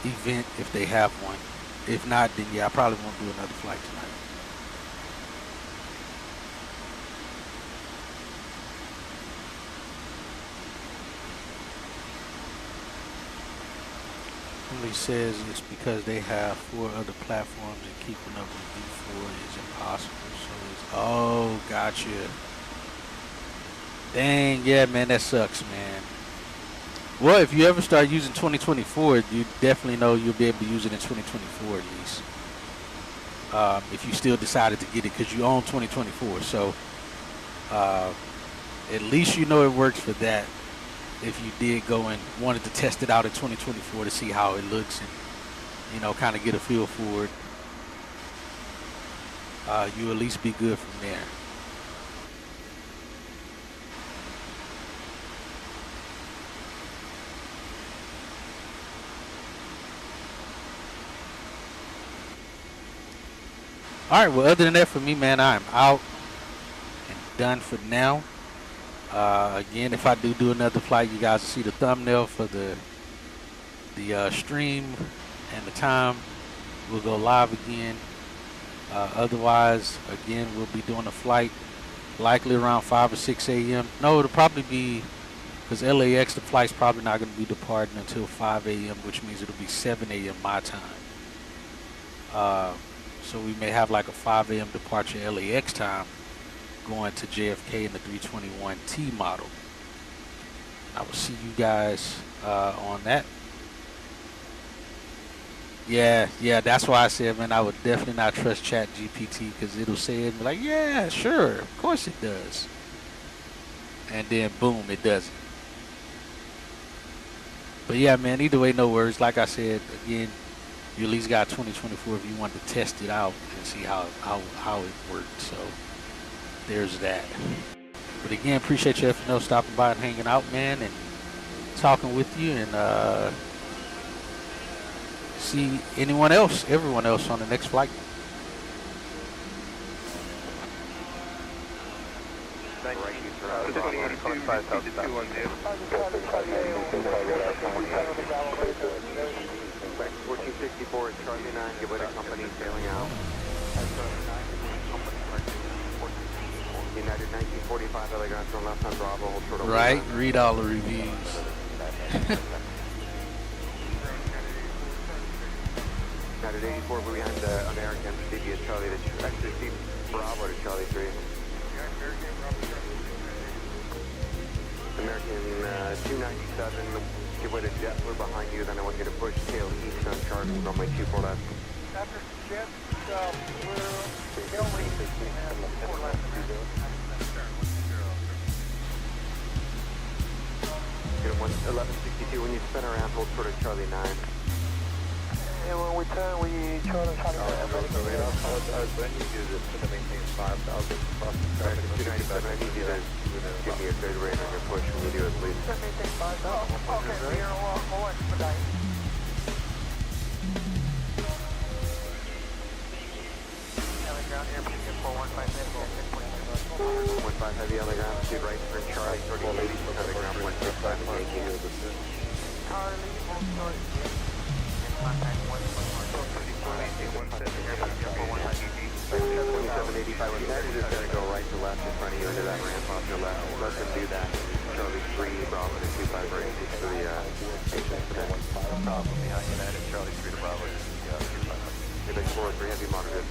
event if they have one. If not, then yeah, I probably won't do another flight tonight. He says it's because they have 4 other platforms and keeping up with V4 is impossible. So it's, oh, gotcha. Dang, yeah, man, that sucks, man. Well, if you ever start using 2024, you definitely know you'll be able to use it in 2024 at least. If you still decided to get it, because you own 2024, so at least you know it works for that. If you did go and wanted to test it out in 2024 to see how it looks and, you know, kind of get a feel for it, you at least be good from there. All right, well, other than that for me, man, I'm out and done for now. Again, if I do another flight, you guys will see the thumbnail for the stream and the time. We'll go live again. Otherwise, again, we'll be doing a flight likely around 5 or 6 a.m. No, it'll probably be, because LAX, the flight's probably not going to be departing until 5 a.m., which means it'll be 7 a.m. my time. So we may have like a 5 a.m. departure LAX time, going to JFK in the 321T model. I will see you guys on that. Yeah, that's why I said, man, I would definitely not trust ChatGPT, because it'll say it like, yeah, sure, of course it does. And then boom, it doesn't. But yeah, man, either way, no worries. Like I said, again, you at least got 2024 if you want to test it out and see how it worked. So there's that. But again, appreciate you FNL stopping by and hanging out, man, and talking with you, and see everyone else on the next flight. Thank you, sir. 1464 is Charlie 9, give way to company, sailing out. United 1945, LA ground turn left on Bravo, hold short over. Right, read all the reviews. United 84, we're behind the American, CB at Charlie, actually Steve Bravo to Charlie 3. American 297, give way to jet, we're behind you, then I want you to push tail east on Charlie, runway 24 left. After jet, we're tail east and 4 left. 1162, when you spin around, hold short of Charlie 9. And when we turn, we turn on Charlie 9. When you do this, to maintain 5,000 across the track. 297, I need you to give me a good rate on your push when you do it, please. Maintain 5,000. Okay, we are more expedite. LA ground here, please get 415, 1.5 heavy LA ground, speed right turn Charlie, 30 ladies, LA ground 165, making you. Charlie, hold short. Contact 2785, United is going to go right to left in front of you into that ramp off your left. Let them do that. Charlie 3, Bravo to 25 range for the patients today. Behind United, Charlie 3 to Bravo. Quebec 4-3, heavy monitor,